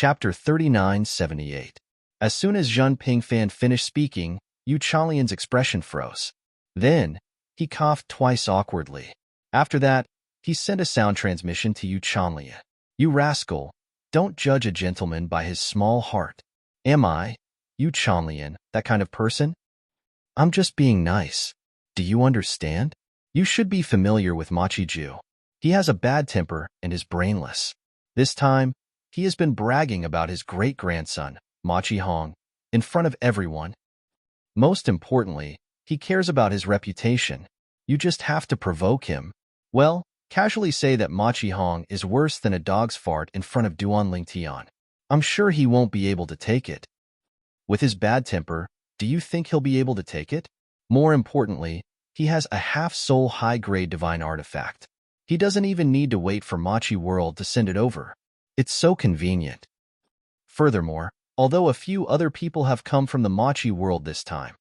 Chapter 3978. As soon as Zhun Pingfan finished speaking, Yu Chanlian's expression froze. Then, he coughed twice awkwardly. After that, he sent a sound transmission to Yu Chanlian. "You rascal, don't judge a gentleman by his small heart. Am I, Yu Chanlian, that kind of person? I'm just being nice. Do you understand? You should be familiar with Machi Ju. He has a bad temper and is brainless. This time, he has been bragging about his great-grandson, Machi Hong, in front of everyone. Most importantly, he cares about his reputation. You just have to provoke him. Well, casually say that Machi Hong is worse than a dog's fart in front of Duan Lingtian. I'm sure he won't be able to take it. With his bad temper, do you think he'll be able to take it? More importantly, he has a half-soul high-grade divine artifact. He doesn't even need to wait for Machi World to send it over. It's so convenient. Furthermore, although a few other people have come from the Machi World this time,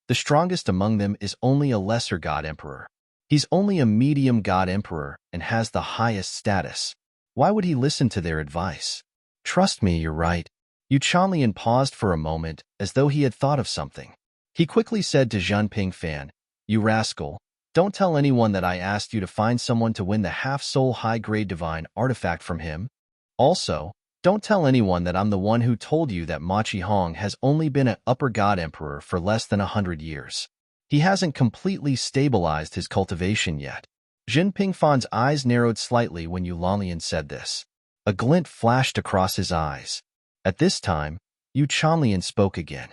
the strongest among them is only a lesser God Emperor. He's only a medium God Emperor and has the highest status. Why would he listen to their advice? Trust me, you're right. Yu Chanlian paused for a moment as though he had thought of something. He quickly said to Zhun Pingfan, "You rascal, don't tell anyone that I asked you to find someone to win the half-soul high-grade divine artifact from him. Also, don't tell anyone that I'm the one who told you that Machi Hong has only been an upper god emperor for less than 100 years. He hasn't completely stabilized his cultivation yet." Zhun Pingfan's eyes narrowed slightly when Yu Chanlian said this. A glint flashed across his eyes. At this time, Yu Chanlian spoke again.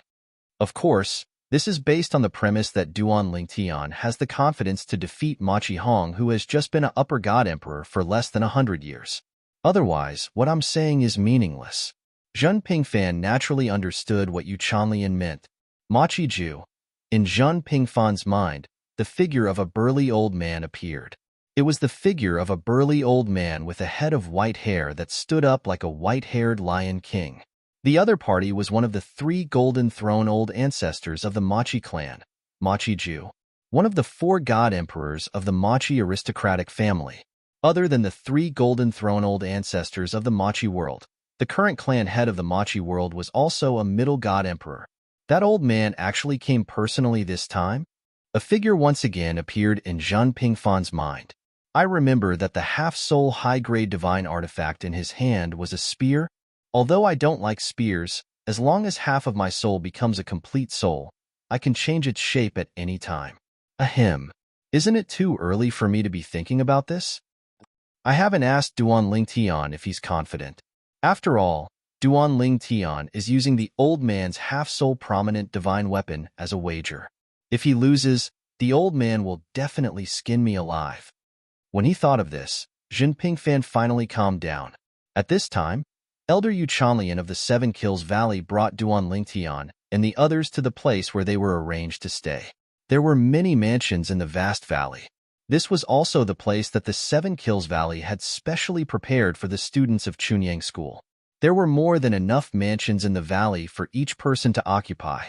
"Of course, this is based on the premise that Duan Lingtian has the confidence to defeat Machi Hong, who has just been an upper god emperor for less than 100 years. Otherwise, what I'm saying is meaningless." Zhun Pingfan naturally understood what Yu Chanlian meant. Machi Ju. In Zhun Pingfan's mind, the figure of a burly old man appeared. It was the figure of a burly old man with a head of white hair that stood up like a white-haired lion king. The other party was one of the 3 golden throne old ancestors of the Machi clan, Machi Ju, one of the 4 god emperors of the Machi aristocratic family. Other than the 3 golden throne old ancestors of the Machi world, the current clan head of the Machi world was also a middle god emperor. That old man actually came personally this time? A figure once again appeared in Zhun Pingfan's mind. I remember that the half-soul high-grade divine artifact in his hand was a spear. Although I don't like spears, as long as half of my soul becomes a complete soul, I can change its shape at any time. Ahem. Isn't it too early for me to be thinking about this? I haven't asked Duan Lingtian if he's confident. After all, Duan Lingtian is using the old man's half-soul prominent divine weapon as a wager. If he loses, the old man will definitely skin me alive. When he thought of this, Zhun Pingfan finally calmed down. At this time, Elder Yu Chanlian of the 7 Kills Valley brought Duan Lingtian and the others to the place where they were arranged to stay. There were many mansions in the vast valley. This was also the place that the 7 Kills Valley had specially prepared for the students of Chunyang School. There were more than enough mansions in the valley for each person to occupy.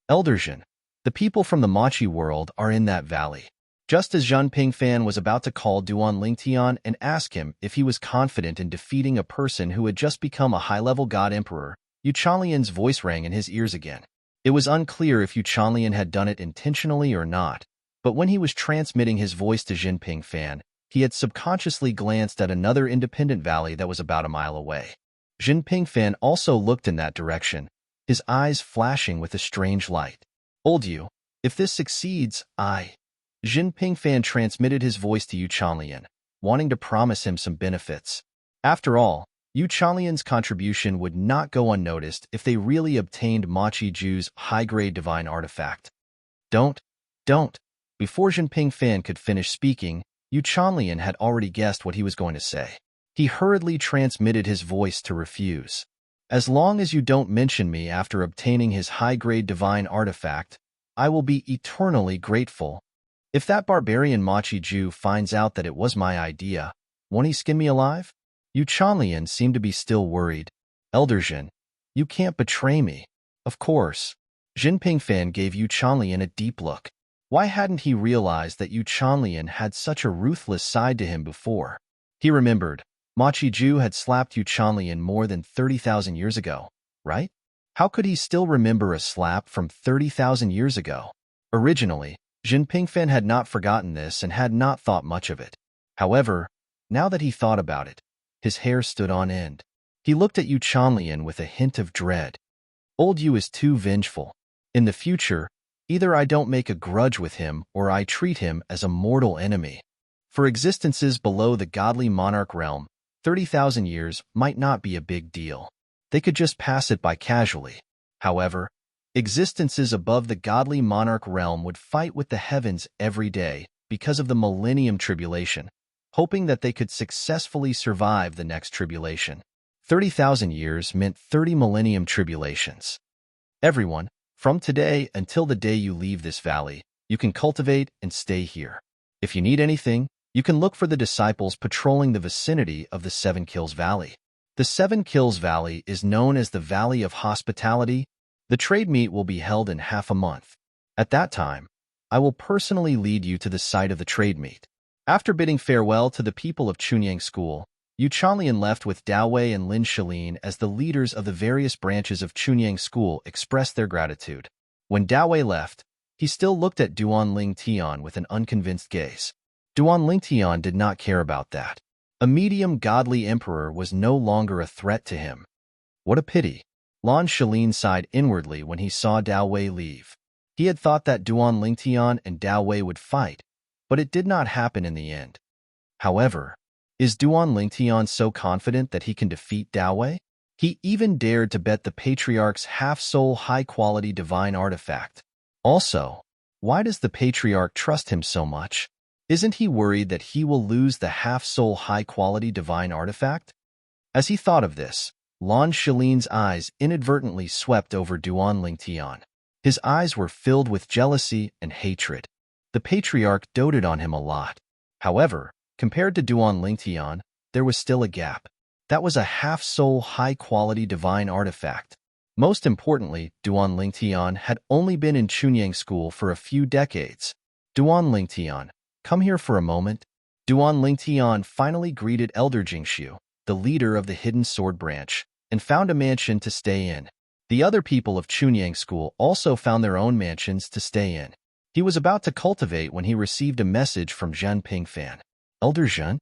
Elder Zhun, the people from the Machi world are in that valley. Just as Zhun Pingfan was about to call Duan Lingtian and ask him if he was confident in defeating a person who had just become a high-level god emperor, Yu Chanlian's voice rang in his ears again. It was unclear if Yu Chanlian had done it intentionally or not, but when he was transmitting his voice to Zhun Pingfan, he had subconsciously glanced at another independent valley that was about a mile away. Zhun Pingfan also looked in that direction, his eyes flashing with a strange light. "Old Yu, if this succeeds, Zhun Pingfan transmitted his voice to Yu Chanlian, wanting to promise him some benefits. After all, Yu Chanlian's contribution would not go unnoticed if they really obtained Machi Ju's high-grade divine artifact. Don't. Before Zhun Pingfan could finish speaking, Yu Chanlian had already guessed what he was going to say. He hurriedly transmitted his voice to refuse. "As long as you don't mention me after obtaining his high-grade divine artifact, I will be eternally grateful. If that barbarian Machi Ju finds out that it was my idea, won't he skin me alive?" Yu Chanlian seemed to be still worried. "Elder Zhun, you can't betray me." "Of course." Zhun Pingfan gave Yu Chanlian a deep look. Why hadn't he realized that Yu Chanlian had such a ruthless side to him before? He remembered, Machi Ju had slapped Yu Chanlian more than 30,000 years ago, right? How could he still remember a slap from 30,000 years ago? Originally, Jin Pingfan had not forgotten this and had not thought much of it. However, now that he thought about it, his hair stood on end. He looked at Yu Chanlian with a hint of dread. Old Yu is too vengeful. In the future, either I don't make a grudge with him or I treat him as a mortal enemy. For existences below the godly monarch realm, 30,000 years might not be a big deal. They could just pass it by casually. However, existences above the godly monarch realm would fight with the heavens every day because of the millennium tribulation, hoping that they could successfully survive the next tribulation. 30,000 years meant 30 millennium tribulations. Everyone, from today until the day you leave this valley, you can cultivate and stay here. If you need anything, you can look for the disciples patrolling the vicinity of the Seven Kills Valley. The Seven Kills Valley is known as the Valley of Hospitality. The trade meet will be held in half a month. At that time, I will personally lead you to the site of the trade meet. After bidding farewell to the people of Chunyang School, Yu Chanlian left with Dao Wei and Lin Shalin as the leaders of the various branches of Chunyang School expressed their gratitude. When Dao Wei left, he still looked at Duan Ling Tian with an unconvinced gaze. Duan Ling Tian did not care about that. A medium godly emperor was no longer a threat to him. What a pity. Lan Shalin sighed inwardly when he saw Dao Wei leave. He had thought that Duan Ling Tian and Dao Wei would fight, but it did not happen in the end. However, is Duan Ling Tian so confident that he can defeat Dao Wei? He even dared to bet the Patriarch's half-soul high-quality divine artifact. Also, why does the Patriarch trust him so much? Isn't he worried that he will lose the half-soul high-quality divine artifact? As he thought of this, Lan Shalin's eyes inadvertently swept over Duan Ling Tian. His eyes were filled with jealousy and hatred. The Patriarch doted on him a lot. However, compared to Duan Ling Tian, there was still a gap. That was a half-soul high-quality divine artifact. Most importantly, Duan Ling Tian had only been in Chunyang School for a few decades. Duan Ling Tian, come here for a moment. Duan Ling Tian finally greeted Elder Jingxiu, the leader of the Hidden Sword Branch, and found a mansion to stay in. The other people of Chunyang School also found their own mansions to stay in. He was about to cultivate when he received a message from Zhen Pingfan. Elder Zhen?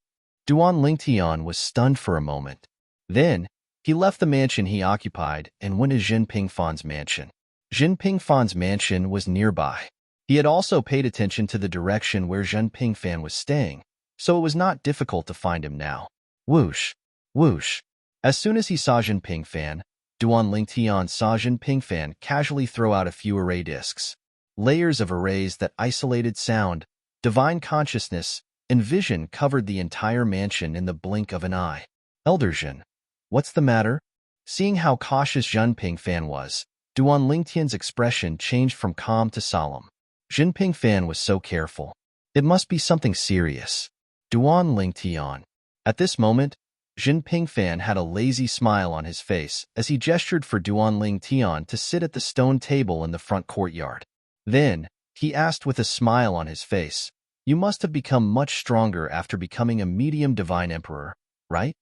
Duan Ling Tian was stunned for a moment. Then, he left the mansion he occupied and went to Zhen Pingfan's mansion. Zhen Pingfan's mansion was nearby. He had also paid attention to the direction where Zhen Pingfan was staying, so it was not difficult to find him now. Whoosh! Whoosh! As soon as he saw Zhen Pingfan, Duan Ling Tian saw Zhen Pingfan casually throw out a few array discs. Layers of arrays that isolated sound, divine consciousness, and vision covered the entire mansion in the blink of an eye. Elder Zhen, what's the matter? Seeing how cautious Zhen Pingfan was, Duan Ling Tian's expression changed from calm to solemn. Zhen Pingfan was so careful. It must be something serious. Duan Ling Tian. At this moment, Zhen Pingfan had a lazy smile on his face as he gestured for Duan Ling Tian to sit at the stone table in the front courtyard. Then, he asked with a smile on his face, "You must have become much stronger after becoming a medium divine emperor, right?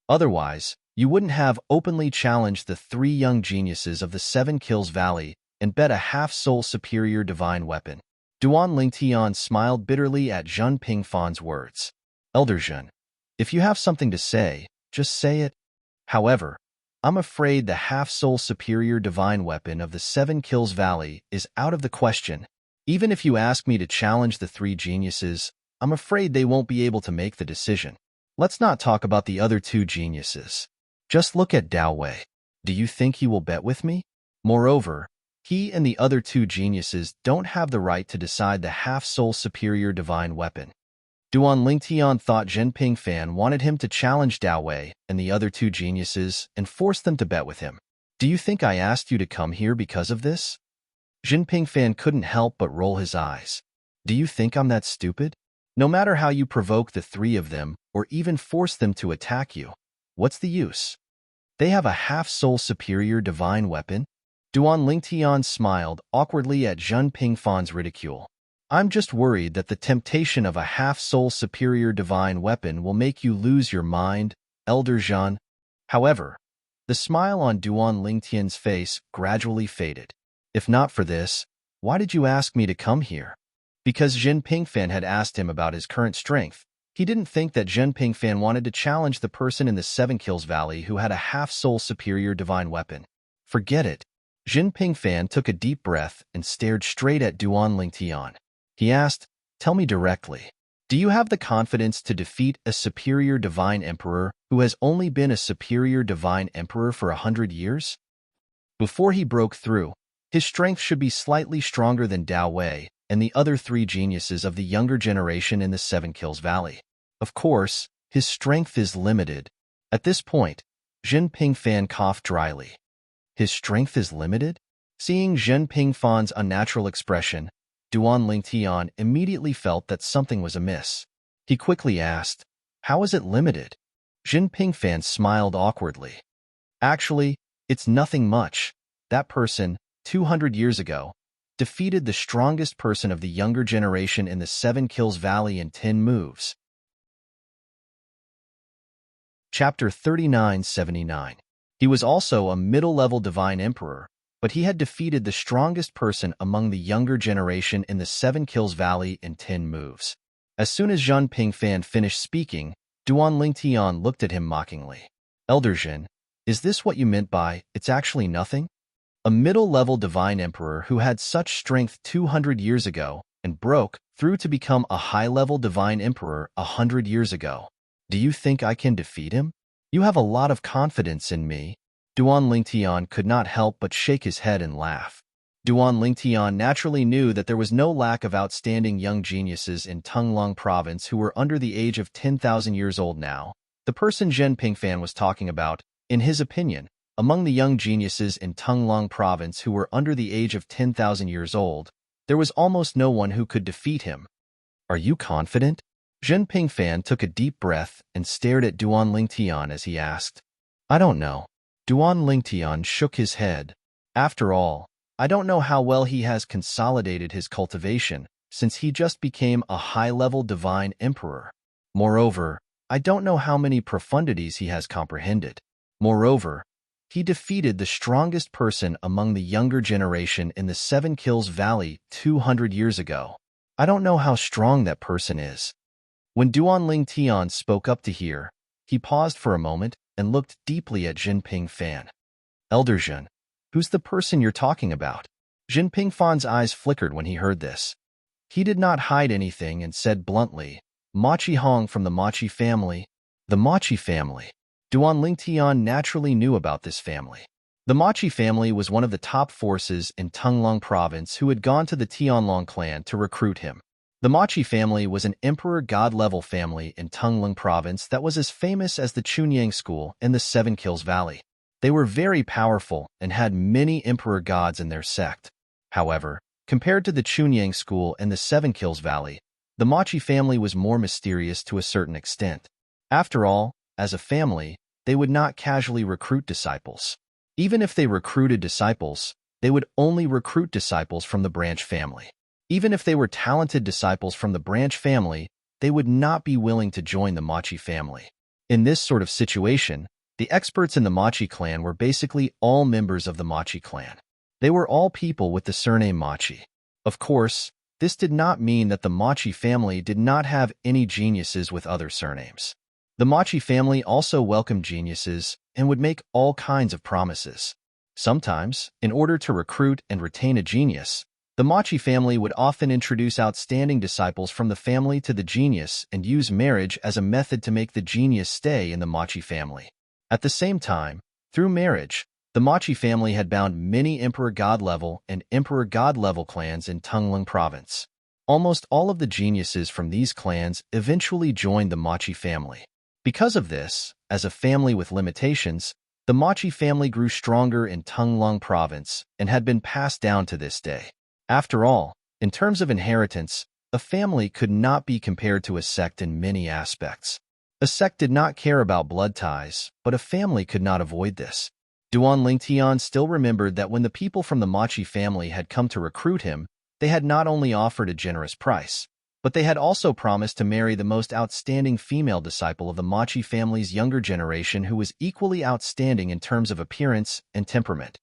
Otherwise, you wouldn't have openly challenged the three young geniuses of the Seven Kills Valley and bet a half-soul superior divine weapon." Duan Ling Tian smiled bitterly at Zhen Pingfan's words. Elder Zhen, if you have something to say, just say it. However, I'm afraid the half-soul superior divine weapon of the Seven Kills Valley is out of the question. Even if you ask me to challenge the three geniuses, I'm afraid they won't be able to make the decision. Let's not talk about the other two geniuses. Just look at Dao Wei. Do you think he will bet with me? Moreover, he and the other two geniuses don't have the right to decide the half-soul superior divine weapon. Duan Ling Tian thought Zhen Pingfan wanted him to challenge Dao Wei and the other two geniuses and force them to bet with him. Do you think I asked you to come here because of this? Zhen Pingfan couldn't help but roll his eyes. Do you think I'm that stupid? No matter how you provoke the three of them or even force them to attack you, what's the use? They have a half-soul superior divine weapon? Duan Ling Tian smiled awkwardly at Zhen Pingfan's ridicule. I'm just worried that the temptation of a half-soul superior divine weapon will make you lose your mind Elder Zhan. However, the smile on Duan Lingtian's face gradually faded. If not for this, why did you ask me to come here? Because Jin Pingfan had asked him about his current strength. He didn't think that Jin Pingfan wanted to challenge the person in the Seven Kills Valley who had a half-soul superior divine weapon. Forget it. Jin Pingfan took a deep breath and stared straight at Duan Lingtian. He asked, "Tell me directly. Do you have the confidence to defeat a superior divine emperor who has only been a superior divine emperor for 100 years? Before he broke through, his strength should be slightly stronger than Dao Wei and the other three geniuses of the younger generation in the Seven Kills Valley. Of course, his strength is limited." At this point, Jin Pingfan coughed dryly. His strength is limited? Seeing Jin Pingfan's unnatural expression, Duan Lingtian immediately felt that something was amiss. He quickly asked, "How is it limited?" Jin Pingfan smiled awkwardly. "Actually, it's nothing much. That person, 200 years ago, defeated the strongest person of the younger generation in the Seven Kills Valley in 10 moves. Chapter 3979. He was also a middle-level divine emperor, but he had defeated the strongest person among the younger generation in the Seven Kills Valley in 10 moves. As soon as Jin Pingfan finished speaking, Duan Lingtian looked at him mockingly. "Elder Jin, is this what you meant by, it's actually nothing? A middle-level divine emperor who had such strength 200 years ago and broke through to become a high-level divine emperor 100 years ago. Do you think I can defeat him? You have a lot of confidence in me." Duan Lingtian could not help but shake his head and laugh. Duan Lingtian naturally knew that there was no lack of outstanding young geniuses in Tunglong province who were under the age of 10,000 years old now. The person Jin Pingfan was talking about, in his opinion, among the young geniuses in Tunglong province who were under the age of 10,000 years old, there was almost no one who could defeat him. "Are you confident?" Jin Pingfan took a deep breath and stared at Duan Lingtian as he asked. "I don't know." Duan Lingtian shook his head. "After all, I don't know how well he has consolidated his cultivation, since he just became a high-level divine emperor. Moreover, I don't know how many profundities he has comprehended. Moreover, he defeated the strongest person among the younger generation in the Seven Kills Valley 200 years ago. I don't know how strong that person is." When Duan Lingtian spoke up to hear, he paused for a moment and looked deeply at Jin Pingfan. "Elder Jin, who's the person you're talking about?" Jin Pingfan's eyes flickered when he heard this. He did not hide anything and said bluntly, "Machi Hong from the Machi family." The Machi family. Duan Lingtian naturally knew about this family. The Machi family was one of the top forces in Tunglong province who had gone to the Tianlong clan to recruit him. The Machi family was an emperor god-level family in Tunglong province that was as famous as the Chunyang school in the Seven Kills Valley. They were very powerful and had many emperor gods in their sect. However, compared to the Chunyang school and the Seven Kills Valley, the Machi family was more mysterious to a certain extent. After all, as a family, they would not casually recruit disciples. Even if they recruited disciples, they would only recruit disciples from the branch family. Even if they were talented disciples from the branch family, they would not be willing to join the Machi family. In this sort of situation, the experts in the Machi clan were basically all members of the Machi clan. They were all people with the surname Machi. Of course, this did not mean that the Machi family did not have any geniuses with other surnames. The Machi family also welcomed geniuses and would make all kinds of promises. Sometimes, in order to recruit and retain a genius, the Machi family would often introduce outstanding disciples from the family to the genius and use marriage as a method to make the genius stay in the Machi family. At the same time, through marriage, the Machi family had bound many Emperor God-level and Emperor God-level clans in Tunglong province. Almost all of the geniuses from these clans eventually joined the Machi family. Because of this, as a family with limitations, the Machi family grew stronger in Tunglong province and had been passed down to this day. After all, in terms of inheritance, a family could not be compared to a sect in many aspects. A sect did not care about blood ties, but a family could not avoid this. Duan Lingtian still remembered that when the people from the Machi family had come to recruit him, they had not only offered a generous price, But they had also promised to marry the most outstanding female disciple of the Machi family's younger generation who was equally outstanding in terms of appearance and temperament.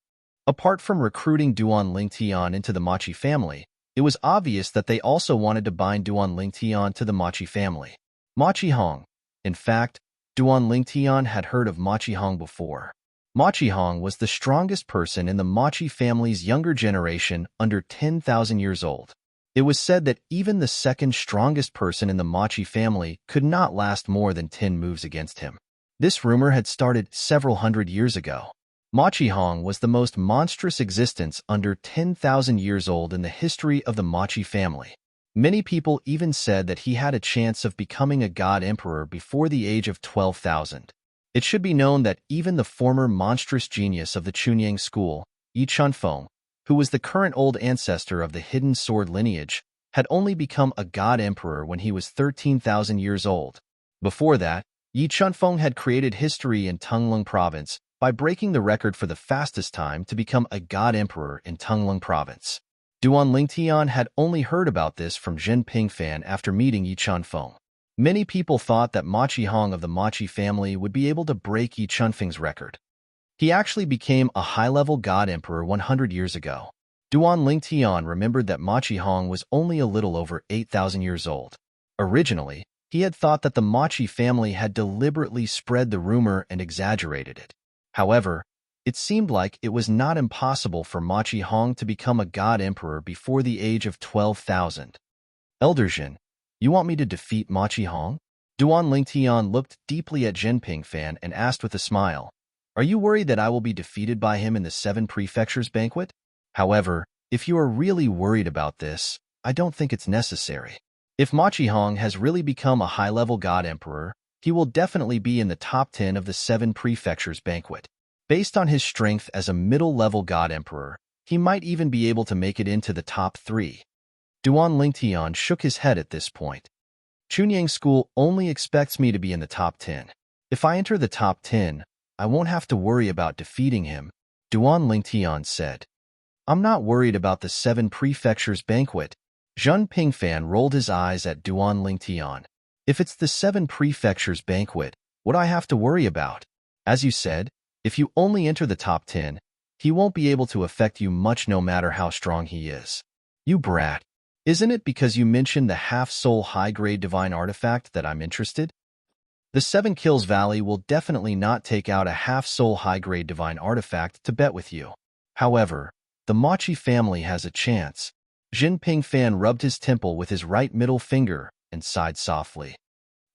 Apart from recruiting Duan Lingtian into the Machi family, it was obvious that they also wanted to bind Duan Lingtian to the Machi family. Machi Hong. In fact, Duan Lingtian had heard of Machi Hong before. Machi Hong was the strongest person in the Machi family's younger generation under 10,000 years old. It was said that even the second strongest person in the Machi family could not last more than 10 moves against him. This rumor had started several hundred years ago. Machi Hong was the most monstrous existence under 10,000 years old in the history of the Machi family. Many people even said that he had a chance of becoming a god emperor before the age of 12,000. It should be known that even the former monstrous genius of the Chunyang school, Yi Chunfeng, who was the current old ancestor of the hidden sword lineage, had only become a god emperor when he was 13,000 years old. Before that, Yi Chunfeng had created history in Tunglung province by breaking the record for the fastest time to become a god emperor in Tunglung province. Duan Lingtian had only heard about this from Zhen Pingfan after meeting Yi Chunfeng. Many people thought that Machi Hong of the Machi family would be able to break Yi Chunfeng's record. He actually became a high-level god emperor 100 years ago. Duan Lingtian remembered that Machi Hong was only a little over 8,000 years old. Originally, he had thought that the Machi family had deliberately spread the rumor and exaggerated it. However, it seemed like it was not impossible for Machi Hong to become a god emperor before the age of 12,000. Elder Zhen, you want me to defeat Machi Hong? Duan Lingtian looked deeply at Zhen Pingfan and asked with a smile, are you worried that I will be defeated by him in the 7 prefectures banquet? However, if you are really worried about this, I don't think it's necessary. If Machi Hong has really become a high-level god emperor, he will definitely be in the top 10 of the 7 prefectures banquet. Based on his strength as a middle-level god emperor, he might even be able to make it into the top 3. Duan Lingtian shook his head at this point. Chunyang School only expects me to be in the top 10. If I enter the top 10, I won't have to worry about defeating him, Duan Lingtian said. I'm not worried about the 7 prefectures banquet. Zhen Pingfan rolled his eyes at Duan Lingtian. If it's the 7 prefectures banquet, what do I have to worry about? As you said, if you only enter the top 10, he won't be able to affect you much no matter how strong he is. You brat. Isn't it because you mentioned the half-soul high-grade divine artifact that I'm interested? The 7 Kills Valley will definitely not take out a half-soul high-grade divine artifact to bet with you. However, the Machi family has a chance. Zhen Pingfan rubbed his temple with his right middle finger and sighed softly.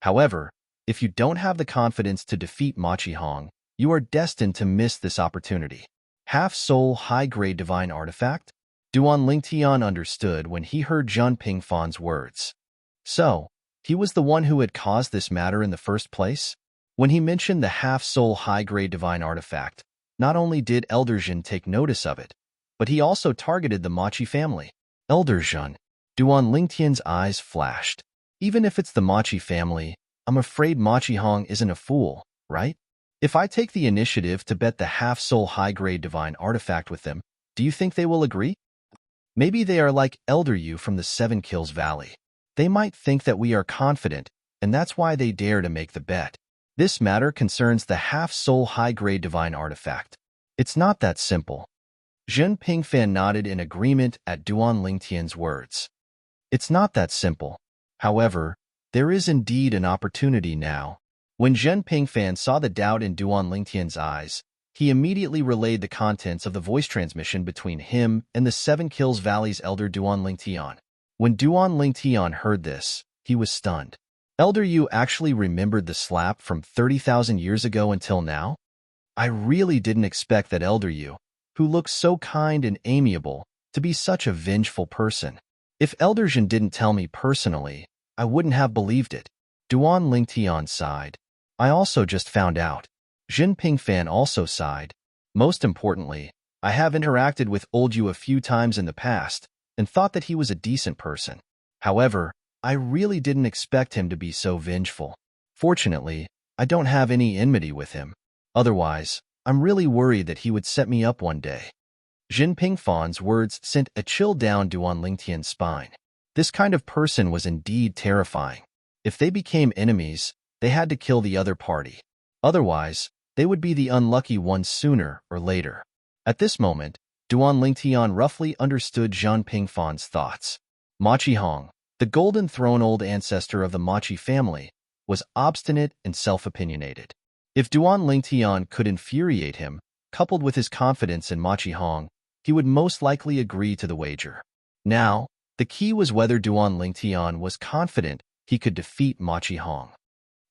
However, if you don't have the confidence to defeat Machi Hong, you are destined to miss this opportunity. Half-soul high-grade divine artifact? Duan Lingtian understood when he heard Zhen Pingfan's words. So, he was the one who had caused this matter in the first place? When he mentioned the half-soul high-grade divine artifact, not only did Elder Zhen take notice of it, but he also targeted the Machi family. Elder Zhen, Duan Lingtian's eyes flashed. Even if it's the Machi family, I'm afraid Machi Hong isn't a fool, right? If I take the initiative to bet the half-soul high-grade divine artifact with them, do you think they will agree? Maybe they are like Elder Yu from the 7 Kills Valley. They might think that we are confident, and that's why they dare to make the bet. This matter concerns the half-soul high-grade divine artifact. It's not that simple. Zhen Pingfan nodded in agreement at Duan Lingtian's words. It's not that simple. However, there is indeed an opportunity now. When Zhen Pingfan saw the doubt in Duan Lingtian's eyes, he immediately relayed the contents of the voice transmission between him and the 7 Kills Valley's elder Duan Lingtian. When Duan Lingtian heard this, he was stunned. Elder Yu actually remembered the slap from 30,000 years ago until now? I really didn't expect that Elder Yu, who looks so kind and amiable, to be such a vengeful person. If Elder Zhen didn't tell me personally, I wouldn't have believed it. Duan Lingtian sighed. I also just found out. Zhen Pingfan also sighed. Most importantly, I have interacted with Old Yu a few times in the past and thought that he was a decent person. However, I really didn't expect him to be so vengeful. Fortunately, I don't have any enmity with him. Otherwise, I'm really worried that he would set me up one day. Zhen Pingfan's words sent a chill down Duan Lingtian's spine. This kind of person was indeed terrifying. If they became enemies, they had to kill the other party. Otherwise, they would be the unlucky ones sooner or later. At this moment, Duan Lingtian roughly understood Zhang Pingfan's thoughts. Machi Hong, the Golden Throne old ancestor of the Machi family, was obstinate and self-opinionated. If Duan Lingtian could infuriate him, coupled with his confidence in Machi Hong, he would most likely agree to the wager. Now, the key was whether Duan Lingtian was confident he could defeat Machi Hong.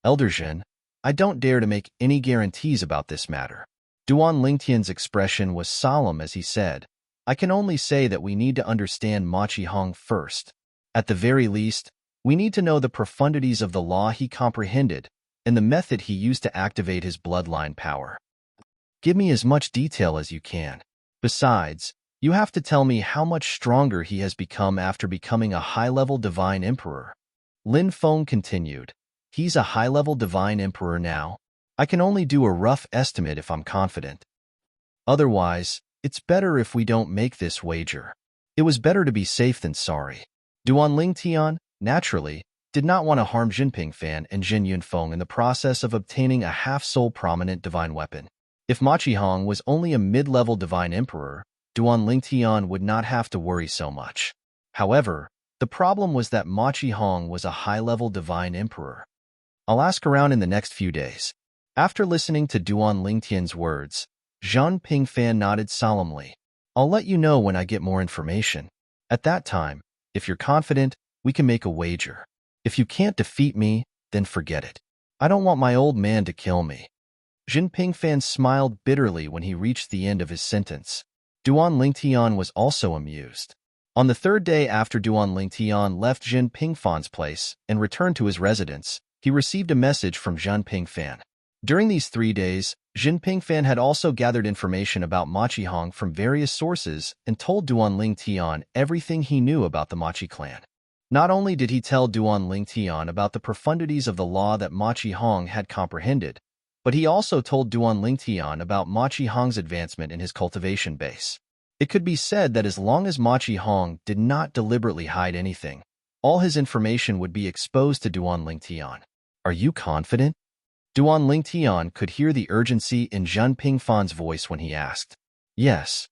Elder Jin, I don't dare to make any guarantees about this matter. Duan Lingtian's expression was solemn as he said, I can only say that we need to understand Machi Hong first. At the very least, we need to know the profundities of the law he comprehended and the method he used to activate his bloodline power. Give me as much detail as you can. Besides, you have to tell me how much stronger he has become after becoming a high-level divine emperor. Lin Feng continued, He's a high-level divine emperor now. I can only do a rough estimate if I'm confident. Otherwise, it's better if we don't make this wager. It was better to be safe than sorry. Duan Lingtian, naturally, did not want to harm Jin Pingfan and Jin Yunfeng in the process of obtaining a half-soul prominent divine weapon. If Machi Hong was only a mid-level divine emperor, Duan Lingtian would not have to worry so much. However, the problem was that Machi Hong was a high-level divine emperor. I'll ask around in the next few days. After listening to Duan Lingtian's words, Zhang Pingfan nodded solemnly. I'll let you know when I get more information. At that time, if you're confident, we can make a wager. If you can't defeat me, then forget it. I don't want my old man to kill me. Jin Pingfan smiled bitterly when he reached the end of his sentence. Duan Lingtian was also amused. On the third day after Duan Lingtian left Jin Pingfan's place and returned to his residence, he received a message from Zhang Pingfan. During these 3 days, Jin Pingfan had also gathered information about Machi Hong from various sources and told Duan Lingtian everything he knew about the Machi clan. Not only did he tell Duan Lingtian about the profundities of the law that Machi Hong had comprehended, but he also told Duan Lingtian about Machi Hong's advancement in his cultivation base. It could be said that as long as Machi Hong did not deliberately hide anything, all his information would be exposed to Duan Lingtian. Are you confident? Duan Lingtian could hear the urgency in Zhang Pingfan's voice when he asked. Yes.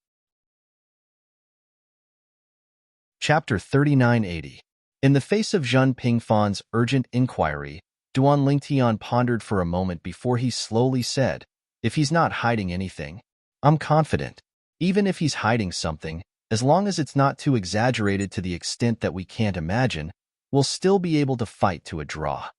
Chapter 3980. In the face of Zhang Pingfan's urgent inquiry, Duan Lingtian pondered for a moment before he slowly said, If he's not hiding anything, I'm confident. Even if he's hiding something, as long as it's not too exaggerated to the extent that we can't imagine, we'll still be able to fight to a draw.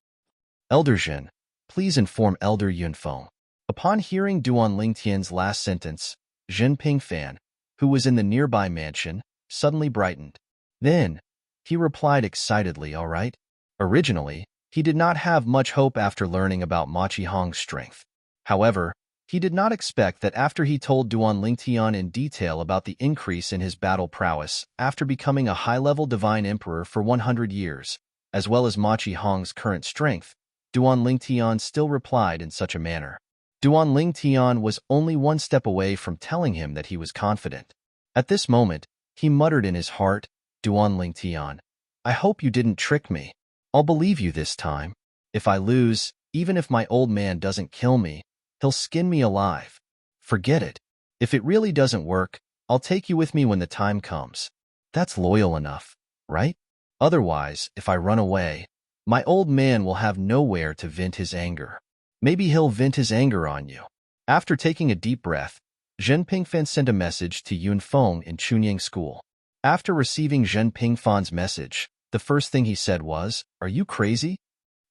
Elder Jin, please inform Elder Yunfeng. Upon hearing Duan Lingtian's last sentence, Jin Pingfan, who was in the nearby mansion, suddenly brightened. Then, he replied excitedly, all right. Originally, he did not have much hope after learning about Machi Hong's strength. However, he did not expect that after he told Duan Lingtian in detail about the increase in his battle prowess after becoming a high-level divine emperor for 100 years, as well as Machi Hong's current strength, Duan Lingtian still replied in such a manner. Duan Lingtian was only one step away from telling him that he was confident. At this moment, he muttered in his heart, Duan Lingtian, I hope you didn't trick me. I'll believe you this time. If I lose, even if my old man doesn't kill me, he'll skin me alive. Forget it. If it really doesn't work, I'll take you with me when the time comes. That's loyal enough, right? Otherwise, if I run away, my old man will have nowhere to vent his anger. Maybe he'll vent his anger on you. After taking a deep breath, Zhen Pingfan sent a message to Yunfeng in Chunyang School. After receiving Zhen Pingfan's message, the first thing he said was, Are you crazy?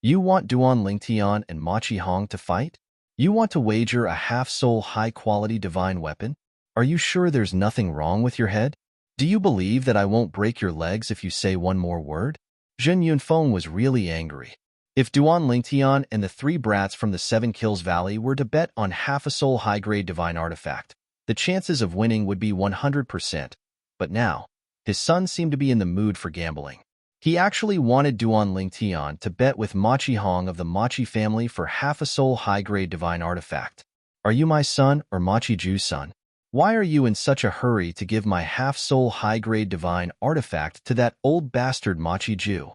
You want Duan Lingtian and Machi Hong to fight? You want to wager a half-soul high-quality divine weapon? Are you sure there's nothing wrong with your head? Do you believe that I won't break your legs if you say one more word? Zhen Yunfeng was really angry. If Duan Lingtian and the 3 brats from the 7 Kills Valley were to bet on half-a-soul high-grade divine artifact, the chances of winning would be 100%. But now, his son seemed to be in the mood for gambling. He actually wanted Duan Lingtian to bet with Machi Hong of the Machi family for half-a-soul high-grade divine artifact. Are you my son or Machi Ju's son? Why are you in such a hurry to give my half-soul high-grade divine artifact to that old bastard Machi Jew?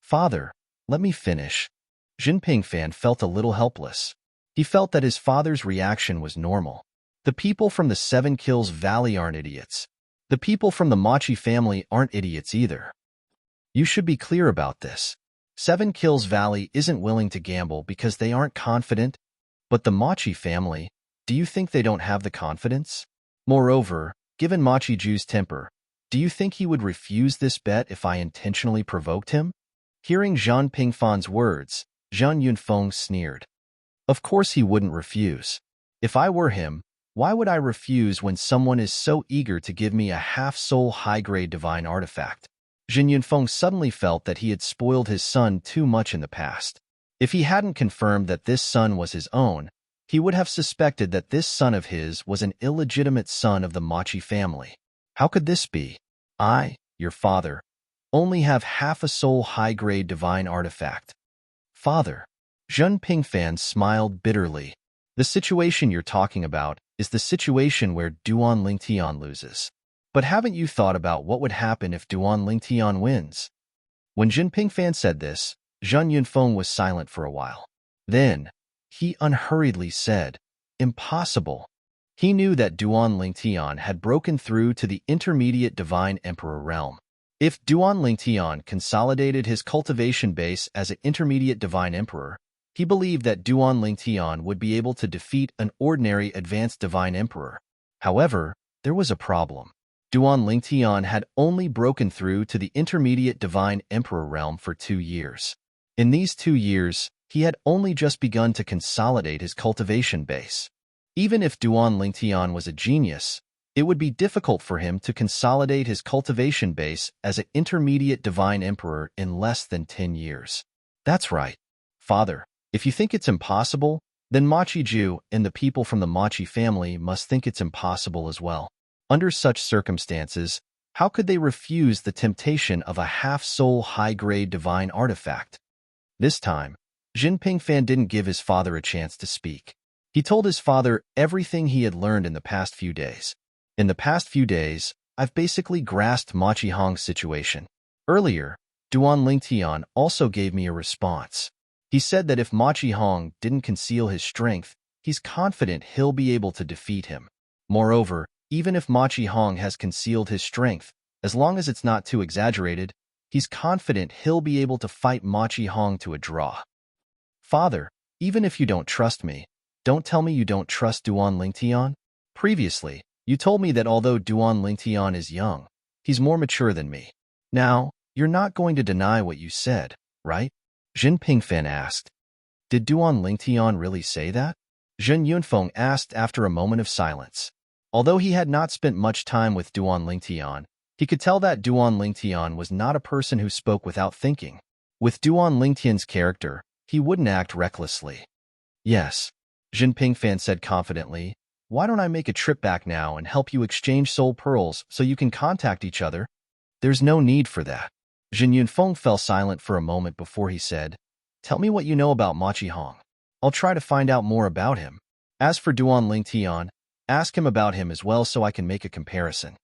Father, let me finish. Jinping Fan felt a little helpless. He felt that his father's reaction was normal. The people from the Seven Kills Valley aren't idiots. The people from the Machi family aren't idiots either. You should be clear about this. Seven Kills Valley isn't willing to gamble because they aren't confident, but the Machi family, do you think they don't have the confidence? Moreover, given Machi Ju's temper, do you think he would refuse this bet if I intentionally provoked him? Hearing Zhang Pingfan's words, Zhang Yunfeng sneered. Of course he wouldn't refuse. If I were him, why would I refuse when someone is so eager to give me a half-soul high-grade divine artifact? Zhang Yunfeng suddenly felt that he had spoiled his son too much in the past. If he hadn't confirmed that this son was his own, he would have suspected that this son of his was an illegitimate son of the Machi family. How could this be? I, your father, only have half a soul high-grade divine artifact. Father. Zhang Pingfan smiled bitterly. The situation you're talking about is the situation where Duan Lingtian loses. But haven't you thought about what would happen if Duan Lingtian wins? When Zhang Pingfan said this, Zhang Yunfeng was silent for a while. Then, he unhurriedly said, Impossible. He knew that Duan Lingtian had broken through to the intermediate divine emperor realm. If Duan Lingtian consolidated his cultivation base as an intermediate divine emperor, he believed that Duan Lingtian would be able to defeat an ordinary advanced divine emperor. However, there was a problem. Duan Lingtian had only broken through to the intermediate divine emperor realm for 2 years. In these 2 years, he had only just begun to consolidate his cultivation base. Even if Duan Lingtian was a genius, it would be difficult for him to consolidate his cultivation base as an intermediate divine emperor in less than 10 years. That's right. Father, if you think it's impossible, then Machi Ju and the people from the Machi family must think it's impossible as well. Under such circumstances, how could they refuse the temptation of a half-soul high-grade divine artifact? This time, Jinping Fan didn't give his father a chance to speak. He told his father everything he had learned in the past few days. In the past few days, I've basically grasped Machi Hong's situation. Earlier, Duan Lingtian also gave me a response. He said that if Machi Hong didn't conceal his strength, he's confident he'll be able to defeat him. Moreover, even if Machi Hong has concealed his strength, as long as it's not too exaggerated, he's confident he'll be able to fight Machi Hong to a draw. Father, even if you don't trust me, don't tell me you don't trust Duan Lingtian. Previously, you told me that although Duan Lingtian is young, he's more mature than me. Now, you're not going to deny what you said, right? Jinping Fan asked. Did Duan Lingtian really say that? Zhang Yunfeng asked after a moment of silence. Although he had not spent much time with Duan Lingtian, he could tell that Duan Lingtian was not a person who spoke without thinking. With Duan Lingtian's character, he wouldn't act recklessly. Yes, Jinping Fan said confidently. Why don't I make a trip back now and help you exchange soul pearls so you can contact each other? There's no need for that. Zhang Yunfeng fell silent for a moment before he said, Tell me what you know about Machi Hong. I'll try to find out more about him. As for Duan Lingtian, ask him about him as well so I can make a comparison.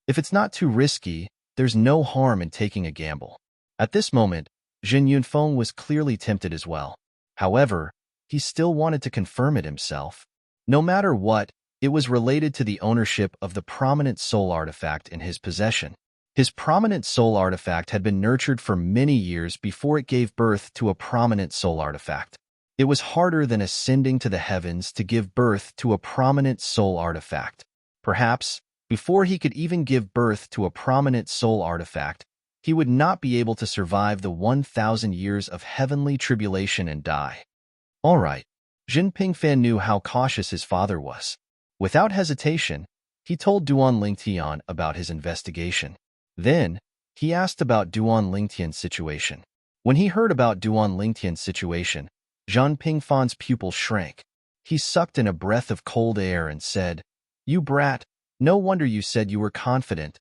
If it's not too risky, there's no harm in taking a gamble. At this moment, Zhang Yunfeng was clearly tempted as well. However, he still wanted to confirm it himself. No matter what, it was related to the ownership of the prominent soul artifact in his possession. His prominent soul artifact had been nurtured for many years before it gave birth to a prominent soul artifact. It was harder than ascending to the heavens to give birth to a prominent soul artifact. Perhaps, before he could even give birth to a prominent soul artifact, he would not be able to survive the 1,000 years of heavenly tribulation and die. All right. Jinping Fan knew how cautious his father was. Without hesitation, he told Duan Lingtian about his investigation. Then, he asked about Duan Lingtian's situation. When he heard about Duan Lingtian's situation, Zhang Pingfan's pupil shrank. He sucked in a breath of cold air and said, You brat, no wonder you said you were confident.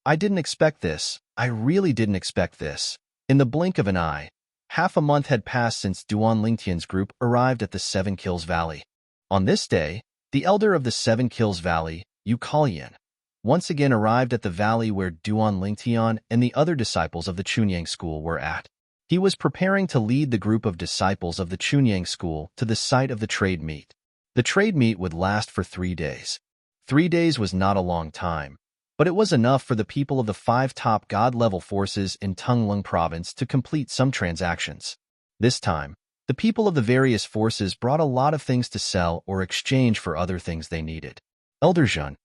I didn't expect this. I really didn't expect this. In the blink of an eye, half a month had passed since Duan Lingtian's group arrived at the Seven Kills Valley. On this day, the elder of the Seven Kills Valley, Yucalian, once again arrived at the valley where Duan Lingtian and the other disciples of the Chunyang school were at. He was preparing to lead the group of disciples of the Chunyang school to the site of the trade meet. The trade meet would last for 3 days. 3 days was not a long time, but it was enough for the people of the 5 top god-level forces in Tunglung province to complete some transactions. This time, the people of the various forces brought a lot of things to sell or exchange for other things they needed. Elder Zhen,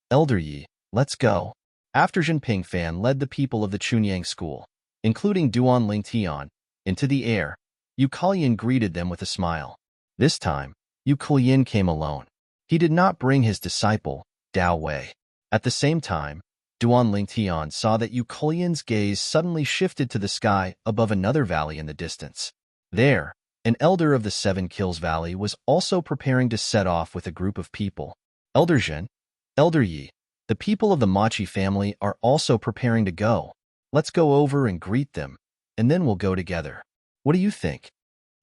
Elder Yi, let's go. After Zhen Pingfan led the people of the Chunyang school, including Duan Lingtian, into the air, Yucalian greeted them with a smile. This time, Yucalian came alone. He did not bring his disciple, Dao Wei. At the same time, Duan Lingtian saw that Yucalian's gaze suddenly shifted to the sky above another valley in the distance. There, an elder of the 7 Kills Valley was also preparing to set off with a group of people. Elder Zhen, Elder Yi, the people of the Machi family are also preparing to go. Let's go over and greet them, and then we'll go together. What do you think?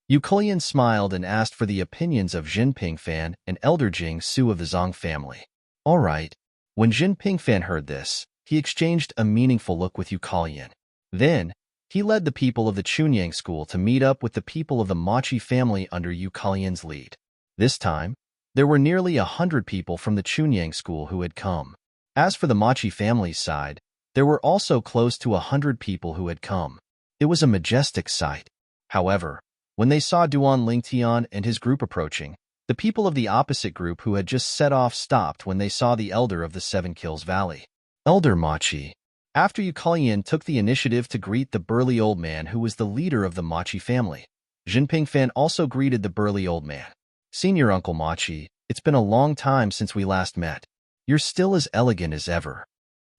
Yucalian smiled and asked for the opinions of Zhen Pingfan and Elder Jing Su of the Zong family. All right. When Zhen Pingfan heard this, he exchanged a meaningful look with Yucalian. Then, he led the people of the Chunyang school to meet up with the people of the Machi family under Yucalian's lead. This time, there were nearly 100 people from the Chunyang school who had come. As for the Machi family's side, there were also close to 100 people who had come. It was a majestic sight. However, when they saw Duan Lingtian and his group approaching, the people of the opposite group who had just set off stopped when they saw the elder of the 7 Kills Valley. Elder Machi. After Yucalian took the initiative to greet the burly old man who was the leader of the Machi family, Zhen Pingfan also greeted the burly old man. Senior Uncle Machi, it's been a long time since we last met. You're still as elegant as ever.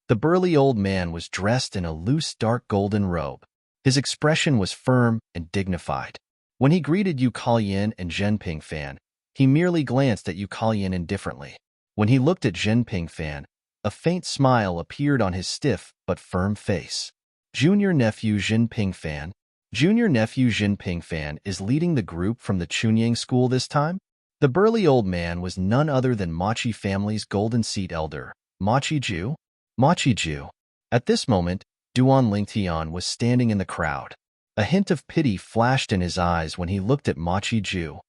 The burly old man was dressed in a loose dark golden robe. His expression was firm and dignified. When he greeted Yucalian and Zhen Pingfan, he merely glanced at Yucalian indifferently. When he looked at Zhen Pingfan, a faint smile appeared on his stiff but firm face. Junior nephew Zhen Pingfan. Junior nephew Zhen Pingfan is leading the group from the Chunyang school this time? The burly old man was none other than Machi family's golden seat elder, Machi Ju. Machi Ju. At this moment, Duan Lingtian was standing in the crowd. A hint of pity flashed in his eyes when he looked at Machi Ju.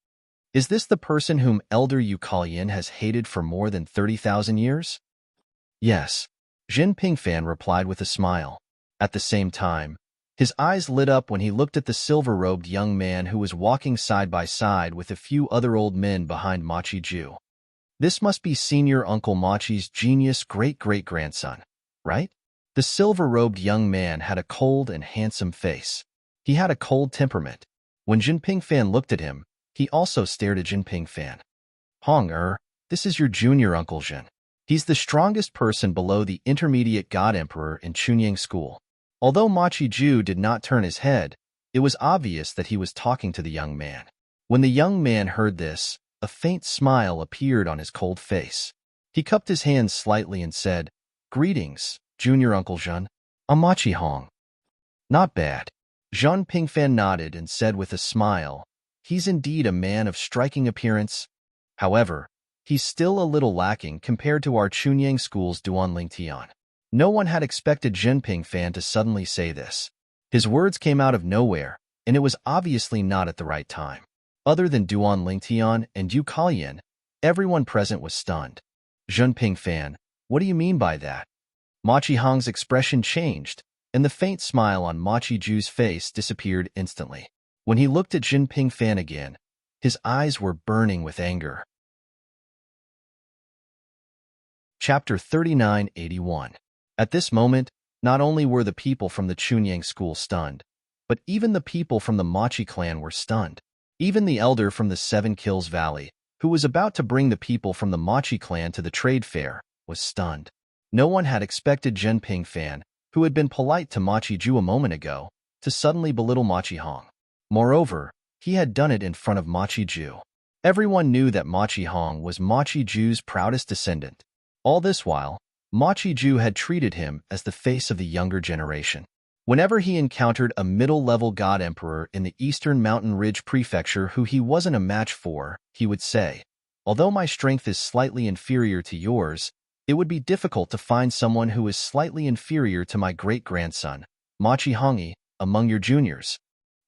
Is this the person whom Elder Yucalian has hated for more than 30,000 years? Yes, Zhen Pingfan replied with a smile. At the same time, his eyes lit up when he looked at the silver-robed young man who was walking side by side with a few other old men behind Machi Ju. This must be Senior Uncle Machi's genius great-great-grandson, right? The silver-robed young man had a cold and handsome face. He had a cold temperament. When Zhen Pingfan looked at him, he also stared at Zhen Pingfan. Hong this is your junior Uncle Zhen. He's the strongest person below the intermediate God Emperor in Chunyang school. Although Machi Ju did not turn his head, it was obvious that he was talking to the young man. When the young man heard this, a faint smile appeared on his cold face. He cupped his hands slightly and said, "Greetings, Junior Uncle Zhen. I'm Machi Hong." "Not bad." Zhen Pingfan nodded and said with a smile, "He's indeed a man of striking appearance. However, he's still a little lacking compared to our Chunyang school's Duan Lingtian." No one had expected Zhen Pingfan to suddenly say this. His words came out of nowhere, and it was obviously not at the right time. Other than Duan Lingtian and Yucalian, everyone present was stunned. Zhen Pingfan, what do you mean by that? Machi Hong's expression changed, and the faint smile on Machi Ju's face disappeared instantly. When he looked at Zhen Pingfan again, his eyes were burning with anger. Chapter 3981. At this moment, not only were the people from the Chunyang school stunned, but even the people from the Machi clan were stunned. Even the elder from the 7 Kills Valley, who was about to bring the people from the Machi clan to the trade fair, was stunned. No one had expected Zhen Pingfan, who had been polite to Machi Ju a moment ago, to suddenly belittle Machi Hong. Moreover, he had done it in front of Machi Ju. Everyone knew that Machi Hong was Machi Ju's proudest descendant. All this while, Machi Ju had treated him as the face of the younger generation. Whenever he encountered a middle-level god emperor in the Eastern Mountain Ridge Prefecture who he wasn't a match for, he would say, "Although my strength is slightly inferior to yours, It would be difficult to find someone who is slightly inferior to my great-grandson, Machi Hongi, among your juniors.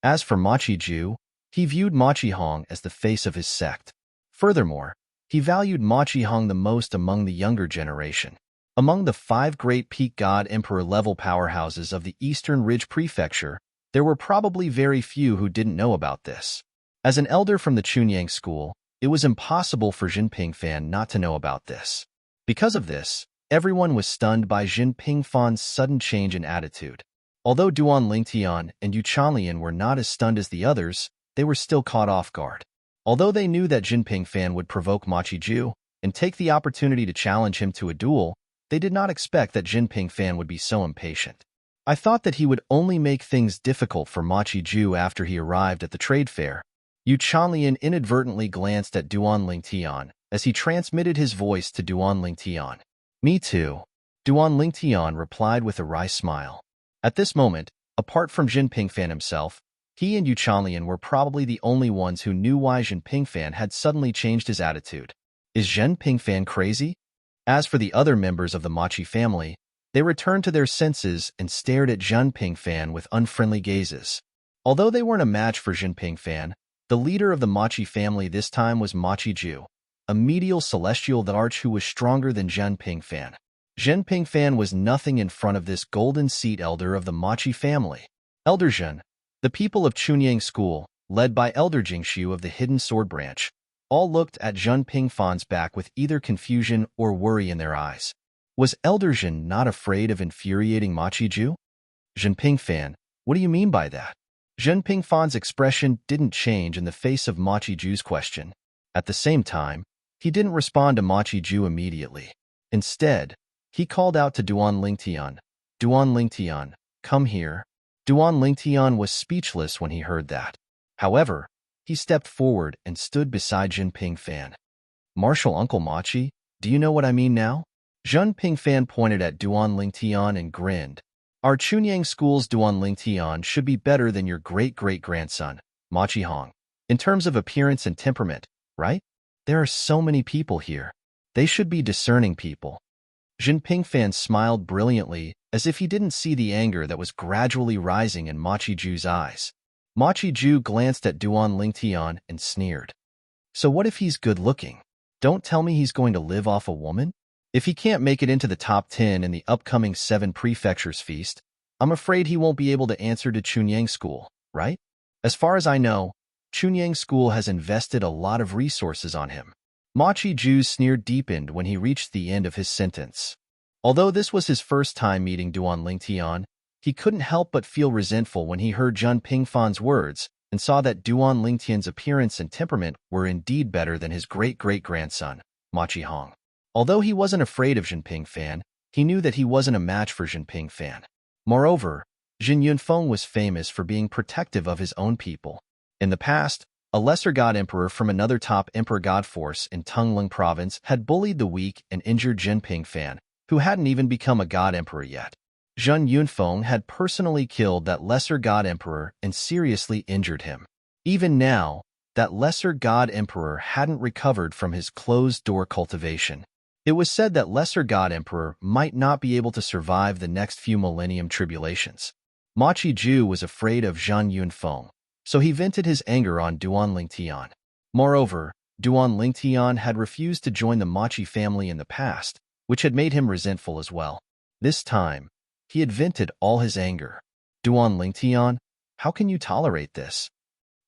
As for Machi Ju, he viewed Machi Hong as the face of his sect. Furthermore, he valued Machi Hong the most among the younger generation. Among the 5 great peak god emperor level powerhouses of the Eastern Ridge Prefecture, there were probably very few who didn't know about this. As an elder from the Chunyang school, it was impossible for Jin Pingfan not to know about this. Because of this, everyone was stunned by Jin Pingfan's sudden change in attitude. Although Duan Lingtian and Yu Chanlian were not as stunned as the others, they were still caught off guard. Although they knew that Jin Pingfan would provoke Machi Ju and take the opportunity to challenge him to a duel, they did not expect that Jin Pingfan would be so impatient. I thought that he would only make things difficult for Machi Ju after he arrived at the trade fair. Yu Chanlian inadvertently glanced at Duan Lingtian as he transmitted his voice to Duan Lingtian. Me too, Duan Lingtian replied with a wry smile. At this moment, apart from Jin Pingfan himself, he and Yu Chanlian were probably the only ones who knew why Jin Pingfan had suddenly changed his attitude. Is Jin Pingfan crazy? As for the other members of the Machi family, they returned to their senses and stared at Jin Pingfan with unfriendly gazes. Although they weren't a match for Jin Pingfan, the leader of the Machi family this time was Machi Ju, a medial celestial arch who was stronger than Jin Pingfan. Jin Pingfan was nothing in front of this golden seat elder of the Machi family. Elder Jin, the people of Chunyang School, led by Elder Jingxiu of the Hidden Sword Branch, all looked at Jin Pingfan's back with either confusion or worry in their eyes. Was Elder Jin not afraid of infuriating Machi Ju? Jin Pingfan, what do you mean by that? Jin Pingfan's expression didn't change in the face of Machi Ju's question. At the same time, he didn't respond to Machi Ju immediately. Instead, he called out to Duan Lingtian. Duan Lingtian, come here. Duan Lingtian was speechless when he heard that. However, he stepped forward and stood beside Jin Pingfan. Martial Uncle Machi, do you know what I mean now? Jin Pingfan pointed at Duan Lingtian and grinned. Our Chunyang School's Duan Lingtian should be better than your great-great-grandson, Machi Hong. In terms of appearance and temperament, right? There are so many people here. They should be discerning people. Jin Pingfan smiled brilliantly as if he didn't see the anger that was gradually rising in Machi Ju's eyes. Machi Ju glanced at Duan Lingtian and sneered. So what if he's good-looking? Don't tell me he's going to live off a woman? If he can't make it into the top 10 in the upcoming 7 prefectures feast, I'm afraid he won't be able to answer to Chunyang School, right? As far as I know, Chunyang School has invested a lot of resources on him. Machi Ju's sneer deepened when he reached the end of his sentence. Although this was his first time meeting Duan Lingtian, he couldn't help but feel resentful when he heard Jin Pingfan's words and saw that Duan Lingtian's appearance and temperament were indeed better than his great-great-grandson, Machi Hong. Although he wasn't afraid of Jin Pingfan, he knew that he wasn't a match for Jin Pingfan. Moreover, Jin Yunfeng was famous for being protective of his own people. In the past, a lesser god emperor from another top emperor god force in Tongling province had bullied the weak and injured Jin Pingfan, who hadn't even become a god emperor yet. Jin Yunfeng had personally killed that lesser god emperor and seriously injured him. Even now, that lesser god emperor hadn't recovered from his closed-door cultivation. It was said that lesser god emperor might not be able to survive the next few millennium tribulations. Machi Ju was afraid of Jin Yunfeng, so he vented his anger on Duan Lingtian. Moreover, Duan Lingtian had refused to join the Machi family in the past, which had made him resentful as well. This time, he had vented all his anger. Duan Lingtian, how can you tolerate this?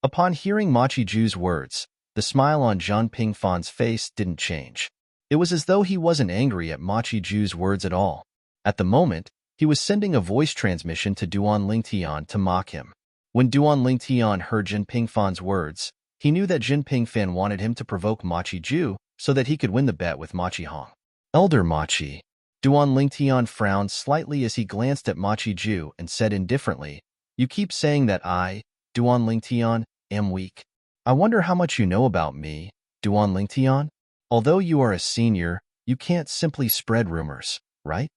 Upon hearing Machi Ju's words, the smile on Jin Pingfan's face didn't change. It was as though he wasn't angry at Machi Ju's words at all. At the moment, he was sending a voice transmission to Duan Lingtian to mock him. When Duan Lingtian heard Jin Pingfan's words, he knew that Jin Pingfan wanted him to provoke Machi Ju so that he could win the bet with Machi Hong. Elder Machi. Duan Lingtian frowned slightly as he glanced at Machi Ju and said indifferently, You keep saying that I, Duan Lingtian, am weak. I wonder how much you know about me, Duan Lingtian? Although you are a senior, you can't simply spread rumors, right?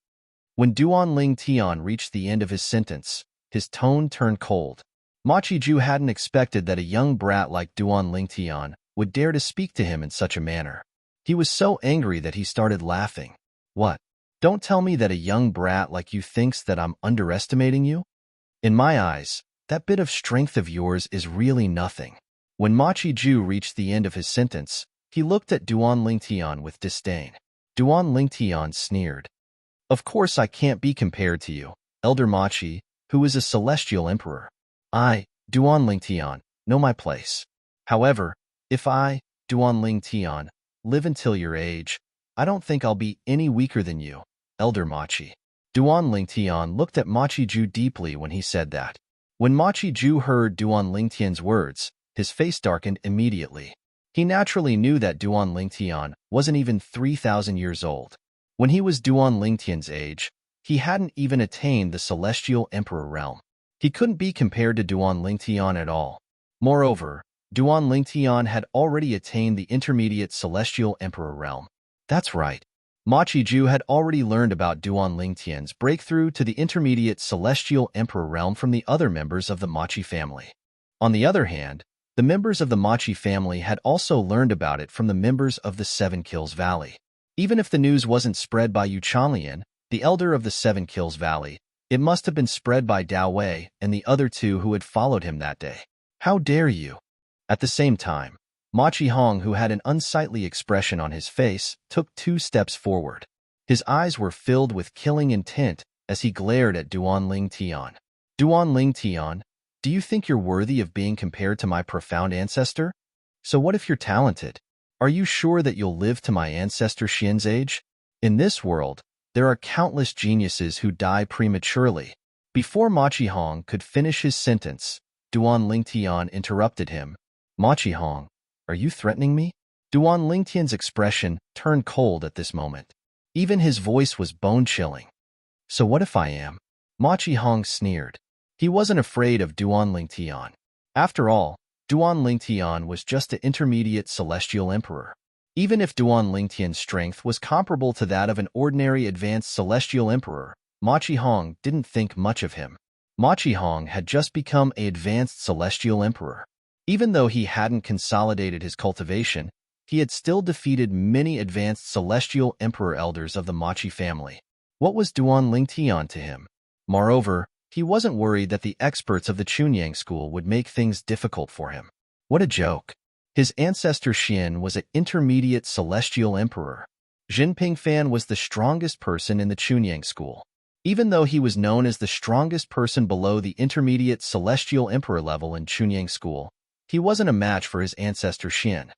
When Duan Lingtian reached the end of his sentence, his tone turned cold. Machi Ju hadn't expected that a young brat like Duan Lingtian would dare to speak to him in such a manner. He was so angry that he started laughing. What? Don't tell me that a young brat like you thinks that I'm underestimating you? In my eyes, that bit of strength of yours is really nothing. When Machi Ju reached the end of his sentence, he looked at Duan Lingtian with disdain. Duan Lingtian sneered. Of course I can't be compared to you, Elder Machi, who is a celestial emperor. I, Duan Lingtian, know my place. However, if I, Duan Lingtian, live until your age, I don't think I'll be any weaker than you, Elder Machi. Duan Lingtian looked at Machi Ju deeply when he said that. When Machi Ju heard Duan Lingtian's words, his face darkened immediately. He naturally knew that Duan Lingtian wasn't even 3,000 years old. When he was Duan Lingtian's age, he hadn't even attained the celestial emperor realm. He couldn't be compared to Duan Lingtian at all. Moreover, Duan Lingtian had already attained the intermediate celestial emperor realm. That's right. Machi Ju had already learned about Duan Lingtian's breakthrough to the intermediate celestial emperor realm from the other members of the Machi family. On the other hand, the members of the Machi family had also learned about it from the members of the Seven Kills Valley. Even if the news wasn't spread by Yu Chanlian, the elder of the Seven Kills Valley, it must have been spread by Dao Wei and the other two who had followed him that day. How dare you? At the same time, Machi Hong, who had an unsightly expression on his face, took 2 steps forward. His eyes were filled with killing intent as he glared at Duan Lingtian. Duan Lingtian, do you think you're worthy of being compared to my profound ancestor? So what if you're talented? Are you sure that you'll live to my ancestor Xian's age? In this world, there are countless geniuses who die prematurely. Before Machi Hong could finish his sentence, Duan Lingtian interrupted him. Machi Hong, are you threatening me? Duan Lingtian's expression turned cold at this moment. Even his voice was bone-chilling. So what if I am? Machi Hong sneered. He wasn't afraid of Duan Lingtian. After all, Duan Lingtian was just an intermediate celestial emperor. Even if Duan Lingtian's strength was comparable to that of an ordinary advanced celestial emperor, Machi Hong didn't think much of him. Machi Hong had just become an advanced celestial emperor. Even though he hadn't consolidated his cultivation, he had still defeated many advanced celestial emperor elders of the Machi family. What was Duan Lingtian to him? Moreover, he wasn't worried that the experts of the Chunyang school would make things difficult for him. What a joke. His ancestor Xian was an intermediate celestial emperor. Jinping Fan was the strongest person in the Chunyang school. Even though he was known as the strongest person below the intermediate celestial emperor level in Chunyang school, he wasn't a match for his ancestor Xian.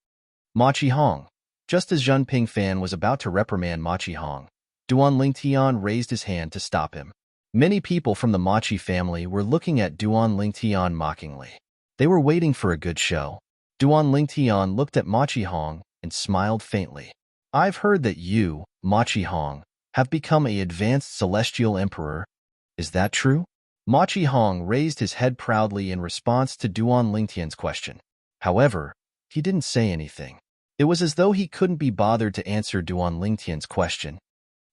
Machi Hong. Just as Jinping Fan was about to reprimand Machi Hong, Duan Lingtian raised his hand to stop him. Many people from the Machi family were looking at Duan Lingtian mockingly. They were waiting for a good show. Duan Lingtian looked at Machi Hong and smiled faintly. I've heard that you, Machi Hong, have become an advanced celestial emperor. Is that true? Machi Hong raised his head proudly in response to Duan Lingtian's question. However, he didn't say anything. It was as though he couldn't be bothered to answer Duan Lingtian's question.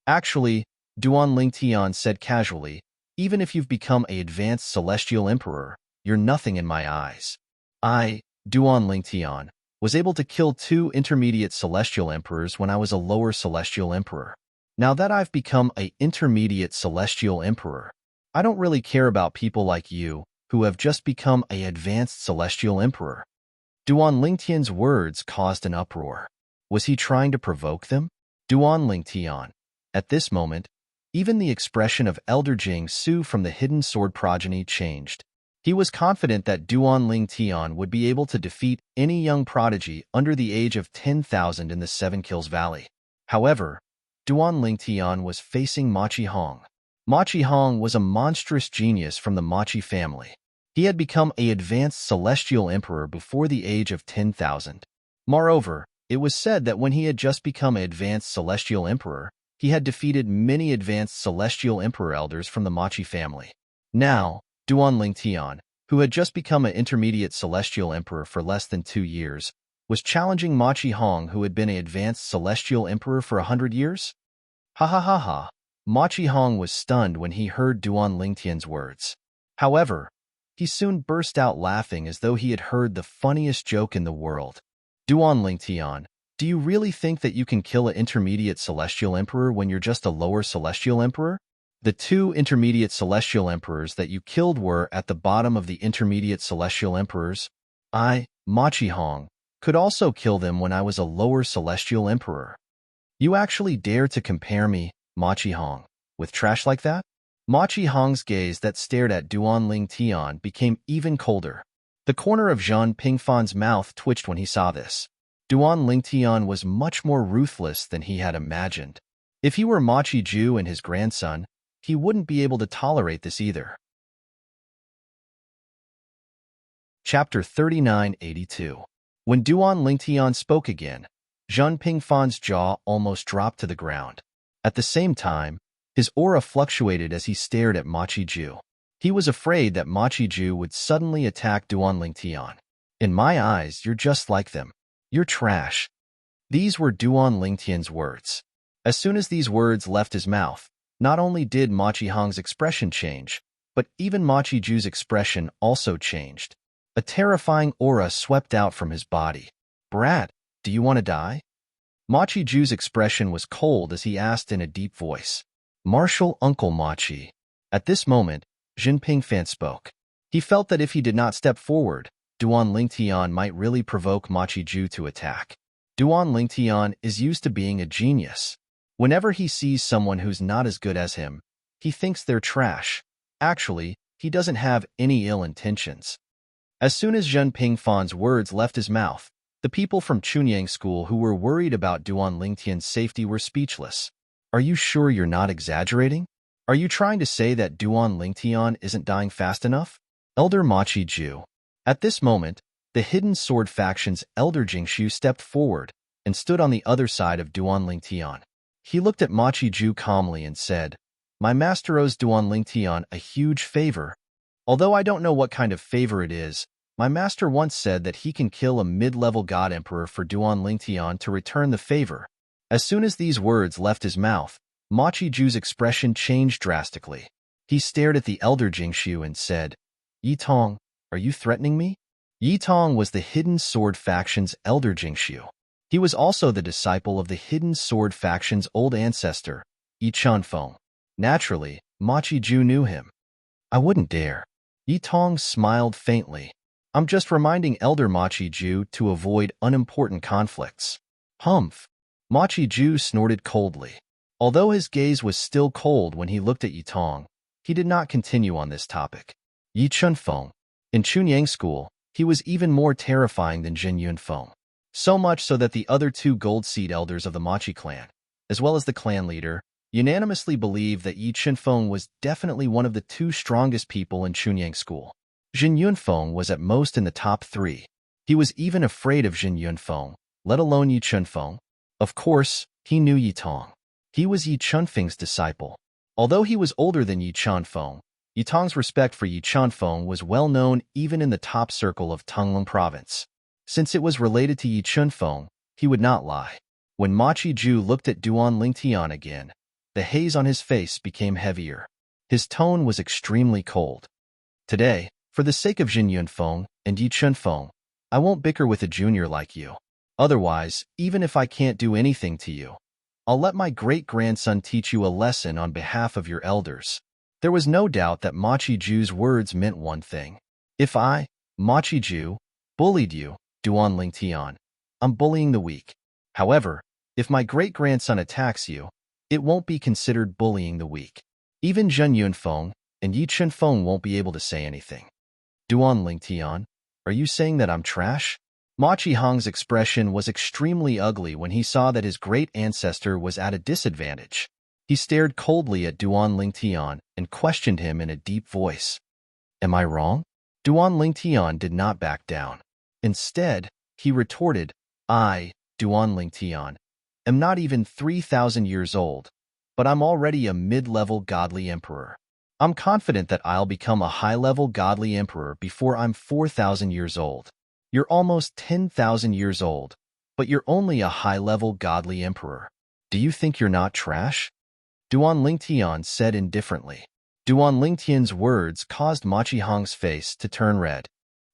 Actually, Duan Lingtian said casually, even if you've become an advanced celestial emperor, you're nothing in my eyes. I, Duan Lingtian, was able to kill 2 intermediate celestial emperors when I was a lower celestial emperor. Now that I've become an intermediate celestial emperor, I don't really care about people like you who have just become an advanced celestial emperor. Duan Lingtian's words caused an uproar. Was he trying to provoke them? Duan Lingtian. At this moment, even the expression of Elder Jing Su from the Hidden Sword progeny changed. He was confident that Duan Lingtian would be able to defeat any young prodigy under the age of 10,000 in the Seven Kills Valley. However, Duan Lingtian was facing Machi Hong. Machi Hong was a monstrous genius from the Machi family. He had become an advanced celestial emperor before the age of 10,000. Moreover, it was said that when he had just become an advanced celestial emperor, he had defeated many advanced celestial emperor elders from the Machi family. Now, Duan Lingtian, who had just become an intermediate celestial emperor for less than 2 years, was challenging Machi Hong, who had been an advanced celestial emperor for 100 years? Ha ha ha ha. Machi Hong was stunned when he heard Duan Lingtian's words. However, he soon burst out laughing as though he had heard the funniest joke in the world. Duan Lingtian, Do you really think that you can kill an intermediate celestial emperor when you're just a lower celestial emperor? The two intermediate celestial emperors that you killed were at the bottom of the intermediate celestial emperors. Machi Hong, could also kill them when I was a lower celestial emperor. You actually dare to compare me, Machi Hong, with trash like that? Machi Hong's gaze that stared at Duan Ling Tian became even colder. The corner of Zhang Pingfan's mouth twitched when he saw this. Duan Ling Tian was much more ruthless than he had imagined. If he were Machi Ju and his grandson, he wouldn't be able to tolerate this either. Chapter 3982. When Duan Ling Tian spoke again, Zhang Pingfan's jaw almost dropped to the ground. At the same time, his aura fluctuated as he stared at Machi Ju. He was afraid that Machi Ju would suddenly attack Duan Ling Tian. In my eyes, you're just like them. You're trash. These were Duan Ling Tian's words. As soon as these words left his mouth, not only did Machi Hong's expression change, but even Machi Ju's expression also changed. A terrifying aura swept out from his body. Brat, do you want to die? Machi Ju's expression was cold as he asked in a deep voice. Martial Uncle Machi. At this moment, Jin Pingfan spoke. He felt that if he did not step forward, Duan Ling Tian might really provoke Machi Ju to attack. Duan Ling Tian is used to being a genius. Whenever he sees someone who's not as good as him, he thinks they're trash. Actually, he doesn't have any ill intentions. As soon as Zhen Pingfan's words left his mouth, the people from Chunyang School who were worried about Duan Ling Tian's safety were speechless. Are you sure you're not exaggerating? Are you trying to say that Duan Ling Tian isn't dying fast enough? Elder Machi Ju. At this moment, the Hidden Sword faction's Elder Jingshu stepped forward and stood on the other side of Duan Ling Tian. He looked at Machi Ju calmly and said, My master owes Duan Ling Tian a huge favor. Although I don't know what kind of favor it is, my master once said that he can kill a mid-level god emperor for Duan Ling Tian to return the favor. As soon as these words left his mouth, Machi Ju's expression changed drastically. He stared at the Elder Jingshu and said, Yi Tong, are you threatening me? Yi Tong was the Hidden Sword faction's Elder Jingshu. He was also the disciple of the Hidden Sword faction's old ancestor, Yi Chunfeng. Naturally, Machi Ju knew him. I wouldn't dare. Yi Tong smiled faintly. I'm just reminding Elder Machi Ju to avoid unimportant conflicts. Humph. Machi Ju snorted coldly. Although his gaze was still cold when he looked at Yi Tong, he did not continue on this topic. Yi Chunfeng. In Chunyang School, he was even more terrifying than Jin Yunfeng. So much so that the other two Gold Seed elders of the Machi clan, as well as the clan leader, unanimously believed that Yi Chunfeng was definitely one of the two strongest people in Chunyang School. Jin Yunfeng was at most in the top 3. He was even afraid of Jin Yunfeng, let alone Yi Chunfeng. Of course, he knew Yi Tong. He was Yi Chunfeng's disciple. Although he was older than Yi Chunfeng, Yi Tong's respect for Yi Chunfeng was well known even in the top circle of Tonglong province. Since it was related to Yi Chunfeng, he would not lie. When Machi Ju looked at Duan Ling Tian again, the haze on his face became heavier. His tone was extremely cold. Today, for the sake of Jin Yunfeng and Yi Chunfeng, I won't bicker with a junior like you. Otherwise, even if I can't do anything to you, I'll let my great-grandson teach you a lesson on behalf of your elders. There was no doubt that Machi Ju's words meant one thing. If I, Machi Ju, bullied you, Duan Ling Tian, I'm bullying the weak. However, if my great-grandson attacks you, it won't be considered bullying the weak. Even Zhen Yunfeng and Yi Chunfeng won't be able to say anything. Duan Ling Tian, are you saying that I'm trash? Machi Hong's expression was extremely ugly when he saw that his great ancestor was at a disadvantage. He stared coldly at Duan Ling Tian and questioned him in a deep voice. Am I wrong? Duan Ling Tian did not back down. Instead, he retorted, I, Duan Ling Tian, am not even 3,000 years old, but I'm already a mid-level godly emperor. I'm confident that I'll become a high-level godly emperor before I'm 4,000 years old. You're almost 10,000 years old, but you're only a high-level godly emperor. Do you think you're not trash? Duan Ling Tian said indifferently. Duan Ling Tian's words caused Machi Hong's face to turn red.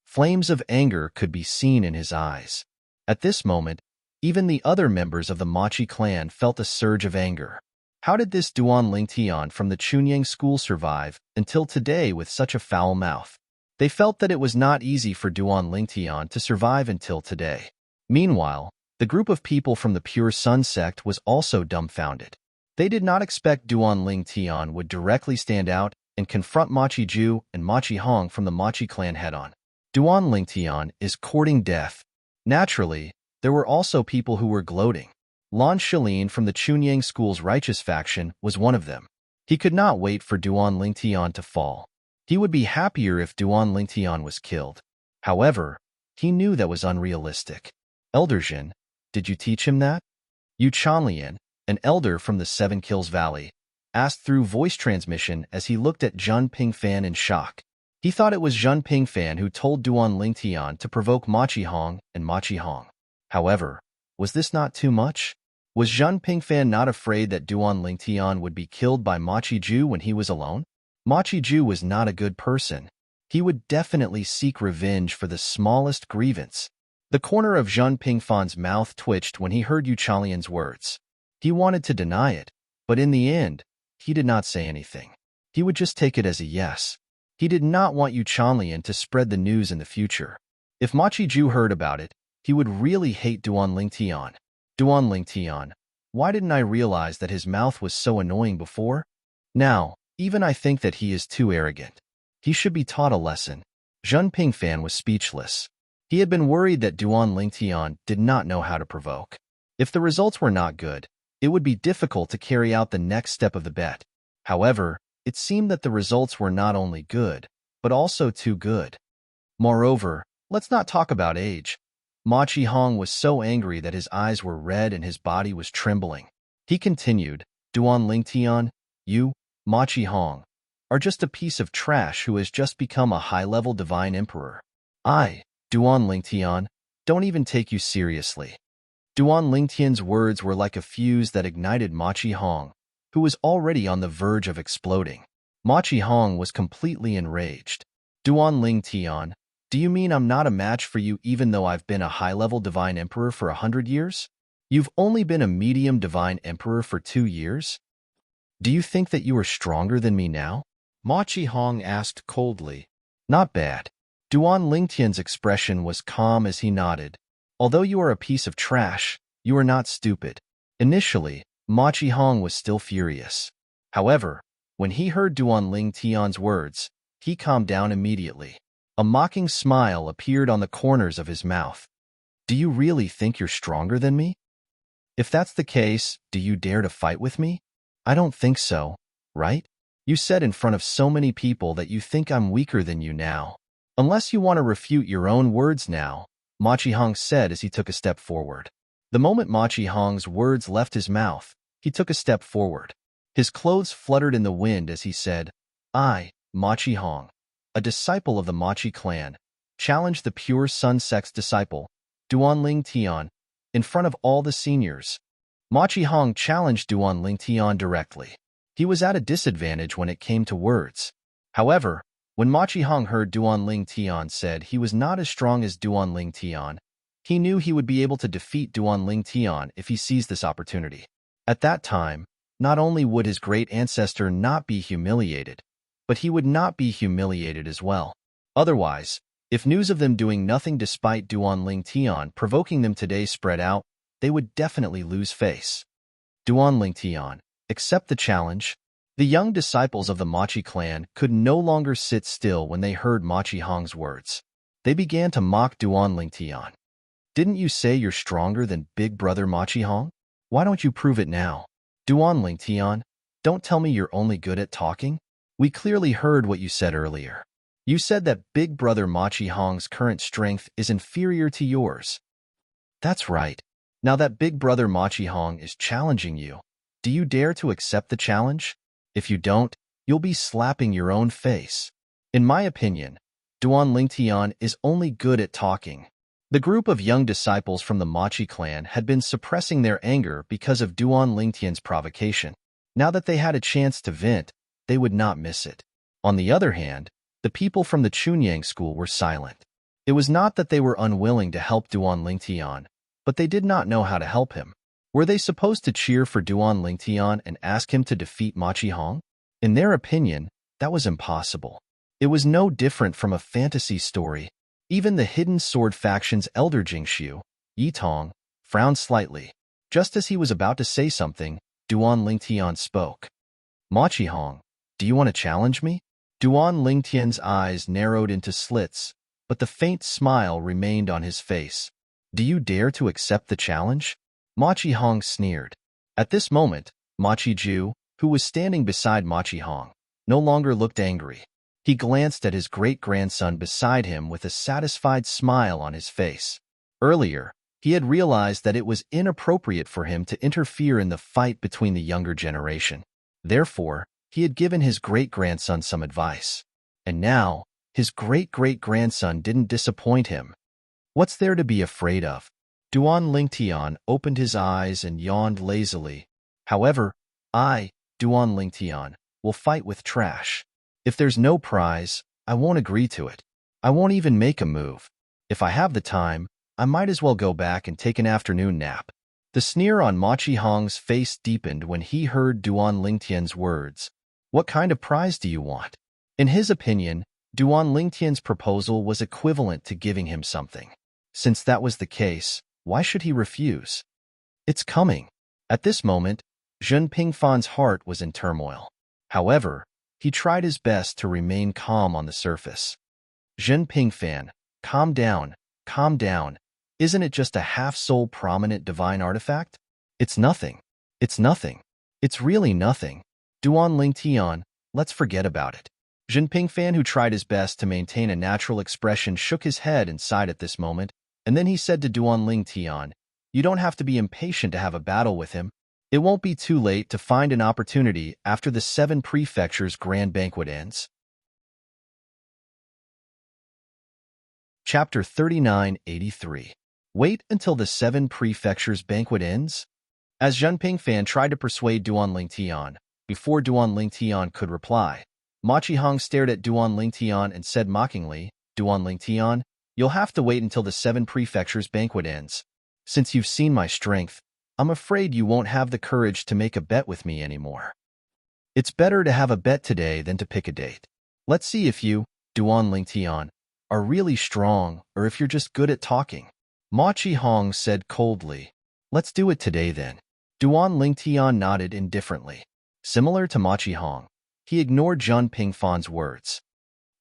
Flames of anger could be seen in his eyes. At this moment, Even the other members of the Machi clan felt a surge of anger. How did this Duan Lingtian from the Chunyang school survive until today with such a foul mouth? They felt that it was not easy for Duan Lingtian to survive until today. Meanwhile, the group of people from the Pure Sun sect was also dumbfounded. They did not expect Duan Lingtian would directly stand out and confront Machi Ju and Machi Hong from the Machi clan head-on. Duan Lingtian is courting death. Naturally, there were also people who were gloating. Lan Shilin from the Chunyang school's righteous faction was one of them. He could not wait for Duan Lingtian to fall. He would be happier if Duan Lingtian was killed. However, he knew that was unrealistic. Elder Jin, did you teach him that? Yu Chanlian, an elder from the Seven Kills Valley, asked through voice transmission as he looked at Zhun Pingfan in shock. He thought it was Zhun Pingfan who told Duan Lingtian to provoke Machi Hong and Machi Hong. However, was this not too much? Was Zhun Pingfan not afraid that Duan Lingtian would be killed by Machi Ju when he was alone? Machi Ju was not a good person. He would definitely seek revenge for the smallest grievance. The corner of Zhun Pingfan's mouth twitched when he heard Yu Chanlian's words. He wanted to deny it, but in the end, he did not say anything. He would just take it as a yes. He did not want Yu Chanlian to spread the news in the future. If Machi Ju heard about it, he would really hate Duan Lingtian. Duan Lingtian, why didn't I realize that his mouth was so annoying before? Now, even I think that he is too arrogant. He should be taught a lesson. Zhun Pingfan was speechless. He had been worried that Duan Lingtian did not know how to provoke. If the results were not good, it would be difficult to carry out the next step of the bet. However, it seemed that the results were not only good, but also too good. Moreover, let's not talk about age. Machi Hong was so angry that his eyes were red and his body was trembling. He continued, Duan Lingtian, you, Machi Hong, are just a piece of trash who has just become a high-level divine emperor. I, Duan Lingtian, don't even take you seriously. Duan Lingtian's words were like a fuse that ignited Machi Hong, who was already on the verge of exploding. Machi Hong was completely enraged. Duan Lingtian, do you mean I'm not a match for you even though I've been a high-level divine emperor for 100 years? You've only been a medium divine emperor for 2 years? Do you think that you are stronger than me now? Machi Hong asked coldly. Not bad. Duan Lingtian's expression was calm as he nodded. Although you are a piece of trash, you are not stupid. Initially, Machi Hong was still furious. However, when he heard Duan Lingtian's words, he calmed down immediately. A mocking smile appeared on the corners of his mouth. Do you really think you're stronger than me? If that's the case, do you dare to fight with me? I don't think so, right? You said in front of so many people that you think I'm weaker than you now. Unless you want to refute your own words now, Machi Hong said as he took a step forward. The moment Machi Hong's words left his mouth, he took a step forward. His clothes fluttered in the wind as he said, I, Machi Hong, a disciple of the Machi clan, challenged the Pure Sun sect's disciple, Duan Lingtian, in front of all the seniors. Machi Hong challenged Duan Lingtian directly. He was at a disadvantage when it came to words. However, when Machi Hong heard Duan Lingtian said he was not as strong as Duan Lingtian, he knew he would be able to defeat Duan Lingtian if he seized this opportunity. At that time, not only would his great ancestor not be humiliated, but he would not be humiliated as well. Otherwise, if news of them doing nothing despite Duan Lingtian provoking them today spread out, they would definitely lose face. Duan Lingtian, accept the challenge. The young disciples of the Machi clan could no longer sit still when they heard Machi Hong's words. They began to mock Duan Lingtian. Didn't you say you're stronger than big brother Machi Hong? Why don't you prove it now? Duan Lingtian, don't tell me you're only good at talking. We clearly heard what you said earlier. You said that big brother Machi Hong's current strength is inferior to yours. That's right. Now that big brother Machi Hong is challenging you, do you dare to accept the challenge? If you don't, you'll be slapping your own face. In my opinion, Duan Lingtian is only good at talking. The group of young disciples from the Machi clan had been suppressing their anger because of Duan Lingtian's provocation. Now that they had a chance to vent, they would not miss it. On the other hand, the people from the Chunyang school were silent. It was not that they were unwilling to help Duan Lingtian, but they did not know how to help him. Were they supposed to cheer for Duan Lingtian and ask him to defeat Machi Hong? In their opinion, that was impossible. It was no different from a fantasy story. Even the hidden sword faction's elder Jingxiu, Yi Tong, frowned slightly. Just as he was about to say something, Duan Lingtian spoke. Machi Hong, do you want to challenge me? Duan Lingtian's eyes narrowed into slits, but the faint smile remained on his face. Do you dare to accept the challenge? Machi Hong sneered. At this moment, Machi Ju, who was standing beside Machi Hong, no longer looked angry. He glanced at his great-grandson beside him with a satisfied smile on his face. Earlier, he had realized that it was inappropriate for him to interfere in the fight between the younger generation. Therefore, he had given his great-grandson some advice. And now, his great-great-grandson didn't disappoint him. What's there to be afraid of? Duan Lingtian opened his eyes and yawned lazily. However, I, Duan Lingtian, will fight with trash. If there's no prize, I won't agree to it. I won't even make a move. If I have the time, I might as well go back and take an afternoon nap. The sneer on Machi Hong's face deepened when he heard Duan Lingtian's words. What kind of prize do you want? In his opinion, Duan Lingtian's proposal was equivalent to giving him something. Since that was the case, why should he refuse? It's coming. At this moment, Zhen Pingfan's heart was in turmoil. However, he tried his best to remain calm on the surface. Zhen Pingfan, calm down, calm down. Isn't it just a half-soul prominent divine artifact? It's nothing. It's nothing. It's really nothing. Duan Lingtian, let's forget about it. Zhen Pingfan, who tried his best to maintain a natural expression, shook his head and sighed at this moment, and then he said to Duan Lingtian, you don't have to be impatient to have a battle with him. It won't be too late to find an opportunity after the 7 prefectures' grand banquet ends. Chapter 3983. Wait until the 7 prefectures' banquet ends? As Zhen Pingfan tried to persuade Duan Lingtian, before Duan Lingtian could reply, Machi Hong stared at Duan Lingtian and said mockingly, Duan Lingtian, you'll have to wait until the 7 prefectures' banquet ends. Since you've seen my strength, I'm afraid you won't have the courage to make a bet with me anymore. It's better to have a bet today than to pick a date. Let's see if you, Duan Lingtian, are really strong or if you're just good at talking. Machi Hong said coldly. Let's do it today then. Duan Lingtian nodded indifferently. Similar to Machi Hong, he ignored Zhen Pingfan's words.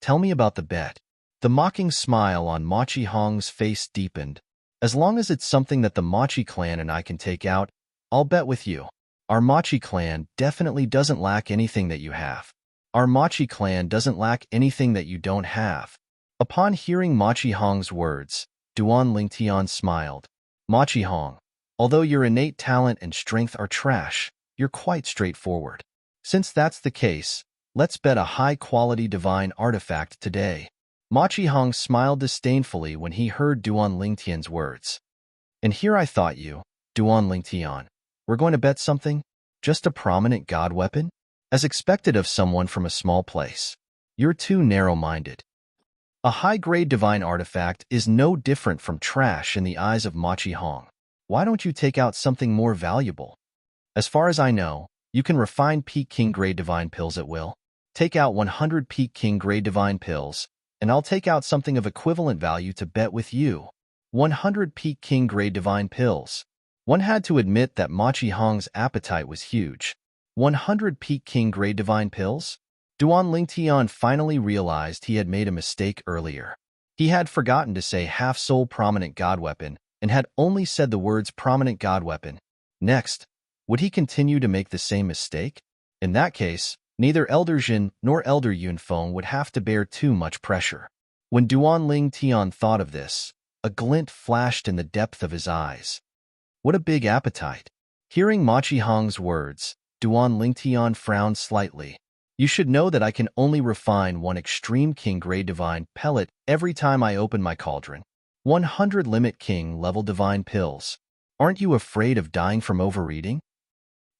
Tell me about the bet. The mocking smile on Machi Hong's face deepened. As long as it's something that the Machi clan and I can take out, I'll bet with you. Our Machi clan definitely doesn't lack anything that you have. Our Machi clan doesn't lack anything that you don't have. Upon hearing Machi Hong's words, Duan Lingtian smiled. Machi Hong, although your innate talent and strength are trash, you're quite straightforward. Since that's the case, let's bet a high-quality divine artifact today. Machi Hong smiled disdainfully when he heard Duan Lingtian's words. And here I thought you, Duan Lingtian, were going to bet something? Just a prominent god weapon? As expected of someone from a small place. You're too narrow-minded. A high-grade divine artifact is no different from trash in the eyes of Machi Hong. Why don't you take out something more valuable? As far as I know, you can refine Peak King grade divine pills at will. Take out 100 Peak King grade divine pills, and I'll take out something of equivalent value to bet with you. 100 Peak King grade divine pills. One had to admit that Machi Hong's appetite was huge. 100 Peak King grade divine pills? Duan Lingtian finally realized he had made a mistake earlier. He had forgotten to say half-soul prominent god weapon and had only said the words prominent god weapon. Next, would he continue to make the same mistake? In that case, neither Elder Jin nor Elder Yunfeng would have to bear too much pressure. When Duan Lingtian thought of this, a glint flashed in the depth of his eyes. What a big appetite. Hearing Machi Hong's words, Duan Lingtian frowned slightly. You should know that I can only refine 1 extreme king grade divine pellet every time I open my cauldron. 100 limit king level divine pills. Aren't you afraid of dying from overeating?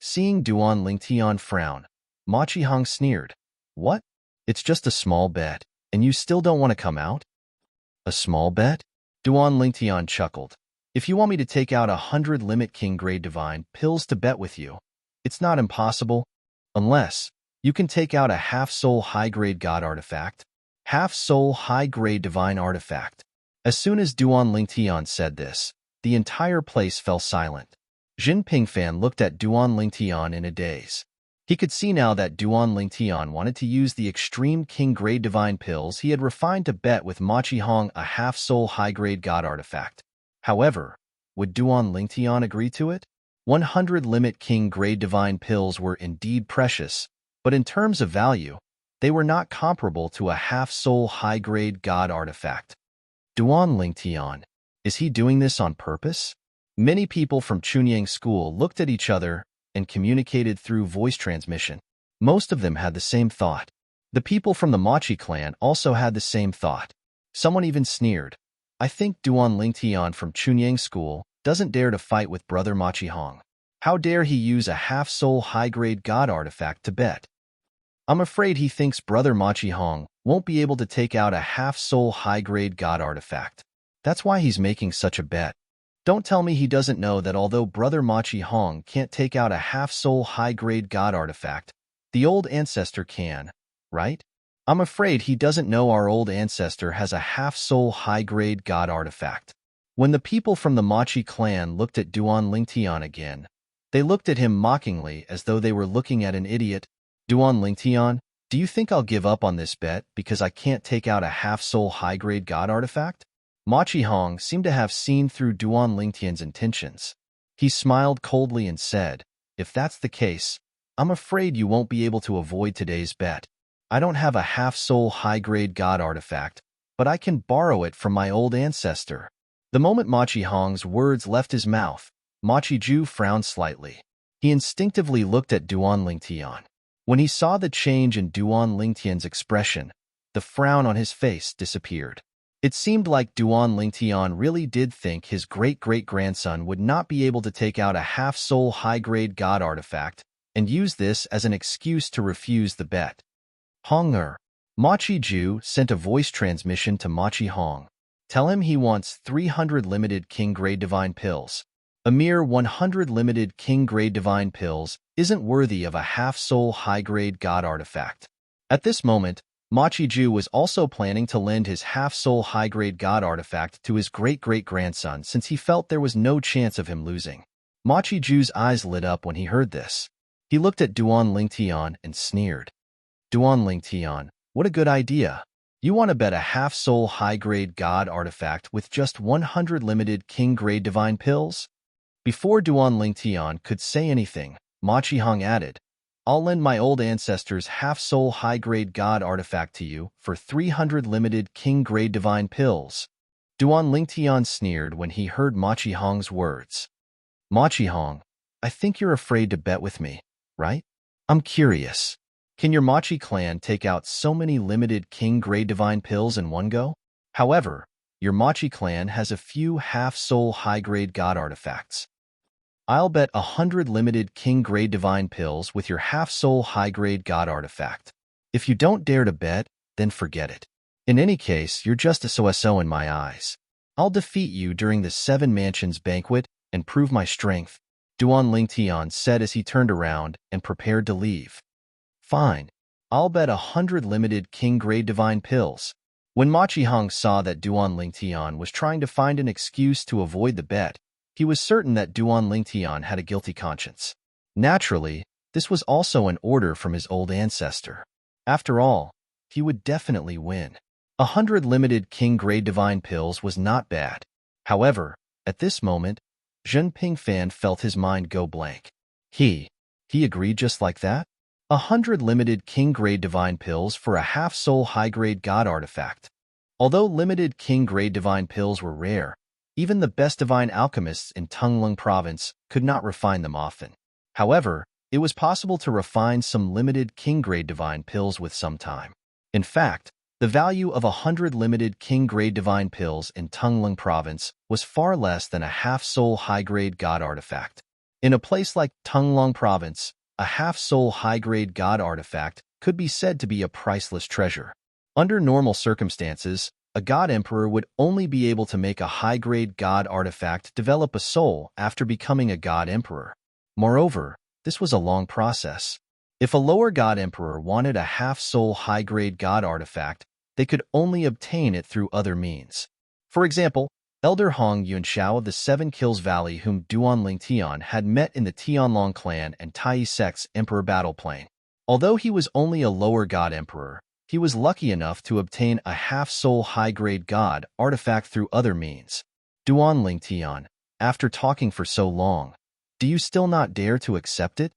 Seeing Duan Lingtian frown, Machi Hong sneered. What? It's just a small bet, and you still don't want to come out? A small bet? Duan Lingtian chuckled. If you want me to take out 100 limit king grade divine pills to bet with you, it's not impossible, unless you can take out a half-soul high-grade god artifact, half-soul high-grade divine artifact. As soon as Duan Lingtian said this, the entire place fell silent. Jin Pingfan looked at Duan Lingtian in a daze. He could see now that Duan Lingtian wanted to use the extreme king-grade divine pills he had refined to bet with Ma Qihong a half-soul high-grade god artifact. However, would Duan Lingtian agree to it? 100 limit king-grade divine pills were indeed precious, but in terms of value, they were not comparable to a half-soul high-grade god artifact. Duan Lingtian, is he doing this on purpose? Many people from Chunyang School looked at each other and communicated through voice transmission. Most of them had the same thought. The people from the Machi clan also had the same thought. Someone even sneered. I think Duan Lingtian from Chunyang School doesn't dare to fight with brother Ma Qihong. How dare he use a half-soul high-grade god artifact to bet? I'm afraid he thinks brother Ma Qihong won't be able to take out a half-soul high-grade god artifact. That's why he's making such a bet. Don't tell me he doesn't know that although brother Ma Qihong can't take out a half-soul high-grade god artifact, the old ancestor can, right? I'm afraid he doesn't know our old ancestor has a half-soul high-grade god artifact. When the people from the Machi clan looked at Duan Lingtian again, they looked at him mockingly as though they were looking at an idiot. Duan Lingtian, do you think I'll give up on this bet because I can't take out a half-soul high-grade god artifact? Ma Qihong seemed to have seen through Duan Lingtian's intentions. He smiled coldly and said, if that's the case, I'm afraid you won't be able to avoid today's bet. I don't have a half-soul high-grade god artifact, but I can borrow it from my old ancestor. The moment Ma Qihong's words left his mouth, Ma Qiju frowned slightly. He instinctively looked at Duan Lingtian. When he saw the change in Duan Lingtian's expression, the frown on his face disappeared. It seemed like Duan Lingtian really did think his great-great-grandson would not be able to take out a half-soul high-grade god artifact and use this as an excuse to refuse the bet. Hong Ma Qiju sent a voice transmission to Ma Qihong. Tell him he wants 300 limited king-grade divine pills. A mere 100 limited king-grade divine pills isn't worthy of a half-soul high-grade god artifact. At this moment, Ma Qiju was also planning to lend his half-soul high-grade god artifact to his great-great-grandson since he felt there was no chance of him losing. Ma Qiju's eyes lit up when he heard this. He looked at Duan Lingtian and sneered. Duan Lingtian, what a good idea. You want to bet a half-soul high-grade god artifact with just 100 limited king-grade divine pills? Before Duan Lingtian could say anything, Ma Qihong added, I'll lend my old ancestor's half-soul high-grade god artifact to you for 300 limited king-grade divine pills. Duan Lingtian sneered when he heard Ma Qihong's words. Ma Qihong, I think you're afraid to bet with me, right? I'm curious. Can your Machi clan take out so many limited king-grade divine pills in one go? However, your Machi clan has a few half-soul high-grade god artifacts. I'll bet 100 limited king-grade divine pills with your half-soul high-grade god artifact. If you don't dare to bet, then forget it. In any case, you're just a so-so in my eyes. I'll defeat you during the 7 Mansions banquet and prove my strength, Duan Lingtian said as he turned around and prepared to leave. Fine. I'll bet 100 limited king-grade divine pills. When Ma Qihong saw that Duan Lingtian was trying to find an excuse to avoid the bet, he was certain that Duan Lingtian had a guilty conscience. Naturally, this was also an order from his old ancestor. After all, he would definitely win. 100 limited king-grade divine pills was not bad. However, at this moment, Zhen Pingfan felt his mind go blank. He agreed just like that? 100 limited king-grade divine pills for a half-soul high-grade god artifact. Although limited king-grade divine pills were rare, even the best divine alchemists in Tunglung province could not refine them often. However, it was possible to refine some limited king-grade divine pills with some time. In fact, the value of 100 limited king-grade divine pills in Tunglung province was far less than a half-soul high-grade god artifact. In a place like Tunglung province, a half-soul high-grade god artifact could be said to be a priceless treasure. Under normal circumstances, A god emperor would only be able to make a high-grade god artifact develop a soul after becoming a god emperor. Moreover, this was a long process. If a lower god emperor wanted a half-soul high-grade god artifact, they could only obtain it through other means. For example, Elder Hong Yunxiao of the Seven Kills Valley, whom Duan Tian had met in the Tianlong clan and Tai sect's emperor battle plane. Although he was only a lower god emperor, he was lucky enough to obtain a half-soul high-grade god artifact through other means. Duan Tian, after talking for so long, do you still not dare to accept it?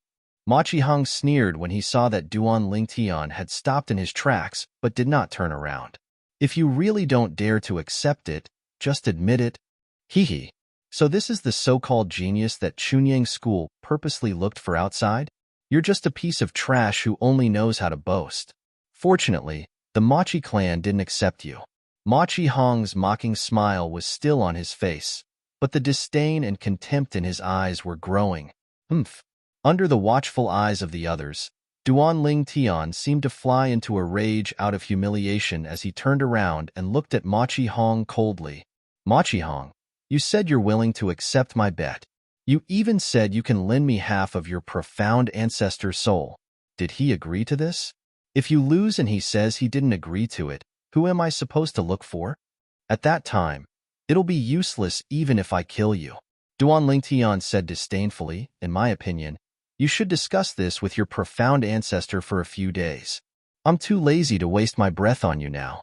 Ma Qihong sneered when he saw that Duan Tian had stopped in his tracks but did not turn around. If you really don't dare to accept it, just admit it. Hee. So this is the so-called genius that Chunyang School purposely looked for outside? You're just a piece of trash who only knows how to boast. Fortunately, the Machi clan didn't accept you. Ma Qihong's mocking smile was still on his face, but the disdain and contempt in his eyes were growing. Under the watchful eyes of the others, Duan Tian seemed to fly into a rage out of humiliation as he turned around and looked at Ma Qihong coldly. Ma Qihong, you said you're willing to accept my bet. You even said you can lend me half of your profound ancestor soul. Did he agree to this? If you lose and he says he didn't agree to it, who am I supposed to look for? At that time, it'll be useless even if I kill you. Duan Tian said disdainfully, in my opinion, you should discuss this with your profound ancestor for a few days. I'm too lazy to waste my breath on you now.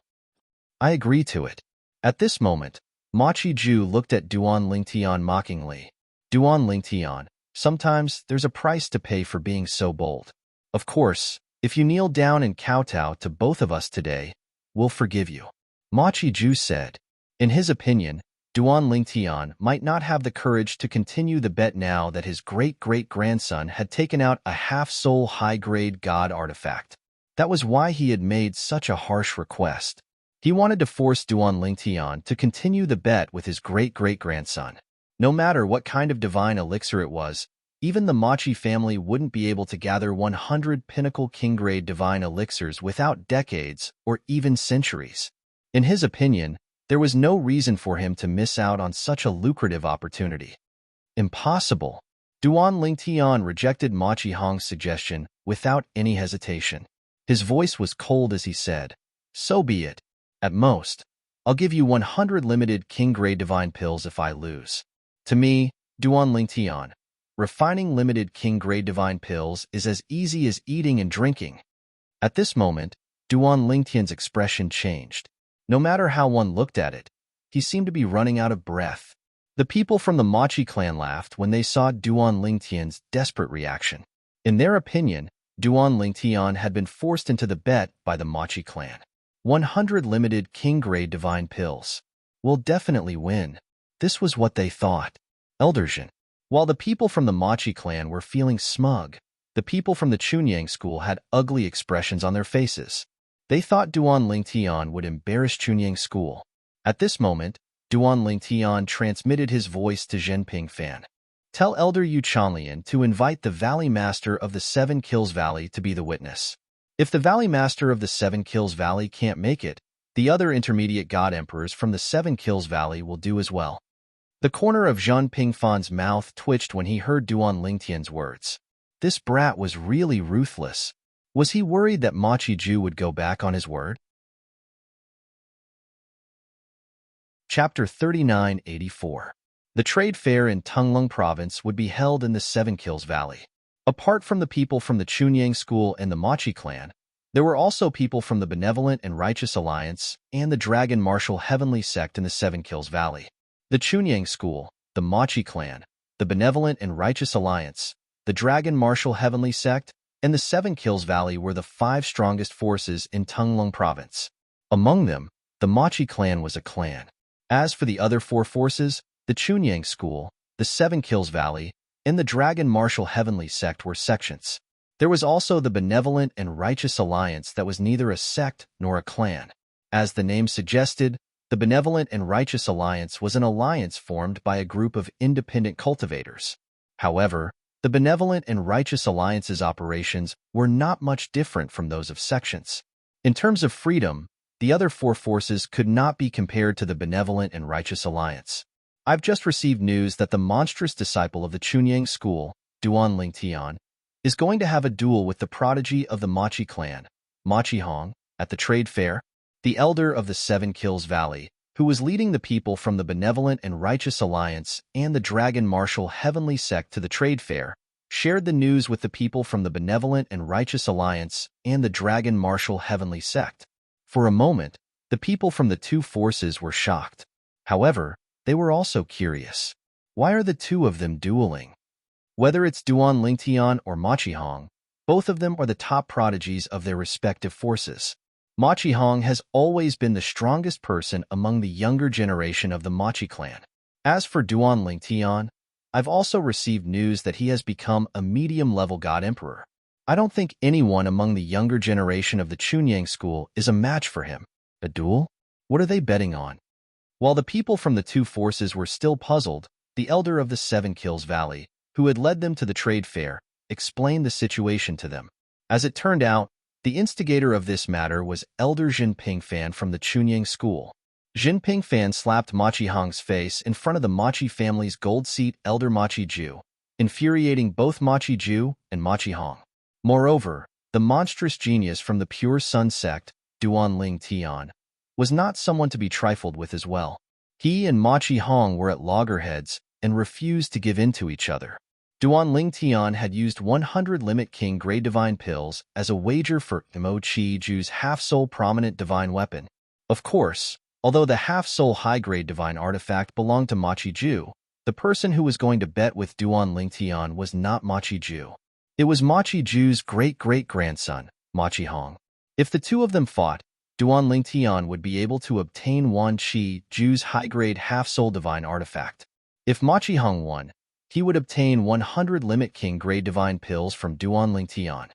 I agree to it. At this moment, Ma Qiju looked at Duan Tian mockingly. Duan Tian, sometimes there's a price to pay for being so bold. Of course, if you kneel down and kowtow to both of us today, we'll forgive you. Ma Qiju said. In his opinion, Duan Tian might not have the courage to continue the bet now that his great-great-grandson had taken out a half-soul high-grade god artifact. That was why he had made such a harsh request. He wanted to force Duan Tian to continue the bet with his great-great-grandson. No matter what kind of divine elixir it was, even the Machi family wouldn't be able to gather 100 pinnacle king-grade divine elixirs without decades or even centuries. In his opinion, there was no reason for him to miss out on such a lucrative opportunity. Impossible. Duan Tian rejected Ma Qihong's suggestion without any hesitation. His voice was cold as he said, so be it. At most, I'll give you 100 limited king-grade divine pills if I lose. To me, Duan Tian, refining limited king-grade divine pills is as easy as eating and drinking. At this moment, Duan Tian's expression changed. No matter how one looked at it, he seemed to be running out of breath. The people from the Machi clan laughed when they saw Duan Tian's desperate reaction. In their opinion, Duan Tian had been forced into the bet by the Machi clan. 100 limited king-grade divine pills. Will definitely win. This was what they thought. Elderjin. While the people from the Machi clan were feeling smug, the people from the Chunyang school had ugly expressions on their faces. They thought Duan Tian would embarrass Chunyang school. At this moment, Duan Tian transmitted his voice to Zhenping Fan. Tell Elder Yu Chanlian to invite the Valley Master of the Seven Kills Valley to be the witness. If the Valley Master of the Seven Kills Valley can't make it, the other intermediate god emperors from the Seven Kills Valley will do as well. The corner of Zhenping Fan's mouth twitched when he heard Duan Tian's words. This brat was really ruthless. Was he worried that Ma Qiju would go back on his word? Chapter 3984. The trade fair in Tunglung Province would be held in the Seven Kills Valley. Apart from the people from the Chunyang School and the Machi clan, there were also people from the Benevolent and Righteous Alliance and the Dragon Martial Heavenly Sect in the Seven Kills Valley. The Chunyang School, the Machi clan, the Benevolent and Righteous Alliance, the Dragon Martial Heavenly Sect, and the Seven Kills Valley were the 5 strongest forces in Tunglung Province. Among them, the Machi clan was a clan. As for the other 4 forces, the Chunyang School, the Seven Kills Valley, and the Dragon Martial Heavenly Sect were sections. There was also the Benevolent and Righteous Alliance that was neither a sect nor a clan. As the name suggested, the Benevolent and Righteous Alliance was an alliance formed by a group of independent cultivators. However, the Benevolent and Righteous Alliance's operations were not much different from those of sections. In terms of freedom, The other four forces could not be compared to the benevolent and righteous alliance. I've just received news that the monstrous disciple of the Chunyang school, Duan Lingtian, is going to have a duel with the prodigy of the Machi clan, Machi Hong, at the trade fair. The elder of the Seven Kills Valley, who was leading the people from the benevolent and righteous alliance and the dragon martial heavenly sect to the trade fair, shared the news with the people from the benevolent and righteous alliance and the dragon martial heavenly sect. For a moment, the people from the two forces were shocked. However, they were also curious. Why are the two of them dueling? Whether it's Duan Lingtian or Machi Hong, both of them are the top prodigies of their respective forces. Machi Hong has always been the strongest person among the younger generation of the Machi clan. As for Duan Lingtian, I've also received news that he has become a medium-level god emperor. I don't think anyone among the younger generation of the Chunyang school is a match for him. A duel? What are they betting on? While the people from the two forces were still puzzled, the elder of the Seven Kills Valley, who had led them to the trade fair, explained the situation to them. As it turned out, the instigator of this matter was Elder Jinping Fan from the Chunyang school. Jinping Fan slapped Machi Hong's face in front of the Machi family's gold seat Elder Machi Ju, infuriating both Machi Ju and Machi Hong. Moreover, the monstrous genius from the Pure Sun sect, Duan Ling Tian, was not someone to be trifled with as well. He and Machi Hong were at loggerheads and refused to give in to each other. Duan Ling Tian had used 100 Limit King Grey Divine Pills as a wager for Mo Chi Ju's half-soul prominent divine weapon. Of course, although the half-soul high-grade divine artifact belonged to Machi Ju, the person who was going to bet with Duan Ling Tian was not Machi Ju. It was Machi Ju's great-great-grandson, Machi Hong. If the two of them fought, Duan Ling Tian would be able to obtain Wan Chi Ju's high-grade half-soul divine artifact. If Machi Hong won, he would obtain 100 Limit King Grey Divine Pills from Duan Ling Tian.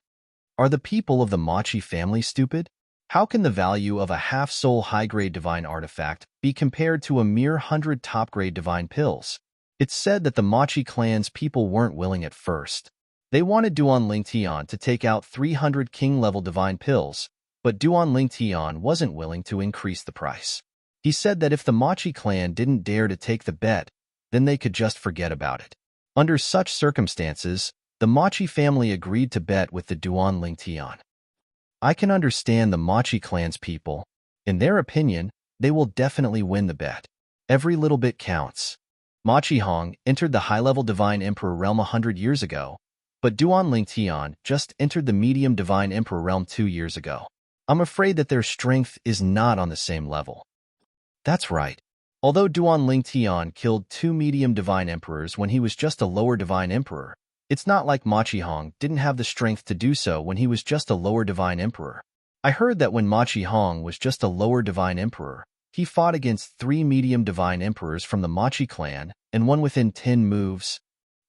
Are the people of the Machi family stupid? How can the value of a half-soul high-grade divine artifact be compared to a mere 100 top-grade divine pills? It's said that the Machi clan's people weren't willing at first. They wanted Duan Ling Tian to take out 300 king-level divine pills, but Duan Ling Tian wasn't willing to increase the price. He said that if the Machi clan didn't dare to take the bet, then they could just forget about it. Under such circumstances, the Machi family agreed to bet with the Duan Ling Tian. I can understand the Machi clan's people. In their opinion, they will definitely win the bet. Every little bit counts. Machi Hong entered the high-level Divine Emperor realm 100 years ago, but Duan Ling Tian just entered the medium Divine Emperor realm 2 years ago. I'm afraid that their strength is not on the same level. That's right. Although Duan Ling Tian killed 2 medium Divine Emperors when he was just a lower Divine Emperor, it's not like Machi Hong didn't have the strength to do so when he was just a lower Divine Emperor. I heard that when Machi Hong was just a lower Divine Emperor, he fought against 3 medium Divine Emperors from the Machi clan and won within 10 moves.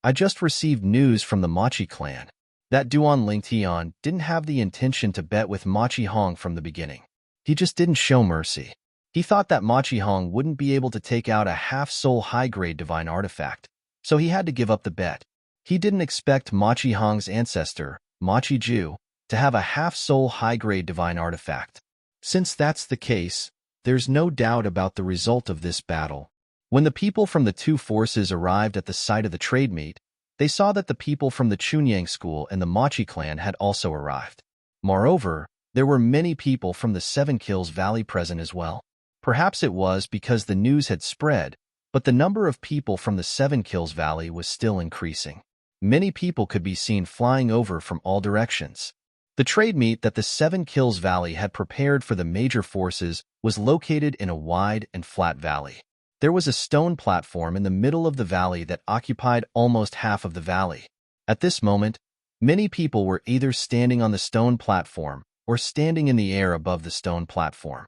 I just received news from the Machi clan that Duan Ling Tian didn't have the intention to bet with Machi Hong from the beginning. He just didn't show mercy. He thought that Machi Hong wouldn't be able to take out a half-soul high-grade divine artifact, so he had to give up the bet. He didn't expect Machi Hong's ancestor, Machi Ju, to have a half-soul high-grade divine artifact. Since that's the case, there's no doubt about the result of this battle. When the people from the two forces arrived at the site of the trade meet, they saw that the people from the Chunyang school and the Machi clan had also arrived. Moreover, there were many people from the Seven Kills Valley present as well. Perhaps it was because the news had spread, but the number of people from the Seven Kills Valley was still increasing. Many people could be seen flying over from all directions. The trade meet that the Seven Kills Valley had prepared for the major forces was located in a wide and flat valley. There was a stone platform in the middle of the valley that occupied almost half of the valley. At this moment, many people were either standing on the stone platform or standing in the air above the stone platform.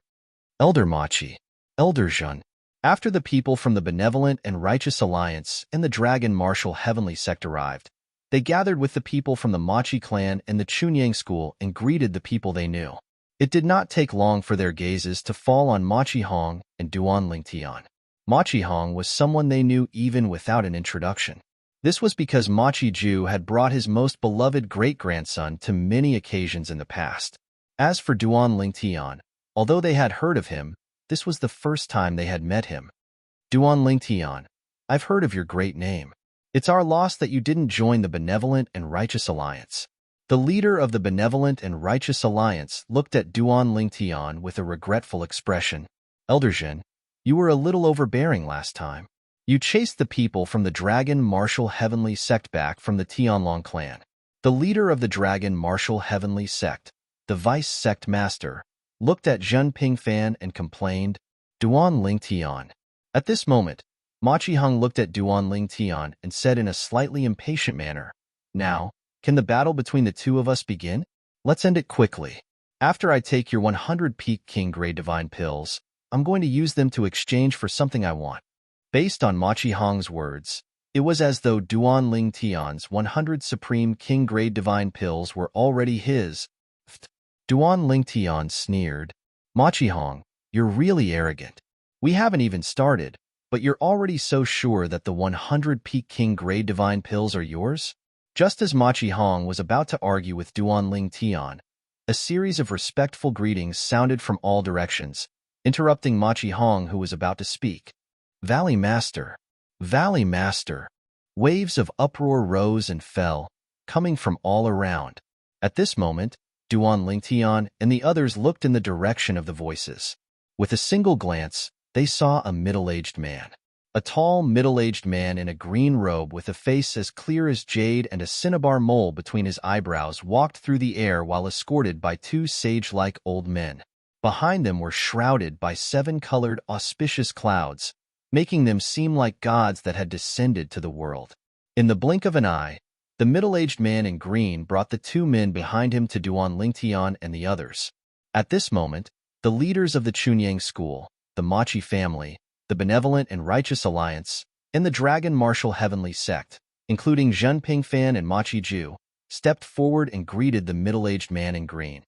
Elder Machi, Elder Zhun. After the people from the Benevolent and Righteous Alliance and the Dragon Martial Heavenly Sect arrived, they gathered with the people from the Machi clan and the Chunyang school and greeted the people they knew. It did not take long for their gazes to fall on Machi Hong and Duan Ling Tian. Machi Hong was someone they knew even without an introduction. This was because Machi Ju had brought his most beloved great-grandson to many occasions in the past. As for Duan Ling Tian, Although they had heard of him, this was the first time they had met him. Duan Lingtian, I've heard of your great name. It's our loss that you didn't join the Benevolent and Righteous Alliance. The leader of the Benevolent and Righteous Alliance looked at Duan Lingtian with a regretful expression. Elder Jin, you were a little overbearing last time. You chased the people from the Dragon Martial Heavenly Sect back from the Tianlong clan. The leader of the Dragon Martial Heavenly Sect, the Vice Sect Master, looked at Zhen Pingfan and complained, Duan Lingtian. At this moment, Ma Qihong looked at Duan Lingtian and said in a slightly impatient manner, Now, can the battle between the two of us begin? Let's end it quickly. After I take your 100 Peak King Grey Divine Pills, I'm going to use them to exchange for something I want. Based on Ma Qihong's words, it was as though Duan Lingtian's 100 Supreme King Grade Divine Pills were already his. Duan Lingtian sneered. Ma Qihong, you're really arrogant. We haven't even started, but you're already so sure that the 100 Peak King Grade Divine Pills are yours? Just as Ma Qihong was about to argue with Duan Lingtian, a series of respectful greetings sounded from all directions, interrupting Ma Qihong, who was about to speak. Valley Master! Valley Master! Waves of uproar rose and fell, coming from all around. At this moment, Duan Lingtian and the others looked in the direction of the voices. With a single glance, they saw a middle-aged man. A tall, middle-aged man in a green robe with a face as clear as jade and a cinnabar mole between his eyebrows walked through the air while escorted by two sage-like old men. Behind them were shrouded by 7-colored auspicious clouds, making them seem like gods that had descended to the world. In the blink of an eye, the middle-aged man in green brought the two men behind him to Duan Lingtian and the others. At this moment, the leaders of the Chunyang school, the Machi family, the Benevolent and Righteous Alliance, and the Dragon Martial Heavenly Sect, including Zhen Pingfan and Machi Ju, stepped forward and greeted the middle-aged man in green.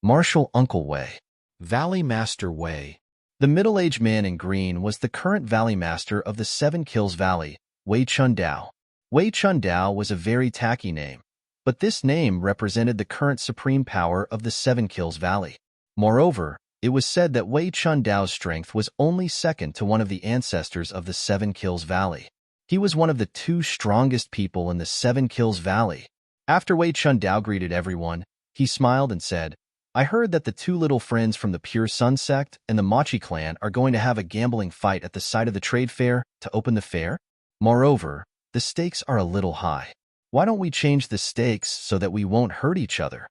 Martial Uncle Wei. Valley Master Wei. The middle-aged man in green was the current Valley Master of the Seven Kills Valley, Wei Chundao. Wei Chundao was a very tacky name, but this name represented the current supreme power of the Seven Kills Valley. Moreover, it was said that Wei Chundao's strength was only second to one of the ancestors of the Seven Kills Valley. He was one of the two strongest people in the Seven Kills Valley. After Wei Chundao greeted everyone, he smiled and said, I heard that the two little friends from the Pure Sun sect and the Machi clan are going to have a gambling fight at the site of the trade fair to open the fair. Moreover, the stakes are a little high. Why don't we change the stakes so that we won't hurt each other?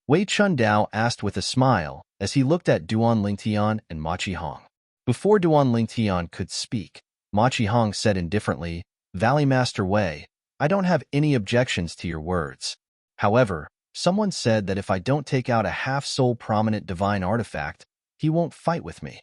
Wei Chundao asked with a smile as he looked at Duan Lingtian and Ma Qihong. Before Duan Lingtian could speak, Ma Qihong said indifferently, Valley Master Wei, I don't have any objections to your words. However, someone said that if I don't take out a half-soul prominent divine artifact, he won't fight with me.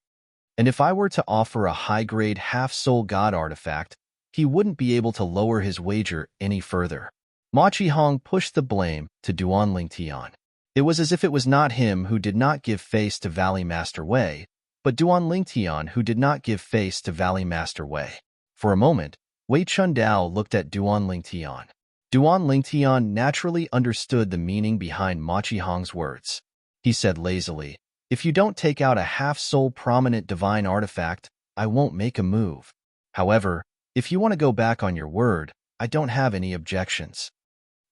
And if I were to offer a high-grade half-soul god artifact, he wouldn't be able to lower his wager any further. Ma Qihong pushed the blame to Duan Lingtian. It was as if it was not him who did not give face to Valley Master Wei, but Duan Lingtian who did not give face to Valley Master Wei. For a moment, Wei Chundao looked at Duan Lingtian. Duan Lingtian naturally understood the meaning behind Ma Qihong's words. He said lazily, If you don't take out a half-soul prominent divine artifact, I won't make a move. However, if you want to go back on your word, I don't have any objections.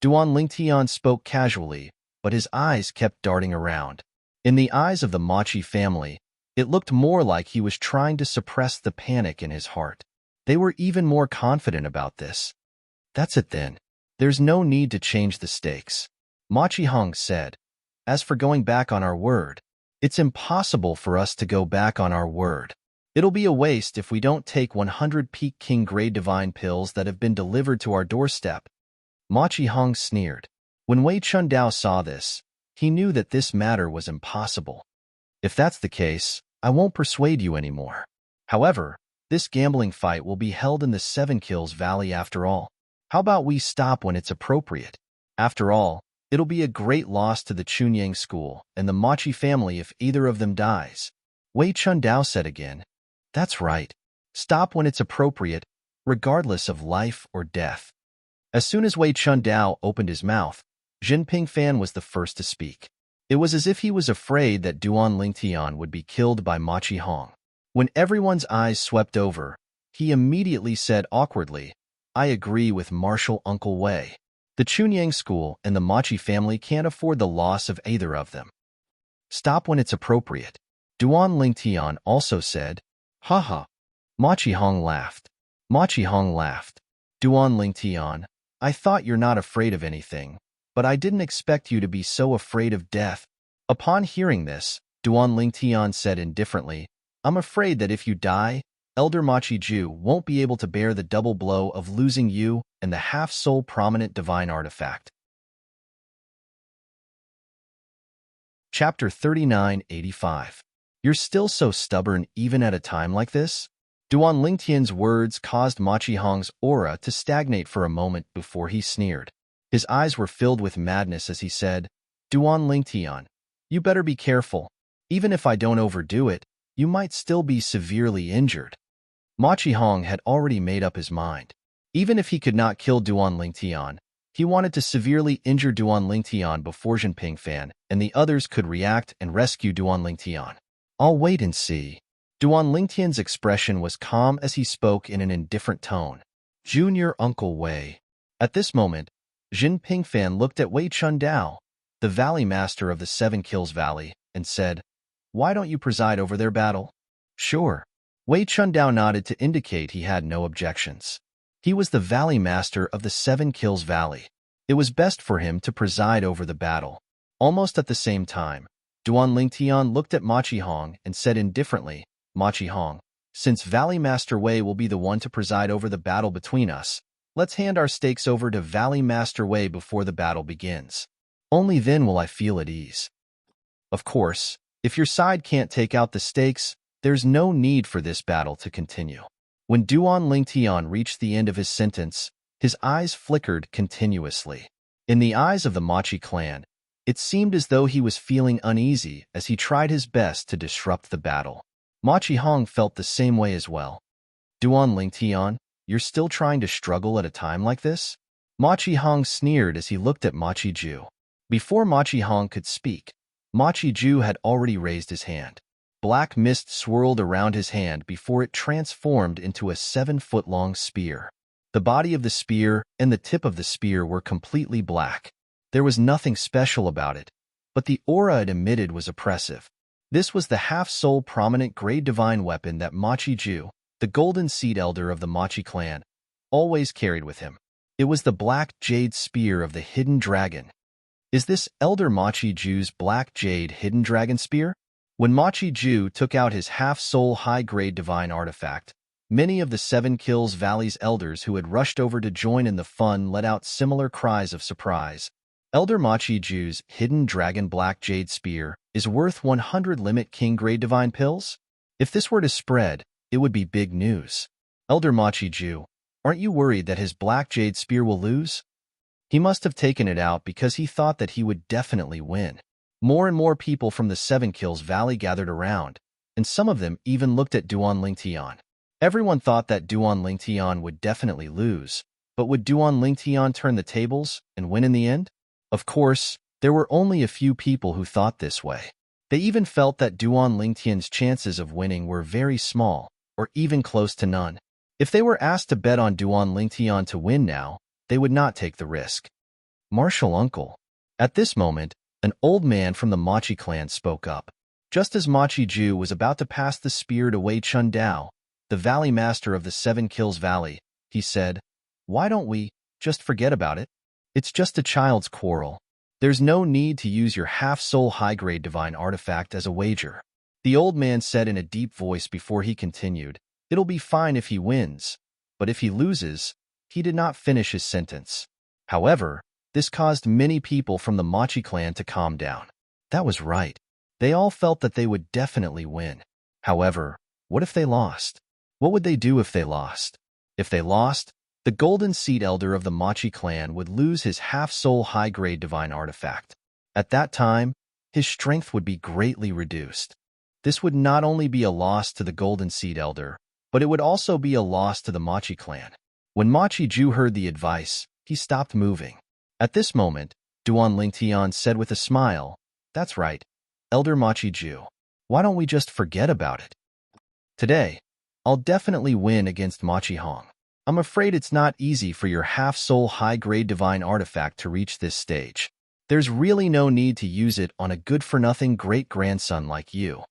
Duan Lingtian spoke casually, but his eyes kept darting around. In the eyes of the Machi family, it looked more like he was trying to suppress the panic in his heart. They were even more confident about this. That's it then. There's no need to change the stakes. Ma Qihong said. As for going back on our word, it's impossible for us to go back on our word. It'll be a waste if we don't take 100 Peak King Grade Divine Pills that have been delivered to our doorstep. Ma Qihong sneered. When Wei Chundao saw this, he knew that this matter was impossible. If that's the case, I won't persuade you anymore. However, this gambling fight will be held in the Seven Kills Valley after all. How about we stop when it's appropriate? After all, it'll be a great loss to the Chunyang school and the Machi family if either of them dies. Wei Chundao said again. That's right. Stop when it's appropriate, regardless of life or death. As soon as Wei Chundao opened his mouth, Zhen Pingfan was the first to speak. It was as if he was afraid that Duan Lingtian would be killed by Machi Hong. When everyone's eyes swept over, he immediately said awkwardly, "I agree with Marshal Uncle Wei. The Chunyang school and the Machi family can't afford the loss of either of them. Stop when it's appropriate." Duan Lingtian also said, "Haha." Machi Hong laughed. Machi Hong laughed. Duan Lingtian, "I thought you're not afraid of anything, but I didn't expect you to be so afraid of death." Upon hearing this, Duan Lingtian said indifferently, "I'm afraid that if you die, Elder Machi Ju won't be able to bear the double blow of losing you and the half-soul prominent divine artifact." Chapter 3985. You're still so stubborn even at a time like this? Duan Lingtian's words caused Machi Hong's aura to stagnate for a moment before he sneered. His eyes were filled with madness as he said, "Duan Lingtian, you better be careful. Even if I don't overdo it, you might still be severely injured." Machi Hong had already made up his mind. Even if he could not kill Duan Lingtian, he wanted to severely injure Duan Lingtian before Zhen Pingfan and the others could react and rescue Duan Lingtian. "I'll wait and see." Duan Lingtian's expression was calm as he spoke in an indifferent tone. "Junior Uncle Wei." At this moment, Zhen Pingfan looked at Wei Chundao, the Valley Master of the Seven Kills Valley, and said, "Why don't you preside over their battle?" "Sure." Wei Chundao nodded to indicate he had no objections. He was the Valley Master of the Seven Kills Valley. It was best for him to preside over the battle. Almost at the same time, Duan Lingtian looked at Machi Hong and said indifferently, "Machi Hong, since Valley Master Wei will be the one to preside over the battle between us, let's hand our stakes over to Valley Master Wei before the battle begins. Only then will I feel at ease. Of course, if your side can't take out the stakes, there's no need for this battle to continue." When Duan Lingtian reached the end of his sentence, his eyes flickered continuously. In the eyes of the Machi clan, it seemed as though he was feeling uneasy as he tried his best to disrupt the battle. Machi Hong felt the same way as well. "Duan Lingtian, you're still trying to struggle at a time like this?" Machi Hong sneered as he looked at Machi Ju. Before Machi Hong could speak, Machi Ju had already raised his hand. Black mist swirled around his hand before it transformed into a 7-foot-long spear. The body of the spear and the tip of the spear were completely black. There was nothing special about it, but the aura it emitted was oppressive. This was the half-soul prominent grade divine weapon that Machi Ju, the Golden Seed Elder of the Machi clan, always carried with him. It was the black jade spear of the hidden dragon. Is this Elder Machi Ju's black jade hidden dragon spear? When Machi Ju took out his half-soul high-grade divine artifact, many of the Seven Kills Valley's elders who had rushed over to join in the fun let out similar cries of surprise. Elder Machi Ju's hidden dragon black jade spear is worth 100 limit king grade divine pills? If this were to spread, it would be big news. Elder Machi Ju, aren't you worried that his black jade spear will lose? He must have taken it out because he thought that he would definitely win. More and more people from the Seven Kills Valley gathered around, and some of them even looked at Duan Lingtian. Everyone thought that Duan Lingtian would definitely lose, but would Duan Lingtian turn the tables and win in the end? Of course, there were only a few people who thought this way. They even felt that Duan Lingtian's chances of winning were very small, or even close to none. If they were asked to bet on Duan Lingtian to win now, they would not take the risk. "Marshal Uncle." At this moment, an old man from the Machi clan spoke up. Just as Machi Ju was about to pass the spear to Wei Chundao, the Valley Master of the Seven Kills Valley, he said, "Why don't we just forget about it? It's just a child's quarrel. There's no need to use your half-soul high-grade divine artifact as a wager." The old man said in a deep voice before he continued, "It'll be fine if he wins, but if he loses," he did not finish his sentence. However, this caused many people from the Machi clan to calm down. That was right. They all felt that they would definitely win. However, what if they lost? What would they do if they lost? If they lost, the Golden Seed Elder of the Machi clan would lose his half-soul high-grade divine artifact. At that time, his strength would be greatly reduced. This would not only be a loss to the Golden Seed Elder, but it would also be a loss to the Machi clan. When Machi Ju heard the advice, he stopped moving. At this moment, Duan Lingtian said with a smile, That's right, Elder Machi Ju. Why don't we just forget about it? Today, I'll definitely win against Machi Hong. I'm afraid it's not easy for your half-soul high-grade divine artifact to reach this stage. There's really no need to use it on a good-for-nothing great-grandson like you.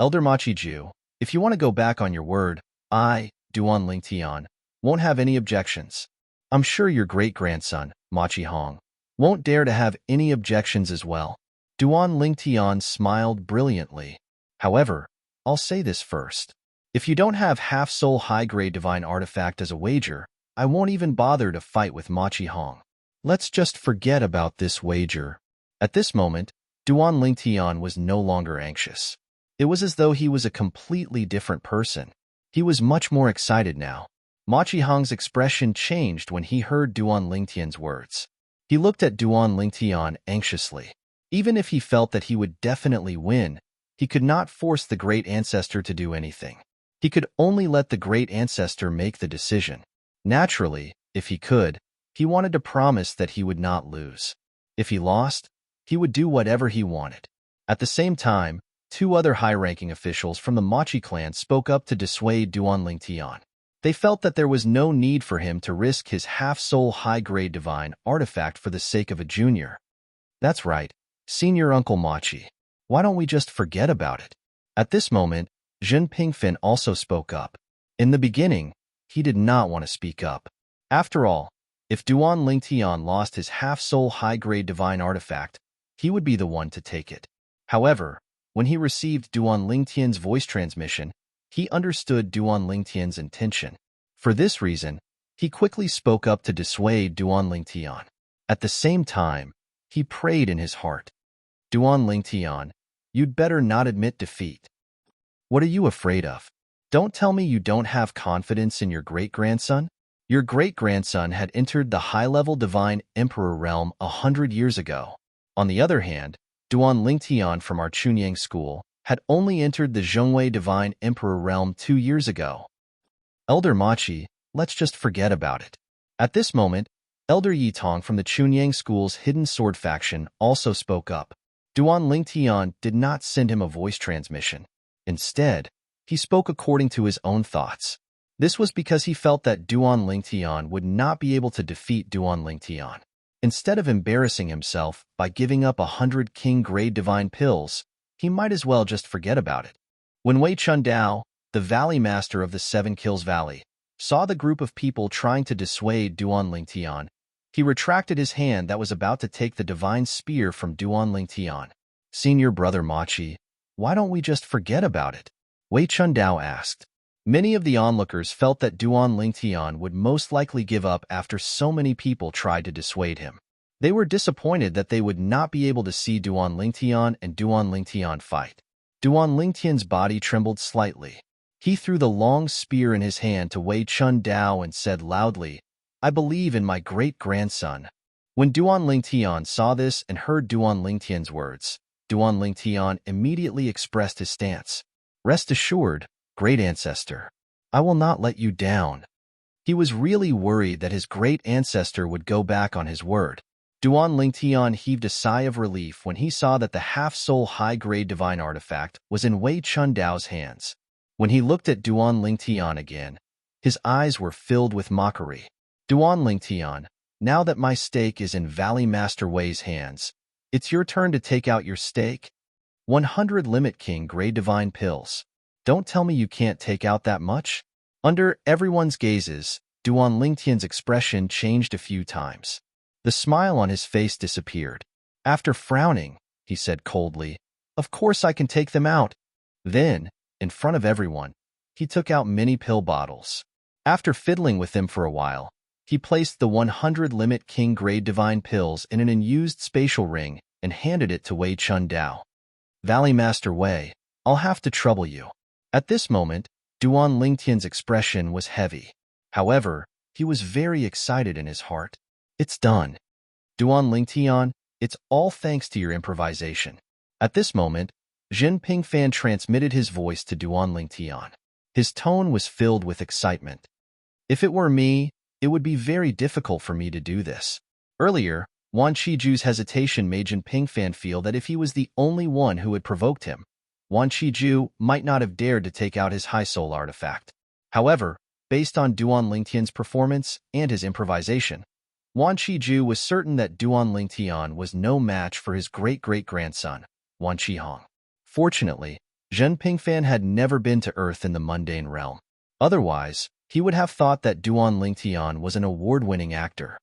Elder Machi Ju, if you want to go back on your word, I, Duan Lingtian, won't have any objections. I'm sure your great-grandson, Machi Hong, won't dare to have any objections as well. Duan Lingtian smiled brilliantly. However, I'll say this first. If you don't have half-soul high-grade divine artifact as a wager, I won't even bother to fight with Machi Hong. Let's just forget about this wager. At this moment, Duan Lingtian was no longer anxious. It was as though he was a completely different person. He was much more excited now. Machi Hong's expression changed when he heard Duan Lingtian's words. He looked at Duan Lingtian anxiously. Even if he felt that he would definitely win, he could not force the great ancestor to do anything. He could only let the great ancestor make the decision. Naturally, if he could, he wanted to promise that he would not lose. If he lost, he would do whatever he wanted. At the same time, two other high-ranking officials from the Machi clan spoke up to dissuade Duan Lingtian. They felt that there was no need for him to risk his half-soul high-grade divine artifact for the sake of a junior. That's right, Senior Uncle Machi. Why don't we just forget about it? At this moment, Zhen Pingfan also spoke up. In the beginning, he did not want to speak up. After all, if Duan Lingtian lost his half-soul high-grade divine artifact, he would be the one to take it. However, when he received Duan Lingtian's voice transmission, he understood Duan Lingtian's intention. For this reason, he quickly spoke up to dissuade Duan Lingtian. At the same time, he prayed in his heart. Duan Lingtian, you'd better not admit defeat. What are you afraid of? Don't tell me you don't have confidence in your great-grandson? Your great-grandson had entered the high-level divine emperor realm 100 years ago. On the other hand, Duan Lingtian from our Chunyang school had only entered the Zhongwei divine emperor realm 2 years ago. Elder Machi, let's just forget about it. At this moment, Elder Yitong from the Chunyang school's hidden sword faction also spoke up. Duan Lingtian did not send him a voice transmission. Instead, he spoke according to his own thoughts. This was because he felt that Duan Lingtian would not be able to defeat Duan Lingtian. Instead of embarrassing himself by giving up 100 king-grade divine pills, he might as well just forget about it. When Wei Chundao, the Valley Master of the Seven Kills Valley, saw the group of people trying to dissuade Duan Lingtian, he retracted his hand that was about to take the divine spear from Duan Lingtian. Senior brother Machi, why don't we just forget about it? Wei Chundao asked. Many of the onlookers felt that Duan Lingtian would most likely give up after so many people tried to dissuade him. They were disappointed that they would not be able to see Duan Lingtian and Duan Lingtian fight. Duan Lingtian's body trembled slightly. He threw the long spear in his hand to Wei Chundao and said loudly, I believe in my great-grandson. When Duan Lingtian saw this and heard Duan Lingtian's words, Duan Lingtian immediately expressed his stance. Rest assured, great ancestor, I will not let you down. He was really worried that his great ancestor would go back on his word. Duan Lingtian heaved a sigh of relief when he saw that the half-soul high-grade divine artifact was in Wei Chundao's hands. When he looked at Duan Lingtian again, his eyes were filled with mockery. Duan Lingtian, now that my stake is in Valley Master Wei's hands, it's your turn to take out your stake. 100 Limit King grade divine pills. Don't tell me you can't take out that much. Under everyone's gazes, Duan Lingtian's expression changed a few times. The smile on his face disappeared. After frowning, he said coldly, Of course I can take them out. Then, in front of everyone, he took out many pill bottles. After fiddling with them for a while, he placed the 100 Limit King grade divine pills in an unused spatial ring and handed it to Wei Chundao. Valley Master Wei, I'll have to trouble you. At this moment, Duan Lingtian's expression was heavy. However, he was very excited in his heart. It's done. Duan Lingtian, it's all thanks to your improvisation. At this moment, Zhen Pingfan transmitted his voice to Duan Lingtian. His tone was filled with excitement. If it were me, it would be very difficult for me to do this. Earlier, Wan Qiju's hesitation made Jin Pingfan feel that if he was the only one who had provoked him, Wan Qiju might not have dared to take out his high soul artifact. However, based on Duan Lingtian's performance and his improvisation, Wan Qiju was certain that Duan Lingtian was no match for his great-great-grandson, Wan Qihong. Fortunately, Zhen Pingfan had never been to Earth in the mundane realm. Otherwise, he would have thought that Duan Lingtian was an award-winning actor.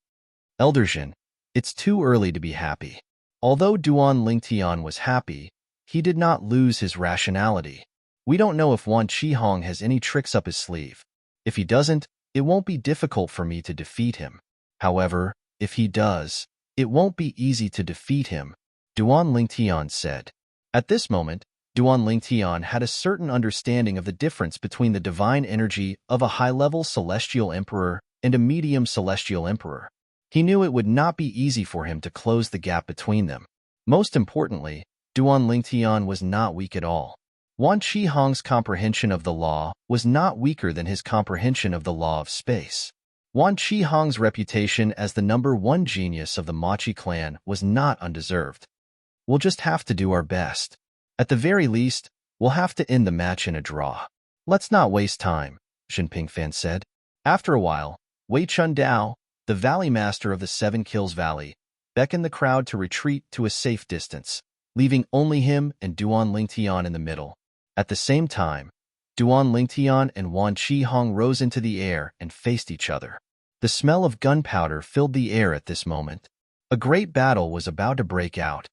Elder Zhen, it's too early to be happy. Although Duan Lingtian was happy, he did not lose his rationality. We don't know if Wan Qihong has any tricks up his sleeve. If he doesn't, it won't be difficult for me to defeat him. However, if he does, it won't be easy to defeat him, Duan Lingtian said. At this moment, Duan Lingtian had a certain understanding of the difference between the divine energy of a high-level celestial emperor and a medium celestial emperor. He knew it would not be easy for him to close the gap between them. Most importantly, Duan Lingtian was not weak at all. Wan Qihong's comprehension of the law was not weaker than his comprehension of the law of space. Wan Qihong's reputation as the #1 genius of the Machi clan was not undeserved. We'll just have to do our best. At the very least, we'll have to end the match in a draw. Let's not waste time, Zhen Pingfan said. After a while, Wei Chun Dao, the Valley Master of the Seven Kills Valley, beckoned the crowd to retreat to a safe distance, leaving only him and Duan Lingtian in the middle. At the same time, Duan Lingtian and Wan Qihong rose into the air and faced each other. The smell of gunpowder filled the air at this moment. A great battle was about to break out.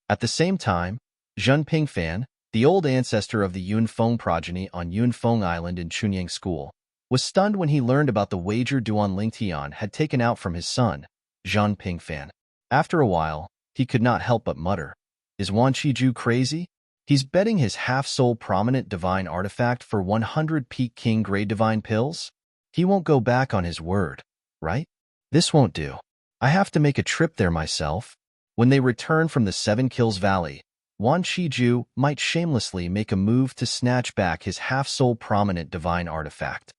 At the same time, Zhen Pingfan, the old ancestor of the Yunfeng progeny on Yunfeng Island in Chunyang School, was stunned when he learned about the wager Duan Lingtian had taken out from his son, Zhen Pingfan. After a while, he could not help but mutter, "Is Wan Qiju crazy? He's betting his half-soul prominent divine artifact for 100 Peak King grade divine pills? He won't go back on his word, right? This won't do. I have to make a trip there myself." When they returned from the Seven Kills Valley, Wan Qiju might shamelessly make a move to snatch back his half-soul prominent divine artifact.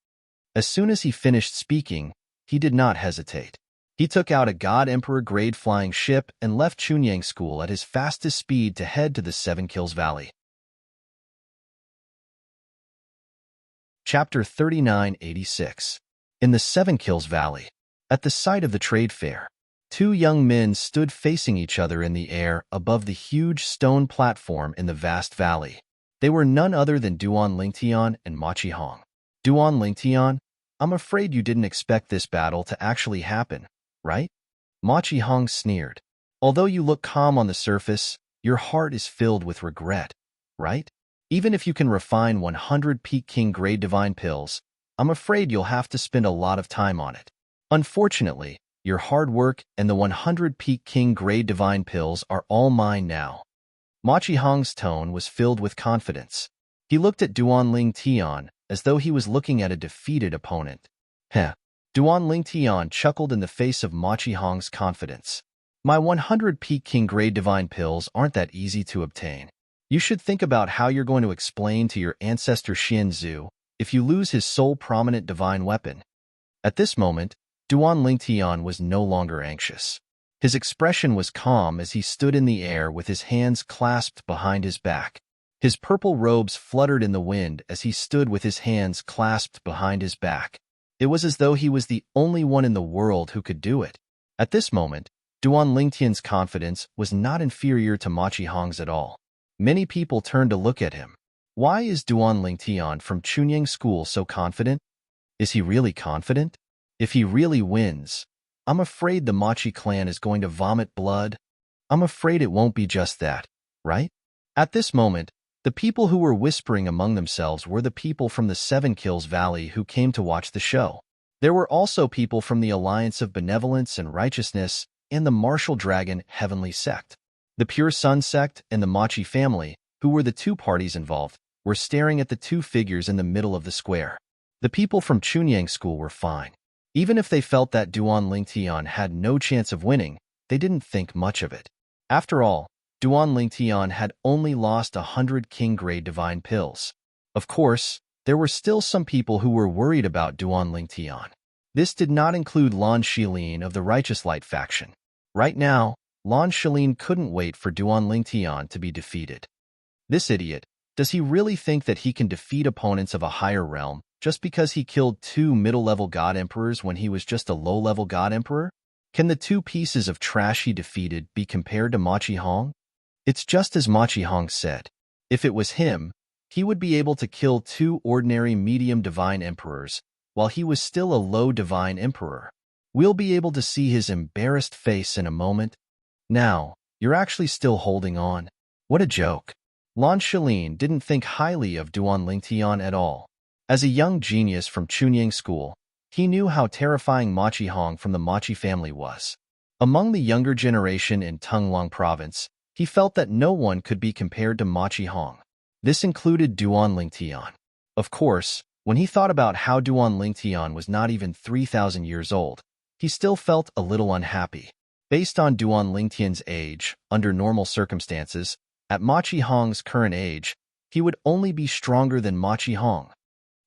As soon as he finished speaking, he did not hesitate. He took out a God Emperor grade flying ship and left Chunyang School at his fastest speed to head to the Seven Kills Valley. Chapter 3986. In the Seven Kills Valley, at the site of the trade fair, two young men stood facing each other in the air above the huge stone platform in the vast valley. They were none other than Duan Lingtian and Ma Qihong. Duan Lingtian, I'm afraid you didn't expect this battle to actually happen, right? Ma Qihong sneered. Although you look calm on the surface, your heart is filled with regret, right? Even if you can refine 100 Peak King grade divine pills, I'm afraid you'll have to spend a lot of time on it. Unfortunately, your hard work and the 100 Peak King grade divine pills are all mine now. Ma Qihong's tone was filled with confidence. He looked at Duan Lingtian as though he was looking at a defeated opponent. Heh. Duan Lingtian chuckled in the face of Ma Qihong's confidence. My 100 Peak King grade divine pills aren't that easy to obtain. You should think about how you're going to explain to your ancestor Xian Zhu if you lose his sole prominent divine weapon. At this moment, Duan Lingtian was no longer anxious. His expression was calm as he stood in the air with his hands clasped behind his back. His purple robes fluttered in the wind as he stood with his hands clasped behind his back. It was as though he was the only one in the world who could do it. At this moment, Duan Lingtian's confidence was not inferior to Ma Qihong's at all. Many people turned to look at him. Why is Duan Lingtian from Chunyang School so confident? Is he really confident? If he really wins, I'm afraid the Machi clan is going to vomit blood. I'm afraid it won't be just that, right? At this moment, the people who were whispering among themselves were the people from the Seven Kills Valley who came to watch the show. There were also people from the Alliance of Benevolence and Righteousness and the Martial Dragon Heavenly Sect. The Pure Sun Sect and the Machi family, who were the two parties involved, were staring at the two figures in the middle of the square. The people from Chunyang School were fine. Even if they felt that Duan Lingtian had no chance of winning, they didn't think much of it. After all, Duan Lingtian had only lost 100 King grade divine pills. Of course, there were still some people who were worried about Duan Lingtian. This did not include Lan Shilin of the Righteous Light faction. Right now, Lan Shalin couldn't wait for Duan Lingtian to be defeated. This idiot, does he really think that he can defeat opponents of a higher realm just because he killed 2 middle-level god emperors when he was just a low-level god emperor? Can the 2 pieces of trash he defeated be compared to Ma Qihong? It's just as Ma Qihong said. If it was him, he would be able to kill 2 ordinary medium divine emperors while he was still a low divine emperor. We'll be able to see his embarrassed face in a moment. Now, you're actually still holding on. What a joke. Lan Shalin didn't think highly of Duan Lingtian at all. As a young genius from Chunying School, he knew how terrifying Ma Qihong from the Machi family was. Among the younger generation in Tungluang province, he felt that no one could be compared to Ma Qihong. This included Duan Lingtian. Of course, when he thought about how Duan Lingtian was not even 3,000 years old, he still felt a little unhappy. Based on Duan Lingtian's age, under normal circumstances, at Ma Qihong's current age, he would only be stronger than Ma Qihong.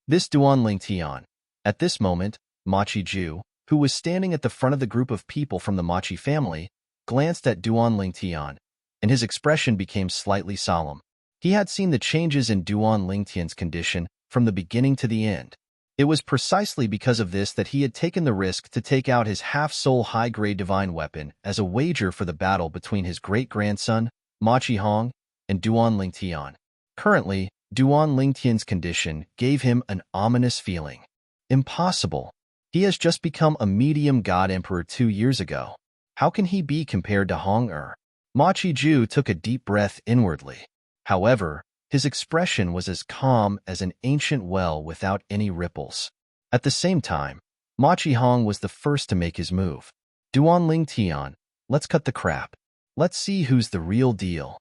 This Duan Lingtian. At this moment, Ma Qiju, who was standing at the front of the group of people from the Machi family, glanced at Duan Lingtian, and his expression became slightly solemn. He had seen the changes in Duan Lingtian's condition from the beginning to the end. It was precisely because of this that he had taken the risk to take out his half-soul high-grade divine weapon as a wager for the battle between his great-grandson, Ma Qihong, and Duan Lingtian. Currently, Duan Lingtian's condition gave him an ominous feeling. Impossible. He has just become a medium god emperor 2 years ago. How can he be compared to Hong-er? Ma Qiju took a deep breath inwardly. However, his expression was as calm as an ancient well without any ripples. At the same time, Ma Qihong was the first to make his move. Duan Lingtian, let's cut the crap. Let's see who's the real deal.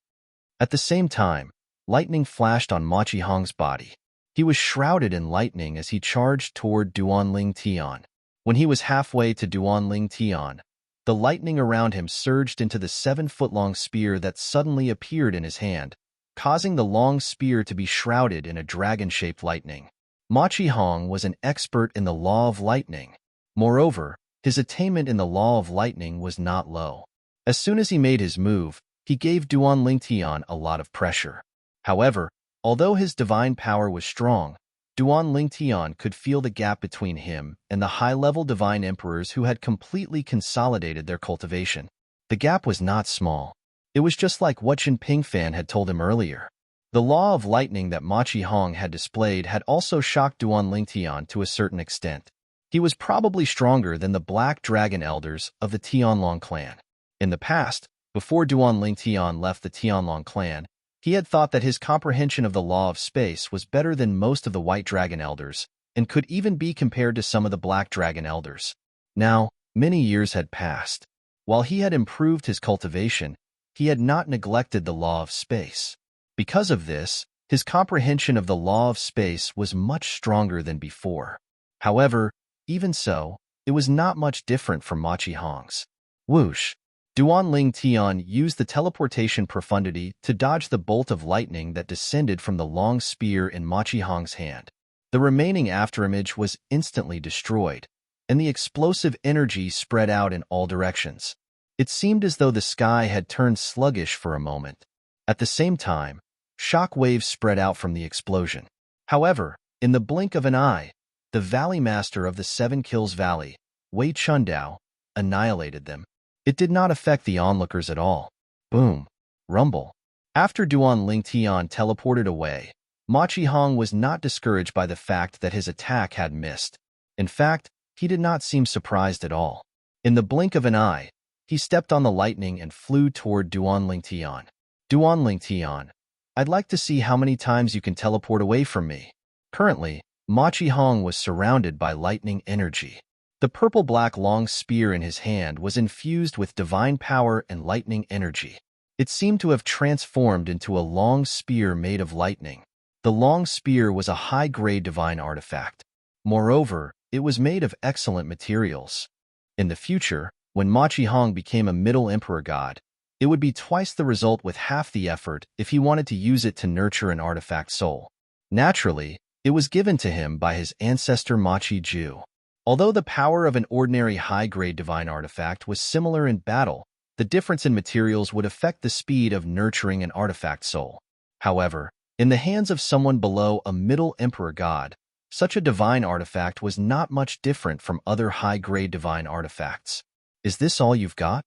At the same time, lightning flashed on Ma Qihong's body. He was shrouded in lightning as he charged toward Duan Lingtian. When he was halfway to Duan Lingtian, the lightning around him surged into the 7-foot-long spear that suddenly appeared in his hand, causing the long spear to be shrouded in a dragon-shaped lightning. Ma Qihong was an expert in the law of lightning. Moreover, his attainment in the law of lightning was not low. As soon as he made his move, he gave Duan Lingtian a lot of pressure. However, although his divine power was strong, Duan Lingtian could feel the gap between him and the high-level divine emperors who had completely consolidated their cultivation. The gap was not small. It was just like what Jin Pingfan had told him earlier. The law of lightning that Ma Qihong had displayed had also shocked Duan Lingtian to a certain extent. He was probably stronger than the Black Dragon Elders of the Tianlong clan. In the past, before Duan Lingtian left the Tianlong clan, he had thought that his comprehension of the law of space was better than most of the White Dragon Elders, and could even be compared to some of the Black Dragon Elders. Now, many years had passed. While he had improved his cultivation, he had not neglected the law of space. Because of this, his comprehension of the law of space was much stronger than before. However, even so, it was not much different from Ma Qihong's. Whoosh! Duan Lingtian used the teleportation profundity to dodge the bolt of lightning that descended from the long spear in Ma Qihong's hand. The remaining afterimage was instantly destroyed, and the explosive energy spread out in all directions. It seemed as though the sky had turned sluggish for a moment. At the same time, shock waves spread out from the explosion. However, in the blink of an eye, the Valley Master of the 7 Kills Valley, Wei Chundao, annihilated them. It did not affect the onlookers at all. Boom. Rumble. After Duan Lingtian teleported away, Ma Qihong was not discouraged by the fact that his attack had missed. In fact, he did not seem surprised at all. In the blink of an eye, he stepped on the lightning and flew toward Duan Lingtian. Duan Lingtian, I'd like to see how many times you can teleport away from me. Currently, Ma Qihong was surrounded by lightning energy. The purple-black long spear in his hand was infused with divine power and lightning energy. It seemed to have transformed into a long spear made of lightning. The long spear was a high-grade divine artifact. Moreover, it was made of excellent materials. In the future, when Ma Qihong became a middle emperor god, it would be twice the result with half the effort if he wanted to use it to nurture an artifact soul. Naturally, it was given to him by his ancestor Ma Qiju. Although the power of an ordinary high-grade divine artifact was similar in battle, the difference in materials would affect the speed of nurturing an artifact soul. However, in the hands of someone below a middle emperor god, such a divine artifact was not much different from other high-grade divine artifacts. Is this all you've got?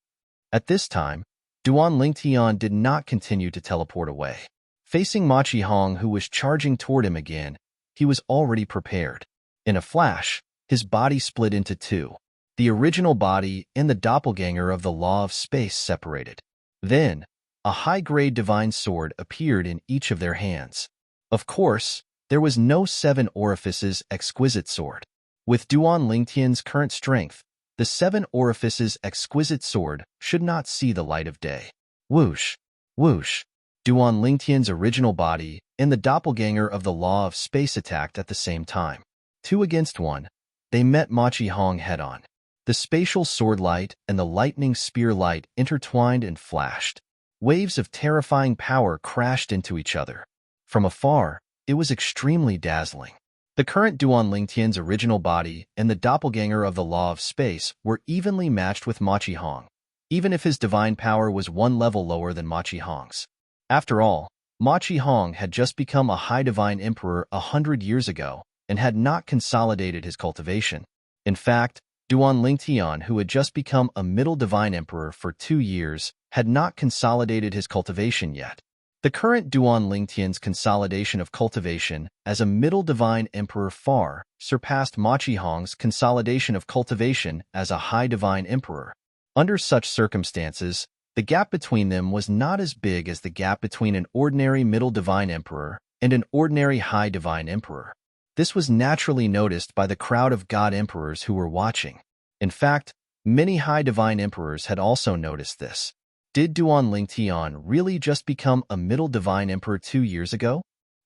At this time, Duan Lingtian did not continue to teleport away. Facing Ma Qihong, who was charging toward him again, he was already prepared. In a flash, his body split into two. The original body and the doppelganger of the law of space separated. Then, a high-grade divine sword appeared in each of their hands. Of course, there was no 7 orifices exquisite sword. With Duan Lingtian's current strength, the 7 orifices exquisite sword should not see the light of day. Whoosh! Whoosh! Duan Lingtian's original body and the doppelganger of the law of space attacked at the same time. 2 against 1, they met Ma Qihong head-on. The spatial sword light and the lightning spear light intertwined and flashed. Waves of terrifying power crashed into each other. From afar, it was extremely dazzling. The current Duan Lingtian's original body and the doppelganger of the law of space were evenly matched with Ma Qihong, even if his divine power was 1 level lower than Ma Qihong's. After all, Ma Qihong had just become a high divine emperor 100 years ago and had not consolidated his cultivation. In fact, Duan Lingtian, who had just become a middle divine emperor for 2 years, had not consolidated his cultivation yet. The current Duan Lingtian's consolidation of cultivation as a middle divine emperor far surpassed Ma Qihong's consolidation of cultivation as a high divine emperor. Under such circumstances, the gap between them was not as big as the gap between an ordinary middle divine emperor and an ordinary high divine emperor. This was naturally noticed by the crowd of god emperors who were watching. In fact, many high divine emperors had also noticed this. Did Duan Lingtian really just become a middle divine emperor 2 years ago?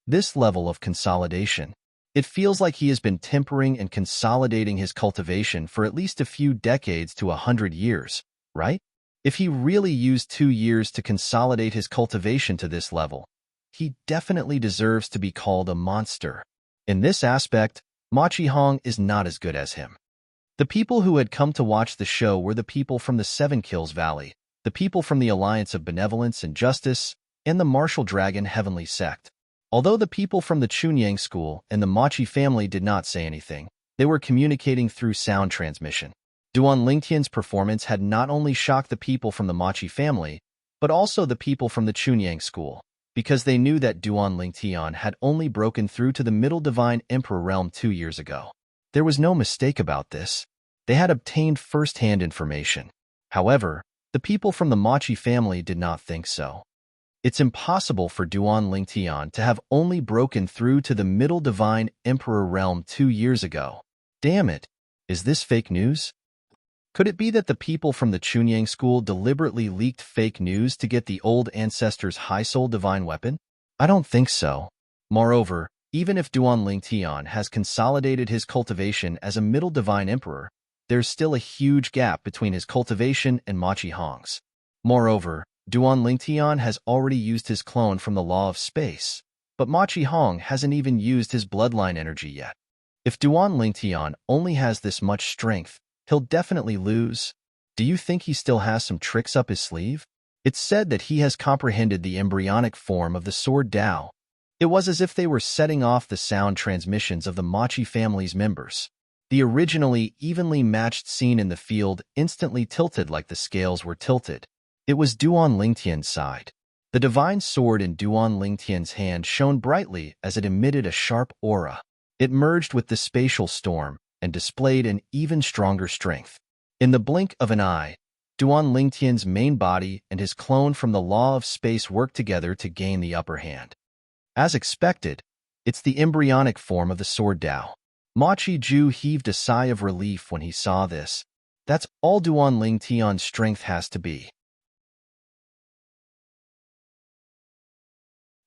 This level of consolidation. It feels like he has been tempering and consolidating his cultivation for at least a few decades to 100 years, right? If he really used 2 years to consolidate his cultivation to this level, he definitely deserves to be called a monster. In this aspect, Ma Qihong is not as good as him. The people who had come to watch the show were the people from the Seven Kills Valley, the people from the Alliance of Benevolence and Justice, and the Martial Dragon Heavenly Sect. Although the people from the Chunyang School and the Machi family did not say anything, they were communicating through sound transmission. Duan Lingtian's performance had not only shocked the people from the Machi family, but also the people from the Chunyang School, because they knew that Duan Lingtian had only broken through to the Middle Divine Emperor realm 2 years ago. There was no mistake about this. They had obtained first-hand information. However, the people from the Machi family did not think so. It's impossible for Duan Lingtian to have only broken through to the Middle Divine Emperor realm 2 years ago. Damn it! Is this fake news? Could it be that the people from the Chunyang School deliberately leaked fake news to get the old ancestor's high soul divine weapon? I don't think so. Moreover, even if Duan Lingtian has consolidated his cultivation as a middle divine emperor, there's still a huge gap between his cultivation and Ma Qihong's. Moreover, Duan Lingtian has already used his clone from the Law of Space, but Ma Qihong hasn't even used his bloodline energy yet. If Duan Lingtian only has this much strength, he'll definitely lose. Do you think he still has some tricks up his sleeve? It's said that he has comprehended the embryonic form of the Sword Dao. It was as if they were setting off the sound transmissions of the Machi family's members. The originally evenly matched scene in the field instantly tilted like the scales were tilted. It was Duan Lingtian's side. The divine sword in Duan Lingtian's hand shone brightly as it emitted a sharp aura. It merged with the spatial storm and displayed an even stronger strength. In the blink of an eye, Duan Lingtian's main body and his clone from the Law of Space worked together to gain the upper hand. As expected, it's the embryonic form of the Sword Dao. Ma Qiju heaved a sigh of relief when he saw this. That's all Duan Lingtian's strength has to be.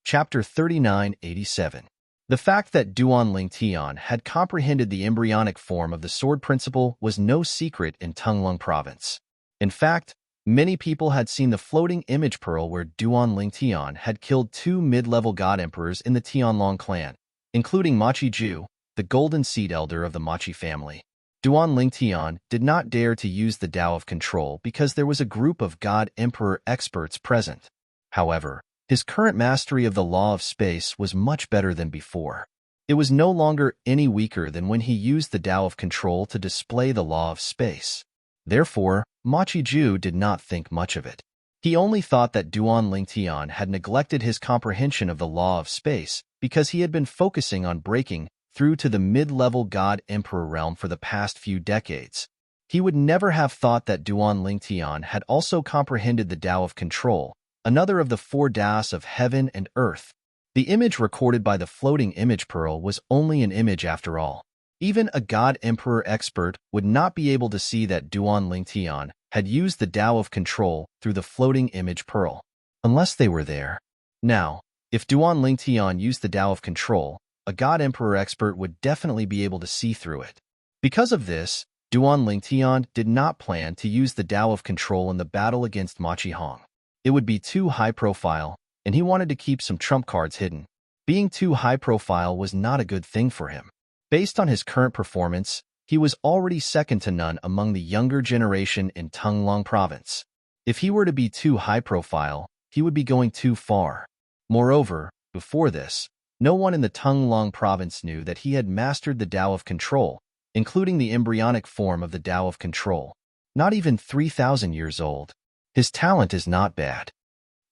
Chapter 3987. The fact that Duan Lingtian had comprehended the embryonic form of the sword principle was no secret in Tunglung Province. In fact, many people had seen the floating image pearl where Duan Lingtian had killed 2 mid-level god emperors in the Tianlong clan, including Ma Qiju, the golden seed elder of the Machi family. Duan Lingtian did not dare to use the Tao of Control because there was a group of God Emperor experts present. However, his current mastery of the law of space was much better than before. It was no longer any weaker than when he used the Tao of Control to display the law of space. Therefore, Ma Qiju did not think much of it. He only thought that Duan Lingtian had neglected his comprehension of the law of space because he had been focusing on breaking through to the mid-level God Emperor realm for the past few decades. He would never have thought that Duan Lingtian had also comprehended the Tao of Control, another of the four Taos of heaven and earth. The image recorded by the floating image pearl was only an image after all. Even a God Emperor expert would not be able to see that Duan Lingtian had used the Tao of Control through the floating image pearl, unless they were there. Now, if Duan Lingtian used the Tao of Control, a God Emperor expert would definitely be able to see through it. Because of this, Duan Lingtian did not plan to use the Tao of Control in the battle against Ma Qihong. It would be too high profile, and he wanted to keep some trump cards hidden. Being too high profile was not a good thing for him. Based on his current performance, he was already second to none among the younger generation in Tunglong province. If he were to be too high profile, he would be going too far. Moreover, before this, no one in the Tunglong province knew that he had mastered the Tao of Control, including the embryonic form of the Tao of Control. Not even 3,000 years old. His talent is not bad.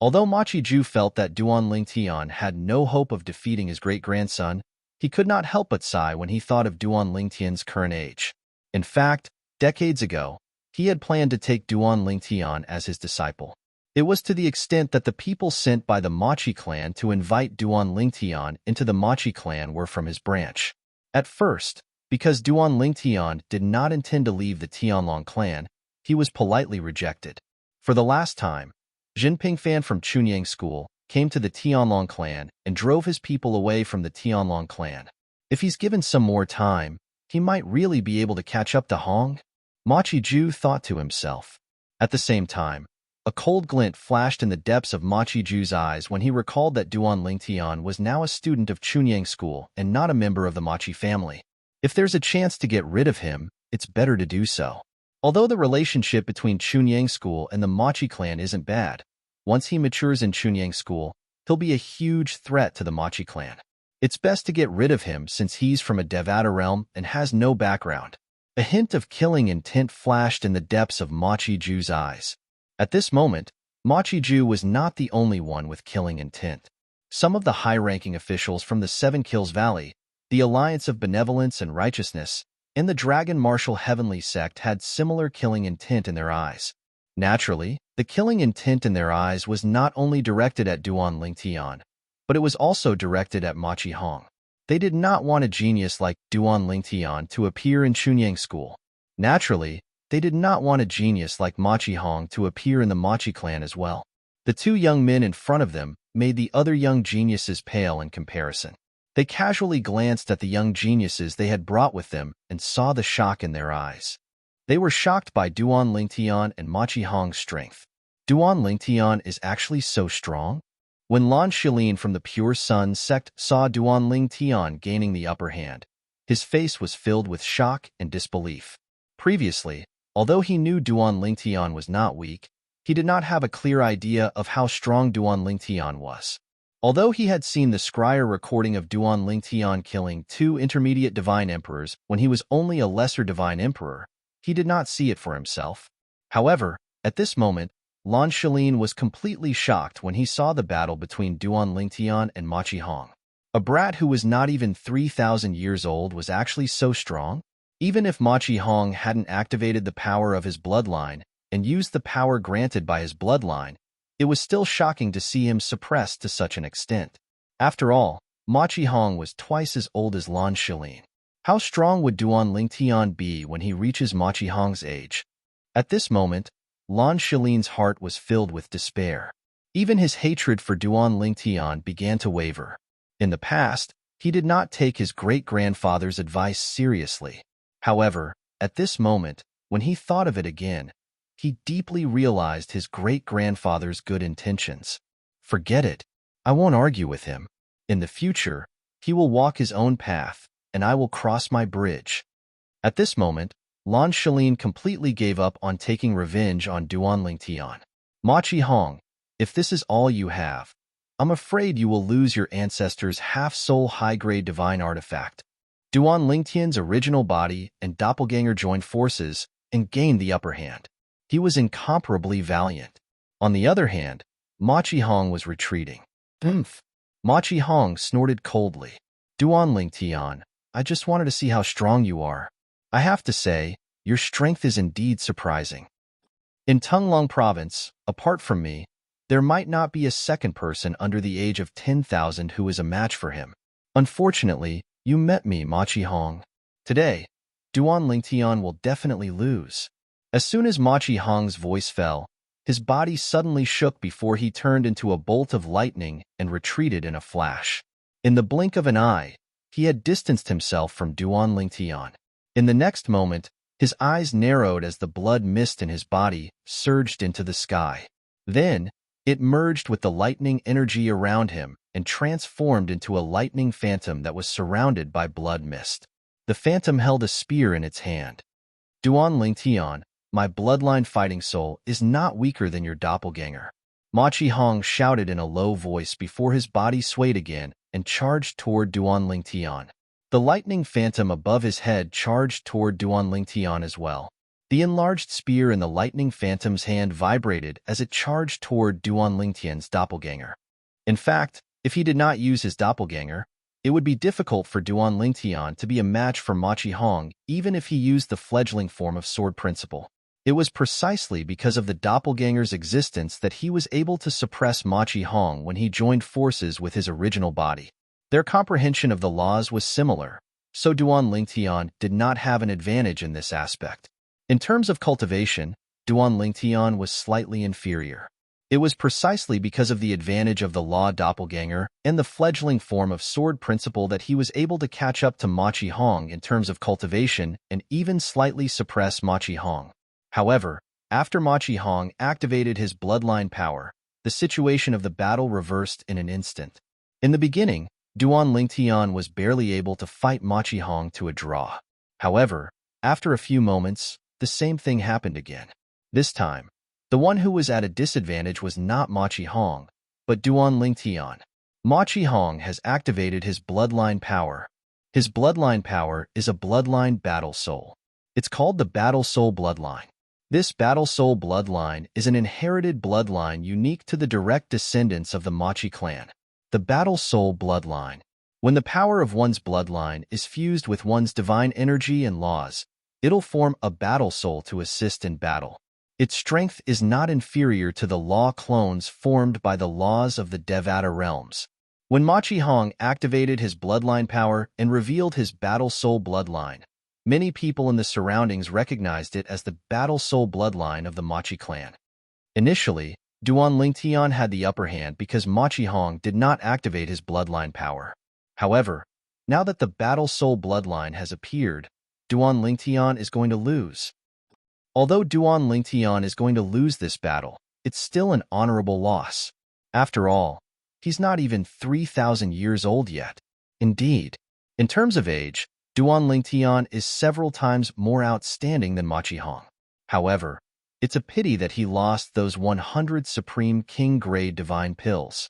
Although Ma Qiju felt that Duan Lingtian had no hope of defeating his great-grandson, he could not help but sigh when he thought of Duan Lingtian's current age. In fact, decades ago, he had planned to take Duan Lingtian as his disciple. It was to the extent that the people sent by the Machi clan to invite Duan Lingtian into the Machi clan were from his branch. At first, because Duan Lingtian did not intend to leave the Tianlong clan, he was politely rejected. For the last time, Jinping Fan from Chunyang School came to the Tianlong clan and drove his people away from the Tianlong clan. If he's given some more time, he might really be able to catch up to Hong, Ma Qiju thought to himself. At the same time, a cold glint flashed in the depths of Ma Qiju's eyes when he recalled that Duan Lingtian was now a student of Chunyang School and not a member of the Machi family. If there's a chance to get rid of him, it's better to do so. Although the relationship between Chunyang School and the Machi clan isn't bad, once he matures in Chunyang School, he'll be a huge threat to the Machi clan. It's best to get rid of him since he's from a Devata realm and has no background. A hint of killing intent flashed in the depths of Ma Qiju's eyes. At this moment, Ma Qiju was not the only one with killing intent. Some of the high-ranking officials from the Seven Kills Valley, the Alliance of Benevolence and Righteousness, and the Dragon Martial Heavenly Sect had similar killing intent in their eyes. Naturally, the killing intent in their eyes was not only directed at Duan Lingtian, but it was also directed at Ma Qihong. They did not want a genius like Duan Lingtian to appear in Chunyang School. Naturally, they did not want a genius like Ma Qihong to appear in the Machi clan as well. The two young men in front of them made the other young geniuses pale in comparison. They casually glanced at the young geniuses they had brought with them and saw the shock in their eyes. They were shocked by Duan Lingtian and Ma Qihong's strength. Duan Lingtian is actually so strong? When Lan Shilin from the Pure Sun sect saw Duan Lingtian gaining the upper hand, his face was filled with shock and disbelief. Previously, although he knew Duan Lingtian was not weak, he did not have a clear idea of how strong Duan Lingtian was. Although he had seen the scryer recording of Duan Lingtian killing 2 intermediate divine emperors when he was only a lesser divine emperor, he did not see it for himself. However, at this moment, Lan Shilin was completely shocked when he saw the battle between Duan Lingtian and Ma Qihong. A brat who was not even 3,000 years old was actually so strong? Even if Ma Qihong hadn't activated the power of his bloodline and used the power granted by his bloodline, it was still shocking to see him suppressed to such an extent. After all, Ma Qihong was twice as old as Lan Shilin. How strong would Duan Lingtian be when he reaches Ma Qihong's age? At this moment, Lan Shilin's heart was filled with despair. Even his hatred for Duan Lingtian began to waver. In the past, he did not take his great-grandfather's advice seriously. However, at this moment, when he thought of it again, he deeply realized his great-grandfather's good intentions. Forget it. I won't argue with him. In the future, he will walk his own path, and I will cross my bridge. At this moment, Lan Shalin completely gave up on taking revenge on Duan Lingtian. Ma Qihong, if this is all you have, I'm afraid you will lose your ancestor's half-soul high-grade divine artifact. Duan Lingtian's original body and doppelganger joined forces and gained the upper hand. He was incomparably valiant. On the other hand, Ma Qihong was retreating. Oomph! Ma Qihong snorted coldly. Duan Lingtian, I just wanted to see how strong you are. I have to say, your strength is indeed surprising. In Tunglong Province, apart from me, there might not be a second person under the age of 10,000 who is a match for him. Unfortunately, you met me, Ma Qihong. Today, Duan Lingtian will definitely lose. As soon as Ma Qihong's voice fell, his body suddenly shook before he turned into a bolt of lightning and retreated in a flash. In the blink of an eye, he had distanced himself from Duan Lingtian. In the next moment, his eyes narrowed as the blood mist in his body surged into the sky. Then, it merged with the lightning energy around him and transformed into a lightning phantom that was surrounded by blood mist. The phantom held a spear in its hand. Duan Lingtian, my bloodline fighting soul is not weaker than your doppelganger. Ma Qihong shouted in a low voice before his body swayed again and charged toward Duan Lingtian. The lightning phantom above his head charged toward Duan Lingtian as well. The enlarged spear in the lightning phantom's hand vibrated as it charged toward Duan Lingtian's doppelganger. In fact, if he did not use his doppelganger, it would be difficult for Duan Lingtian to be a match for Ma Qihong even if he used the fledgling form of Sword Principle. It was precisely because of the doppelganger's existence that he was able to suppress Ma Qihong when he joined forces with his original body. Their comprehension of the laws was similar, so Duan Lingtian did not have an advantage in this aspect. In terms of cultivation, Duan Lingtian was slightly inferior. It was precisely because of the advantage of the law doppelganger and the fledgling form of Sword Principle that he was able to catch up to Ma Qihong in terms of cultivation and even slightly suppress Ma Qihong. However, after Ma Qihong activated his bloodline power, the situation of the battle reversed in an instant. In the beginning, Duan Lingtian was barely able to fight Ma Qihong to a draw. However, after a few moments, the same thing happened again. This time, the one who was at a disadvantage was not Ma Qihong, but Duan Lingtian. Ma Qihong has activated his bloodline power. His bloodline power is a bloodline battle soul. It's called the Battle Soul Bloodline. This Battle Soul Bloodline is an inherited bloodline unique to the direct descendants of the Machi clan. The Battle Soul Bloodline. When the power of one's bloodline is fused with one's divine energy and laws, it'll form a battle soul to assist in battle. Its strength is not inferior to the law clones formed by the laws of the Devata realms. When Ma Qihong activated his bloodline power and revealed his Battle Soul Bloodline, many people in the surroundings recognized it as the Battle Soul Bloodline of the Machi clan. Initially, Duan Lingtian had the upper hand because Ma Qihong did not activate his bloodline power. However, now that the Battle Soul Bloodline has appeared, Duan Lingtian is going to lose. Although Duan Lingtian is going to lose this battle, it's still an honorable loss. After all, he's not even 3,000 years old yet. Indeed, in terms of age, Duan Lingtian is several times more outstanding than Ma Qihong. However, it's a pity that he lost those 100 Supreme King Grade Divine Pills.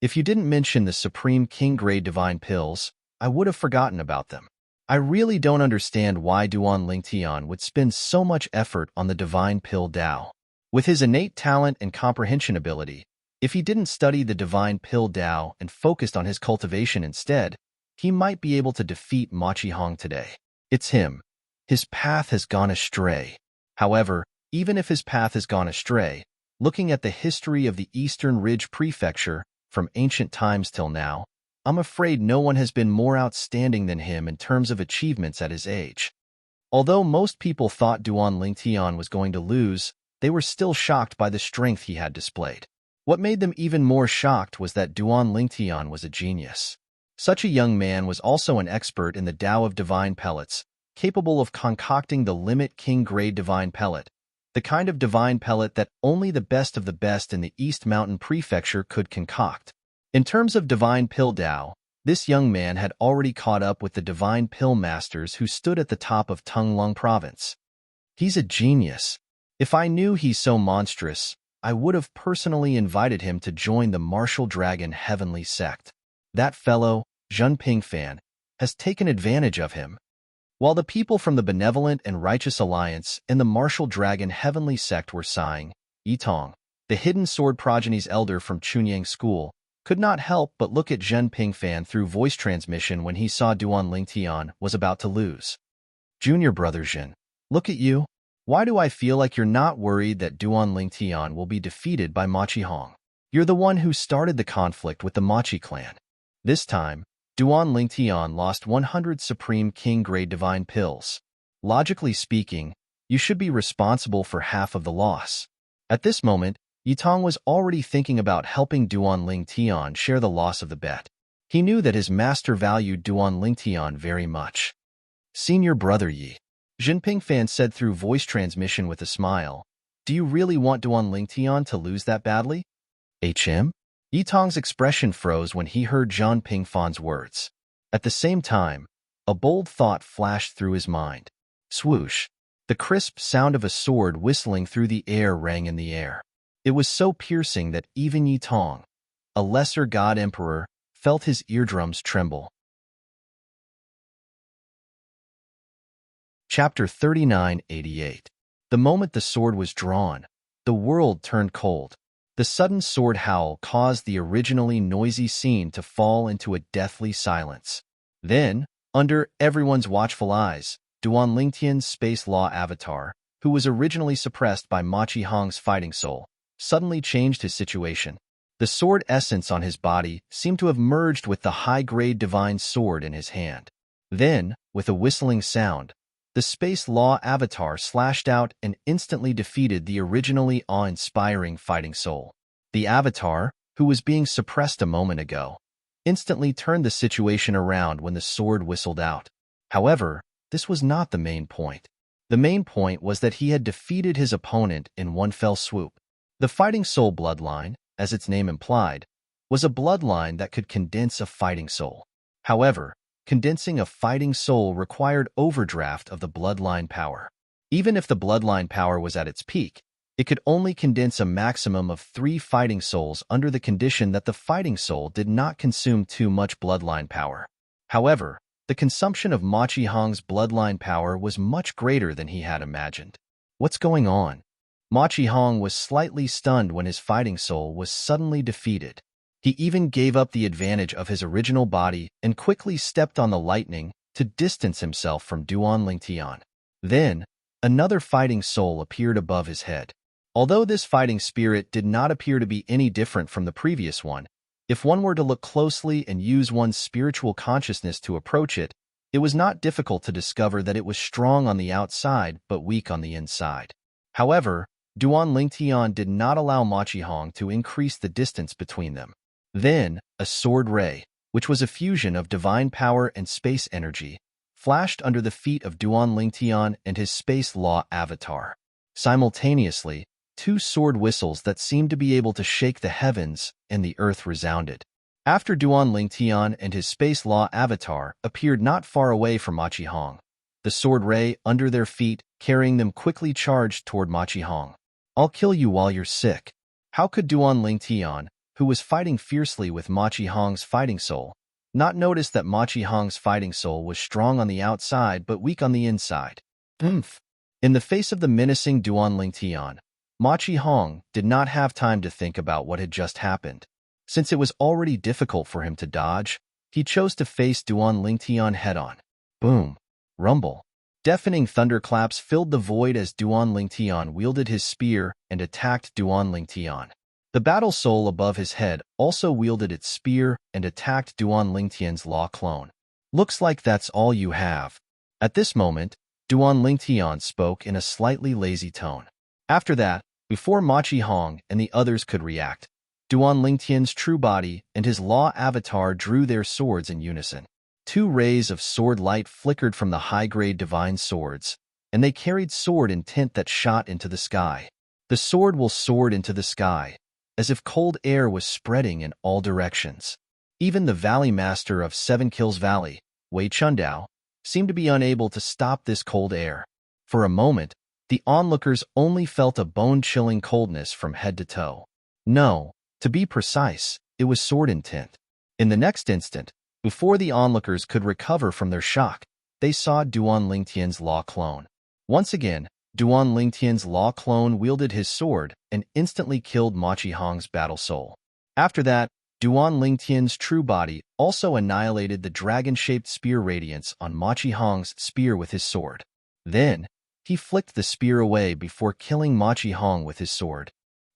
If you didn't mention the Supreme King Grade Divine Pills, I would have forgotten about them. I really don't understand why Duan Lingtian would spend so much effort on the Divine Pill Tao. With his innate talent and comprehension ability, if he didn't study the Divine Pill Tao and focused on his cultivation instead, he might be able to defeat Ma Qihong today. It's him. His path has gone astray. However, even if his path has gone astray, looking at the history of the Eastern Ridge Prefecture from ancient times till now, I'm afraid no one has been more outstanding than him in terms of achievements at his age. Although most people thought Duan Lingtian was going to lose, they were still shocked by the strength he had displayed. What made them even more shocked was that Duan Lingtian was a genius. Such a young man was also an expert in the Tao of Divine Pellets, capable of concocting the Limit King Grade Divine Pellet, the kind of divine pellet that only the best of the best in the East Mountain Prefecture could concoct. In terms of Divine Pill Tao, This young man had already caught up with the divine pill masters who stood at the top of Tunglung province. He's a genius. If I knew he's so monstrous, I would have personally invited him to join the Martial Dragon Heavenly Sect. That fellow, Zhun Pingfan, has taken advantage of him. While the people from the Benevolent and Righteous Alliance and the Martial Dragon Heavenly Sect were sighing, Yitong, the hidden sword progeny's elder from Chunyang School, could not help but look at Zhen Pingfan through voice transmission when he saw Duan Lingtian was about to lose. Junior brother Zhen, look at you. Why do I feel like you're not worried that Duan Lingtian will be defeated by Machi Hong? You're the one who started the conflict with the Machi clan. This time, Duan Lingtian lost 100 Supreme King-grade divine pills. Logically speaking, you should be responsible for half of the loss. At this moment, Yitong was already thinking about helping Duan Lingtian share the loss of the bet. He knew that his master valued Duan Lingtian very much. Senior brother Yi, Jinping Fan said through voice transmission with a smile, do you really want Duan Lingtian to lose that badly? HM? Yitong's expression froze when he heard Zhang Pingfan's words. At the same time, a bold thought flashed through his mind. Swoosh! The crisp sound of a sword whistling through the air rang in the air. It was so piercing that even Yitong, a lesser god emperor, felt his eardrums tremble. Chapter 3988. The moment the sword was drawn, the world turned cold. The sudden sword howl caused the originally noisy scene to fall into a deathly silence. Then, under everyone's watchful eyes, Duan Lingtian's space law avatar, who was originally suppressed by Machi Hong's fighting soul, suddenly changed his situation. The sword essence on his body seemed to have merged with the high-grade divine sword in his hand. Then, with a whistling sound, the space law avatar slashed out and instantly defeated the originally awe-inspiring fighting soul. The avatar, who was being suppressed a moment ago, instantly turned the situation around when the sword whistled out. However, this was not the main point. The main point was that he had defeated his opponent in one fell swoop. The fighting soul bloodline, as its name implied, was a bloodline that could condense a fighting soul. However, condensing a fighting soul required overdraft of the bloodline power. Even if the bloodline power was at its peak, it could only condense a maximum of 3 fighting souls under the condition that the fighting soul did not consume too much bloodline power. However, the consumption of Machi Hong's bloodline power was much greater than he had imagined. What's going on? Machi Hong was slightly stunned when his fighting soul was suddenly defeated. He even gave up the advantage of his original body and quickly stepped on the lightning to distance himself from Duan Lingtian. Then, another fighting soul appeared above his head. Although this fighting spirit did not appear to be any different from the previous one, if one were to look closely and use one's spiritual consciousness to approach it, it was not difficult to discover that it was strong on the outside but weak on the inside. However, Duan Lingtian did not allow Machi Hong to increase the distance between them. Then, a sword ray, which was a fusion of divine power and space energy, flashed under the feet of Duan Lingtian and his space law avatar. Simultaneously, 2 sword whistles that seemed to be able to shake the heavens and the earth resounded. After Duan Lingtian and his space law avatar appeared not far away from Machi Hong, the sword ray under their feet carrying them quickly charged toward Machi Hong. I'll kill you while you're sick. How could Duan Lingtian, who was fighting fiercely with Machi Hong's fighting soul, not notice that Machi Hong's fighting soul was strong on the outside but weak on the inside? Oomph! In the face of the menacing Duan Lingtian, Machi Hong did not have time to think about what had just happened. Since it was already difficult for him to dodge, he chose to face Duan Lingtian head-on. Boom! Rumble! Deafening thunderclaps filled the void as Duan Lingtian wielded his spear and attacked Duan Lingtian. The battle soul above his head also wielded its spear and attacked Duan Lingtian's law clone. Looks like that's all you have. At this moment, Duan Lingtian spoke in a slightly lazy tone. After that, before Machi Hong and the others could react, Duan Lingtian's true body and his law avatar drew their swords in unison. 2 rays of sword light flickered from the high-grade divine swords, and they carried sword intent that shot into the sky. The sword will soared into the sky, as if cold air was spreading in all directions. Even the Valley Master of Seven Kills Valley, Wei Chundao, seemed to be unable to stop this cold air. For a moment, the onlookers only felt a bone-chilling coldness from head to toe. No, to be precise, it was sword intent. In the next instant, before the onlookers could recover from their shock, they saw Duan Lingtian's law clone. Once again, Duan Lingtian's law clone wielded his sword and instantly killed Ma Qihong's battle soul. After that, Duan Lingtian's true body also annihilated the dragon-shaped spear radiance on Ma Qihong's spear with his sword. Then, he flicked the spear away before killing Ma Qihong with his sword.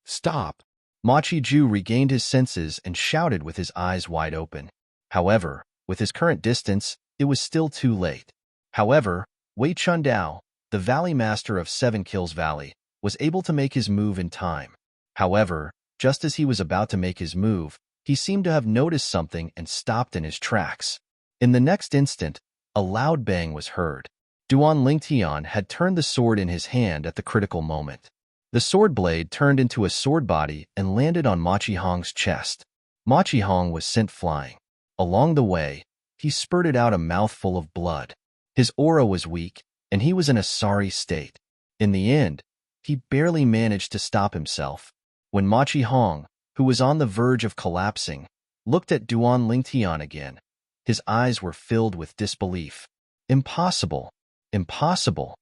"Stop!" Ma Qiju regained his senses and shouted with his eyes wide open. However, with his current distance, it was still too late. However, Wei Chundao, the Valley Master of Seven Kills Valley, was able to make his move in time. However, just as he was about to make his move, he seemed to have noticed something and stopped in his tracks. In the next instant, a loud bang was heard. Duan Lingtian had turned the sword in his hand at the critical moment. The sword blade turned into a sword body and landed on Ma Qihong's chest. Ma Qihong was sent flying. Along the way, he spurted out a mouthful of blood. His aura was weak, and he was in a sorry state. In the end, he barely managed to stop himself. When Ma Qihong, who was on the verge of collapsing, looked at Duan Lingtian again, his eyes were filled with disbelief. Impossible! Impossible!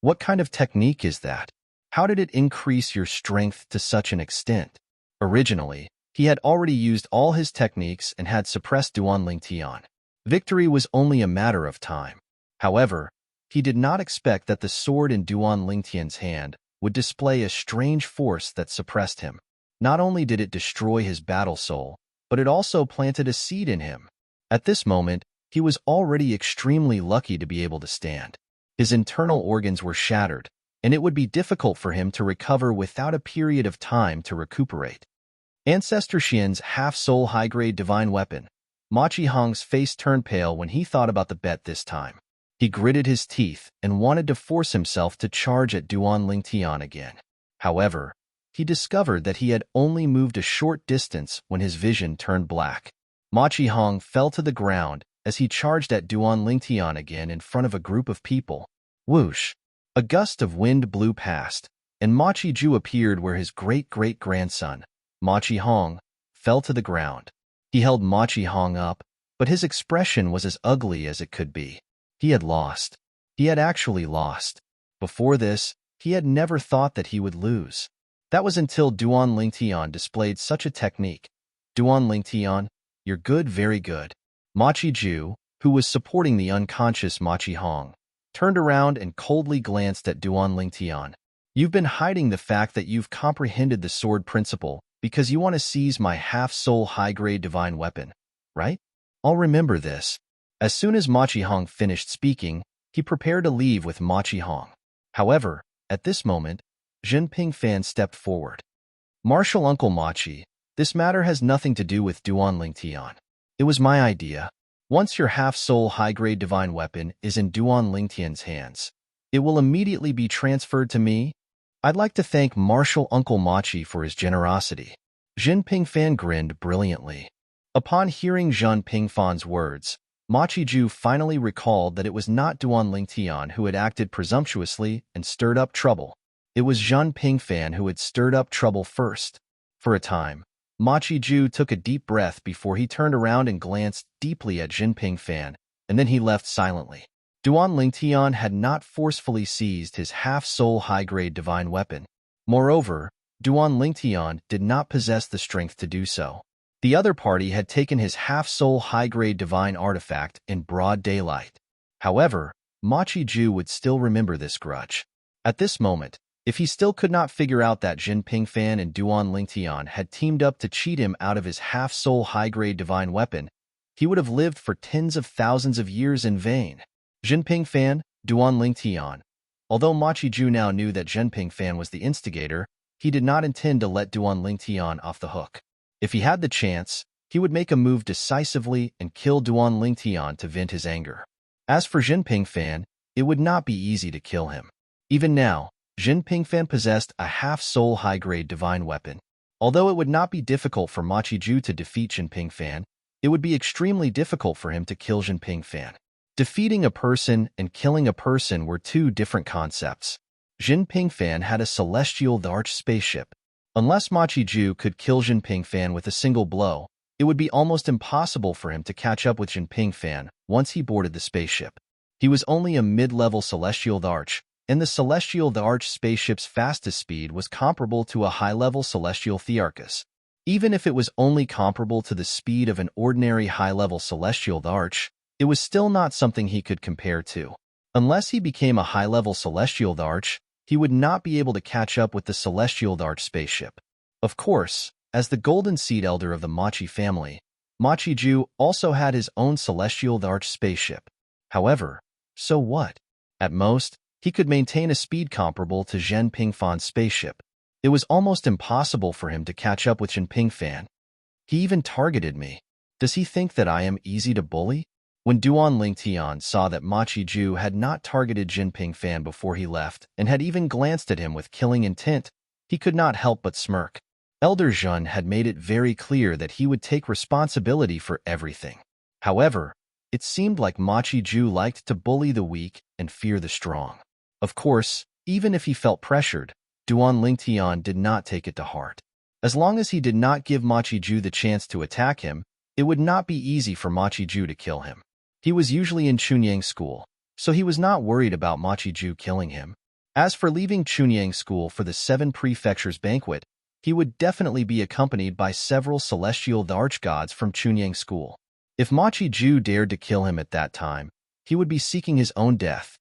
What kind of technique is that? How did it increase your strength to such an extent? Originally, he had already used all his techniques and had suppressed Duan Lingtian. Victory was only a matter of time. However, he did not expect that the sword in Duan Lingtian's hand would display a strange force that suppressed him. Not only did it destroy his battle soul, but it also planted a seed in him. At this moment, he was already extremely lucky to be able to stand. His internal organs were shattered, and it would be difficult for him to recover without a period of time to recuperate. Ancestor Xian's half-soul high-grade divine weapon. Ma Qihong's face turned pale when he thought about the bet this time. He gritted his teeth and wanted to force himself to charge at Duan Lingtian again. However, he discovered that he had only moved a short distance when his vision turned black. Ma Qihong fell to the ground as he charged at Duan Lingtian again in front of a group of people. Whoosh! A gust of wind blew past, and Ma Qiju appeared where his great-great-grandson, Ma Qihong, fell to the ground. He held Ma Qihong up, but his expression was as ugly as it could be. He had lost. He had actually lost. Before this, he had never thought that he would lose. That was until Duan Lingtian displayed such a technique. Duan Lingtian, you're good, very good. Ma Qiju, who was supporting the unconscious Ma Qihong, turned around and coldly glanced at Duan Lingtian. You've been hiding the fact that you've comprehended the sword principle because you want to seize my half-soul high-grade divine weapon, right? I'll remember this. As soon as Ma Qihong finished speaking, he prepared to leave with Ma Qihong. However, at this moment, Jin Pingfan stepped forward. Martial Uncle Machi, this matter has nothing to do with Duan Lingtian. It was my idea. Once your half-soul high-grade divine weapon is in Duan Lingtian's hands, it will immediately be transferred to me. I'd like to thank Martial Uncle Machi for his generosity. Jin Pingfan grinned brilliantly. Upon hearing Jin Pingfan's words, Ma Qiju finally recalled that it was not Duan Lingtian who had acted presumptuously and stirred up trouble. It was Jin Pingfan who had stirred up trouble first. For a time, Ma Qiju took a deep breath before he turned around and glanced deeply at Jin Pingfan, and then he left silently. Duan Lingtian had not forcefully seized his half-soul high-grade divine weapon. Moreover, Duan Lingtian did not possess the strength to do so. The other party had taken his half-soul high-grade divine artifact in broad daylight. However, Ma Qiju would still remember this grudge. At this moment, if he still could not figure out that Jin Pingfan and Duan Lingtian had teamed up to cheat him out of his half-soul high-grade divine weapon, he would have lived for tens of thousands of years in vain. Jin Pingfan, Duan Lingtian. Although Ma Qiju now knew that Jin Pingfan was the instigator, he did not intend to let Duan Lingtian off the hook. If he had the chance, he would make a move decisively and kill Duan Lingtian to vent his anger. As for Jin Pingfan, it would not be easy to kill him. Even now, Jin Pingfan possessed a half-soul high-grade divine weapon. Although it would not be difficult for Ma Qiju to defeat Jin Pingfan, it would be extremely difficult for him to kill Jinping Fan. Defeating a person and killing a person were two different concepts. Jinping Fan had a celestial large spaceship. Unless Ma Qiju could kill Jinping Fan with a single blow, it would be almost impossible for him to catch up with Jinping Fan once he boarded the spaceship. He was only a mid-level celestial arch, and the celestial arch spaceship's fastest speed was comparable to a high-level celestial Thearchus. Even if it was only comparable to the speed of an ordinary high-level celestial arch, it was still not something he could compare to. Unless he became a high-level celestial arch, he would not be able to catch up with the celestial arch spaceship. Of course, as the golden seed elder of the Machi family, Ma Qiju also had his own celestial arch spaceship. However, so what? At most, he could maintain a speed comparable to Jinping Fan's spaceship. It was almost impossible for him to catch up with Jinping Fan. He even targeted me. Does he think that I am easy to bully? When Duan Lingtian saw that Ma Qiju had not targeted Jinping Fan before he left and had even glanced at him with killing intent, he could not help but smirk. Elder Zhun had made it very clear that he would take responsibility for everything. However, it seemed like Ma Qiju liked to bully the weak and fear the strong. Of course, even if he felt pressured, Duan Lingtian did not take it to heart. As long as he did not give Ma Qiju the chance to attack him, it would not be easy for Ma Qiju to kill him. He was usually in Chunyang School, so he was not worried about Ma Qiju killing him. As for leaving Chunyang School for the 7 Prefectures banquet, he would definitely be accompanied by several celestial archgods from Chunyang School. If Ma Qiju dared to kill him at that time, he would be seeking his own death.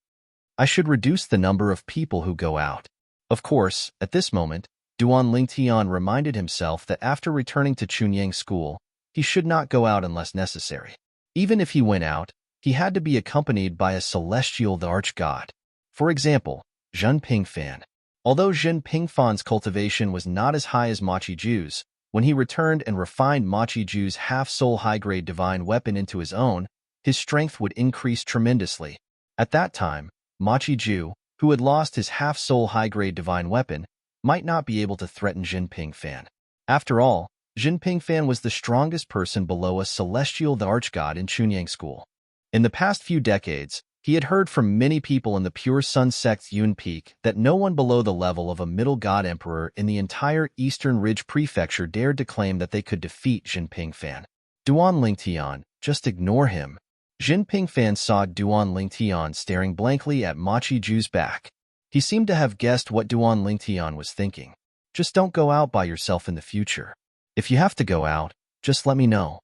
I should reduce the number of people who go out. Of course, at this moment, Duan Lingtian reminded himself that after returning to Chunyang School, he should not go out unless necessary. Even if he went out, he had to be accompanied by a celestial archgod. For example, Jinping Fan. Although Jinping Fan's cultivation was not as high as Ma Qiju's, when he returned and refined Ma Qiju's half-soul high-grade divine weapon into his own, his strength would increase tremendously. At that time, Ma Qiju, who had lost his half-soul high-grade divine weapon, might not be able to threaten Jinping Fan. After all, Jinping Fan was the strongest person below a celestial archgod in Chunyang School. In the past few decades, he had heard from many people in the Pure Sun sect's Yun Peak that no one below the level of a middle god emperor in the entire Eastern Ridge Prefecture dared to claim that they could defeat Jinping Fan. Duan Lingtian, just ignore him. Jinping Fan saw Duan Lingtian staring blankly at Ma Qiju's back. He seemed to have guessed what Duan Lingtian was thinking. Just don't go out by yourself in the future. If you have to go out, just let me know.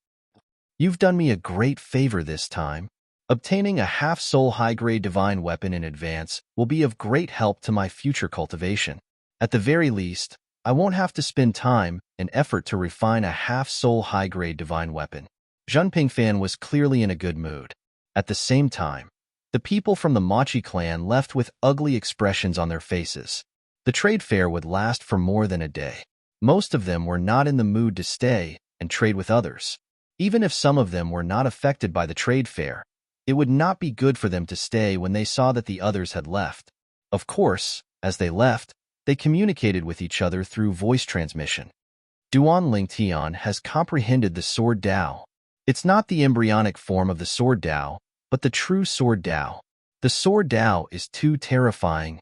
You've done me a great favor this time. Obtaining a half-soul high-grade divine weapon in advance will be of great help to my future cultivation. At the very least, I won't have to spend time and effort to refine a half-soul high-grade divine weapon. Jinping Fan was clearly in a good mood. At the same time, the people from the Machi clan left with ugly expressions on their faces. The trade fair would last for more than a day. Most of them were not in the mood to stay and trade with others. Even if some of them were not affected by the trade fair, it would not be good for them to stay when they saw that the others had left. Of course, as they left, they communicated with each other through voice transmission. Duan Lingtian has comprehended the Sword Dao. It's not the embryonic form of the Sword Dao, but the true Sword Dao. The Sword Dao is too terrifying.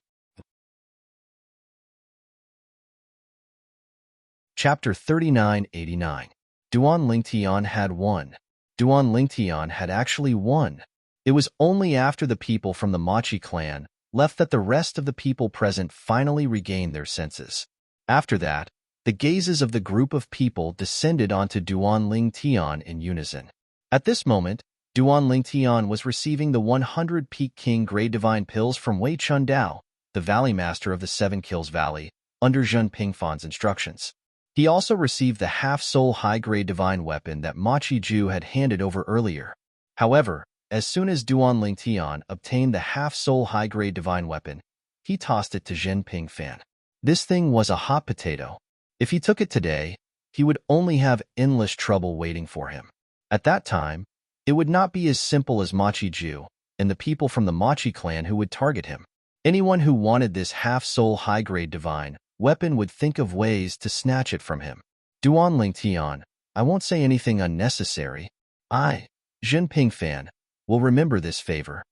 Chapter 3989. Duan Lingtian had won. Duan Lingtian had actually won. It was only after the people from the Machi clan left that the rest of the people present finally regained their senses. After that, the gazes of the group of people descended onto Duan Lingtian in unison. At this moment, Duan Lingtian was receiving the 100 Peak King Grey Divine Pills from Wei Chun Dao, the Valley Master of the Seven Kills Valley, under Jinping Fan's instructions. He also received the half-soul high-grade divine weapon that Ma Qiju had handed over earlier. However, as soon as Duan Lingtian obtained the half-soul high-grade divine weapon, he tossed it to Jinping Fan. This thing was a hot potato. If he took it today, he would only have endless trouble waiting for him. At that time, it would not be as simple as Ma Qiju and the people from the Machi clan who would target him. Anyone who wanted this half-soul high-grade divine weapon would think of ways to snatch it from him. Duan Lingtian, I won't say anything unnecessary, I, Jinping Fan, will remember this favor.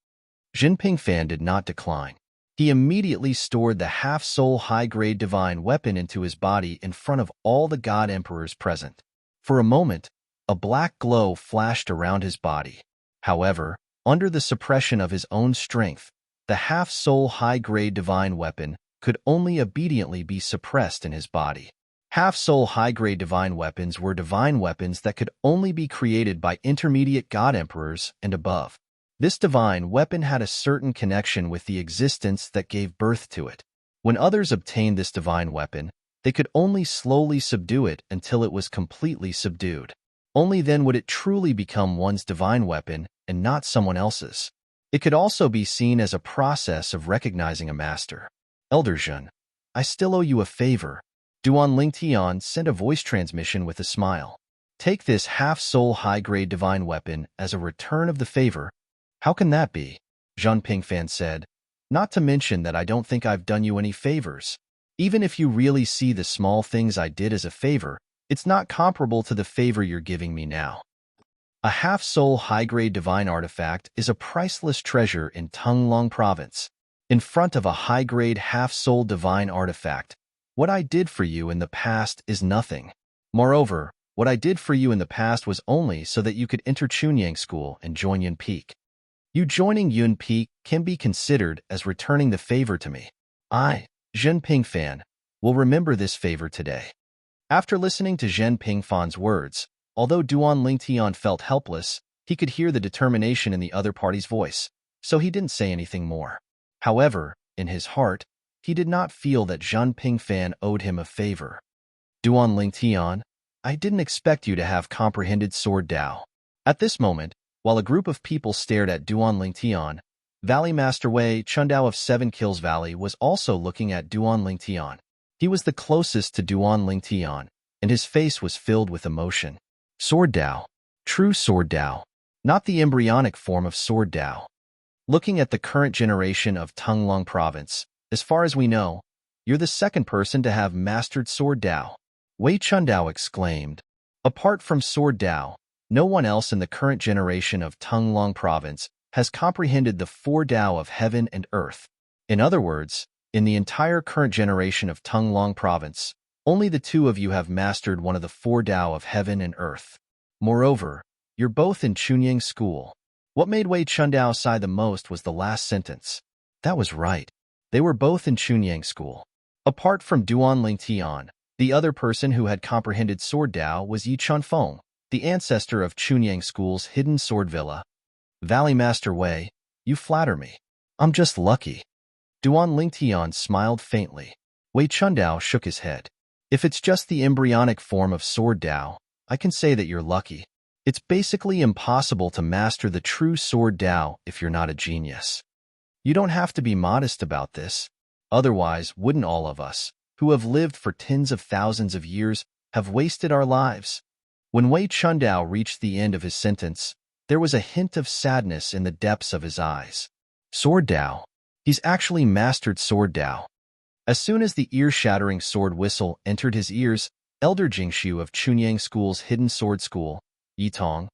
Jinping Fan did not decline. He immediately stored the half-soul high-grade divine weapon into his body in front of all the god emperors present. For a moment, a black glow flashed around his body. However, under the suppression of his own strength, the half-soul high-grade divine weapon could only obediently be suppressed in his body. Half-soul high-grade divine weapons were divine weapons that could only be created by intermediate god emperors and above. This divine weapon had a certain connection with the existence that gave birth to it. When others obtained this divine weapon, they could only slowly subdue it until it was completely subdued. Only then would it truly become one's divine weapon and not someone else's. It could also be seen as a process of recognizing a master. Elder Jun, I still owe you a favor. Duan Lingtian sent a voice transmission with a smile. Take this half-soul high-grade divine weapon as a return of the favor. How can that be? Zhan Pingfan said. Not to mention that I don't think I've done you any favors. Even if you really see the small things I did as a favor, it's not comparable to the favor you're giving me now. A half-soul high-grade divine artifact is a priceless treasure in Tunglong Province. In front of a high-grade half-soul divine artifact, what I did for you in the past is nothing. Moreover, what I did for you in the past was only so that you could enter Chunyang School and join Yun Peak. You joining Yun Peak can be considered as returning the favor to me. I, Zhen Pingfan, will remember this favor today. After listening to Zhen Pingfan's words, although Duan Lingtian felt helpless, he could hear the determination in the other party's voice, so he didn't say anything more. However, in his heart, he did not feel that Zhen Pingfan owed him a favor. Duan Lingtian, I didn't expect you to have comprehended Sword Dao. At this moment, while a group of people stared at Duan Lingtian, Valley Master Wei Chundao of 7 Kills Valley was also looking at Duan Lingtian. He was the closest to Duan Lingtian, and his face was filled with emotion. Sword Dao. True Sword Dao. Not the embryonic form of Sword Dao. Looking at the current generation of Tunglong Province, as far as we know, you're the second person to have mastered Sword Dao. Wei Chundao exclaimed. Apart from Sword Dao, no one else in the current generation of Tunglong Province has comprehended the 4 Dao of heaven and earth. In other words, in the entire current generation of Tunglong Province, only the 2 of you have mastered one of the 4 Dao of heaven and earth. Moreover, you're both in Chunyang School. What made Wei Chundao sigh the most was the last sentence. That was right. They were both in Chunyang School. Apart from Duan Lingtian, the other person who had comprehended Sword Dao was Yi Chunfeng, the ancestor of Chunyang School's hidden sword villa. Valley Master Wei, you flatter me. I'm just lucky. Duan Lingtian smiled faintly. Wei Chundao shook his head. If it's just the embryonic form of Sword Dao, I can say that you're lucky. It's basically impossible to master the true Sword Dao if you're not a genius. You don't have to be modest about this. Otherwise, wouldn't all of us, who have lived for tens of thousands of years, have wasted our lives? When Wei Chundao reached the end of his sentence, there was a hint of sadness in the depths of his eyes. Sword Dao. He's actually mastered Sword Dao. As soon as the ear-shattering sword whistle entered his ears, Elder Jingshu of Chunyang School's hidden sword school, Yitong,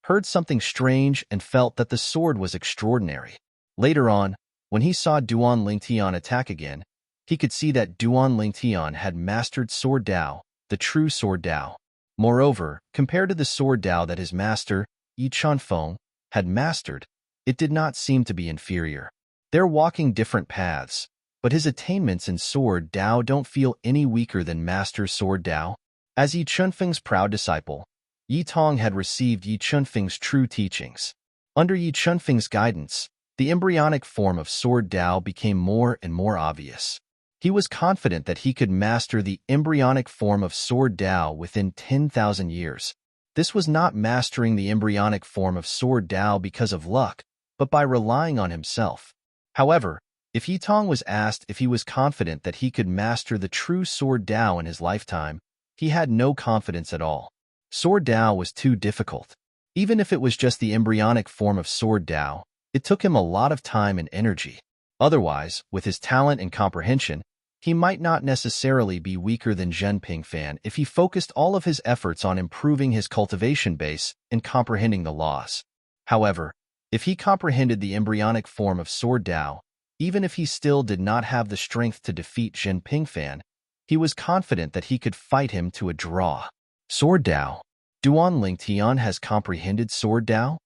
heard something strange and felt that the sword was extraordinary. Later on, when he saw Duan Lingtian attack again, he could see that Duan Lingtian had mastered Sword Dao, the true Sword Dao. Moreover, compared to the Sword Dao that his master, Yi Chunfeng, had mastered, it did not seem to be inferior. They're walking different paths, but his attainments in Sword Dao don't feel any weaker than Master Sword Dao. As Yi Chunfeng's proud disciple, Yi Tong had received Yi Chunfeng's true teachings. Under Yi Chunfeng's guidance, the embryonic form of Sword Dao became more and more obvious. He was confident that he could master the embryonic form of Sword Dao within 10,000 years. This was not mastering the embryonic form of Sword Dao because of luck, but by relying on himself. However, if Yitong was asked if he was confident that he could master the true Sword Dao in his lifetime, he had no confidence at all. Sword Dao was too difficult. Even if it was just the embryonic form of Sword Dao, it took him a lot of time and energy. Otherwise, with his talent and comprehension, he might not necessarily be weaker than Zhen Pingfan if he focused all of his efforts on improving his cultivation base and comprehending the laws. However, if he comprehended the embryonic form of Sword Dao, even if he still did not have the strength to defeat Zhen Pingfan, he was confident that he could fight him to a draw. Sword Dao. Duan Lingtian has comprehended Sword Dao?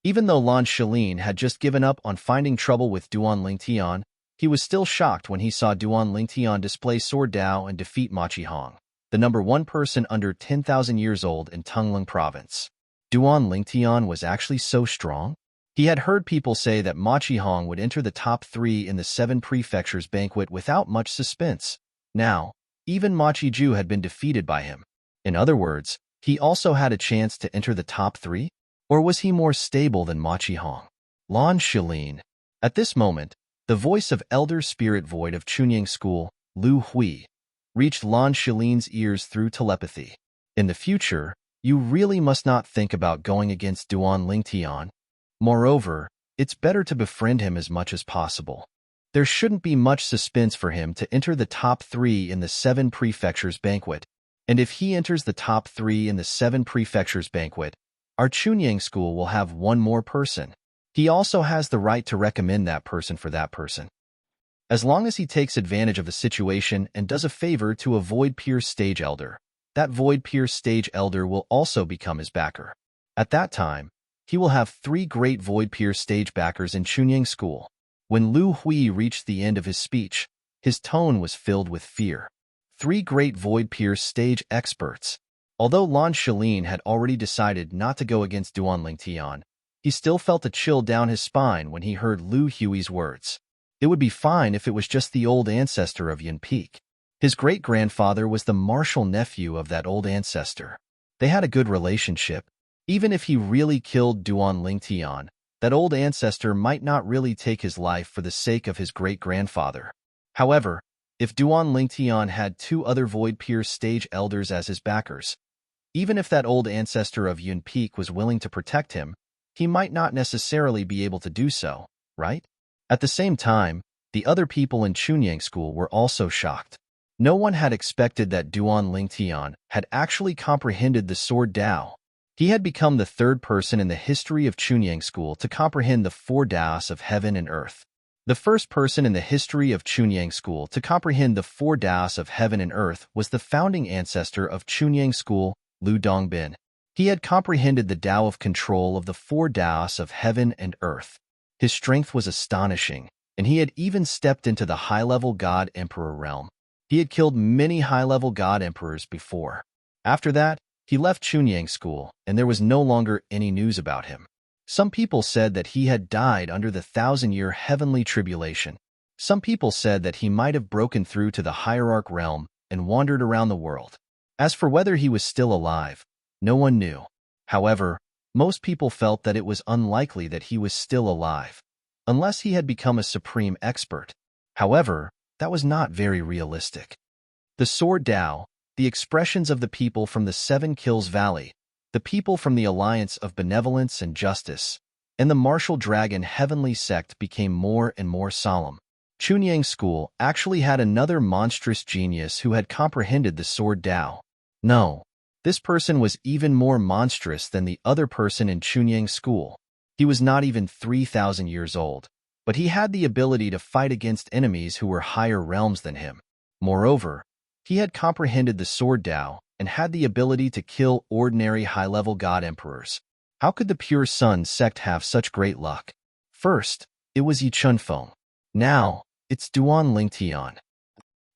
Even though Lan Shilin had just given up on finding trouble with Duan Lingtian, he was still shocked when he saw Duan Lingtian display Sword Dao and defeat Ma Qihong, the number one person under 10,000 years old in Tongling Province. Duan Lingtian was actually so strong? He had heard people say that Ma Qihong would enter the top 3 in the 7 prefectures banquet without much suspense. Now, even Ma Qiju had been defeated by him. In other words, he also had a chance to enter the top 3? Or was he more stable than Ma Qihong? Lan Shilin. At this moment, the voice of Elder Spirit Void of Chunying School, Lu Hui, reached Lan Shilin's ears through telepathy. In the future, you really must not think about going against Duan Lingtian. Moreover, it's better to befriend him as much as possible. There shouldn't be much suspense for him to enter the top 3 in the 7 prefectures banquet, and if he enters the top 3 in the 7 prefectures banquet, our Chunying School will have one more person. He also has the right to recommend that person for that person. As long as he takes advantage of the situation and does a favor to a Void Peer Stage Elder, that Void Peer Stage Elder will also become his backer. At that time, he will have 3 great Void Peer Stage backers in Chunying School. When Lu Hui reached the end of his speech, his tone was filled with fear. 3 great Void Peer Stage experts. Although Lan Shilin had already decided not to go against Duan Lingtian, he still felt a chill down his spine when he heard Lu Hui's words. It would be fine if it was just the old ancestor of Yun Peak. His great-grandfather was the martial nephew of that old ancestor. They had a good relationship. Even if he really killed Duan Lingtian, that old ancestor might not really take his life for the sake of his great-grandfather. However, if Duan Lingtian had 2 other Void Peer Stage Elders as his backers, even if that old ancestor of Yun Peak was willing to protect him, he might not necessarily be able to do so, right? At the same time, the other people in Chunying School were also shocked. No one had expected that Duan Lingtian had actually comprehended the Sword Dao. He had become the 3rd person in the history of Chunying School to comprehend the 4 Daos of heaven and earth. The first person in the history of Chunying School to comprehend the 4 Daos of heaven and earth was the founding ancestor of Chunying School, Lu Dongbin. He had comprehended the Dao of control of the 4 Daos of heaven and earth. His strength was astonishing, and he had even stepped into the high-level God Emperor realm. He had killed many high-level God Emperors before. After that, he left Chunying School, and there was no longer any news about him. Some people said that he had died under the 1,000-year heavenly tribulation. Some people said that he might have broken through to the hierarch realm and wandered around the world. As for whether he was still alive, no one knew. However, most people felt that it was unlikely that he was still alive, unless he had become a supreme expert. However, that was not very realistic. The Sword Dao, the expressions of the people from the 7 Kills Valley, the people from the Alliance of Benevolence and Justice, and the Martial Dragon Heavenly Sect became more and more solemn. Chunying School actually had another monstrous genius who had comprehended the Sword Dao. No, this person was even more monstrous than the other person in Chunying School. He was not even 3,000 years old, but he had the ability to fight against enemies who were higher realms than him. Moreover, he had comprehended the Sword Dao and had the ability to kill ordinary high-level God Emperors. How could the Pure Sun sect have such great luck? First, it was Yi Chunfeng. Now, it's Duan Lingtian.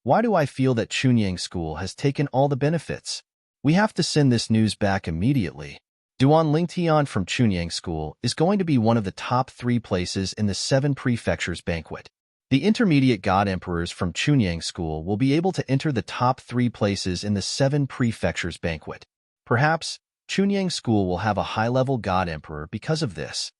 Why do I feel that Chunying School has taken all the benefits? We have to send this news back immediately. Duan Lingtian from Chunying School is going to be one of the top 3 places in the 7 prefectures banquet. The intermediate God Emperors from Chunying School will be able to enter the top 3 places in the 7 prefectures banquet. Perhaps, Chunying School will have a high-level God Emperor because of this.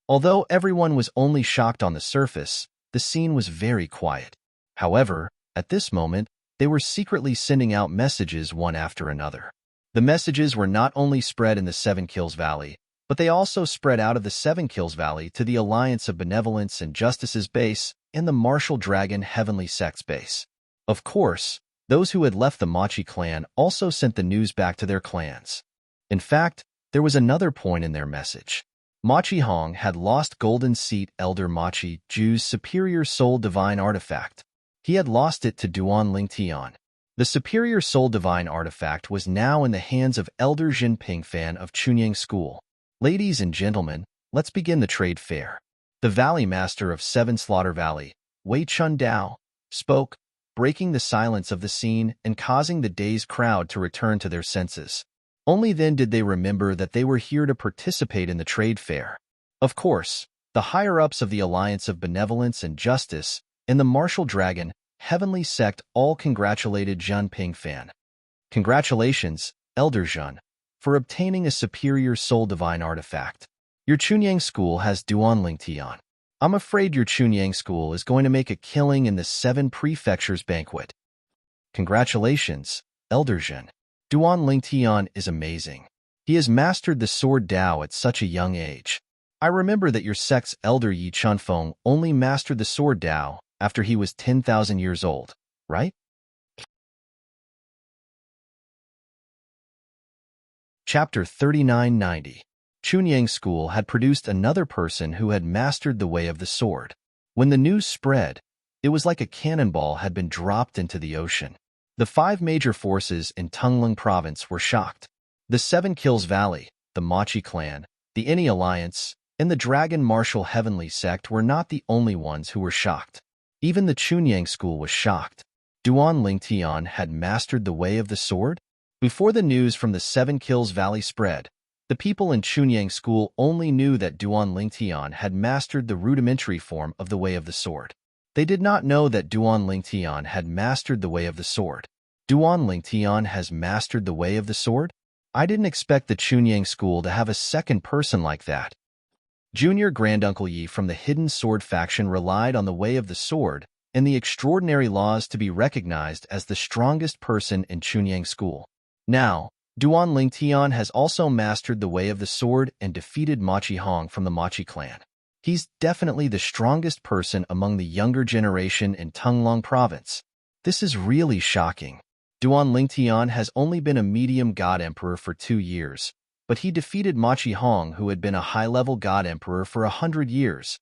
Although everyone was only shocked on the surface, the scene was very quiet. However, at this moment, they were secretly sending out messages one after another. The messages were not only spread in the 7 Kills Valley, but they also spread out of the 7 Kills Valley to the Alliance of Benevolence and Justice's base and the Martial Dragon Heavenly Sect's base. Of course, those who had left the Machi clan also sent the news back to their clans. In fact, there was another point in their message. Machi Hong had lost Golden Seat Elder Machi Ju's superior soul divine artifact. He had lost it to Duan Lingtian. The superior soul divine artifact was now in the hands of Elder Jin Pingfan of Chunyang School. Ladies and gentlemen, let's begin the trade fair. The Valley Master of Seven Slaughter Valley, Wei Chun Dao, spoke, breaking the silence of the scene and causing the dazed crowd to return to their senses. Only then did they remember that they were here to participate in the trade fair. Of course, the higher-ups of the Alliance of Benevolence and Justice and the Martial Dragon Heavenly Sect all congratulated Zhan Pingfan. Congratulations, Elder Zhan, for obtaining a superior soul divine artifact. Your Chunyang School has Duan Lingtian. I'm afraid your Chunyang School is going to make a killing in the 7 Prefectures banquet. Congratulations, Elder Zhan. Duan Lingtian is amazing. He has mastered the sword Dao at such a young age. I remember that your sect's Elder Yi Chunfeng only mastered the sword Dao after he was 10,000 years old, right? Chapter 3990. Chunyang School had produced another person who had mastered the way of the sword. When the news spread, it was like a cannonball had been dropped into the ocean. The 5 major forces in Tunglung Province were shocked. The 7 Kills Valley, the Machi clan, the Ini Alliance, and the Dragon Martial Heavenly Sect were not the only ones who were shocked. Even the Chunyang School was shocked. Duan Lingtian had mastered the way of the sword? Before the news from the 7 Kills Valley spread, the people in Chunyang School only knew that Duan Lingtian had mastered the rudimentary form of the way of the sword. They did not know that Duan Lingtian had mastered the way of the sword. Duan Lingtian has mastered the way of the sword? I didn't expect the Chunyang School to have a second person like that. Junior Granduncle Yi from the Hidden Sword faction relied on the way of the sword and the extraordinary laws to be recognized as the strongest person in Chunyang School. Now, Duan Lingtian has also mastered the way of the sword and defeated Machi Hong from the Machi clan. He's definitely the strongest person among the younger generation in Tunglong Province. This is really shocking. Duan Lingtian has only been a medium god emperor for 2 years, but he defeated Machi Hong, who had been a high-level god emperor for 100 years.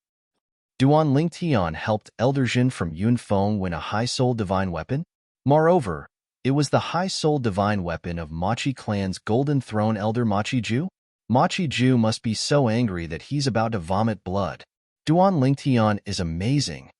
Duan Lingtian helped Elder Jin from Yunfeng win a high-soul divine weapon. Moreover, it was the high-soul divine weapon of Machi clan's Golden Throne Elder Machi Ju. Machi Ju must be so angry that he's about to vomit blood. Duan Lingtian is amazing.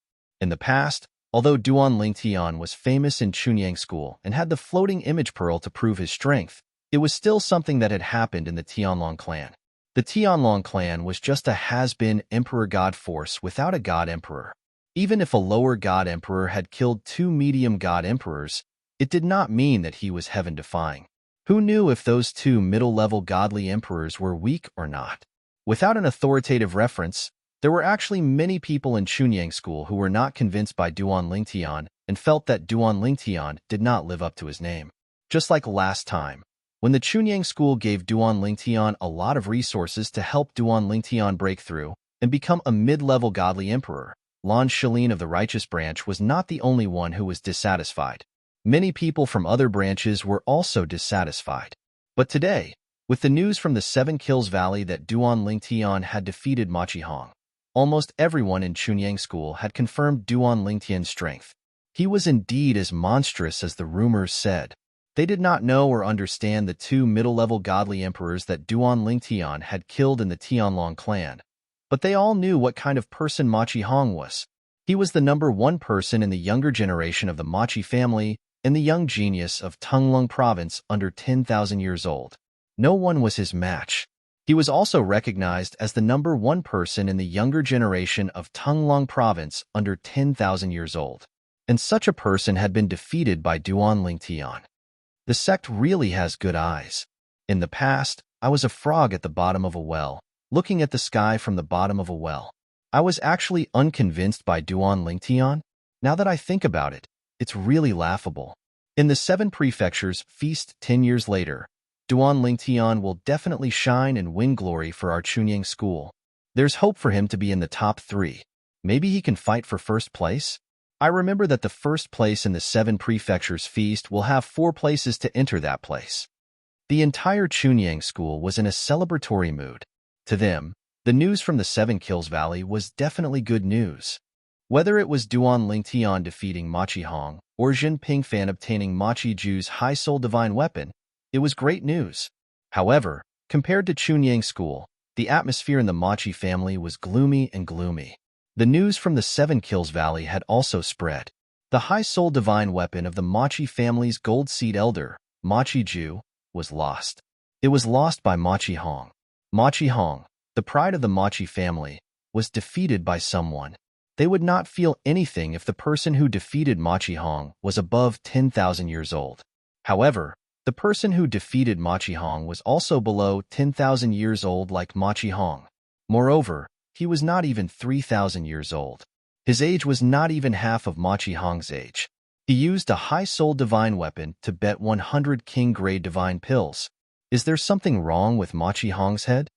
In the past, although Duan Lingtian was famous in Chunyang School and had the floating image pearl to prove his strength, it was still something that had happened in the Tianlong clan. The Tianlong clan was just a has-been emperor god force without a god emperor. Even if a lower god emperor had killed 2 medium god emperors, it did not mean that he was heaven-defying. Who knew if those 2 middle-level godly emperors were weak or not? Without an authoritative reference, there were actually many people in Chunyang School who were not convinced by Duan Lingtian and felt that Duan Lingtian did not live up to his name. Just like last time, when the Chunyang School gave Duan Lingtian a lot of resources to help Duan Lingtian break through and become a mid-level godly emperor, Lan Shilin of the Righteous Branch was not the only one who was dissatisfied. Many people from other branches were also dissatisfied. But today, with the news from the 7 Kills Valley that Duan Lingtian had defeated Machi Hong, almost everyone in Chunyang School had confirmed Duan Lingtian's strength. He was indeed as monstrous as the rumors said. They did not know or understand the 2 middle-level godly emperors that Duan Lingtian had killed in the Tianlong clan, but they all knew what kind of person Machi Hong was. He was the number 1 person in the younger generation of the Machi family and the young genius of Tunglung Province under 10,000 years old. No one was his match. He was also recognized as the number 1 person in the younger generation of Tunglung Province under 10,000 years old. And such a person had been defeated by Duan Lingtian. The sect really has good eyes. In the past, I was a frog at the bottom of a well, looking at the sky from the bottom of a well. I was actually unconvinced by Duan Lingtian. Now that I think about it, it's really laughable. In the 7 Prefectures feast 10 years later, Duan Lingtian will definitely shine and win glory for our Chunyang School. There's hope for him to be in the top 3. Maybe he can fight for first place? I remember that the first place in the 7 prefectures feast will have 4 places to enter that place. The entire Chunyang school was in a celebratory mood. To them, the news from the 7 Kills Valley was definitely good news. Whether it was Duan Lingtian defeating Machi Hong or Jin Pingfan obtaining Machi Ju's high soul divine weapon, it was great news. However, compared to Chunyang school, the atmosphere in the Machi family was gloomy and gloomy. The news from the 7 Kills Valley had also spread. The high soul divine weapon of the Machi family's gold seed elder, Machi Ju, was lost. It was lost by Machi Hong. Machi Hong, the pride of the Machi family, was defeated by someone. They would not feel anything if the person who defeated Machi Hong was above 10,000 years old. However, the person who defeated Machi Hong was also below 10,000 years old like Machi Hong. Moreover, he was not even 3,000 years old. His age was not even half of Machi Hong's age. He used a high soul divine weapon to bet 100 king-grade divine pills. Is there something wrong with Machi Hong's head?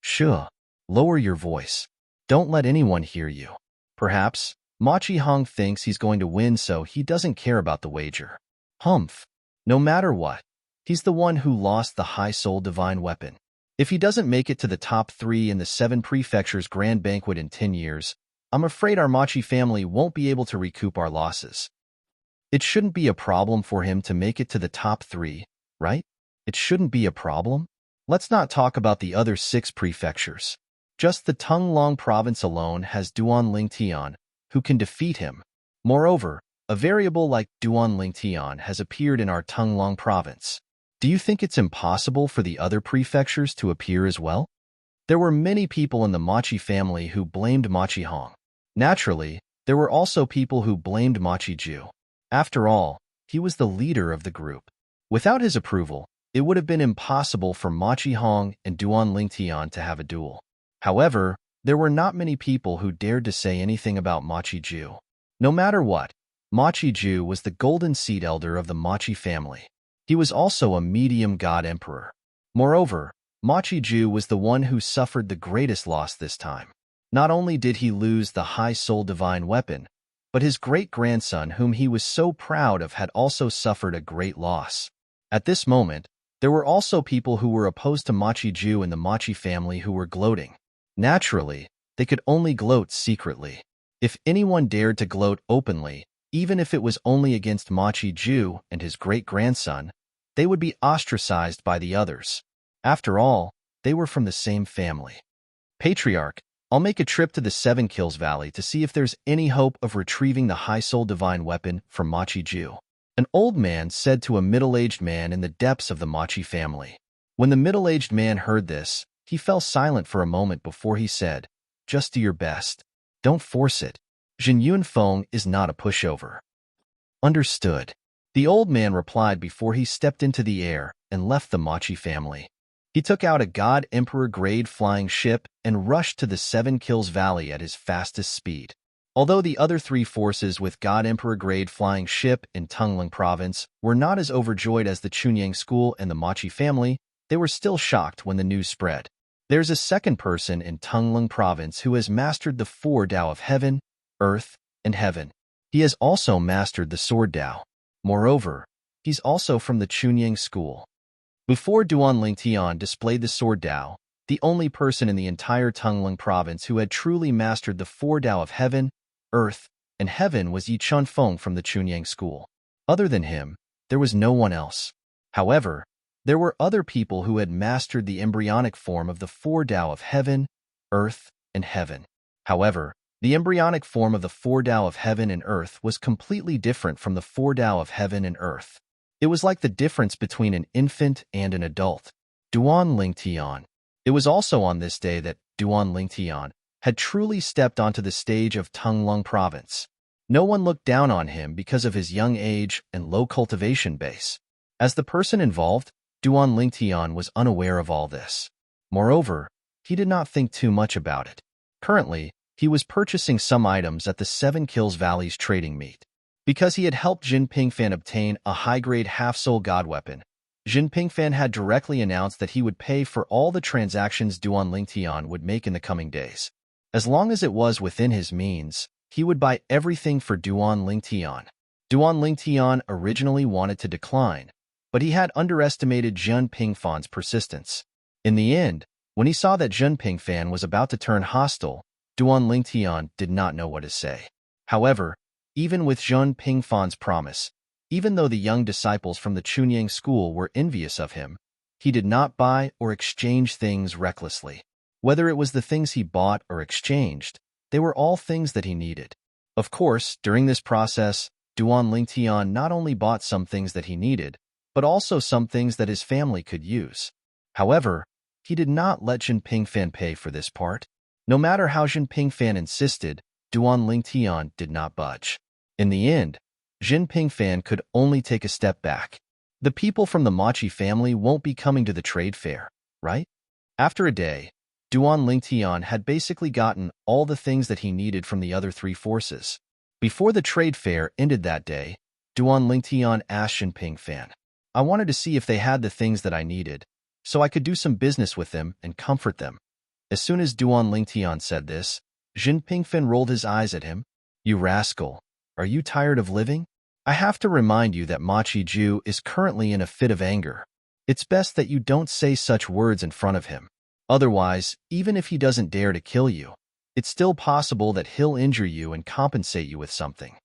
Sure. Lower your voice. Don't let anyone hear you. Perhaps, Machi Hong thinks he's going to win so he doesn't care about the wager. Humph. No matter what, he's the one who lost the high soul divine weapon. If he doesn't make it to the top 3 in the 7 prefectures grand banquet in 10 years, I'm afraid our Machi family won't be able to recoup our losses. It shouldn't be a problem for him to make it to the top 3, right? It shouldn't be a problem? Let's not talk about the other 6 prefectures. Just the Tunglong province alone has Duan Lingtian, who can defeat him. Moreover, a variable like Duan Lingtian has appeared in our Tunglong province. Do you think it's impossible for the other prefectures to appear as well? There were many people in the Machi family who blamed Machi Hong. Naturally, there were also people who blamed Machi Ju. After all, he was the leader of the group. Without his approval, it would have been impossible for Machi Hong and Duan Lingtian to have a duel. However, there were not many people who dared to say anything about Machi Ju. No matter what, Machi Ju was the golden seed elder of the Machi family. He was also a medium god emperor. Moreover, Machi Ju was the one who suffered the greatest loss this time. Not only did he lose the high soul divine weapon, but his great-grandson whom he was so proud of had also suffered a great loss. At this moment, there were also people who were opposed to Machi Ju in the Machi family who were gloating. Naturally, they could only gloat secretly. If anyone dared to gloat openly, even if it was only against Machi Ju and his great-grandson, they would be ostracized by the others. After all, they were from the same family. Patriarch, I'll make a trip to the 7 Kills Valley to see if there's any hope of retrieving the high soul divine weapon from Machi Ju. An old man said to a middle-aged man in the depths of the Machi family. When the middle-aged man heard this, he fell silent for a moment before he said, "Just do your best. Don't force it. Jin Yunfeng is not a pushover." Understood. The old man replied before he stepped into the air and left the Machi family. He took out a God Emperor grade flying ship and rushed to the 7 Kills Valley at his fastest speed. Although the other 3 forces with God Emperor grade flying ship in Tunglong province were not as overjoyed as the Chunyang school and the Machi family, they were still shocked when the news spread. There's a second person in Tunglong province who has mastered the 4 Tao of heaven, earth, and heaven. He has also mastered the sword Tao. Moreover, he's also from the Chunyang school. Before Duan Lingtian displayed the sword Tao, the only person in the entire Tunglong province who had truly mastered the 4 Tao of heaven, earth, and heaven was Yi Chunfeng from the Chunyang school. Other than him, there was no one else. However, there were other people who had mastered the embryonic form of the 4 Tao of heaven, earth, and heaven. However, the embryonic form of the 4 Tao of heaven and earth was completely different from the 4 Tao of heaven and earth. It was like the difference between an infant and an adult. Duan Lingtian. It was also on this day that Duan Lingtian had truly stepped onto the stage of Tunglong province. No one looked down on him because of his young age and low cultivation base. As the person involved, Duan Lingtian was unaware of all this. Moreover, he did not think too much about it. Currently, he was purchasing some items at the 7 Kills Valley's trading meet. Because he had helped Jin Pingfan obtain a high-grade half-soul god weapon, Jin Pingfan had directly announced that he would pay for all the transactions Duan Lingtian would make in the coming days. As long as it was within his means, he would buy everything for Duan Lingtian. Duan Lingtian originally wanted to decline, but he had underestimated Zhen Pingfan's persistence. In the end, when he saw that Zhen Pingfan was about to turn hostile, Duan Lingtian did not know what to say. However, even with Zhen Pingfan's promise, even though the young disciples from the Chunyang school were envious of him, he did not buy or exchange things recklessly. Whether it was the things he bought or exchanged, they were all things that he needed. Of course, during this process, Duan Lingtian not only bought some things that he needed, but also some things that his family could use. However, he did not let Zhen Pingfan pay for this part. No matter how Zhen Pingfan insisted, Duan Lingtian did not budge. In the end, Zhen Pingfan could only take a step back. The people from the Machi family won't be coming to the trade fair, right? After a day, Duan Lingtian had basically gotten all the things that he needed from the other three forces. Before the trade fair ended that day, Duan Lingtian asked Zhen Pingfan, "I wanted to see if they had the things that I needed, so I could do some business with them and comfort them." As soon as Duan Lingtian said this, Zhen Pingfan rolled his eyes at him. "You rascal, are you tired of living? I have to remind you that Machi Ju is currently in a fit of anger. It's best that you don't say such words in front of him. Otherwise, even if he doesn't dare to kill you, it's still possible that he'll injure you and compensate you with something."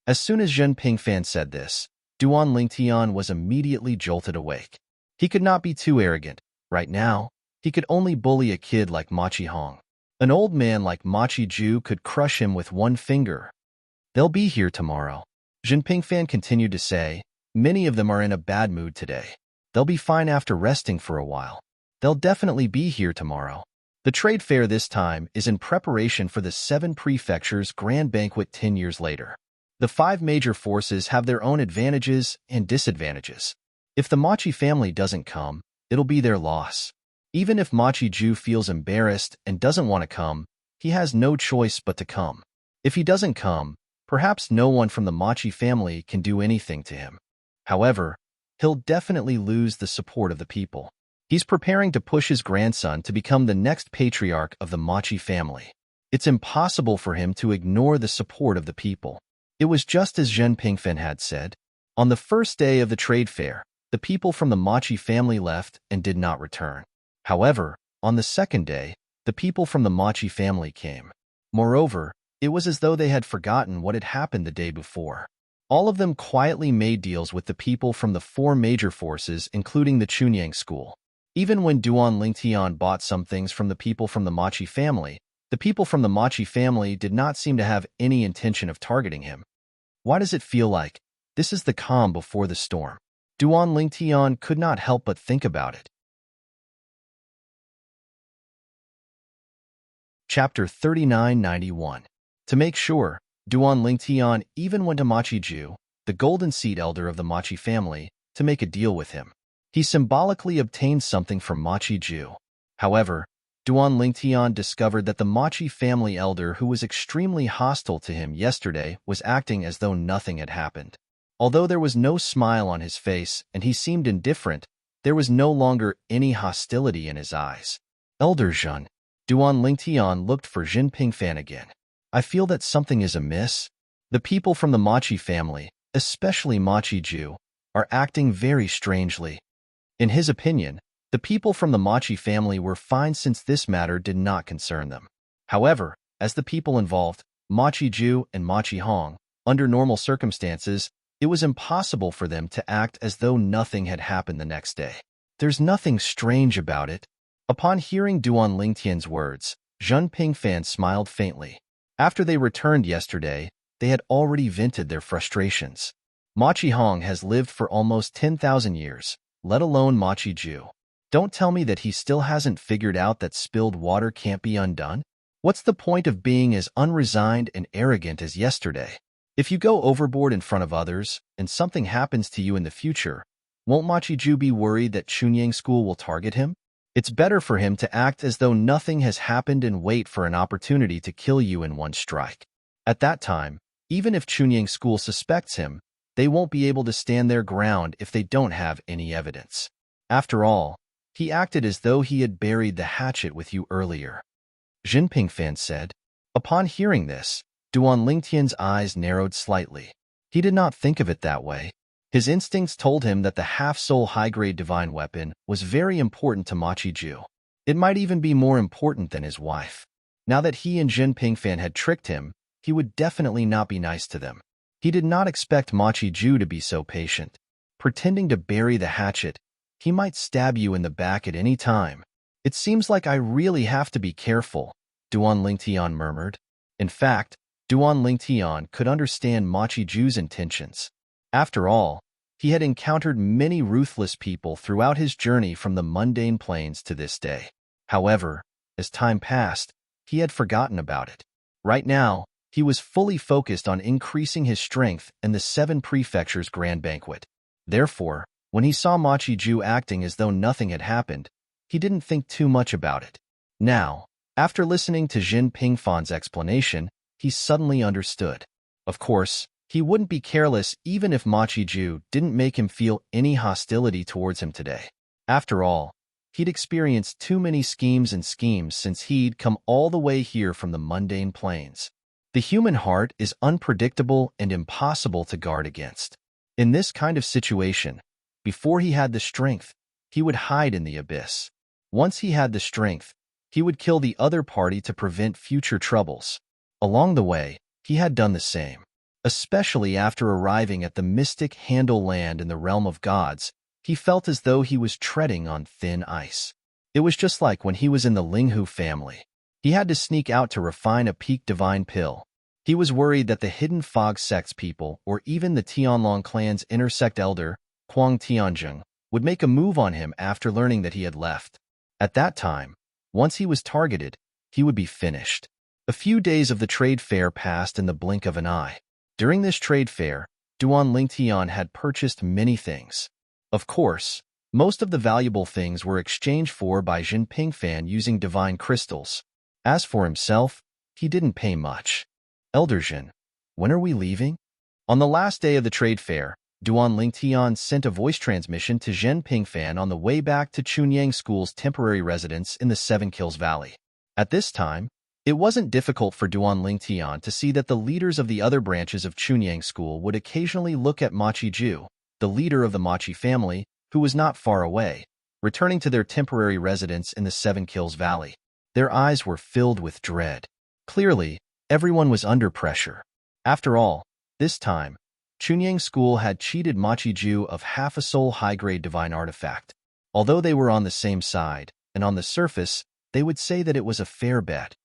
As soon as Zhen Pingfan said this, Duan Lingtian was immediately jolted awake. He could not be too arrogant. Right now, he could only bully a kid like Machi Hong. An old man like Machi Ju could crush him with one finger. "They'll be here tomorrow," Zhen Pingfan continued to say. "Many of them are in a bad mood today. They'll be fine after resting for a while. They'll definitely be here tomorrow." The trade fair this time is in preparation for the 7 prefectures' grand banquet 10 years later. The 5 major forces have their own advantages and disadvantages. If the Machi family doesn't come, it'll be their loss. Even if Machi Ju feels embarrassed and doesn't want to come, he has no choice but to come. If he doesn't come, perhaps no one from the Machi family can do anything to him. However, he'll definitely lose the support of the people. He's preparing to push his grandson to become the next patriarch of the Machi family. It's impossible for him to ignore the support of the people. It was just as Zhen Pingfan had said. On the first day of the trade fair, the people from the Machi family left and did not return. However, on the second day, the people from the Machi family came. Moreover, it was as though they had forgotten what had happened the day before. All of them quietly made deals with the people from the 4 major forces, including the Chunyang school. Even when Duan Lingtian bought some things from the people from the Machi family, the people from the Machi family did not seem to have any intention of targeting him. Why does it feel like this is the calm before the storm? Duan Lingtian could not help but think about it. Chapter 3991. To make sure, Duan Lingtian even went to Machi Ju, the golden seed elder of the Machi family, to make a deal with him. He symbolically obtained something from Machi Ju. However, Duan Lingtian discovered that the Machi family elder who was extremely hostile to him yesterday was acting as though nothing had happened. Although there was no smile on his face and he seemed indifferent, there was no longer any hostility in his eyes. "Elder Zhen." Duan Lingtian looked for Zhen Pingfan again. "I feel that something is amiss. The people from the Machi family, especially Machi Ju, are acting very strangely." In his opinion, the people from the Machi family were fine since this matter did not concern them. However, as the people involved, Machi Ju and Machi Hong, under normal circumstances, it was impossible for them to act as though nothing had happened the next day. "There's nothing strange about it." Upon hearing Duan Lingtian's words, Zhen Pingfan smiled faintly. After they returned yesterday, they had already vented their frustrations. Machi Hong has lived for almost 10,000 years, let alone Machi Ju. Don't tell me that he still hasn't figured out that spilled water can't be undone? What's the point of being as unresigned and arrogant as yesterday? If you go overboard in front of others, and something happens to you in the future, won't Machi Ju be worried that Chunyang school will target him? It's better for him to act as though nothing has happened and wait for an opportunity to kill you in one strike. At that time, even if Chunyang school suspects him, they won't be able to stand their ground if they don't have any evidence. After all, he acted as though he had buried the hatchet with you earlier. Zhen Pingfan said. Upon hearing this, Duan Lingtian's eyes narrowed slightly. He did not think of it that way. His instincts told him that the half-soul high-grade divine weapon was very important to Machi Ju. It might even be more important than his wife. Now that he and Jin Pingfan had tricked him, he would definitely not be nice to them. He did not expect Machi Ju to be so patient. Pretending to bury the hatchet, he might stab you in the back at any time. It seems like I really have to be careful, Duan Lingtian murmured. In fact, Duan Lingtian could understand Machi Ju's intentions. After all, he had encountered many ruthless people throughout his journey from the mundane plains to this day. However, as time passed, he had forgotten about it. Right now, he was fully focused on increasing his strength in the 7 Prefectures Grand Banquet. Therefore, when he saw Machi Ju acting as though nothing had happened, he didn't think too much about it. Now, after listening to Jin Pingfan's explanation, he suddenly understood. Of course, he wouldn't be careless even if Machi Ju didn't make him feel any hostility towards him today. After all, he'd experienced too many schemes since he'd come all the way here from the mundane plains. The human heart is unpredictable and impossible to guard against. In this kind of situation, before he had the strength, he would hide in the abyss. Once he had the strength, he would kill the other party to prevent future troubles. Along the way, he had done the same. Especially after arriving at the mystic Handle land in the realm of gods, he felt as though he was treading on thin ice. It was just like when he was in the Linghu family. He had to sneak out to refine a peak divine pill. He was worried that the Hidden Fog sect's people or even the Tianlong clan's intersect elder, Huang Tianzheng, would make a move on him after learning that he had left. At that time, once he was targeted, he would be finished. A few days of the trade fair passed in the blink of an eye. During this trade fair, Duan Lingtian had purchased many things. Of course, most of the valuable things were exchanged for by Jin Pingfan using divine crystals. As for himself, he didn't pay much. Elder Jin, when are we leaving? On the last day of the trade fair, Duan Lingtian sent a voice transmission to Jin Pingfan on the way back to Chunyang School's temporary residence in the Seven Kills Valley. At this time, it wasn't difficult for Duan Lingtian to see that the leaders of the other branches of Chunyang School would occasionally look at Machi Ju, the leader of the Machi family, who was not far away, returning to their temporary residence in the Seven Kills Valley. Their eyes were filled with dread. Clearly, everyone was under pressure. After all, this time, Chunyang School had cheated Machi Ju of half a soul high-grade divine artifact. Although they were on the same side, and on the surface, they would say that it was a fair bet.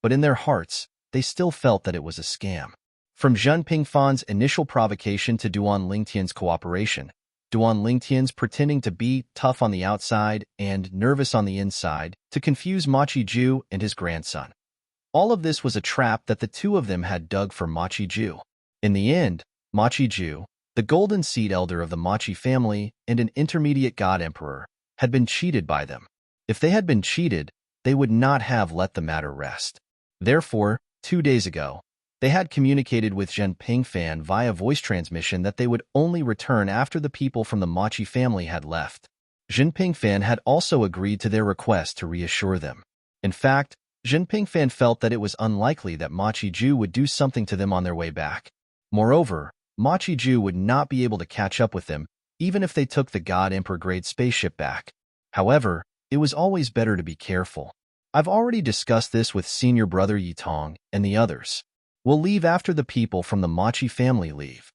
But in their hearts, they still felt that it was a scam. From Jin Pingfan's initial provocation to Duan Lingtian's cooperation, Duan Lingtian's pretending to be tough on the outside and nervous on the inside to confuse Machi Ju and his grandson. All of this was a trap that the two of them had dug for Machi Ju. In the end, Machi Ju, the golden seed elder of the Machi family and an intermediate god emperor, had been cheated by them. If they had been cheated, they would not have let the matter rest. Therefore, 2 days ago, they had communicated with Jin Pingfan via voice transmission that they would only return after the people from the Machi family had left. Jin Pingfan had also agreed to their request to reassure them. In fact, Jin Pingfan felt that it was unlikely that Machi Ju would do something to them on their way back. Moreover, Machi Ju would not be able to catch up with them, even if they took the God Emperor grade spaceship back. However, it was always better to be careful. I've already discussed this with senior brother Yitong and the others. We'll leave after the people from the Machi family leave.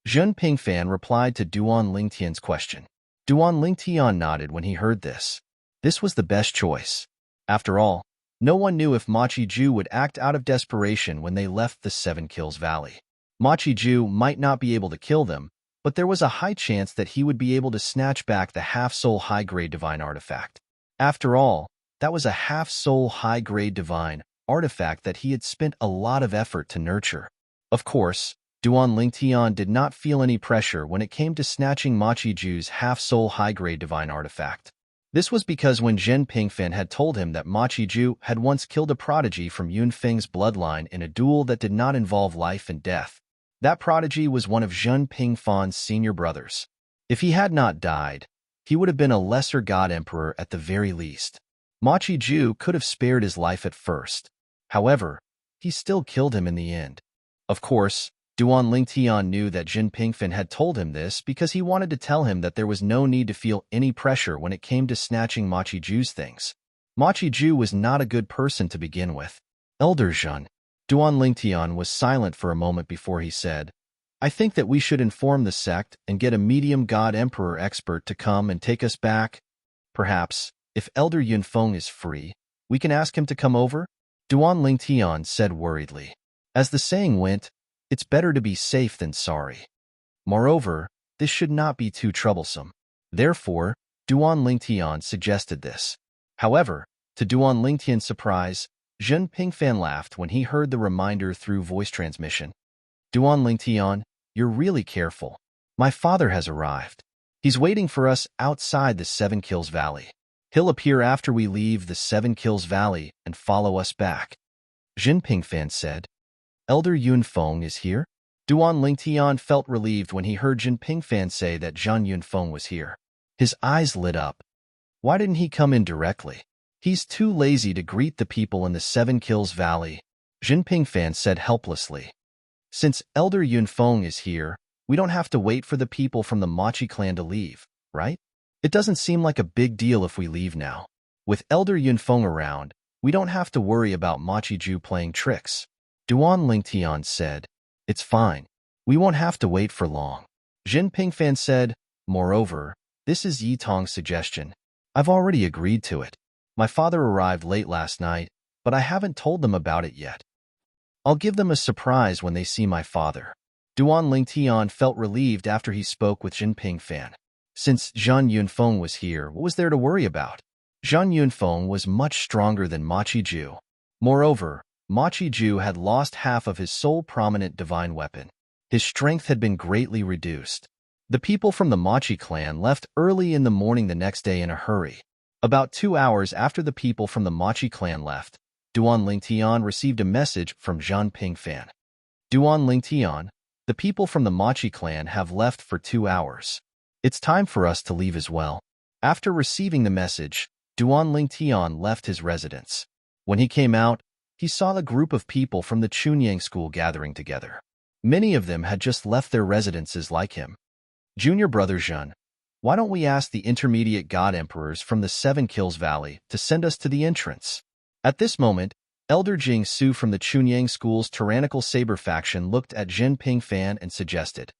Jin Pingfan replied to Duan Lingtian's question. Duan Lingtian nodded when he heard this. This was the best choice. After all, no one knew if Machi Ju would act out of desperation when they left the Seven Kills Valley. Machi Ju might not be able to kill them, but there was a high chance that he would be able to snatch back the half-soul high-grade divine artifact. After all, that was a half-soul high-grade divine artifact that he had spent a lot of effort to nurture. Of course, Duan Lingtian did not feel any pressure when it came to snatching Machi Ju's half-soul high-grade divine artifact. This was because when Jin Pingfan had told him that Machi Ju had once killed a prodigy from Yun Feng's bloodline in a duel that did not involve life and death, that prodigy was one of Jin Pingfan's senior brothers. If he had not died, he would have been a lesser god emperor at the very least. Machi Ju could have spared his life at first. However, he still killed him in the end. Of course, Duan Lingtian knew that Jin Pingfen had told him this because he wanted to tell him that there was no need to feel any pressure when it came to snatching Machi Ju's things. Machi Ju was not a good person to begin with. Elder Jun. Duan Lingtian was silent for a moment before he said, I think that we should inform the sect and get a medium god emperor expert to come and take us back. Perhaps, if Elder Yunfeng is free, we can ask him to come over? Duan Lingtian said worriedly. As the saying went, it's better to be safe than sorry. Moreover, this should not be too troublesome. Therefore, Duan Lingtian suggested this. However, to Duan Lingtian's surprise, Jin Pingfan laughed when he heard the reminder through voice transmission. Duan Lingtian, you're really careful. My father has arrived. He's waiting for us outside the Seven Kills Valley. He'll appear after we leave the Seven Kills Valley and follow us back. Jin Pingfan said. Elder Yunfeng is here? Duan Lingtian felt relieved when he heard Jin Pingfan say that Zhan Yunfeng was here. His eyes lit up. Why didn't he come in directly? He's too lazy to greet the people in the Seven Kills Valley, Jin Pingfan said helplessly. Since Elder Yunfeng is here, we don't have to wait for the people from the Machi clan to leave, right? It doesn't seem like a big deal if we leave now. With Elder Yunfeng around, we don't have to worry about Machi Ju playing tricks. Duan Lingtian said, It's fine. We won't have to wait for long. Jin Pingfan said, Moreover, this is Yi Tong's suggestion. I've already agreed to it. My father arrived late last night, but I haven't told them about it yet. I'll give them a surprise when they see my father. Duan Lingtian felt relieved after he spoke with Jin Pingfan. Since Zhan Yunfeng was here, what was there to worry about? Zhan Yunfeng was much stronger than Machi Ju. Moreover, Machi Ju had lost half of his sole prominent divine weapon. His strength had been greatly reduced. The people from the Machi clan left early in the morning the next day in a hurry. About 2 hours after the people from the Machi clan left, Duan Lingtian received a message from Zhan Pingfan. Duan Lingtian, the people from the Machi clan have left for 2 hours. It's time for us to leave as well. After receiving the message, Duan Lingtian left his residence. When he came out, he saw a group of people from the Chunyang school gathering together. Many of them had just left their residences like him. Junior brother Zhen, why don't we ask the intermediate god emperors from the Seven Kills Valley to send us to the entrance? At this moment, Elder Jing Su from the Chunyang school's tyrannical saber faction looked at Jin Pingfan and suggested,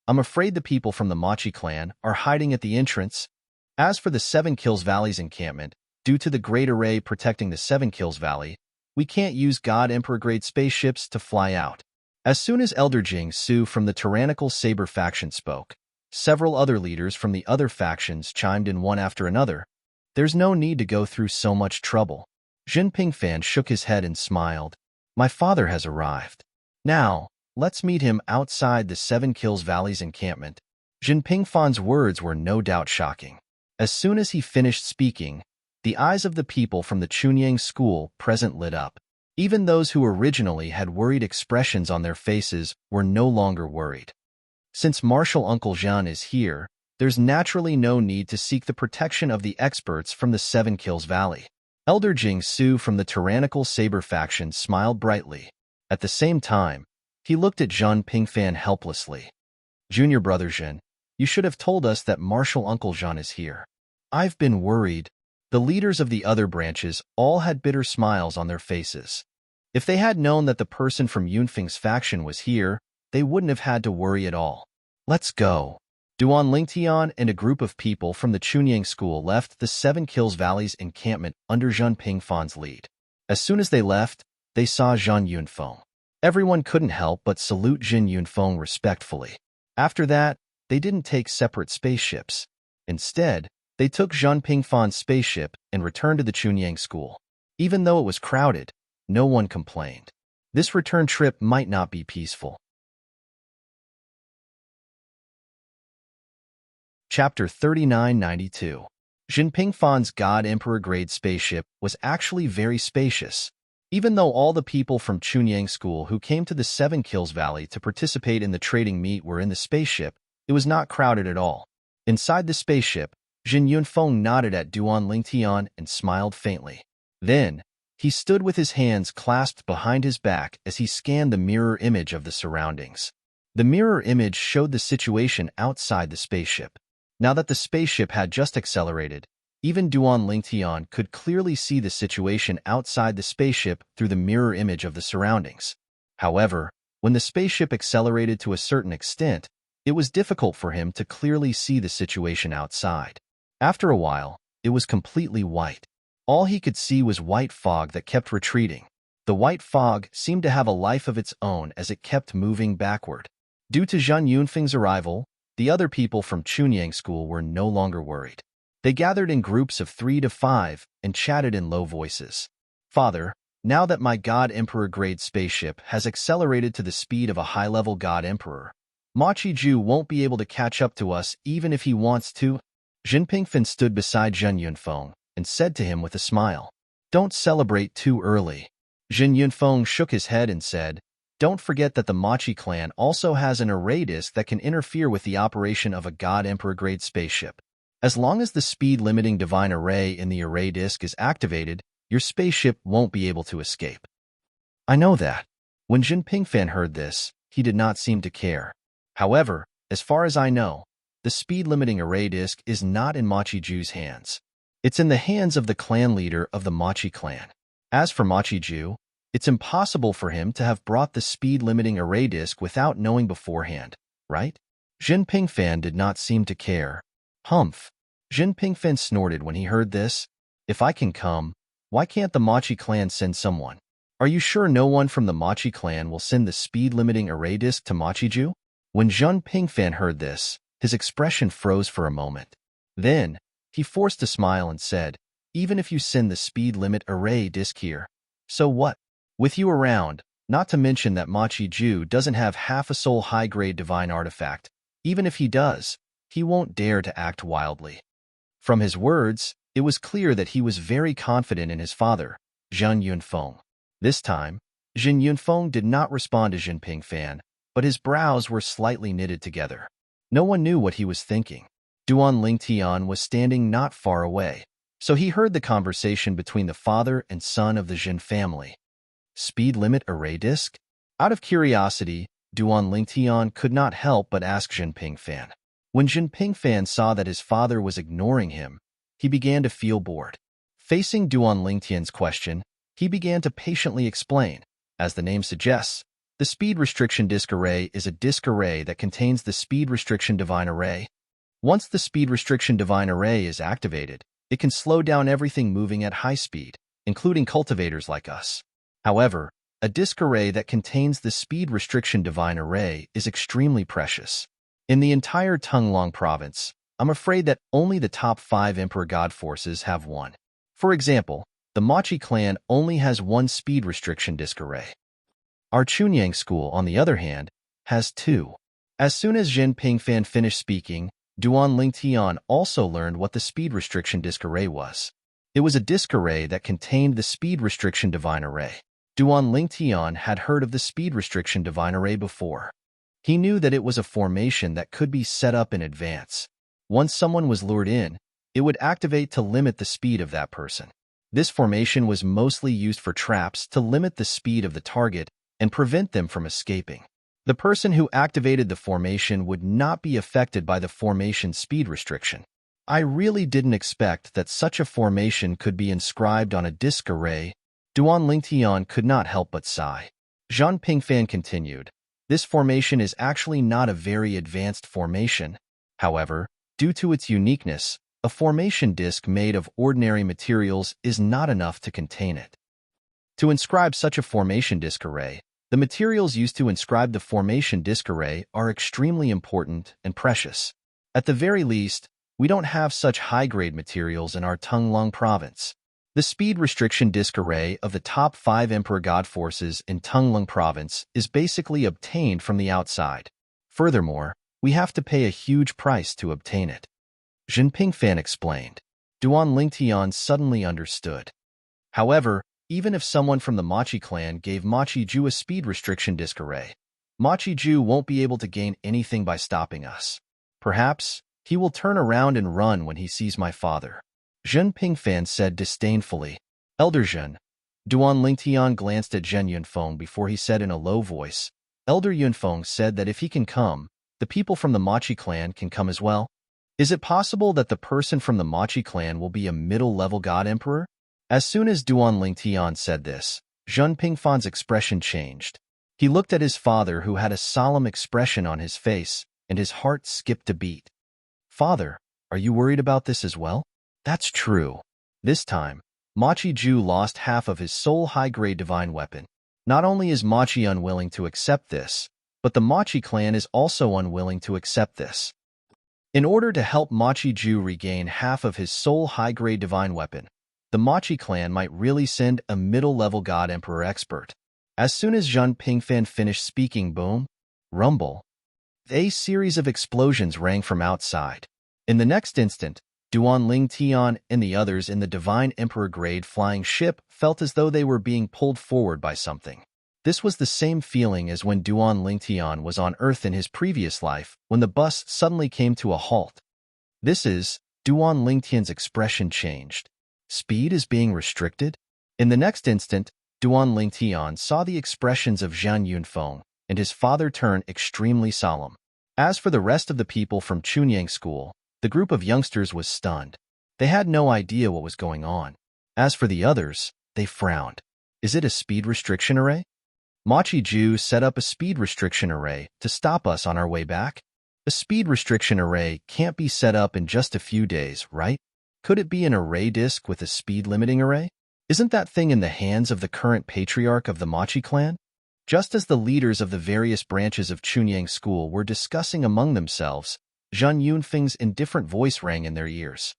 I'm afraid the people from the Machi clan are hiding at the entrance. As for the Seven Kills Valley's encampment, due to the great array protecting the Seven Kills Valley, we can't use God Emperor-grade spaceships to fly out. As soon as Elder Jing Su from the tyrannical saber faction spoke, several other leaders from the other factions chimed in one after another. There's no need to go through so much trouble. Jin Pingfan shook his head and smiled. My father has arrived. Now, let's meet him outside the Seven Kills Valley's encampment. Jin Pingfan's words were no doubt shocking. As soon as he finished speaking, the eyes of the people from the Chunyang school present lit up. Even those who originally had worried expressions on their faces were no longer worried. Since Martial Uncle Zhan is here, there's naturally no need to seek the protection of the experts from the Seven Kills Valley. Elder Jing Su from the tyrannical saber faction smiled brightly. At the same time, he looked at Zhan Pingfan helplessly. Junior brother Zhen, you should have told us that Martial Uncle Zhan is here. I've been worried. The leaders of the other branches all had bitter smiles on their faces. If they had known that the person from Yunfeng's faction was here, they wouldn't have had to worry at all. Let's go. Duan Lingtian and a group of people from the Chunyang school left the Seven Kills Valley's encampment under Zhan Pingfan's lead. As soon as they left, they saw Zhan Yunfeng. Everyone couldn't help but salute Zhan Yunfeng respectfully. After that, they didn't take separate spaceships. Instead, they took Zhan Pingfan's spaceship and returned to the Chunyang school. Even though it was crowded, no one complained. This return trip might not be peaceful. Chapter 3992. Jin Pingfan's God Emperor-grade spaceship was actually very spacious. Even though all the people from Chunyang school who came to the Seven Kills Valley to participate in the trading meet were in the spaceship, it was not crowded at all. Inside the spaceship, Jin Yunfeng nodded at Duan Lingtian and smiled faintly. Then, He stood with his hands clasped behind his back as he scanned the mirror image of the surroundings. The mirror image showed the situation outside the spaceship. Now that the spaceship had just accelerated, even Duan Lingtian could clearly see the situation outside the spaceship through the mirror image of the surroundings. However, when the spaceship accelerated to a certain extent, it was difficult for him to clearly see the situation outside. After a while, it was completely white. All he could see was white fog that kept retreating. The white fog seemed to have a life of its own as it kept moving backward. Due to Zhang Yunfeng's arrival, the other people from Chunyang School were no longer worried. They gathered in groups of 3 to 5 and chatted in low voices. "Father, now that my God Emperor-grade spaceship has accelerated to the speed of a high-level God Emperor, Ma Qiju won't be able to catch up to us even if he wants to." Jin Pingfen stood beside Zhen Yunfeng and said to him with a smile, "Don't celebrate too early." Jin Yunfeng shook his head and said, "Don't forget that the Machi clan also has an array disk that can interfere with the operation of a God Emperor-grade spaceship. As long as the speed-limiting divine array in the array disk is activated, your spaceship won't be able to escape." "I know that." When Jin Pingfen heard this, he did not seem to care. However, as far as I know, the speed-limiting array disk is not in Machi Ju's hands. It's in the hands of the clan leader of the Machi clan. As for Machi Ju, it's impossible for him to have brought the speed-limiting array disk without knowing beforehand, right? Jin Pingfen did not seem to care. "Humph." Jin Pingfen snorted when he heard this. "If I can come, why can't the Machi clan send someone? Are you sure no one from the Machi clan will send the speed-limiting array disk to Machi Ju?" When Jin Pingfen heard this, his expression froze for a moment. Then, he forced a smile and said, "Even if you send the speed limit array disk here, so what? With you around, not to mention that Machi Ju doesn't have half a soul high-grade divine artifact. Even if he does, he won't dare to act wildly." From his words, it was clear that he was very confident in his father, Zhang Yunfeng. This time, Zhang Yunfeng did not respond to Jin Pingfen, but his brows were slightly knitted together. No one knew what he was thinking. Duan Lingtian was standing not far away, so he heard the conversation between the father and son of the Jin family. Speed limit array disk? Out of curiosity, Duan Lingtian could not help but ask Jin Pingfen. When Jin Pingfen saw that his father was ignoring him, he began to feel bored. Facing Duan Lingtian's question, he began to patiently explain. As the name suggests, the speed restriction disk array is a disk array that contains the speed restriction divine array. Once the speed restriction divine array is activated, it can slow down everything moving at high speed, including cultivators like us. However, a disk array that contains the speed restriction divine array is extremely precious. In the entire Tunglong province, I'm afraid that only the top 5 Emperor God forces have one. For example, the Machi clan only has one speed restriction disk array. Our Chunyang school, on the other hand, has 2. As soon as Jin Pingfen finished speaking, Duan Lingtian also learned what the speed restriction disk array was. It was a disk array that contained the speed restriction divine array. Duan Lingtian had heard of the speed restriction divine array before. He knew that it was a formation that could be set up in advance. Once someone was lured in, it would activate to limit the speed of that person. This formation was mostly used for traps to limit the speed of the target and prevent them from escaping. The person who activated the formation would not be affected by the formation's speed restriction. I really didn't expect that such a formation could be inscribed on a disk array. Duan Lingtian could not help but sigh. Zhang Pingfen continued, "This formation is actually not a very advanced formation. However, due to its uniqueness, a formation disk made of ordinary materials is not enough to contain it. To inscribe such a formation disk array, the materials used to inscribe the formation disk array are extremely important and precious. At the very least, we don't have such high-grade materials in our Tunglong province. The speed restriction disk array of the top 5 Emperor God forces in Tunglong province is basically obtained from the outside. Furthermore, we have to pay a huge price to obtain it." Jin Pingfen explained. Duan Lingtian suddenly understood. However, even if someone from the Machi clan gave Machi Ju a speed restriction disk array, Machi Ju won't be able to gain anything by stopping us. Perhaps he will turn around and run when he sees my father. Jin Pingfen said disdainfully. "Elder Jin, Duan Lingtian glanced at Zhen Yunfeng before he said in a low voice, Elder Yunfeng said that if he can come, the people from the Machi clan can come as well. Is it possible that the person from the Machi clan will be a middle-level god emperor? As soon as Duan Lingtian said this, Zhen Pingfan's expression changed. He looked at his father, who had a solemn expression on his face, and his heart skipped a beat. Father, are you worried about this as well? That's true. This time, Machi Ju lost half of his soul high-grade divine weapon. Not only is Machi unwilling to accept this, but the Machi clan is also unwilling to accept this. In order to help Machi Ju regain half of his soul high-grade divine weapon, the Machi clan might really send a middle-level god emperor expert. As soon as Zhen Pingfan finished speaking, boom, rumble, a series of explosions rang from outside. In the next instant, Duan Lingtian and the others in the Divine Emperor-grade flying ship felt as though they were being pulled forward by something. This was the same feeling as when Duan Lingtian was on Earth in his previous life, when the bus suddenly came to a halt. Duan Lingtian's expression changed. Speed is being restricted? In the next instant, Duan Lingtian saw the expressions of Zhen Yunfeng, and his father turned extremely solemn. As for the rest of the people from Chunyang School, the group of youngsters was stunned. They had no idea what was going on. As for the others, they frowned. Is it a speed restriction array? Machi Ju set up a speed restriction array to stop us on our way back. A speed restriction array can't be set up in just a few days, right? Could it be an array disk with a speed limiting array? Isn't that thing in the hands of the current patriarch of the Machi clan? Just as the leaders of the various branches of Chunyang School were discussing among themselves, Zhen Yunfeng's indifferent voice rang in their ears.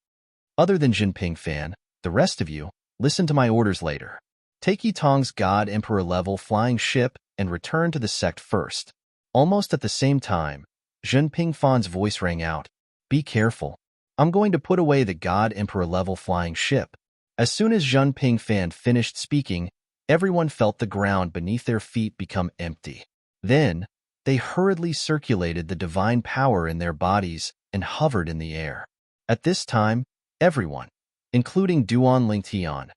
Other than Zhen Pingfan, the rest of you, listen to my orders later. Take Yitong's God Emperor level flying ship and return to the sect first. Almost at the same time, Zhen Pingfan's voice rang out. Be careful. I'm going to put away the God Emperor level flying ship. As soon as Zhen Pingfan finished speaking, everyone felt the ground beneath their feet become empty. Then, they hurriedly circulated the divine power in their bodies and hovered in the air. At this time, everyone, including Duan Lingtian,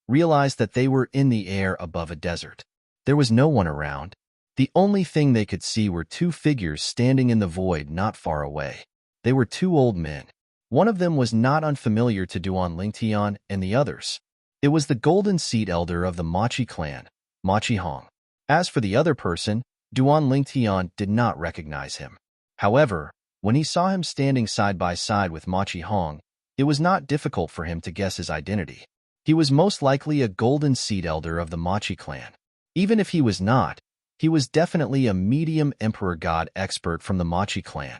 realized that they were in the air above a desert. There was no one around. The only thing they could see were two figures standing in the void not far away. They were two old men. One of them was not unfamiliar to Duan Lingtian and the others. It was the Golden Seat Elder of the Machi clan, Machi Hong. As for the other person, Duan Lingtian did not recognize him. However, when he saw him standing side by side with Machi Hong, it was not difficult for him to guess his identity. He was most likely a Golden Seat Elder of the Machi clan. Even if he was not, he was definitely a medium Emperor God expert from the Machi clan.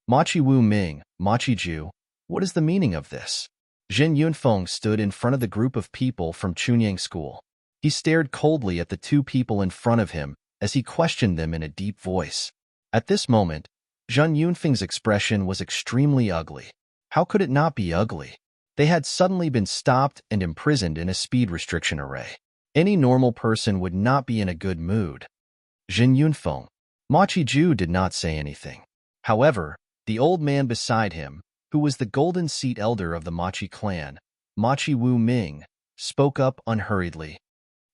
Machi Wu Ming, Machi Ju, what is the meaning of this? Zhen Yunfeng stood in front of the group of people from Chunyang School. He stared coldly at the two people in front of him as he questioned them in a deep voice. At this moment, Zhen Yunfeng's expression was extremely ugly. How could it not be ugly? They had suddenly been stopped and imprisoned in a speed restriction array. Any normal person would not be in a good mood. Zhen Yunfeng. Machi Ju did not say anything. However, the old man beside him, who was the Golden Seat Elder of the Machi clan, Machi Wu Ming, spoke up unhurriedly.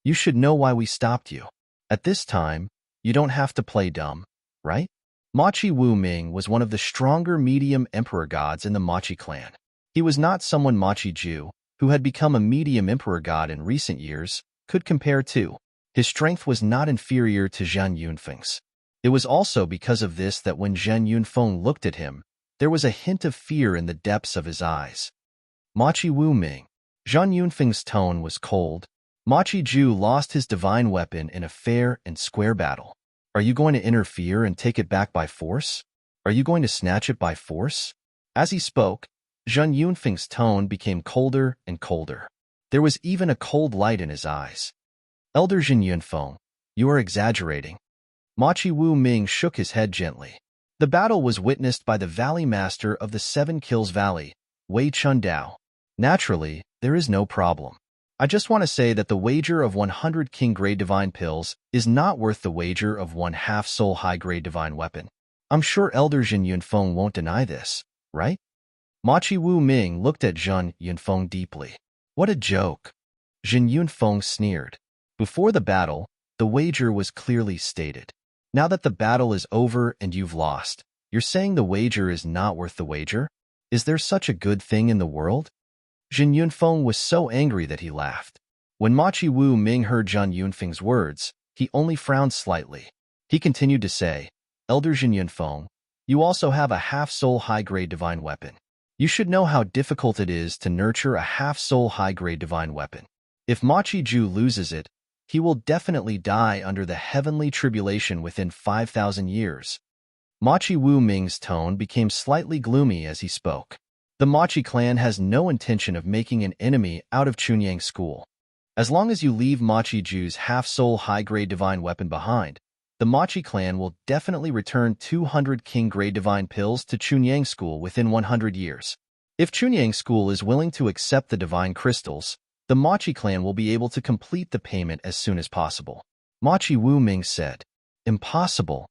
You should know why we stopped you. At this time, you don't have to play dumb, right? Machi Wu Ming was one of the stronger medium emperor gods in the Machi clan. He was not someone Machi Ju, who had become a medium emperor god in recent years, could compare to. His strength was not inferior to Zhen Yunfeng's. It was also because of this that when Zhen Yunfeng looked at him, there was a hint of fear in the depths of his eyes. Machi Wu Ming. Zhen Yunfeng's tone was cold. Machi Ju lost his divine weapon in a fair and square battle. Are you going to interfere and take it back by force? Are you going to snatch it by force? As he spoke, Zhen Yunfeng's tone became colder and colder. There was even a cold light in his eyes. Elder Zhen Yunfeng, you are exaggerating. Machi Wu Ming shook his head gently. The battle was witnessed by the Valley Master of the Seven Kills Valley, Wei Chun Dao. Naturally, there is no problem. I just want to say that the wager of 100 King-grade divine pills is not worth the wager of 1/2 soul high-grade divine weapon. I'm sure Elder Zhen Yunfeng won't deny this, right? Machi Wu Ming looked at Zhen Yunfeng deeply. What a joke. Jin Yunfeng sneered. Before the battle, the wager was clearly stated. Now that the battle is over and you've lost, you're saying the wager is not worth the wager? Is there such a good thing in the world? Jin Yunfeng was so angry that he laughed. When Machi Wu Ming heard Jin Yunfeng's words, he only frowned slightly. He continued to say, Elder Jin Yunfeng, you also have a half-soul high-grade divine weapon. You should know how difficult it is to nurture a half-soul high-grade divine weapon. If Machi Ju loses it, he will definitely die under the heavenly tribulation within 5,000 years. Machi Wu Ming's tone became slightly gloomy as he spoke. The Machi clan has no intention of making an enemy out of Chunyang School. As long as you leave Machi Ju's half-soul high-grade divine weapon behind, the Machi clan will definitely return 200 king-grade divine pills to Chunyang School within 100 years. If Chunyang School is willing to accept the divine crystals, the Machi clan will be able to complete the payment as soon as possible. Machi Wu Ming said. Impossible.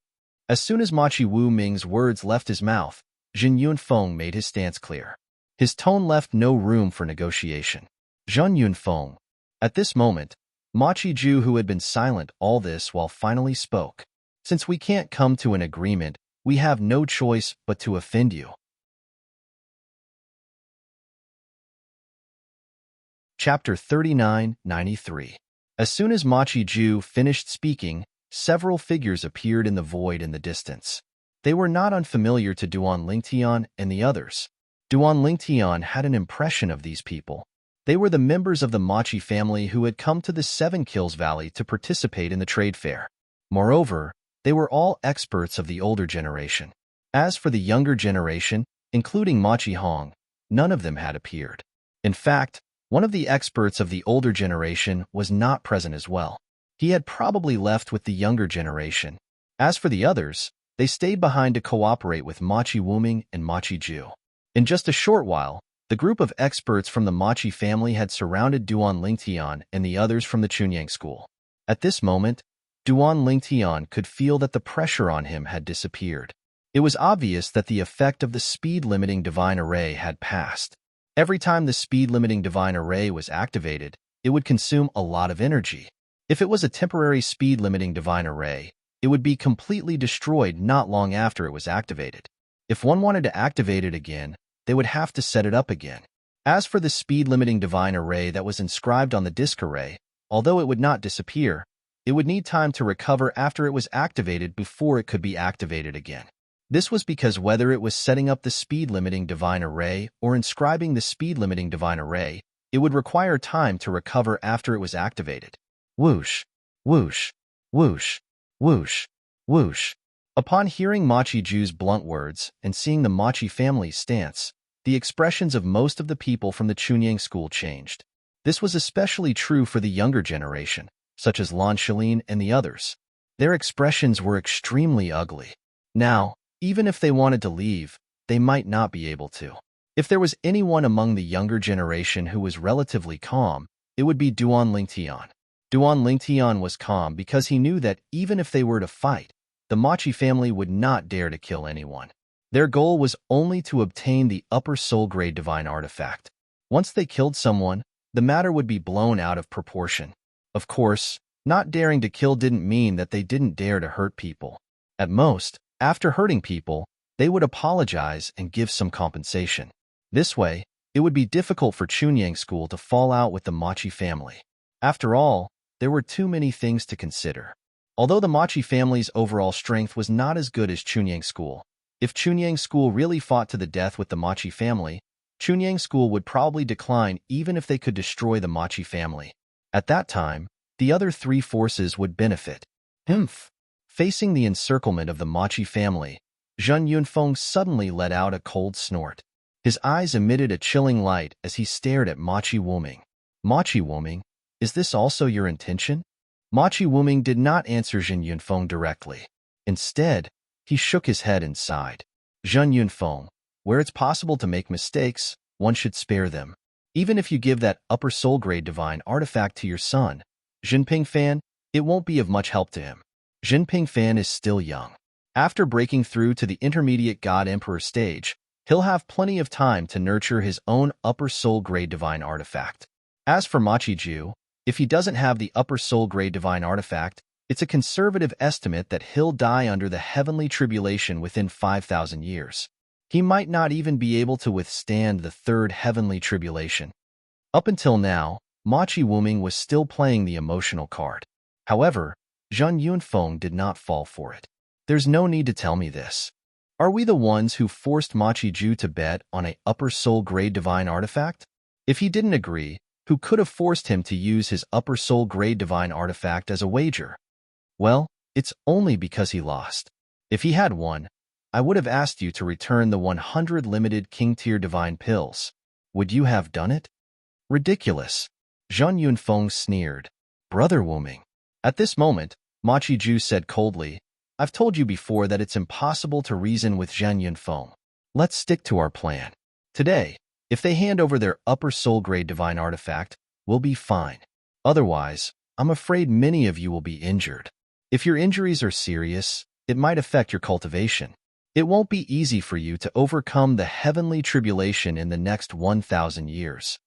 As soon as Machi Wu Ming's words left his mouth, Jin Yunfeng made his stance clear. His tone left no room for negotiation. Jin Yunfeng. At this moment, Machi Ju, who had been silent all this while, finally spoke. Since we can't come to an agreement, we have no choice but to offend you. Chapter 39-93. As soon as Machi Ju finished speaking, several figures appeared in the void in the distance. They were not unfamiliar to Duan Lingtian and the others. Duan Lingtian had an impression of these people. They were the members of the Machi family who had come to the Seven Kills Valley to participate in the trade fair. Moreover, they were all experts of the older generation. As for the younger generation, including Machi Hong, none of them had appeared. In fact, one of the experts of the older generation was not present as well. He had probably left with the younger generation. As for the others, they stayed behind to cooperate with Machi Wuming and Machi Ju. In just a short while, the group of experts from the Machi family had surrounded Duan Lingtian and the others from the Chunyang school. At this moment, Duan Lingtian could feel that the pressure on him had disappeared. It was obvious that the effect of the speed-limiting divine array had passed. Every time the speed-limiting divine array was activated, it would consume a lot of energy. If it was a temporary speed-limiting divine array, it would be completely destroyed not long after it was activated. If one wanted to activate it again, they would have to set it up again. As for the speed-limiting divine array that was inscribed on the disk array, although it would not disappear, it would need time to recover after it was activated before it could be activated again. This was because whether it was setting up the speed-limiting divine array or inscribing the speed-limiting divine array, it would require time to recover after it was activated. Whoosh, whoosh, whoosh, whoosh, whoosh. Upon hearing Machi Ju's blunt words and seeing the Machi family's stance, the expressions of most of the people from the Chunyang school changed. This was especially true for the younger generation, such as Lan Shilin and the others. Their expressions were extremely ugly. Now, even if they wanted to leave, they might not be able to. If there was anyone among the younger generation who was relatively calm, it would be Duan Lingtian. Duan Lingtian was calm because he knew that even if they were to fight, the Machi family would not dare to kill anyone. Their goal was only to obtain the upper soul grade divine artifact. Once they killed someone, the matter would be blown out of proportion. Of course, not daring to kill didn't mean that they didn't dare to hurt people. At most, after hurting people, they would apologize and give some compensation. This way, it would be difficult for Chunyang school to fall out with the Machi family. After all, there were too many things to consider. Although the Machi family's overall strength was not as good as Chunyang school, if Chunyang school really fought to the death with the Machi family, Chunyang school would probably decline even if they could destroy the Machi family. At that time, the other three forces would benefit. Facing the encirclement of the Machi family, Jin Yunfeng suddenly let out a cold snort. His eyes emitted a chilling light as he stared at Machi Wuming. Machi Wuming, is this also your intention? Machi Wuming did not answer Jin Yunfeng directly. Instead, he shook his head and sighed. Jin Yunfeng, where it's possible to make mistakes, one should spare them. Even if you give that upper soul grade divine artifact to your son, Jinping Fan, it won't be of much help to him. Jinping Fan is still young. After breaking through to the intermediate God Emperor stage, he'll have plenty of time to nurture his own upper soul grade divine artifact. As for Machi Ju, If he doesn't have the upper soul grade divine artifact, it's a conservative estimate that he'll die under the heavenly tribulation within 5,000 years. He might not even be able to withstand the third heavenly tribulation. Up until now, Machi Wuming was still playing the emotional card. However, Zheng Yunfeng did not fall for it. There's no need to tell me this. Are we the ones who forced Machi Ju to bet on a upper soul grade divine artifact? If he didn't agree, who could have forced him to use his upper soul grade divine artifact as a wager? Well, it's only because he lost. If he had won, I would have asked you to return the 100 limited king-tier divine pills. Would you have done it? Ridiculous. Zheng Yunfeng sneered. Brother Wuming. At this moment, Machi Ju said coldly, I've told you before that it's impossible to reason with Zheng Yunfeng. Let's stick to our plan. Today, if they hand over their upper soul grade divine artifact, we'll be fine. Otherwise, I'm afraid many of you will be injured. If your injuries are serious, it might affect your cultivation. It won't be easy for you to overcome the heavenly tribulation in the next 1,000 years.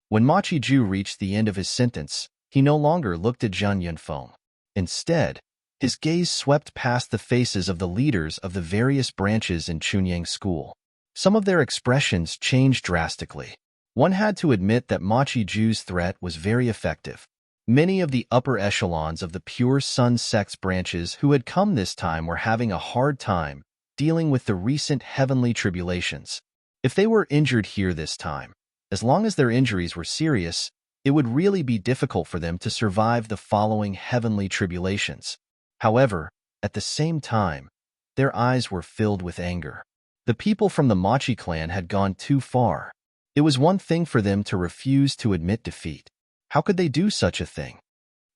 When Machi Ju reached the end of his sentence, he no longer looked at Zheng Yunfeng. Instead, his gaze swept past the faces of the leaders of the various branches in Chunyang School. Some of their expressions changed drastically. One had to admit that Machi Ju's threat was very effective. Many of the upper echelons of the Pure Sun sect's branches who had come this time were having a hard time dealing with the recent heavenly tribulations. If they were injured here this time, as long as their injuries were serious, it would really be difficult for them to survive the following heavenly tribulations. However, at the same time, their eyes were filled with anger. The people from the Machi clan had gone too far. It was one thing for them to refuse to admit defeat. How could they do such a thing?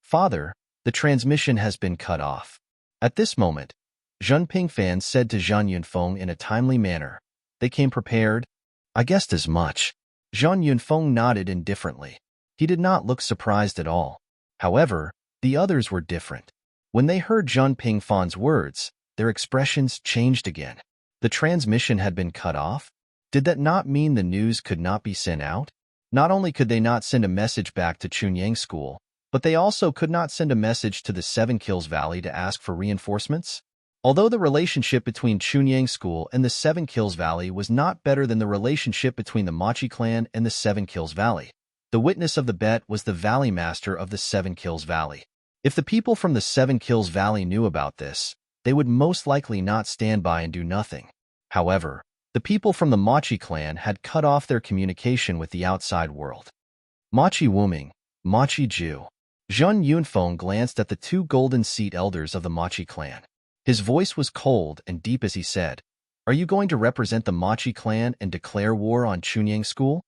Father, the transmission has been cut off. At this moment, Zheng Pingfan said to Zheng Yunfeng in a timely manner. They came prepared? I guessed as much. Zheng Yunfeng nodded indifferently. He did not look surprised at all. However, the others were different. When they heard Zheng Pingfan's words, their expressions changed again. The transmission had been cut off? Did that not mean the news could not be sent out? Not only could they not send a message back to Chunyang School, but they also could not send a message to the Seven Kills Valley to ask for reinforcements? Although the relationship between Chunyang School and the Seven Kills Valley was not better than the relationship between the Machi clan and the Seven Kills Valley, the witness of the bet was the Valley Master of the Seven Kills Valley. If the people from the Seven Kills Valley knew about this, they would most likely not stand by and do nothing. However, the people from the Machi clan had cut off their communication with the outside world. Machi Wuming, Machi Ju. Zheng Yunfeng glanced at the two golden seat elders of the Machi clan. His voice was cold and deep as he said, Are you going to represent the Machi clan and declare war on Chunyang School?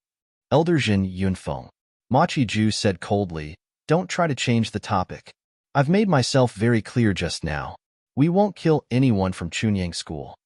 Elder Zheng Yunfeng. Machi Ju said coldly, Don't try to change the topic. I've made myself very clear just now. We won't kill anyone from Chunyang School.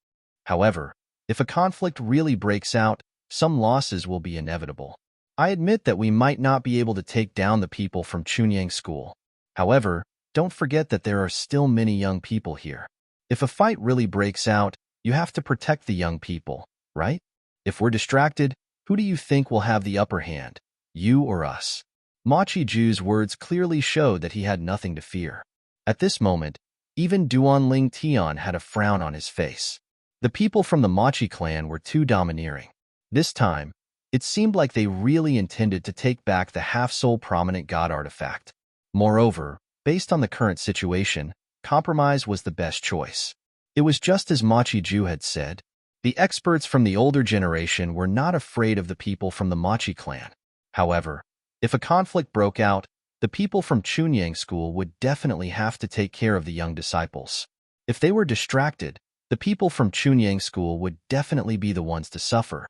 However, if a conflict really breaks out, some losses will be inevitable. I admit that we might not be able to take down the people from Chunyang School. However, don't forget that there are still many young people here. If a fight really breaks out, you have to protect the young people, right? If we're distracted, who do you think will have the upper hand, you or us? Machi Ju's words clearly showed that he had nothing to fear. At this moment, even Duanling Tian had a frown on his face. The people from the Machi clan were too domineering. This time, it seemed like they really intended to take back the half-soul prominent god artifact. Moreover, based on the current situation, compromise was the best choice. It was just as Machi Ju had said. The experts from the older generation were not afraid of the people from the Machi clan. However, if a conflict broke out, the people from Chunyang School would definitely have to take care of the young disciples. If they were distracted, the people from Chunyang School would definitely be the ones to suffer.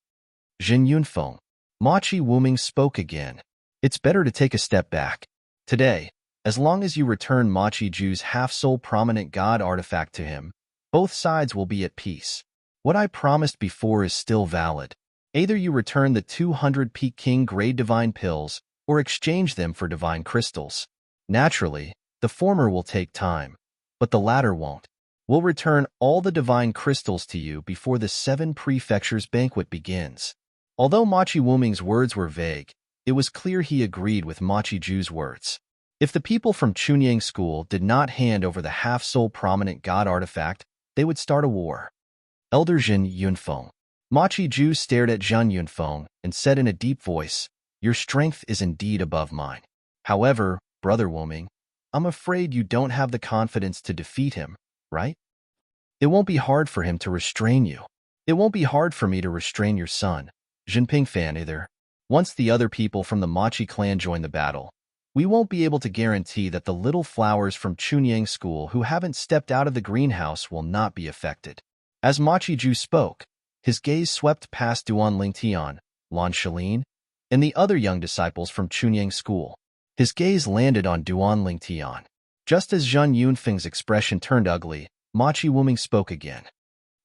Zheng Yunfeng. Machi Wuming spoke again. It's better to take a step back. Today, as long as you return Machi Ju's half-soul prominent god artifact to him, both sides will be at peace. What I promised before is still valid. Either you return the 200 Peking grade divine pills or exchange them for divine crystals. Naturally, the former will take time, but the latter won't. We'll return all the divine crystals to you before the 7 prefectures banquet begins. Although Machi Wuming's words were vague, it was clear he agreed with Machi Ju's words. If the people from Chunyang School did not hand over the half-soul prominent god artifact, they would start a war. Elder Jin Yunfeng. Machi Ju stared at Zhang Yunfeng and said in a deep voice, "Your strength is indeed above mine. However, Brother Wuming, I'm afraid you don't have the confidence to defeat him, right? It won't be hard for him to restrain you. It won't be hard for me to restrain your son, Jinping Fan either. Once the other people from the Machi clan join the battle, we won't be able to guarantee that the little flowers from Chunyang School who haven't stepped out of the greenhouse will not be affected." As Machi Ju spoke, his gaze swept past Duan Lingtian, Lan Shalin, and the other young disciples from Chunyang School. His gaze landed on Duan Lingtian. Just as Zhang Yunfeng's expression turned ugly, Machi Wuming spoke again.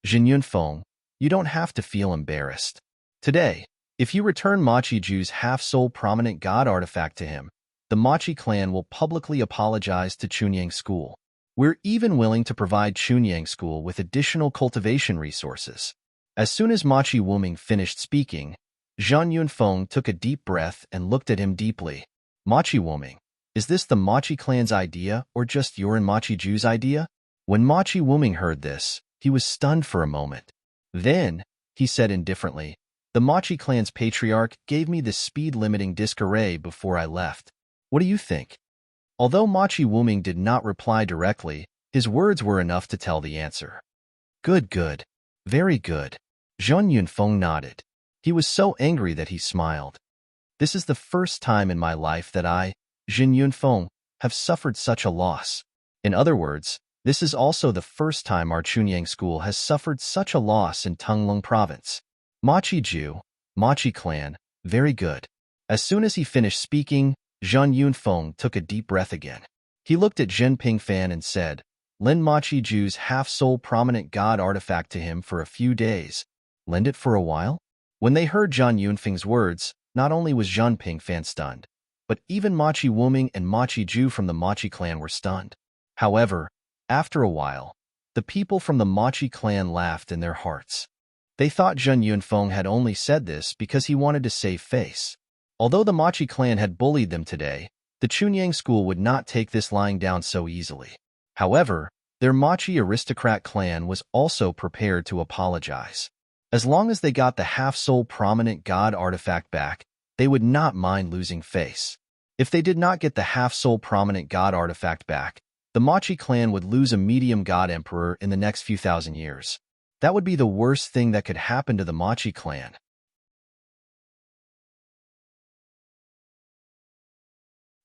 "Zhen Yunfeng, you don't have to feel embarrassed. Today, if you return Machi Ju's half-soul prominent god artifact to him, the Machi clan will publicly apologize to Chunyang School. We're even willing to provide Chunyang School with additional cultivation resources." As soon as Machi Wuming finished speaking, Zhang Yunfeng took a deep breath and looked at him deeply. "Machi Wuming, is this the Machi clan's idea or just your and Machi Ju's idea?" When Machi Wuming heard this, he was stunned for a moment. Then, he said indifferently, "The Machi clan's patriarch gave me this speed-limiting disc array before I left. What do you think?" Although Machi Wuming did not reply directly, his words were enough to tell the answer. "Good, good. Very good." Zhang Yunfeng nodded. He was so angry that he smiled. "This is the first time in my life that I, Zhen Yunfeng, have suffered such a loss. In other words, this is also the first time our Chunyang School has suffered such a loss in Tunglung Province. Machi Ju, Machi clan, very good." As soon as he finished speaking, Zhang Yunfeng took a deep breath again. He looked at Jinping Fan and said, "Lend Machi Ju's half-soul prominent god artifact to him for a few days. Lend it for a while?" When they heard Zhang Yunfeng's words, not only was Jinping Fan stunned, but even Machi Wuming and Machi Ju from the Machi clan were stunned. However, after a while, the people from the Machi clan laughed in their hearts. They thought Zhang Yunfeng had only said this because he wanted to save face. Although the Machi clan had bullied them today, the Chunyang School would not take this lying down so easily. However, their Machi aristocrat clan was also prepared to apologize. As long as they got the half-soul prominent god artifact back, they would not mind losing face. If they did not get the half-soul prominent god artifact back, the Machi clan would lose a medium god emperor in the next few thousand years. That would be the worst thing that could happen to the Machi clan.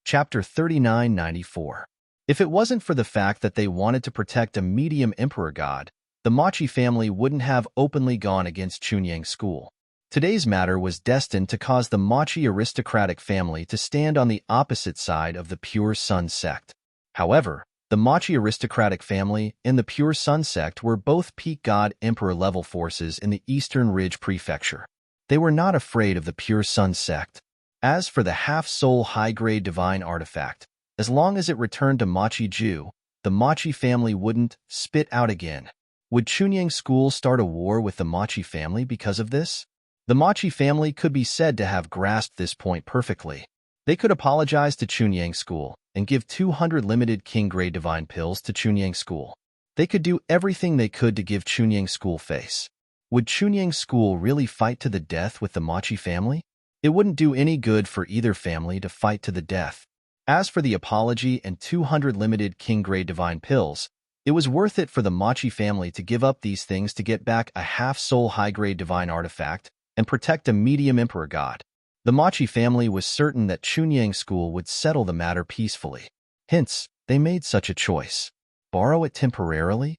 Chapter 3994. If it wasn't for the fact that they wanted to protect a medium emperor god, the Machi family wouldn't have openly gone against Chunyang School. Today's matter was destined to cause the Machi aristocratic family to stand on the opposite side of the Pure Sun sect. However, the Machi aristocratic family and the Pure Sun sect were both peak god emperor level forces in the Eastern Ridge Prefecture. They were not afraid of the Pure Sun sect. As for the half-soul high-grade divine artifact, as long as it returned to Machi Ju, the Machi family wouldn't spit out again. Would Chunyang School start a war with the Machi family because of this? The Machi family could be said to have grasped this point perfectly. They could apologize to Chunyang School and give 200 limited king-grade divine pills to Chunyang School. They could do everything they could to give Chunyang School face. Would Chunyang School really fight to the death with the Machi family? It wouldn't do any good for either family to fight to the death. As for the apology and 200 limited king-grade divine pills, it was worth it for the Machi family to give up these things to get back a half-soul high-grade divine artifact and protect a medium emperor god. The Machi family was certain that Chunyang School would settle the matter peacefully. Hence, they made such a choice. Borrow it temporarily?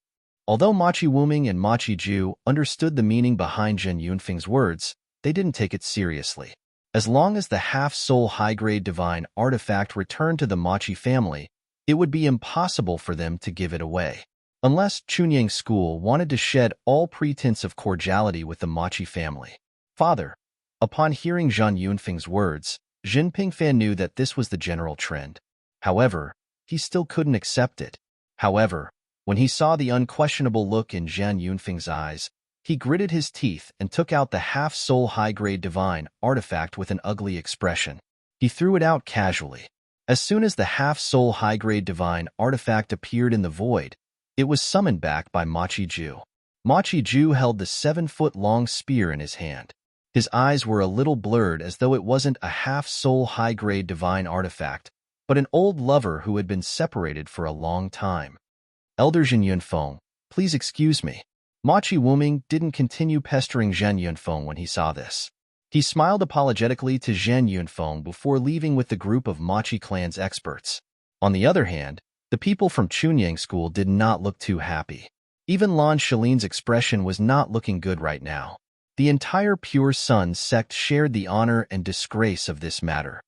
Although Machi Wuming and Machi Ju understood the meaning behind Zhen Yunfeng's words, they didn't take it seriously. As long as the half-soul high-grade divine artifact returned to the Machi family, it would be impossible for them to give it away. Unless Chunyang School wanted to shed all pretense of cordiality with the Machi family. Father. Upon hearing Zhang Yunfeng's words, Jinping Fan knew that this was the general trend. However, he still couldn't accept it. However, when he saw the unquestionable look in Zhang Yunfeng's eyes, he gritted his teeth and took out the half-soul high-grade divine artifact with an ugly expression. He threw it out casually. As soon as the half-soul high-grade divine artifact appeared in the void, it was summoned back by Machi Ju. Machi Ju held the 7-foot-long spear in his hand. His eyes were a little blurred as though it wasn't a half-soul high-grade divine artifact, but an old lover who had been separated for a long time. Elder Zhen Yunfeng, please excuse me. Machi Wuming didn't continue pestering Zhen Yunfeng when he saw this. He smiled apologetically to Zhen Yunfeng before leaving with the group of Machi clan's experts. On the other hand, the people from Chunyang School did not look too happy. Even Lan Shalin's expression was not looking good right now. The entire Pure Sun sect shared the honor and disgrace of this matter.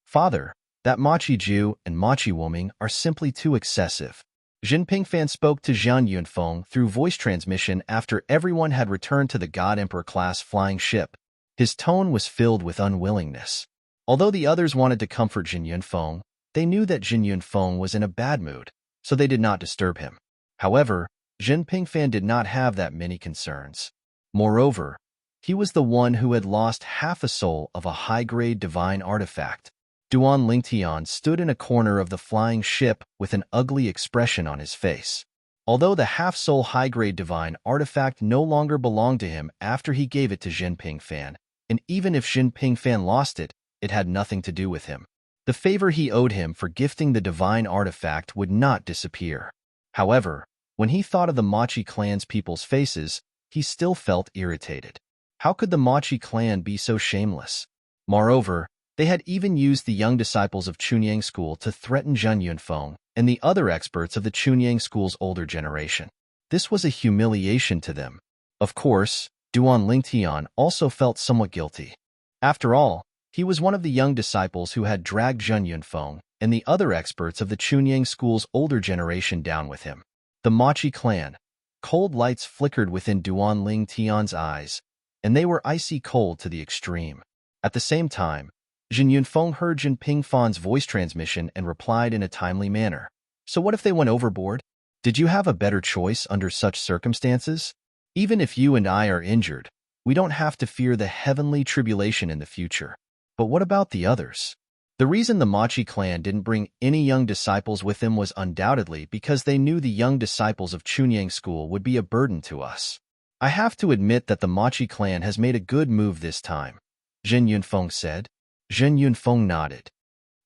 Father, that Machi Ju and Machi Wuming are simply too excessive. Jin Pingfan spoke to Zhang Yunfeng through voice transmission after everyone had returned to the God Emperor class flying ship. His tone was filled with unwillingness. Although the others wanted to comfort Jin Yunfeng, they knew that Jin Yunfeng was in a bad mood, so they did not disturb him. However, Jin Pingfan did not have that many concerns. Moreover, he was the one who had lost half a soul of a high-grade divine artifact. Duan Lingtian stood in a corner of the flying ship with an ugly expression on his face. Although the half-soul high-grade divine artifact no longer belonged to him after he gave it to Jin Pingfan, and even if Jin Pingfan lost it, it had nothing to do with him. The favor he owed him for gifting the divine artifact would not disappear. However, when he thought of the Machi clan's people's faces, he still felt irritated. How could the Machi clan be so shameless? Moreover, they had even used the young disciples of Chunyang School to threaten Zhen Yunfeng and the other experts of the Chunyang School's older generation. This was a humiliation to them. Of course, Duan Lingtian also felt somewhat guilty. After all, he was one of the young disciples who had dragged Zhen Yunfeng and the other experts of the Chunyang School's older generation down with him. The Machi clan. Cold lights flickered within Duan Lingtian's eyes, and they were icy cold to the extreme. At the same time, Jin Yunfeng heard Jin Pingfan's voice transmission and replied in a timely manner. So what if they went overboard? Did you have a better choice under such circumstances? Even if you and I are injured, we don't have to fear the heavenly tribulation in the future. But what about the others? The reason the Machi clan didn't bring any young disciples with them was undoubtedly because they knew the young disciples of Chunyang School would be a burden to us. I have to admit that the Machi clan has made a good move this time, Zhen Yunfeng said. Zhen Yunfeng nodded.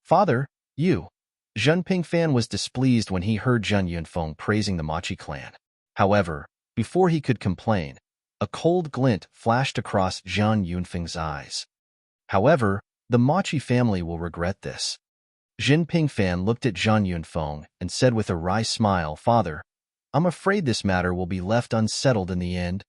Father, you. Zhen Pingfan was displeased when he heard Zhen Yunfeng praising the Machi clan. However, before he could complain, a cold glint flashed across Zhen Yunfeng's eyes. However, the Machi family will regret this. Jin Pingfan looked at Zhen Yunfeng and said with a wry smile, Father, I'm afraid this matter will be left unsettled in the end.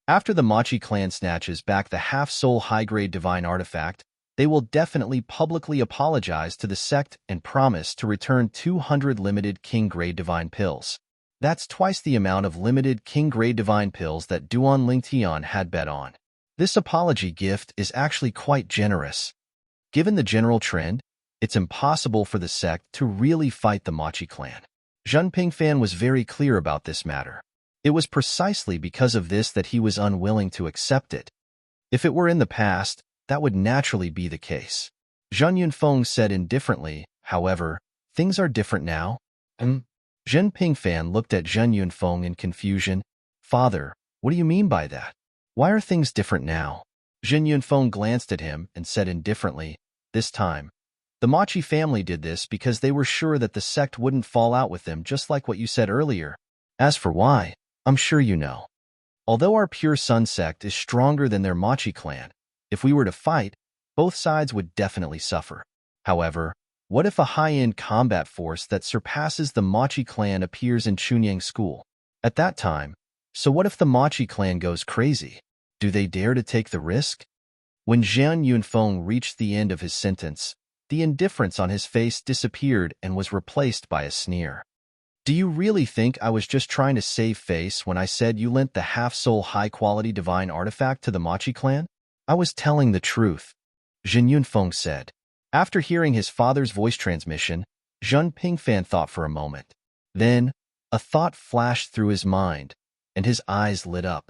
After the Machi clan snatches back the half-soul high-grade divine artifact, they will definitely publicly apologize to the sect and promise to return 200 limited king-grade divine pills. That's twice the amount of limited king-grade divine pills that Duan Lingtian had bet on. This apology gift is actually quite generous. Given the general trend, it's impossible for the sect to really fight the Machi clan. Zhen Pingfan was very clear about this matter. It was precisely because of this that he was unwilling to accept it. If it were in the past, that would naturally be the case. Zhen Yunfeng said indifferently, however, things are different now. Zhen Pingfan looked at Zhen Yunfeng in confusion. Father, what do you mean by that? Why are things different now? Zhen Yunfeng glanced at him and said indifferently, this time, the Machi family did this because they were sure that the sect wouldn't fall out with them, just like what you said earlier. As for why, I'm sure you know. Although our Pure Sun sect is stronger than their Machi clan, if we were to fight, both sides would definitely suffer. However, what if a high-end combat force that surpasses the Machi clan appears in Chunyang School? At that time, so what if the Machi clan goes crazy? Do they dare to take the risk? When Zhen Yunfeng reached the end of his sentence, the indifference on his face disappeared and was replaced by a sneer. Do you really think I was just trying to save face when I said you lent the half-soul high-quality divine artifact to the Machi clan? I was telling the truth, Zhen Yunfeng said. After hearing his father's voice transmission, Zhen Pingfan thought for a moment. Then, a thought flashed through his mind, and his eyes lit up.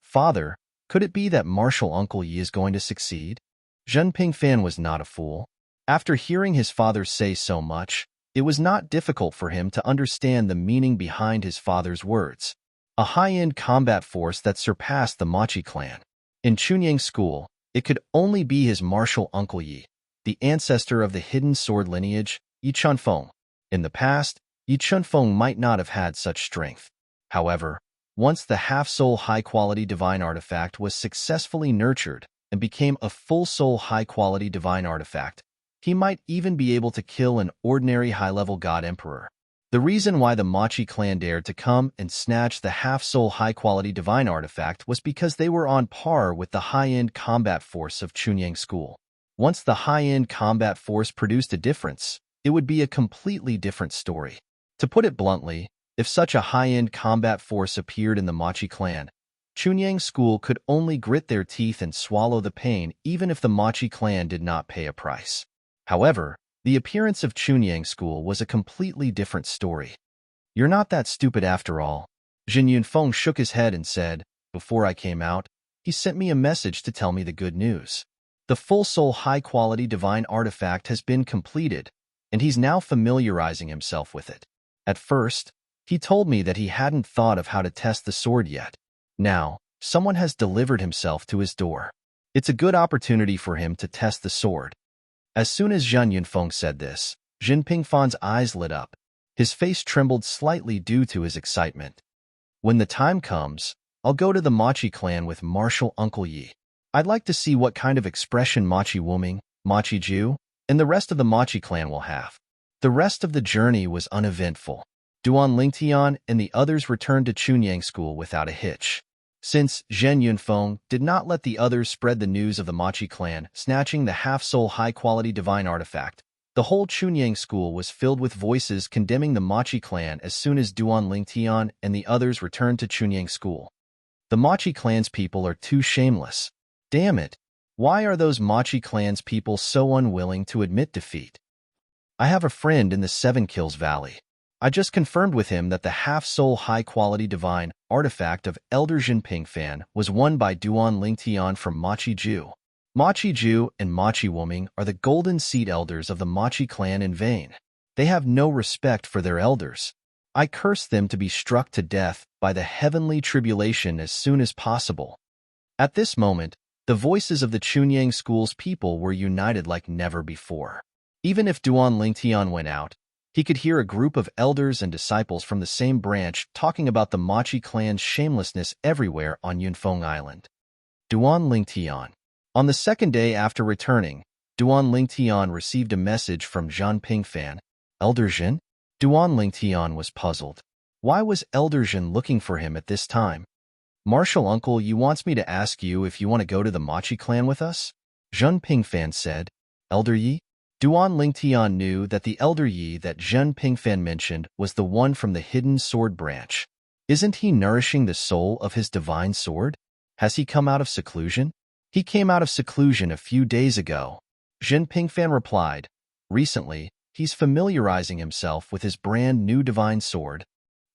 Father, could it be that Martial Uncle Yi is going to succeed? Zhen Pingfan was not a fool. After hearing his father say so much, it was not difficult for him to understand the meaning behind his father's words. A high-end combat force that surpassed the Machi clan. In Chunyang school, it could only be his martial uncle Yi, the ancestor of the hidden sword lineage, Yi Chunfeng. In the past, Yi Chunfeng might not have had such strength. However, once the half-soul high-quality divine artifact was successfully nurtured and became a full-soul high-quality divine artifact, he might even be able to kill an ordinary high-level god emperor. The reason why the Machi clan dared to come and snatch the half-soul high-quality divine artifact was because they were on par with the high-end combat force of Chunyang school. Once the high-end combat force produced a difference, it would be a completely different story. To put it bluntly, if such a high-end combat force appeared in the Machi clan, Chunyang school could only grit their teeth and swallow the pain even if the Machi clan did not pay a price. However, the appearance of Chunyang school was a completely different story. You're not that stupid after all. Jin Yunfeng shook his head and said, before I came out, he sent me a message to tell me the good news. The full-soul high-quality divine artifact has been completed, and he's now familiarizing himself with it. At first, he told me that he hadn't thought of how to test the sword yet. Now, someone has delivered himself to his door. It's a good opportunity for him to test the sword. As soon as Zhen Yunfeng said this, Jin Pingfan's eyes lit up. His face trembled slightly due to his excitement. When the time comes, I'll go to the Machi clan with martial Uncle Yi. I'd like to see what kind of expression Machi Wuming, Machi Ju, and the rest of the Machi clan will have. The rest of the journey was uneventful. Duan Lingtian and the others returned to Chunyang school without a hitch. Since Zhen Yunfeng did not let the others spread the news of the Machi clan snatching the half-soul high-quality divine artifact, the whole Chunyang school was filled with voices condemning the Machi clan as soon as Duan Lingtian and the others returned to Chunyang school. The Machi clan's people are too shameless. Damn it! Why are those Machi clan's people so unwilling to admit defeat? I have a friend in the Seven Kills Valley. I just confirmed with him that the half-soul high-quality divine artifact of Elder Jin Pingfan was won by Duan Lingtian from Machi Ju. Machi Ju and Machi Wuming are the golden seed elders of the Machi clan in vain. They have no respect for their elders. I curse them to be struck to death by the heavenly tribulation as soon as possible. At this moment, the voices of the Chunyang school's people were united like never before. Even if Duan Lingtian went out, he could hear a group of elders and disciples from the same branch talking about the Machi clan's shamelessness everywhere on Yunfeng Island. Duan Lingtian. On the second day after returning, Duan Lingtian received a message from Zhan Pingfan. Elder Jin? Duan Lingtian was puzzled. Why was Elder Jin looking for him at this time? Martial Uncle Yi wants me to ask you if you want to go to the Machi clan with us? Zhen Pingfan said. Elder Yi? Duan Lingtian knew that the Elder Yi that Zhen Pingfan mentioned was the one from the hidden sword branch. Isn't he nourishing the soul of his divine sword? Has he come out of seclusion? He came out of seclusion a few days ago. Zhen Pingfan replied. Recently, he's familiarizing himself with his brand new divine sword.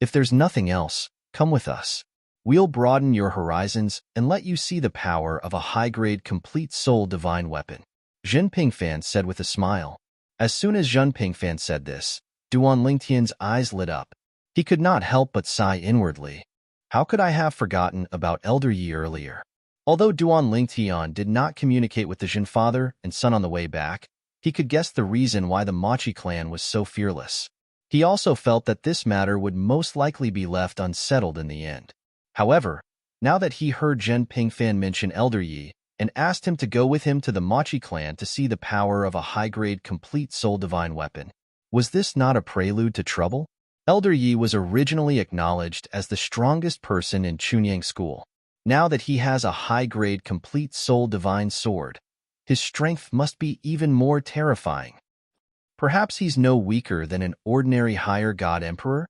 If there's nothing else, come with us. We'll broaden your horizons and let you see the power of a high-grade complete soul divine weapon. Zhen Pingfan said with a smile. As soon as Zhen Pingfan said this, Duan Lingtian's eyes lit up. He could not help but sigh inwardly. How could I have forgotten about Elder Yi earlier? Although Duan Lingtian did not communicate with the Jin father and son on the way back, he could guess the reason why the Machi clan was so fearless. He also felt that this matter would most likely be left unsettled in the end. However, now that he heard Zhen Pingfan mention Elder Yi, and asked him to go with him to the Machi clan to see the power of a high-grade complete soul divine weapon. Was this not a prelude to trouble? Elder Yi was originally acknowledged as the strongest person in Chunyang school. Now that he has a high-grade complete soul divine sword, his strength must be even more terrifying. Perhaps he's no weaker than an ordinary higher god emperor?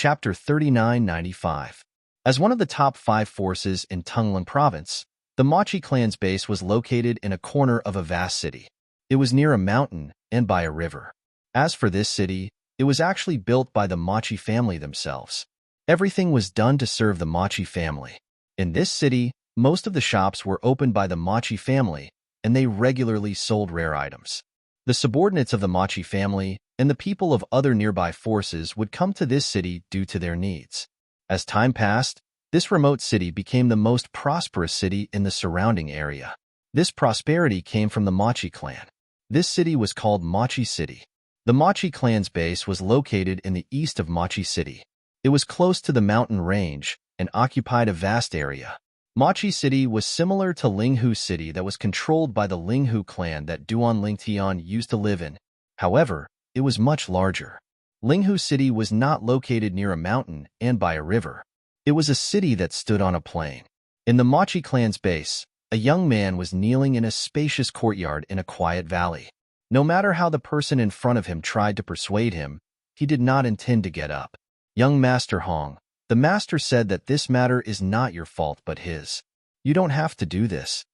Chapter 3995. As one of the top 5 forces in Tonglan province, the Machi clan's base was located in a corner of a vast city. It was near a mountain and by a river. As for this city, it was actually built by the Machi family themselves. Everything was done to serve the Machi family. In this city, Most of the shops were opened by the Machi family, and they regularly sold rare items. The subordinates of the Machi family and the people of other nearby forces would come to this city due to their needs. As time passed, this remote city became the most prosperous city in the surrounding area. This prosperity came from the Machi clan. This city was called Machi City. The Machi clan's base was located in the east of Machi City. It was close to the mountain range and occupied a vast area. Machi City was similar to Linghu City that was controlled by the Linghu clan that Duan Lingtian used to live in. However, it was much larger. Linghu City was not located near a mountain and by a river. It was a city that stood on a plain. In the Machi clan's base, a young man was kneeling in a spacious courtyard in a quiet valley. No matter how the person in front of him tried to persuade him, he did not intend to get up. Young Master Hong, the master said that this matter is not your fault but his. You don't have to do this.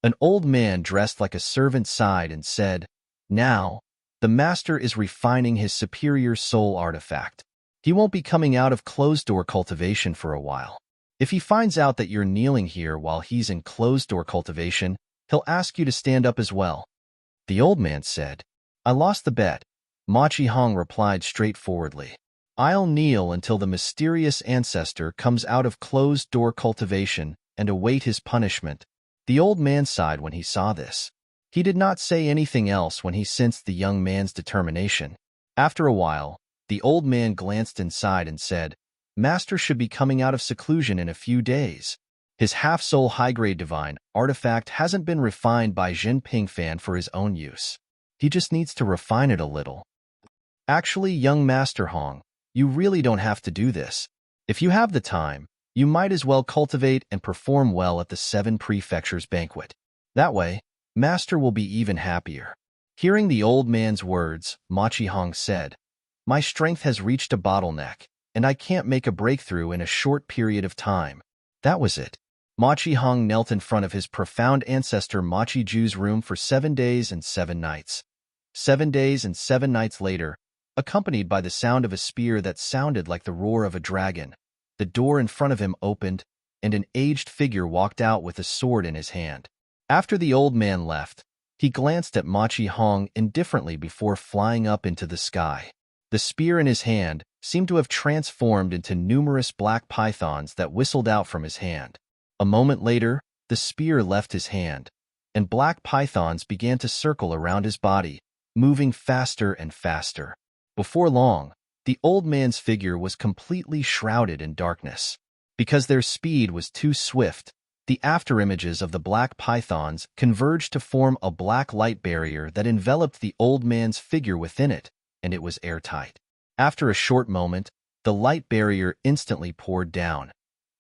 An old man dressed like a servant sighed and said, Now, the master is refining his superior soul artifact. He won't be coming out of closed-door cultivation for a while. If he finds out that you're kneeling here while he's in closed-door cultivation, he'll ask you to stand up as well. The old man said, I lost the bet. Machi Hong replied straightforwardly. I'll kneel until the mysterious ancestor comes out of closed-door cultivation and await his punishment. The old man sighed when he saw this. He did not say anything else when he sensed the young man's determination. After a while, the old man glanced inside and said, Master should be coming out of seclusion in a few days. His half-soul high-grade divine artifact hasn't been refined by Jin Pingfan for his own use. He just needs to refine it a little. Actually, young Master Hong, you really don't have to do this. If you have the time, you might as well cultivate and perform well at the 7 Prefectures banquet. That way, Master will be even happier. Hearing the old man's words, Machi Hong said, My strength has reached a bottleneck, and I can't make a breakthrough in a short period of time. That was it. Machi Hong knelt in front of his profound ancestor Machi Ju's room for 7 days and 7 nights. 7 days and 7 nights later, accompanied by the sound of a spear that sounded like the roar of a dragon, the door in front of him opened, and an aged figure walked out with a sword in his hand. After the old man left, he glanced at Machi Hong indifferently before flying up into the sky. The spear in his hand seemed to have transformed into numerous black pythons that whistled out from his hand. A moment later, the spear left his hand, and black pythons began to circle around his body, moving faster and faster. Before long, the old man's figure was completely shrouded in darkness. Because their speed was too swift, the afterimages of the black pythons converged to form a black light barrier that enveloped the old man's figure within it, and it was airtight. After a short moment, the light barrier instantly poured down,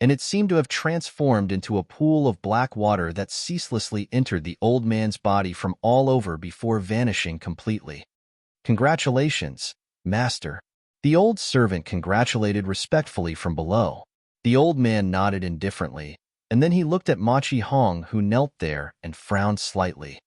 and it seemed to have transformed into a pool of black water that ceaselessly entered the old man's body from all over before vanishing completely. Congratulations, Master. The old servant congratulated respectfully from below. The old man nodded indifferently, and then he looked at Machi Hong, who knelt there, and frowned slightly.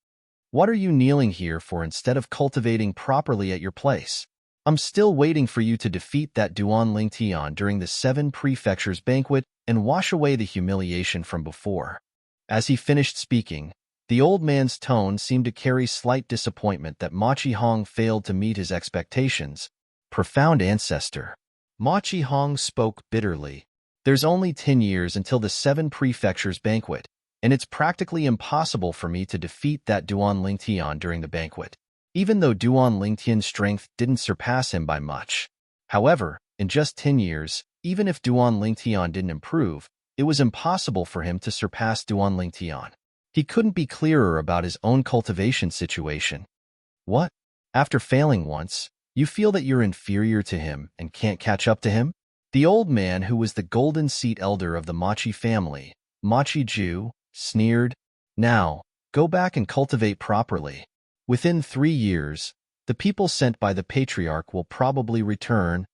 What are you kneeling here for instead of cultivating properly at your place? I'm still waiting for you to defeat that Duan Lingtian during the 7 Prefectures banquet and wash away the humiliation from before. As he finished speaking, the old man's tone seemed to carry slight disappointment that Machi Hong failed to meet his expectations. Profound ancestor. Machi Hong spoke bitterly. There's only 10 years until the 7 Prefectures banquet, and it's practically impossible for me to defeat that Duan Lingtian during the banquet, even though Duan Lingtian's strength didn't surpass him by much. However, in just 10 years, even if Duan Lingtian didn't improve, it was impossible for him to surpass Duan Lingtian. He couldn't be clearer about his own cultivation situation. What? After failing once, you feel that you're inferior to him and can't catch up to him? The old man, who was the golden seat elder of the Machi family, Machi Ju, sneered, Now, go back and cultivate properly. Within 3 years, the people sent by the patriarch will probably return.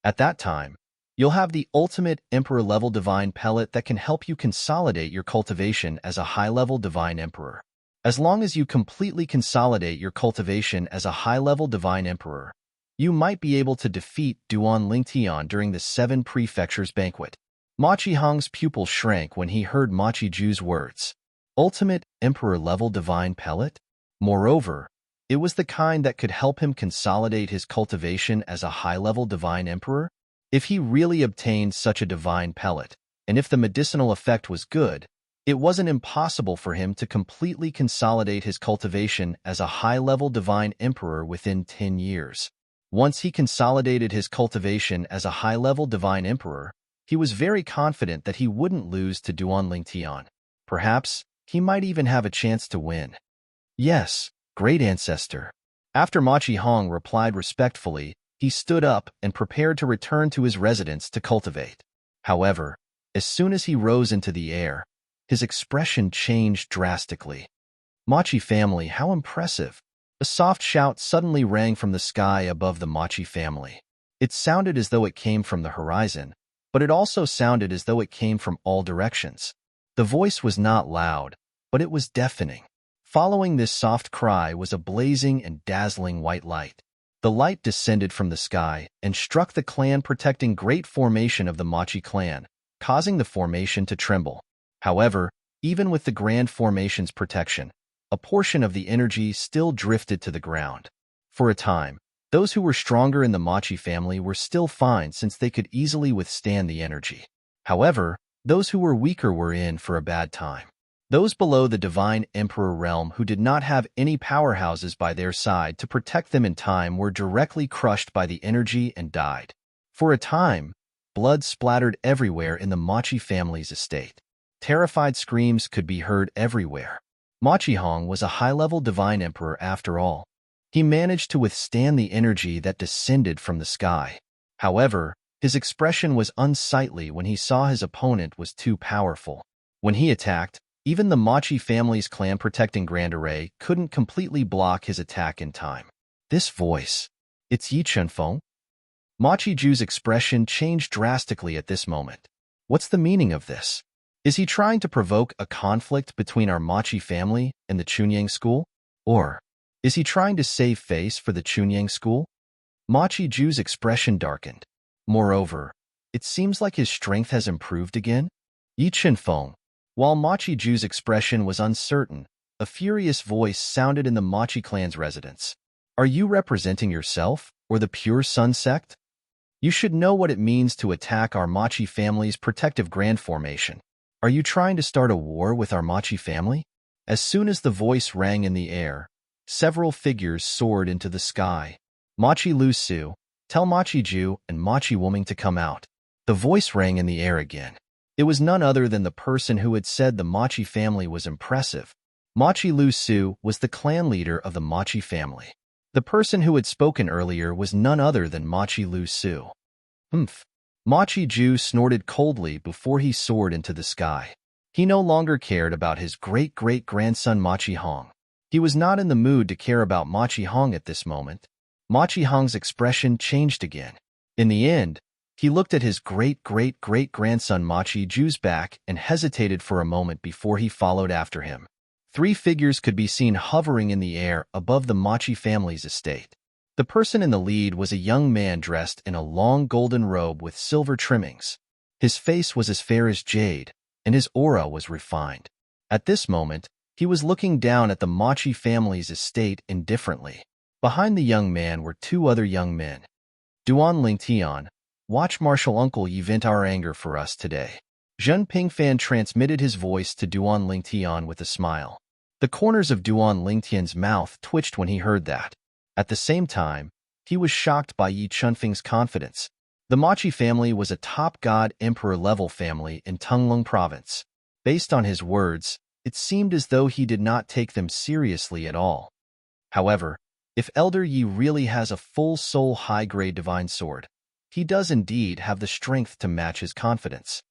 At that time, you'll have the ultimate emperor-level divine pellet that can help you consolidate your cultivation as a high-level divine emperor. As long as you completely consolidate your cultivation as a high-level divine emperor, you might be able to defeat Duan Lingtian during the 7 Prefectures banquet. Machi Hong's pupil shrank when he heard Machi Ju's words. Ultimate Emperor-level divine pellet? Moreover, it was the kind that could help him consolidate his cultivation as a high-level divine emperor? If he really obtained such a divine pellet, and if the medicinal effect was good, it wasn't impossible for him to completely consolidate his cultivation as a high-level divine emperor within 10 years. Once he consolidated his cultivation as a high-level divine emperor, he was very confident that he wouldn't lose to Duan Tian. Perhaps, he might even have a chance to win. Yes, great ancestor. After Machi Hong replied respectfully, he stood up and prepared to return to his residence to cultivate. However, as soon as he rose into the air, his expression changed drastically. Machi family, how impressive! A soft shout suddenly rang from the sky above the Machi family. It sounded as though it came from the horizon, but it also sounded as though it came from all directions. The voice was not loud, but it was deafening. Following this soft cry was a blazing and dazzling white light. The light descended from the sky and struck the clan-protecting great formation of the Machi clan, causing the formation to tremble. However, even with the grand formation's protection, a portion of the energy still drifted to the ground. For a time, those who were stronger in the Machi family were still fine since they could easily withstand the energy. However, those who were weaker were in for a bad time. Those below the Divine Emperor realm who did not have any powerhouses by their side to protect them in time were directly crushed by the energy and died. For a time, blood splattered everywhere in the Machi family's estate. Terrified screams could be heard everywhere. Machi Hong was a high-level divine emperor after all. He managed to withstand the energy that descended from the sky. However, his expression was unsightly when he saw his opponent was too powerful. When he attacked, even the Machi family's clan-protecting Grand Array couldn't completely block his attack in time. This voice, it's Yi Chunfeng? Machi Ju's expression changed drastically at this moment. What's the meaning of this? Is he trying to provoke a conflict between our Machi family and the Chunyang school? Or is he trying to save face for the Chunyang school? Machi Ju's expression darkened. Moreover, it seems like his strength has improved again. Yi Chunfeng. While Machi Ju's expression was uncertain, a furious voice sounded in the Machi clan's residence. Are you representing yourself, or the Pure Sun sect? You should know what it means to attack our Machi family's protective grand formation. Are you trying to start a war with our Machi family? As soon as the voice rang in the air, several figures soared into the sky. Machi Lu Su, tell Machi Ju and Machi Wuming to come out. The voice rang in the air again. It was none other than the person who had said the Machi family was impressive. Machi Lu Su was the clan leader of the Machi family. The person who had spoken earlier was none other than Machi Lu Su. Humph. Machi Ju snorted coldly before he soared into the sky. He no longer cared about his great-great-grandson Machi Hong. He was not in the mood to care about Machi Hong at this moment. Machi Hong's expression changed again. In the end, he looked at his great-great-great-grandson Machi Ju's back and hesitated for a moment before he followed after him. 3 figures could be seen hovering in the air above the Machi family's estate. The person in the lead was a young man dressed in a long golden robe with silver trimmings. His face was as fair as jade, and his aura was refined. At this moment, he was looking down at the Machi family's estate indifferently. Behind the young man were 2 other young men. Duan Tian, watch Martial Uncle Yi vent our anger for us today. Zhen Pingfan transmitted his voice to Duan Tian with a smile. The corners of Duan Tian's mouth twitched when he heard that. At the same time, he was shocked by Yi Chunfeng's confidence. The Machi family was a top god emperor-level family in Tunglung province. Based on his words, it seemed as though he did not take them seriously at all. However, if Elder Yi really has a full-soul high-grade divine sword, he does indeed have the strength to match his confidence.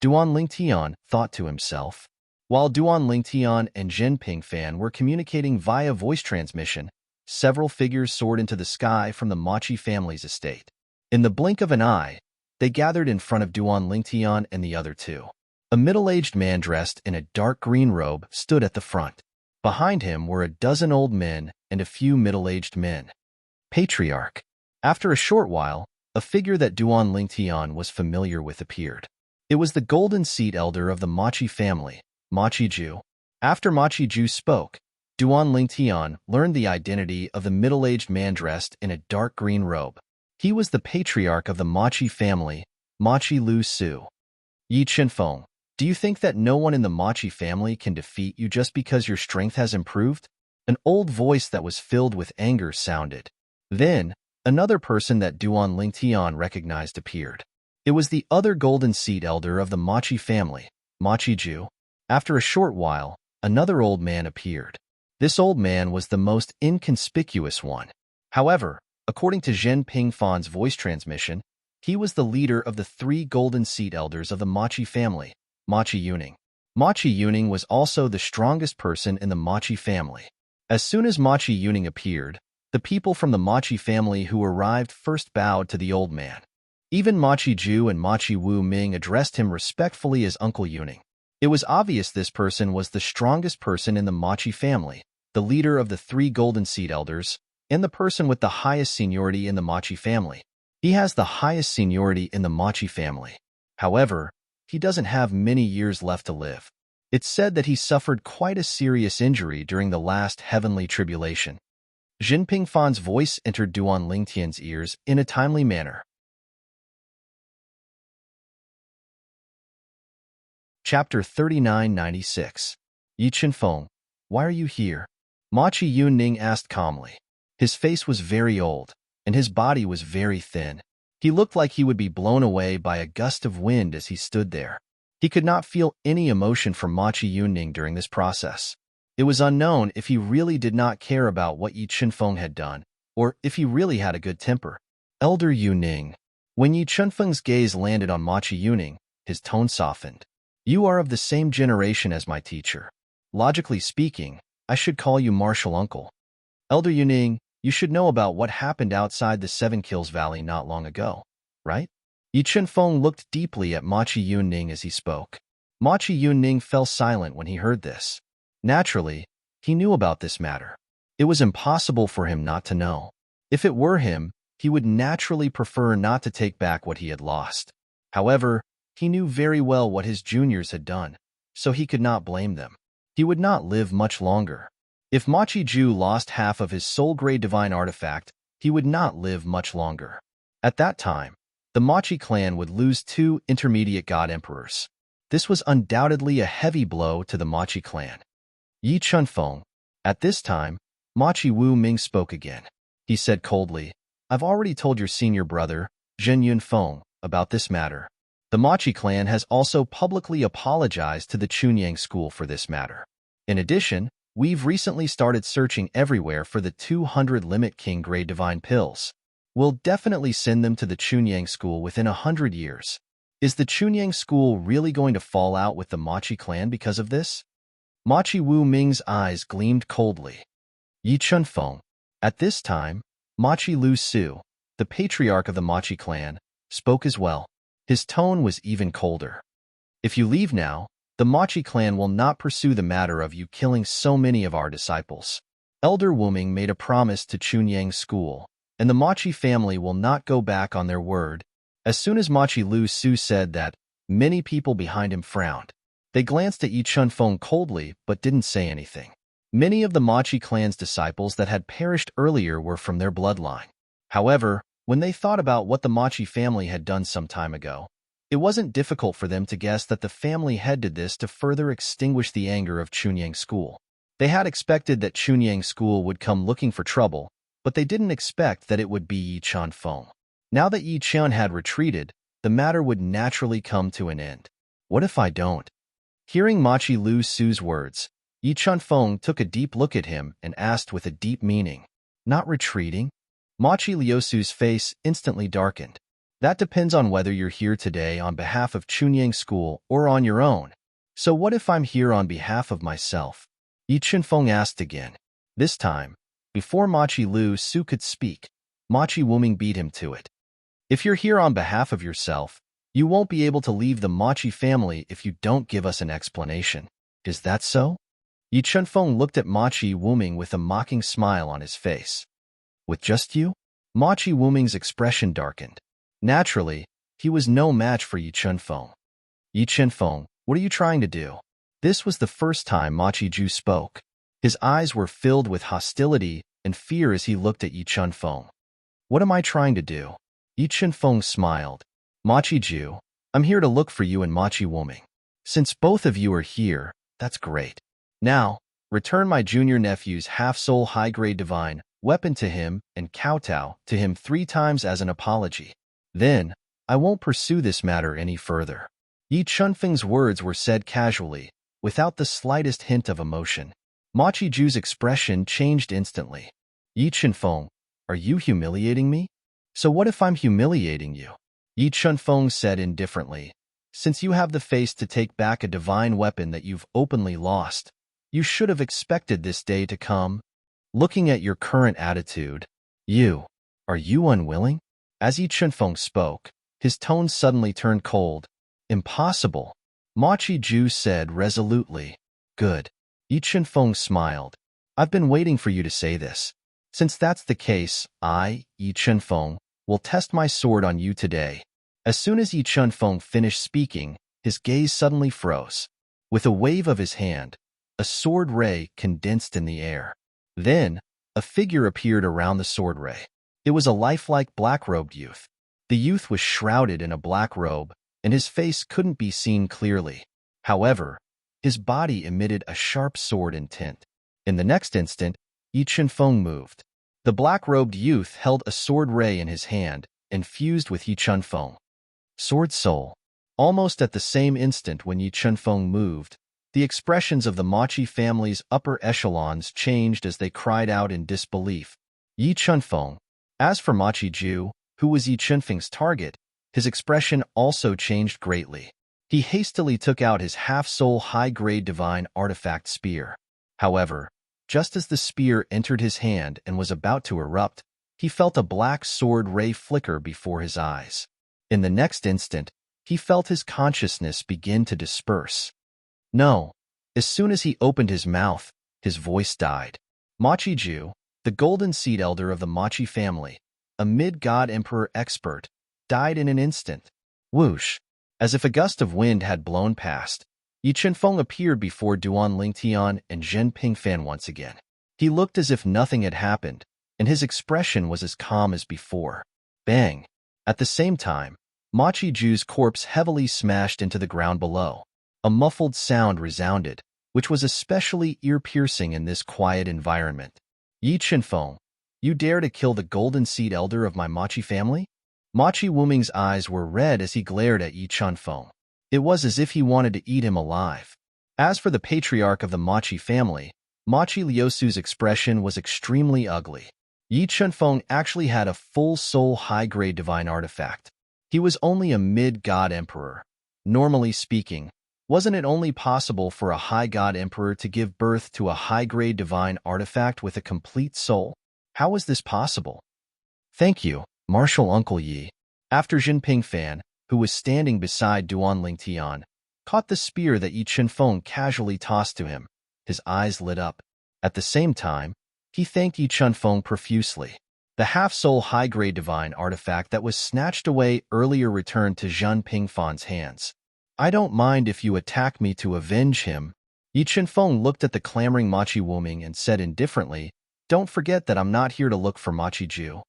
Duan Tian thought to himself. While Duan Tian and Zhen Pingfan were communicating via voice transmission, several figures soared into the sky from the Machi family's estate. In the blink of an eye, they gathered in front of Duan Tian and the other 2. A middle-aged man dressed in a dark green robe stood at the front. Behind him were a dozen old men and a few middle-aged men. Patriarch. After a short while, a figure that Duan Tian was familiar with appeared. It was the golden seed elder of the Machi family, Machi Ju. After Machi Ju spoke, Duan Lingtian learned the identity of the middle-aged man dressed in a dark green robe. He was the patriarch of the Machi family, Machi Lu Su. Yi Qinfeng, do you think that no one in the Machi family can defeat you just because your strength has improved? An old voice that was filled with anger sounded. Then, another person that Duan Lingtian recognized appeared. It was the other golden seed elder of the Machi family, Machi Ju. After a short while, another old man appeared. This old man was the most inconspicuous one. However, according to Zhen Pingfan's voice transmission, he was the leader of the 3 golden seed elders of the Machi family, Machi Yuning. Machi Yuning was also the strongest person in the Machi family. As soon as Machi Yuning appeared, the people from the Machi family who arrived first bowed to the old man. Even Machi Ju and Machi Wu Ming addressed him respectfully as Uncle Yuning. It was obvious this person was the strongest person in the Machi family, the leader of the 3 golden seed elders, and the person with the highest seniority in the Machi family. He has the highest seniority in the Machi family. However, he doesn't have many years left to live. It's said that he suffered quite a serious injury during the last heavenly tribulation. Jinping Fan's voice entered Duan Lingtian's ears in a timely manner. Chapter 3996. Yi Qinfeng, why are you here? Machi Yuning asked calmly. His face was very old, and his body was very thin. He looked like he would be blown away by a gust of wind as he stood there. He could not feel any emotion from Machi Yuning during this process. It was unknown if he really did not care about what Yi Qinfeng had done, or if he really had a good temper. Elder Yuning. When Yi Qinfeng's gaze landed on Machi Yuning, his tone softened. You are of the same generation as my teacher. Logically speaking, I should call you Martial Uncle. Elder Yuning, you should know about what happened outside the Seven Kills Valley not long ago, right? Yi Qinfeng looked deeply at Machi Yuning as he spoke. Machi Yuning fell silent when he heard this. Naturally, he knew about this matter. It was impossible for him not to know. If it were him, he would naturally prefer not to take back what he had lost. However, he knew very well what his juniors had done, so he could not blame them. He would not live much longer. If Machi Ju lost half of his soul-grade divine artifact, he would not live much longer. At that time, the Machi clan would lose 2 intermediate god emperors. This was undoubtedly a heavy blow to the Machi clan. Yi Qinfeng. At this time, Machi Wu Ming spoke again. He said coldly, I've already told your senior brother, Zhen Yunfeng, about this matter. The Machi clan has also publicly apologized to the Chunyang school for this matter. In addition, we've recently started searching everywhere for the 200 Limit King grade divine pills. We'll definitely send them to the Chunyang school within 100 years. Is the Chunyang school really going to fall out with the Machi clan because of this? Machi Wu Ming's eyes gleamed coldly. Yi Qinfeng. At this time, Machi Lu Su, the patriarch of the Machi clan, spoke as well. His tone was even colder. If you leave now, the Machi clan will not pursue the matter of you killing so many of our disciples. Elder Wu Ming made a promise to Chunyang school, and the Machi family will not go back on their word. As soon as Machi Lu Su said that, many people behind him frowned. They glanced at Yi Qinfeng coldly but didn't say anything. Many of the Machi clan's disciples that had perished earlier were from their bloodline. However, when they thought about what the Machi family had done some time ago, it wasn't difficult for them to guess that the family head did this to further extinguish the anger of Chunyang school. They had expected that Chunyang school would come looking for trouble, but they didn't expect that it would be Yi Qinfeng. Now that Yi Qian had retreated, the matter would naturally come to an end. What if I don't? Hearing Machi Lu Su's words, Yi Qinfeng took a deep look at him and asked with a deep meaning, Not retreating? Machi Liu Su's face instantly darkened. That depends on whether you're here today on behalf of Chunyang school or on your own. So what if I'm here on behalf of myself? Yi Qinfeng asked again. This time, before Machi Lu Su could speak, Machi Wuming beat him to it. If you're here on behalf of yourself, you won't be able to leave the Machi family if you don't give us an explanation. Is that so? Yi Qinfeng looked at Machi Wuming with a mocking smile on his face. With just you? Machi Wuming's expression darkened. Naturally, he was no match for Yi Qinfeng. Yi Chenfeng, what are you trying to do? This was the first time Machi Ju spoke. His eyes were filled with hostility and fear as he looked at Yi Chenfeng. What am I trying to do? Yi Chenfeng smiled. Machi Ju, I'm here to look for you and Machi Wuming. Since both of you are here, that's great. Now, return my junior nephew's half-soul high-grade divine weapon to him and kowtow to him 3 times as an apology. Then, I won't pursue this matter any further. Yi Chenfeng's words were said casually, without the slightest hint of emotion. Machi Ju's expression changed instantly. Yi Chenfeng, are you humiliating me? So what if I'm humiliating you? Yi Chenfeng said indifferently. Since you have the face to take back a divine weapon that you've openly lost, you should have expected this day to come. Looking at your current attitude, are you unwilling? As Yi Chenfeng spoke, his tone suddenly turned cold. Impossible, Machi Ju said resolutely. Good. Yi Chenfeng smiled. I've been waiting for you to say this. Since that's the case, I, Yi Chenfeng, will test my sword on you today. As soon as Yi Chenfeng finished speaking, his gaze suddenly froze. With a wave of his hand, a sword ray condensed in the air. Then, a figure appeared around the sword ray. It was a lifelike black-robed youth. The youth was shrouded in a black robe, and his face couldn't be seen clearly. However, his body emitted a sharp sword intent. In the next instant, Yi Chenfeng moved. The black-robed youth held a sword ray in his hand and fused with Yi Chenfeng. Sword Soul. Almost at the same instant when Yi Chenfeng moved, the expressions of the Machi family's upper echelons changed as they cried out in disbelief. Yi Chenfeng. As for Machi Ju, who was Yi Chenfeng's target, his expression also changed greatly. He hastily took out his half-soul high-grade divine artifact spear. However, just as the spear entered his hand and was about to erupt, he felt a black sword ray flicker before his eyes. In the next instant, he felt his consciousness begin to disperse. No. As soon as he opened his mouth, his voice died. Machi Ju, the golden seed elder of the Machi family, a mid-god emperor expert, died in an instant. Whoosh! As if a gust of wind had blown past, Yi Chenfeng appeared before Duan Lingtian and Zhen Pingfan once again. He looked as if nothing had happened, and his expression was as calm as before. Bang! At the same time, Machi Ju's corpse heavily smashed into the ground below. A muffled sound resounded, which was especially ear-piercing in this quiet environment. Yi Chenfeng, you dare to kill the golden seed elder of my Machi family? Machi Wuming's eyes were red as he glared at Yi Chenfeng. It was as if he wanted to eat him alive. As for the patriarch of the Machi family, Machi Liusu's expression was extremely ugly. Yi Chenfeng actually had a full-soul high-grade divine artifact. He was only a mid-god emperor. Normally speaking, wasn't it only possible for a high-god emperor to give birth to a high-grade divine artifact with a complete soul? How was this possible? Thank you, Martial Uncle Yi. After Zhen Pingfan, who was standing beside Duan Lingtian, caught the spear that Yi Chenfeng casually tossed to him, his eyes lit up. At the same time, he thanked Yi Chenfeng profusely. The half-soul high-grade divine artifact that was snatched away earlier returned to Zhen Pingfan's hands. I don't mind if you attack me to avenge him. Yi Chenfeng looked at the clamoring Machi Wuming and said indifferently, don't forget that I'm not here to look for Machi Ju.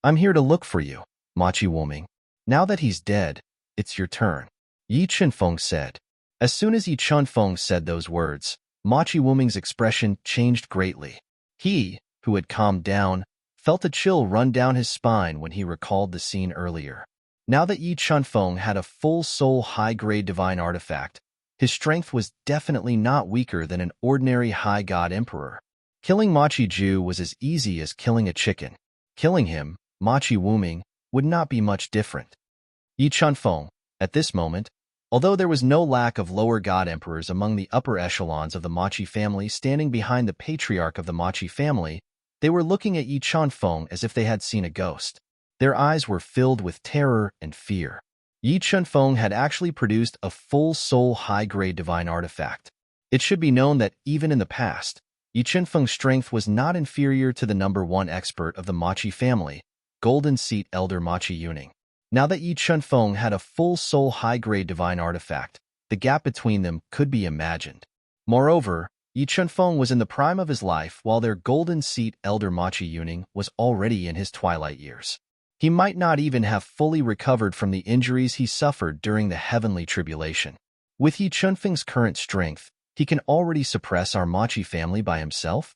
I'm here to look for you, Machi Wuming. Now that he's dead, it's your turn. Yi Chenfeng said. As soon as Yi Chenfeng said those words, Machi Wuming's expression changed greatly. He, who had calmed down, felt a chill run down his spine when he recalled the scene earlier. Now that Yi Chenfeng had a full-soul high-grade divine artifact, his strength was definitely not weaker than an ordinary high-god emperor. Killing Machi Ju was as easy as killing a chicken. Killing him, Machi Wuming, would not be much different. Yi Chenfeng, at this moment, although there was no lack of lower god emperors among the upper echelons of the Machi family standing behind the patriarch of the Machi family, they were looking at Yi Chenfeng as if they had seen a ghost. Their eyes were filled with terror and fear. Yi Chenfeng had actually produced a full-soul high-grade divine artifact. It should be known that even in the past, Yi Chenfeng's strength was not inferior to the number 1 expert of the Machi family, Golden Seat Elder Machi Yuning. Now that Yi Chenfeng had a full-soul high-grade divine artifact, the gap between them could be imagined. Moreover, Yi Chunfeng was in the prime of his life while their golden seat elder Machi Yuning was already in his twilight years. He might not even have fully recovered from the injuries he suffered during the heavenly tribulation. With Yi Chunfeng's current strength, he can already suppress our Machi family by himself?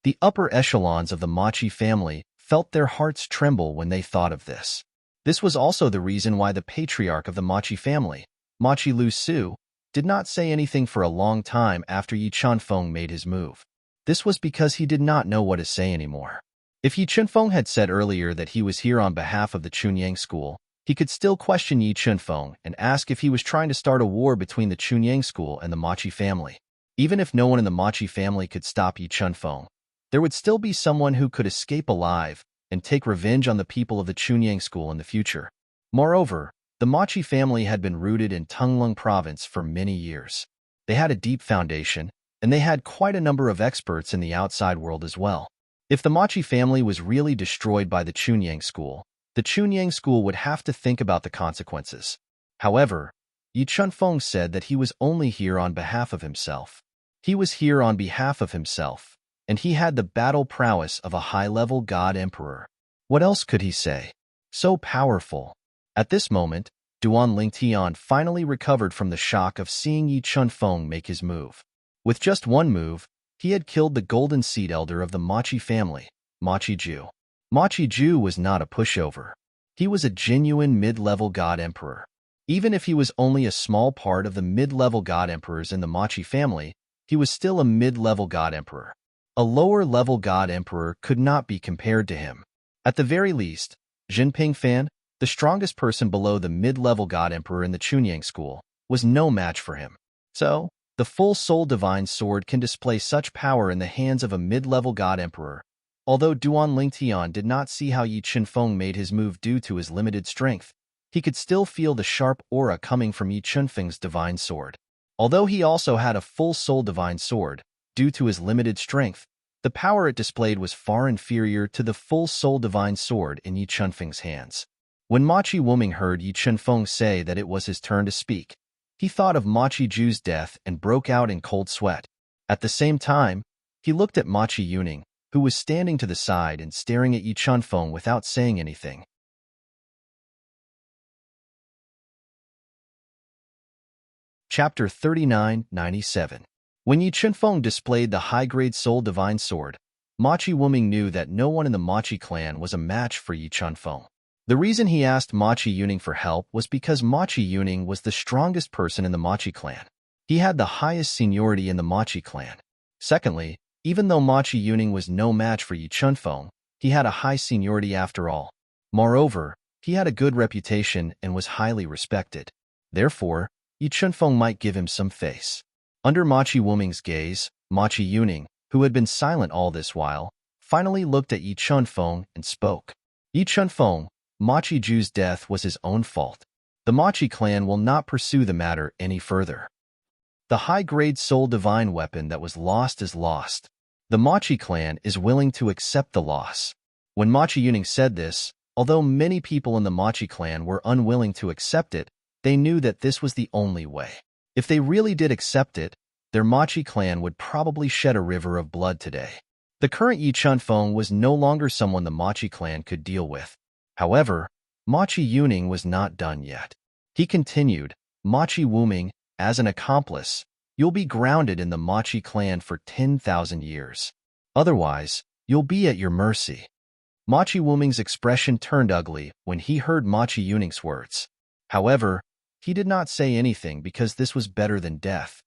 The upper echelons of the Machi family felt their hearts tremble when they thought of this. This was also the reason why the patriarch of the Machi family, Machi Lu Su, did not say anything for a long time after Yi Chunfeng made his move. This was because he did not know what to say anymore. If Yi Chunfeng had said earlier that he was here on behalf of the Chunyang school, he could still question Yi Chunfeng and ask if he was trying to start a war between the Chunyang school and the Machi family. Even if no one in the Machi family could stop Yi Chunfeng, there would still be someone who could escape alive and take revenge on the people of the Chunyang school in the future. Moreover, the Machi family had been rooted in Tunglung province for many years. They had a deep foundation, and they had quite a number of experts in the outside world as well. If the Machi family was really destroyed by the Chunyang school, the Chunyang school would have to think about the consequences. However, Yi Chunfeng said that he was only here on behalf of himself. He was here on behalf of himself, and he had the battle prowess of a high-level god emperor. What else could he say? So powerful. At this moment, Duan Lingtian finally recovered from the shock of seeing Yi Chunfeng make his move. With just one move, he had killed the golden seed elder of the Machi family, Machi Ju. Machi Ju was not a pushover. He was a genuine mid-level god emperor. Even if he was only a small part of the mid-level god emperors in the Machi family, he was still a mid-level god emperor. A lower-level god emperor could not be compared to him. At the very least, Jinping Fan, the strongest person below the mid-level god emperor in the Chunyang school, was no match for him. So, the full soul divine sword can display such power in the hands of a mid-level god emperor. Although Duan Lingtian did not see how Yi Chunfeng made his move due to his limited strength, he could still feel the sharp aura coming from Yi Chunfeng's divine sword. Although he also had a full soul divine sword, due to his limited strength, the power it displayed was far inferior to the full soul divine sword in Yi Chunfeng's hands. When Machi Wuming heard Yi Chunfeng say that it was his turn to speak, he thought of Machi Ju's death and broke out in cold sweat. At the same time, he looked at Machi Yuning, who was standing to the side and staring at Yi Chunfeng without saying anything. Chapter 3997. When Yi Chunfeng displayed the high-grade Soul Divine Sword, Machi Wuming knew that no one in the Machi clan was a match for Yi Chunfeng. The reason he asked Machi Yuning for help was because Machi Yuning was the strongest person in the Machi clan. He had the highest seniority in the Machi clan. Secondly, even though Machi Yuning was no match for Yi Chunfeng, he had a high seniority after all. Moreover, he had a good reputation and was highly respected. Therefore, Yi Chunfeng might give him some face. Under Machi Wuming's gaze, Machi Yuning, who had been silent all this while, finally looked at Yi Chunfeng and spoke. Yi Chunfeng, Machi Ju's death was his own fault. The Machi clan will not pursue the matter any further. The high-grade soul divine weapon that was lost is lost. The Machi clan is willing to accept the loss. When Machi Yuning said this, although many people in the Machi clan were unwilling to accept it, they knew that this was the only way. If they really did accept it, their Machi clan would probably shed a river of blood today. The current Yi Chunfeng was no longer someone the Machi clan could deal with. However, Machi Yuning was not done yet. He continued, Machi Wuming, as an accomplice, you'll be grounded in the Machi clan for 10,000 years. Otherwise, you'll be at your mercy. Machi Wuming's expression turned ugly when he heard Machi Yuning's words. However, he did not say anything because this was better than death.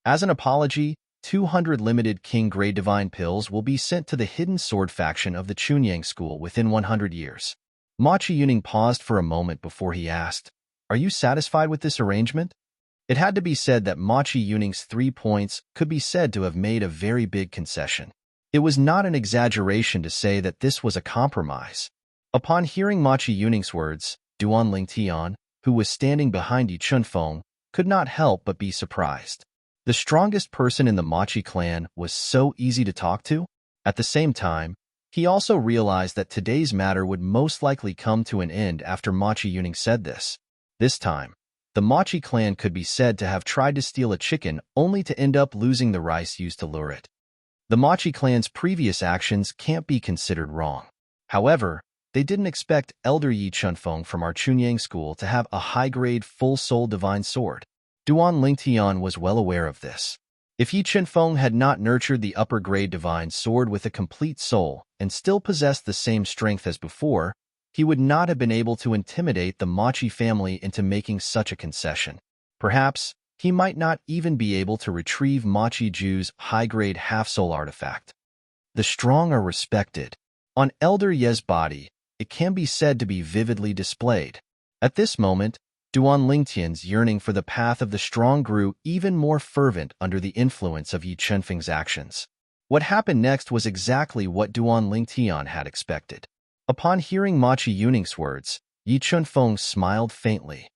As an apology, 200 limited King-grade divine pills will be sent to the hidden sword faction of the Chunyang school within 100 years. Machi Yuning paused for a moment before he asked, Are you satisfied with this arrangement? It had to be said that Machi Yuning's 3 points could be said to have made a very big concession. It was not an exaggeration to say that this was a compromise. Upon hearing Machi Yuning's words, Duan Lingtian, who was standing behind Yi Chunfeng, could not help but be surprised. The strongest person in the Machi clan was so easy to talk to. At the same time, he also realized that today's matter would most likely come to an end after Machi Yuning said this. This time, The Machi clan could be said to have tried to steal a chicken only to end up losing the rice used to lure it. The Machi clan's previous actions can't be considered wrong. However, they didn't expect Elder Yi Chunfeng from our Chunyang school to have a high-grade, full-soul divine sword. Duan Lingtian was well aware of this. If Yi Chunfeng had not nurtured the upper-grade divine sword with a complete soul and still possessed the same strength as before, he would not have been able to intimidate the Machi family into making such a concession. Perhaps he might not even be able to retrieve Machi Ju's high-grade half-soul artifact. The strong are respected. On Elder Ye's body, it can be said to be vividly displayed. At this moment, Duan Lingtian's yearning for the path of the strong grew even more fervent under the influence of Yi Chunfeng's actions. What happened next was exactly what Duan Lingtian had expected. Upon hearing Machi Yuning's words, Yi Chunfeng smiled faintly.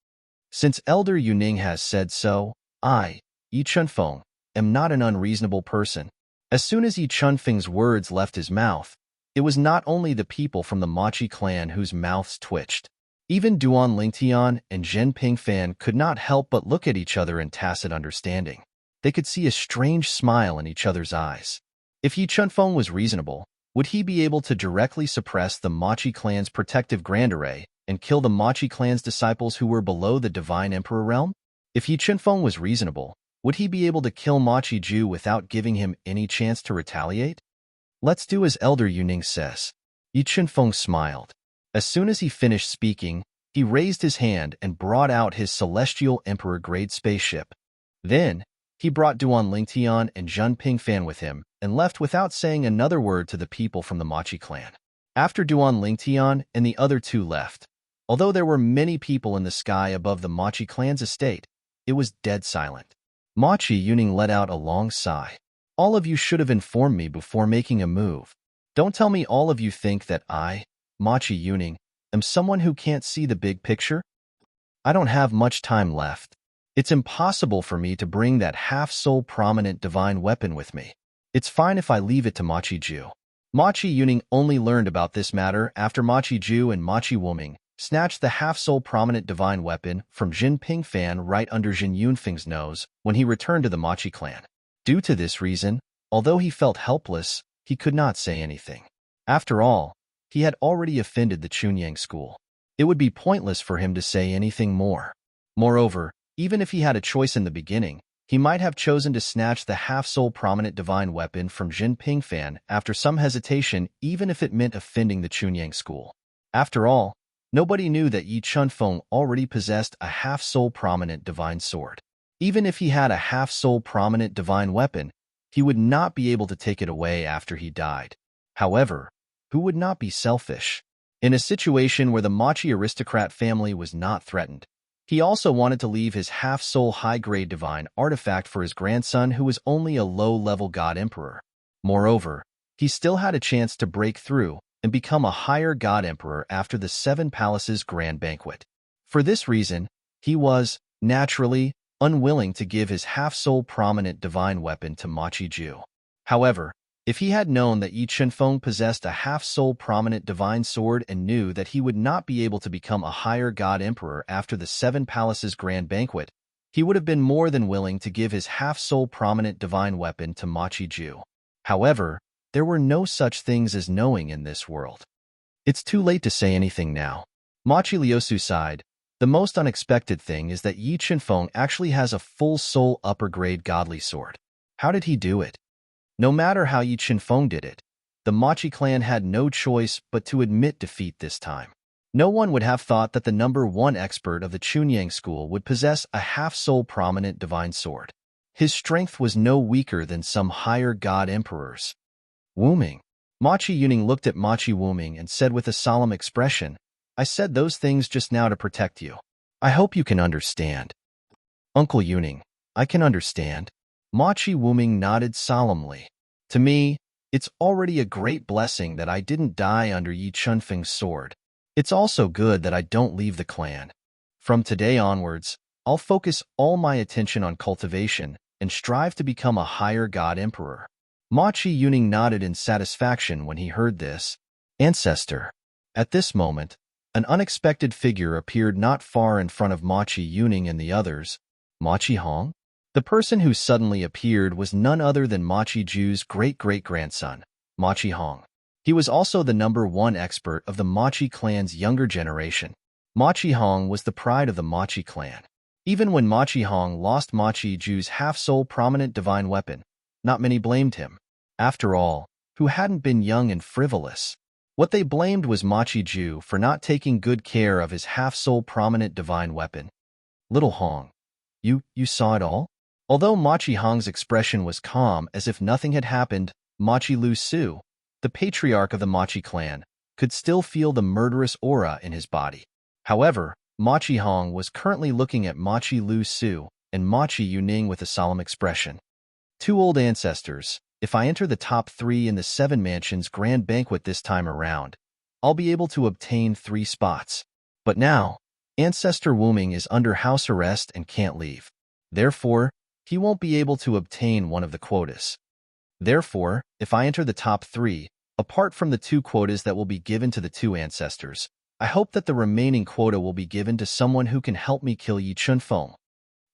Since Elder Yuning has said so, I, Yi Chunfeng, am not an unreasonable person. As soon as Yi Chunfeng's words left his mouth, it was not only the people from the Machi clan whose mouths twitched. Even Duan Lingtian and Zhen Pingfan could not help but look at each other in tacit understanding. They could see a strange smile in each other's eyes. If Yi Chunfeng was reasonable, would he be able to directly suppress the Machi clan's protective grand array and kill the Machi clan's disciples who were below the Divine Emperor realm? If Yi Chunfeng was reasonable, would he be able to kill Machi Ju without giving him any chance to retaliate? Let's do as Elder Yuning says. Yi Chunfeng smiled. As soon as he finished speaking, he raised his hand and brought out his Celestial Emperor-grade spaceship. Then, he brought Duan Lingtian and Zhen Pingfan with him and left without saying another word to the people from the Machi clan. After Duan Lingtian and the other two left, although there were many people in the sky above the Machi clan's estate, it was dead silent. Machi Yuning let out a long sigh. All of you should have informed me before making a move. Don't tell me all of you think that I, Machi Yuning, am someone who can't see the big picture. I don't have much time left. It's impossible for me to bring that half-soul prominent divine weapon with me. It's fine if I leave it to Machi Ju. Machi Yuning only learned about this matter after Machi Ju and Machi Wuming snatched the half-soul prominent divine weapon from Jin Pingfan right under Jin Yunfeng's nose when he returned to the Machi clan. Due to this reason, although he felt helpless, he could not say anything. After all, he had already offended the Chunyang school. It would be pointless for him to say anything more. Moreover, even if he had a choice in the beginning, he might have chosen to snatch the half-soul prominent divine weapon from Jin Pingfan after some hesitation, even if it meant offending the Chunyang school. After all, nobody knew that Yi Chunfeng already possessed a half-soul prominent divine sword. Even if he had a half-soul prominent divine weapon, he would not be able to take it away after he died. However, who would not be selfish? In a situation where the Machi aristocrat family was not threatened, he also wanted to leave his half-soul high-grade divine artifact for his grandson who was only a low-level god emperor. Moreover, he still had a chance to break through and become a higher god emperor after the Seven Palaces Grand Banquet. For this reason, he was, naturally, unwilling to give his half-soul prominent divine weapon to Machi Ju. However, if he had known that Yi Chunfeng possessed a half-soul prominent divine sword and knew that he would not be able to become a higher god emperor after the Seven Palaces Grand Banquet, he would have been more than willing to give his half-soul prominent divine weapon to Machi Ju. However, there were no such things as knowing in this world. It's too late to say anything now. Machi Liusu sighed. The most unexpected thing is that Yi Chunfeng actually has a full-soul upper-grade godly sword. How did he do it? No matter how Yi Chunfeng did it, the Machi clan had no choice but to admit defeat this time. No one would have thought that the #1 expert of the Chunyang school would possess a half-soul prominent divine sword. His strength was no weaker than some higher god emperors. Wuming. Machi Yuning looked at Machi Wuming and said with a solemn expression, I said those things just now to protect you. I hope you can understand. Uncle Yuning, I can understand. Machi Wuming nodded solemnly. To me, it's already a great blessing that I didn't die under Yi Chunfeng's sword. It's also good that I don't leave the clan. From today onwards, I'll focus all my attention on cultivation and strive to become a higher god emperor. Machi Yuning nodded in satisfaction when he heard this. Ancestor. At this moment, An unexpected figure appeared not far in front of Machi Yuning and the others. Machi Hong? The person who suddenly appeared was none other than Machi Ju's great-great-grandson, Machi Hong. He was also the #1 expert of the Machi clan's younger generation. Machi Hong was the pride of the Machi clan. Even when Machi Hong lost Machi Ju's half-soul prominent divine weapon, not many blamed him. After all, who hadn't been young and frivolous? What they blamed was Machi Ju for not taking good care of his half-soul prominent divine weapon. Little Hong, you saw it all? Although Machi Hong's expression was calm as if nothing had happened, Machi Lu Su, the patriarch of the Machi clan, could still feel the murderous aura in his body. However, Machi Hong was currently looking at Machi Lu Su and Machi Yuning with a solemn expression. Two old ancestors. If I enter the top 3 in the 7 Mansions Grand Banquet this time around, I'll be able to obtain 3 spots. But now, Ancestor Wuming is under house arrest and can't leave. Therefore, he won't be able to obtain one of the quotas. Therefore, if I enter the top 3, apart from the 2 quotas that will be given to the 2 ancestors, I hope that the remaining quota will be given to someone who can help me kill Yi Chunfeng.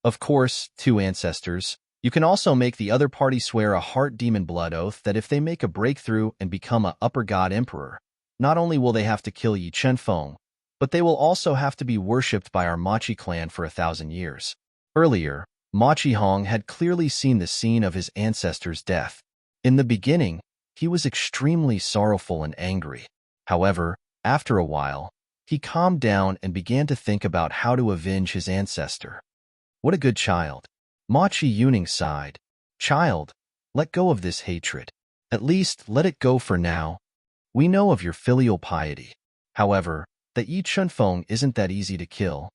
Of course, 2 ancestors. You can also make the other party swear a heart demon blood oath that if they make a breakthrough and become a upper god emperor, not only will they have to kill Yi Chunfeng, but they will also have to be worshipped by our Machi clan for 1,000 years. Earlier, Machi Hong had clearly seen the scene of his ancestor's death. In the beginning, he was extremely sorrowful and angry. However, after a while, he calmed down and began to think about how to avenge his ancestor. What a good child. Machi Yuning sighed. Child, let go of this hatred. At least let it go for now. We know of your filial piety. However, that Yi Chunfeng isn't that easy to kill.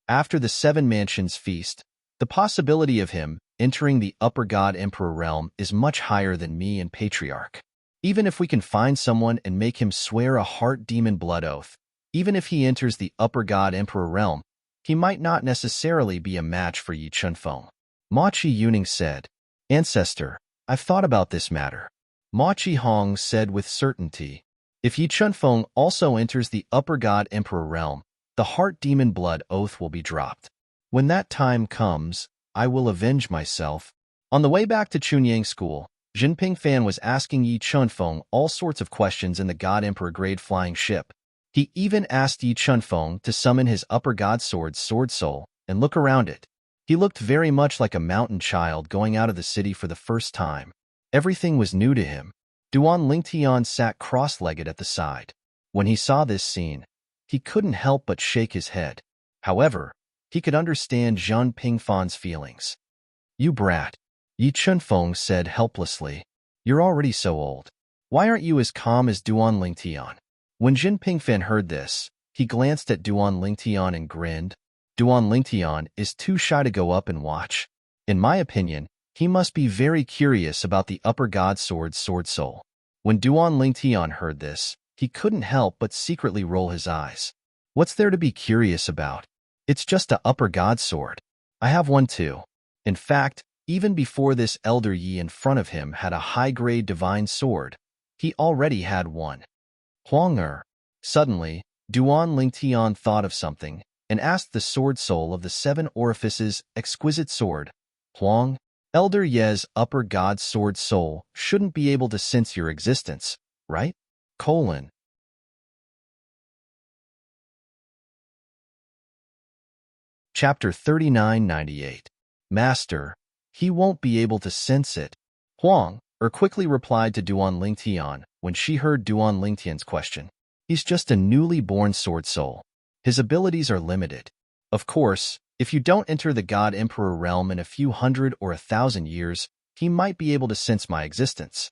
After the 7 Mansions feast, the possibility of him entering the upper god emperor realm is much higher than me and Patriarch. Even if we can find someone and make him swear a heart demon blood oath, even if he enters the upper god emperor realm, he might not necessarily be a match for Yi Chunfeng. Machi Yuning said, Ancestor, I've thought about this matter. Machi Hong said with certainty, if Yi Chunfeng also enters the upper god emperor realm, the heart demon blood oath will be dropped. When that time comes, I will avenge myself. On the way back to Chunyang School, Jinping Fan was asking Yi Chunfeng all sorts of questions in the God Emperor grade flying ship. He even asked Yi Chunfeng to summon his upper god sword Sword Soul and look around it. He looked very much like a mountain child going out of the city for the first time. Everything was new to him. Duan Lingtian sat cross-legged at the side. When he saw this scene, he couldn't help but shake his head. However, he could understand Zhang Pingfan's feelings. You brat, Yi Chunfeng said helplessly. You're already so old. Why aren't you as calm as Duan Lingtian? When Jin Pingfan heard this, he glanced at Duan Lingtian and grinned. Duan Lingtian is too shy to go up and watch. In my opinion, he must be very curious about the upper god sword Sword Soul. When Duan Lingtian heard this, he couldn't help but secretly roll his eyes. What's there to be curious about? It's just a upper god sword. I have one too. In fact, even before this elder Yi in front of him had a high-grade divine sword, he already had one. Huang. Suddenly, Duan Lingtian thought of something and asked the Sword Soul of the 7 Orifices exquisite sword, Huang, Elder Ye's upper god Sword Soul shouldn't be able to sense your existence, right? Chapter 3998. Master, he won't be able to sense it. Huang quickly replied to Duan Lingtian when she heard Duan Lingtian's question. He's just a newly born Sword Soul. His abilities are limited. Of course, if you don't enter the God Emperor realm in a few hundred or 1,000 years, he might be able to sense my existence.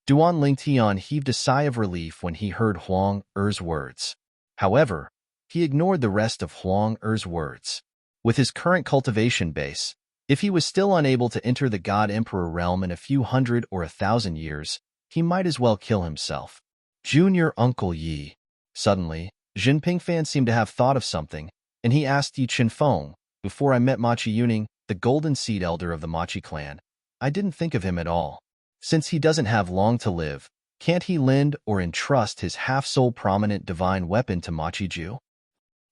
Duan Lingtian heaved a sigh of relief when he heard Huang Er's words. However, he ignored the rest of Huang Er's words. With his current cultivation base, if he was still unable to enter the God Emperor realm in a few hundred or 1,000 years, he might as well kill himself. Junior Uncle Yi. Suddenly, Jin Pingfan seemed to have thought of something, and he asked Yi Chunfeng, before I met Machi Yuning, the Golden Seed Elder of the Machi clan. I didn't think of him at all. Since he doesn't have long to live, can't he lend or entrust his half-soul prominent divine weapon to Machi Ju?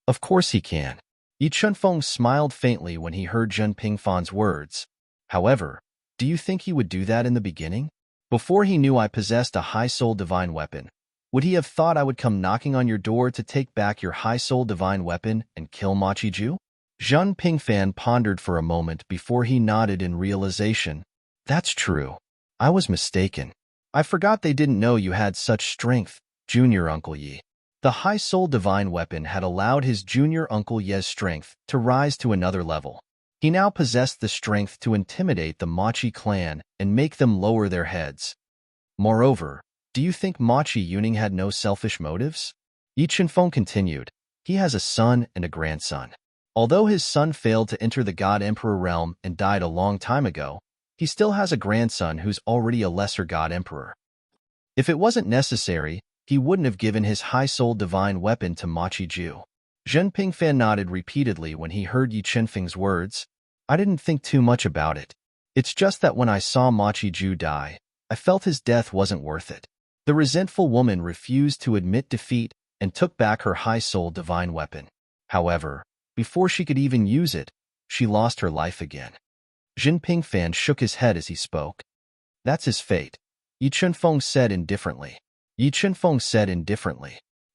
Of course he can. Yi Chunfeng smiled faintly when he heard Zhen Pingfan's words. However, do you think he would do that in the beginning? Before he knew I possessed a high-soul divine weapon, would he have thought I would come knocking on your door to take back your high-soul divine weapon and kill Machiju? Zhen Pingfan pondered for a moment before he nodded in realization. That's true. I was mistaken. I forgot they didn't know you had such strength, Junior Uncle Yi. The high-soul divine weapon had allowed his junior Uncle Ye's strength to rise to another level. He now possessed the strength to intimidate the Machi clan and make them lower their heads. Moreover, do you think Machi Yuning had no selfish motives? Yi Chunfeng continued. He has a son and a grandson. Although his son failed to enter the God Emperor realm and died a long time ago, he still has a grandson who's already a lesser God Emperor. If it wasn't necessary, he wouldn't have given his high-soul divine weapon to Machiju. Zhen Pingfan nodded repeatedly when he heard Yi Chunfeng's words. I didn't think too much about it. It's just that when I saw Machiju die, I felt his death wasn't worth it. The resentful woman refused to admit defeat and took back her high-soul divine weapon. However, before she could even use it, she lost her life again. Zhen Pingfan shook his head as he spoke. That's his fate, Yi Chunfeng said indifferently.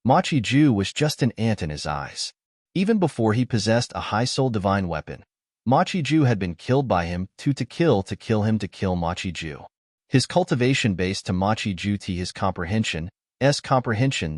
Machiju was just an ant in his eyes. Even before he possessed a high-soul divine weapon, Machiju had been killed by him to kill Machiju. His cultivation based to Machiju to his comprehension,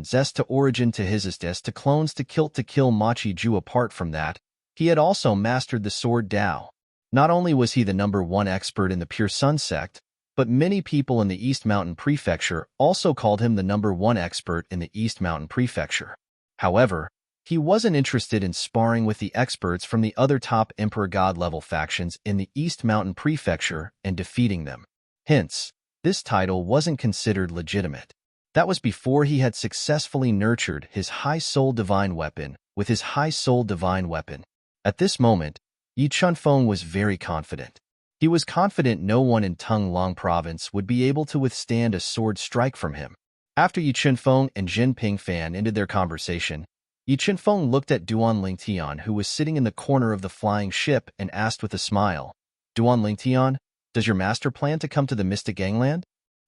zest to origin to his est to clones to kill Machiju. Apart from that, he had also mastered the sword Dao. Not only was he the #1 expert in the Pure Sun sect, but many people in the East Mountain Prefecture also called him the #1 expert in the East Mountain Prefecture. However, he wasn't interested in sparring with the experts from the other top Emperor God-level factions in the East Mountain Prefecture and defeating them. Hence, this title wasn't considered legitimate. That was before he had successfully nurtured his high-soul divine weapon with his high-soul divine weapon. At this moment, Yi Chunfeng was very confident. He was confident no one in Tung-Long Province would be able to withstand a sword strike from him. After Yi Chunfeng and Zhen Pingfan ended their conversation, Yi Chunfeng looked at Duan Lingtian, who was sitting in the corner of the flying ship, and asked with a smile, Duan Lingtian, does your master plan to come to the Mystic Gangland?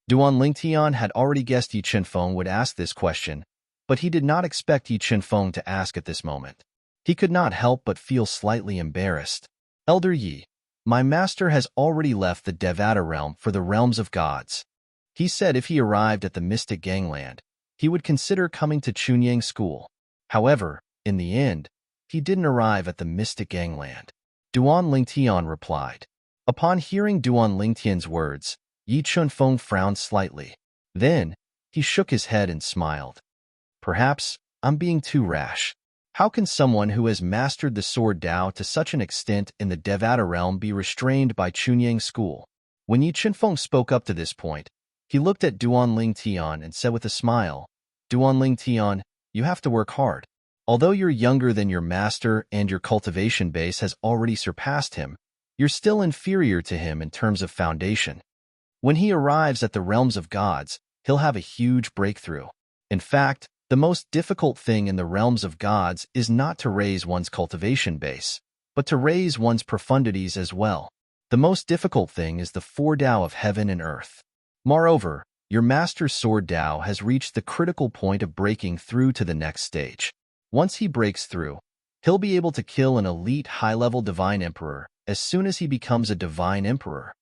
Duan Lingtian had already guessed Yi Chunfeng would ask this question, but he did not expect Yi Chunfeng to ask at this moment. He could not help but feel slightly embarrassed. Elder Yi, my master has already left the Devata realm for the realms of gods. He said if he arrived at the Mystic Gangland, he would consider coming to Chunyang School. However, in the end, he didn't arrive at the Mystic Gangland. Duan Lingtian replied. Upon hearing Duan Lingtian's words, Yi Chunfeng frowned slightly. Then, he shook his head and smiled. Perhaps I'm being too rash. How can someone who has mastered the sword Dao to such an extent in the Devata realm be restrained by Chunyang School? When Yi Chunfeng spoke up to this point, he looked at Duan Lingtian and said with a smile, Duan Lingtian, you have to work hard. Although you're younger than your master and your cultivation base has already surpassed him, you're still inferior to him in terms of foundation. When he arrives at the realms of gods, he'll have a huge breakthrough. In fact, the most difficult thing in the realms of gods is not to raise one's cultivation base, but to raise one's profundities as well. The most difficult thing is the 4 Dao of heaven and earth. Moreover, your master's sword Dao has reached the critical point of breaking through to the next stage. Once he breaks through, he'll be able to kill an elite high-level divine emperor as soon as he becomes a divine emperor.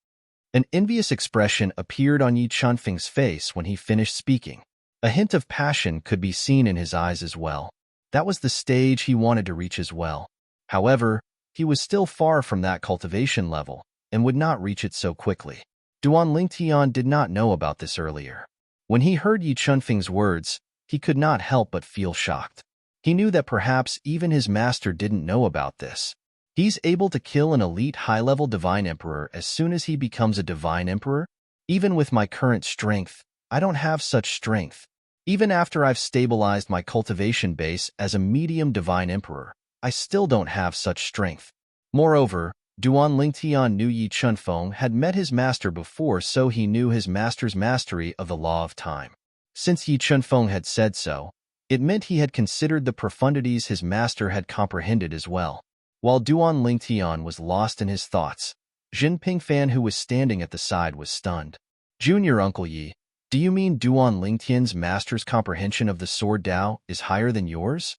An envious expression appeared on Yi Chunfeng's face when he finished speaking. A hint of passion could be seen in his eyes as well. That was the stage he wanted to reach as well. However, he was still far from that cultivation level and would not reach it so quickly. Duan Lingtian did not know about this earlier. When he heard Yi Chunfeng's words, he could not help but feel shocked. He knew that perhaps even his master didn't know about this. He's able to kill an elite high-level divine emperor as soon as he becomes a divine emperor? Even with my current strength, I don't have such strength. Even after I've stabilized my cultivation base as a medium divine emperor, I still don't have such strength. Moreover, Duan Lingtian knew Yi Chunfeng had met his master before, so he knew his master's mastery of the law of time. Since Yi Chunfeng had said so, It meant he had considered the profundities his master had comprehended as well. While Duan Lingtian was lost in his thoughts, Jin Pingfan, who was standing at the side, was stunned. Junior Uncle Yi, do you mean Duan Lingtian's master's comprehension of the sword Dao is higher than yours?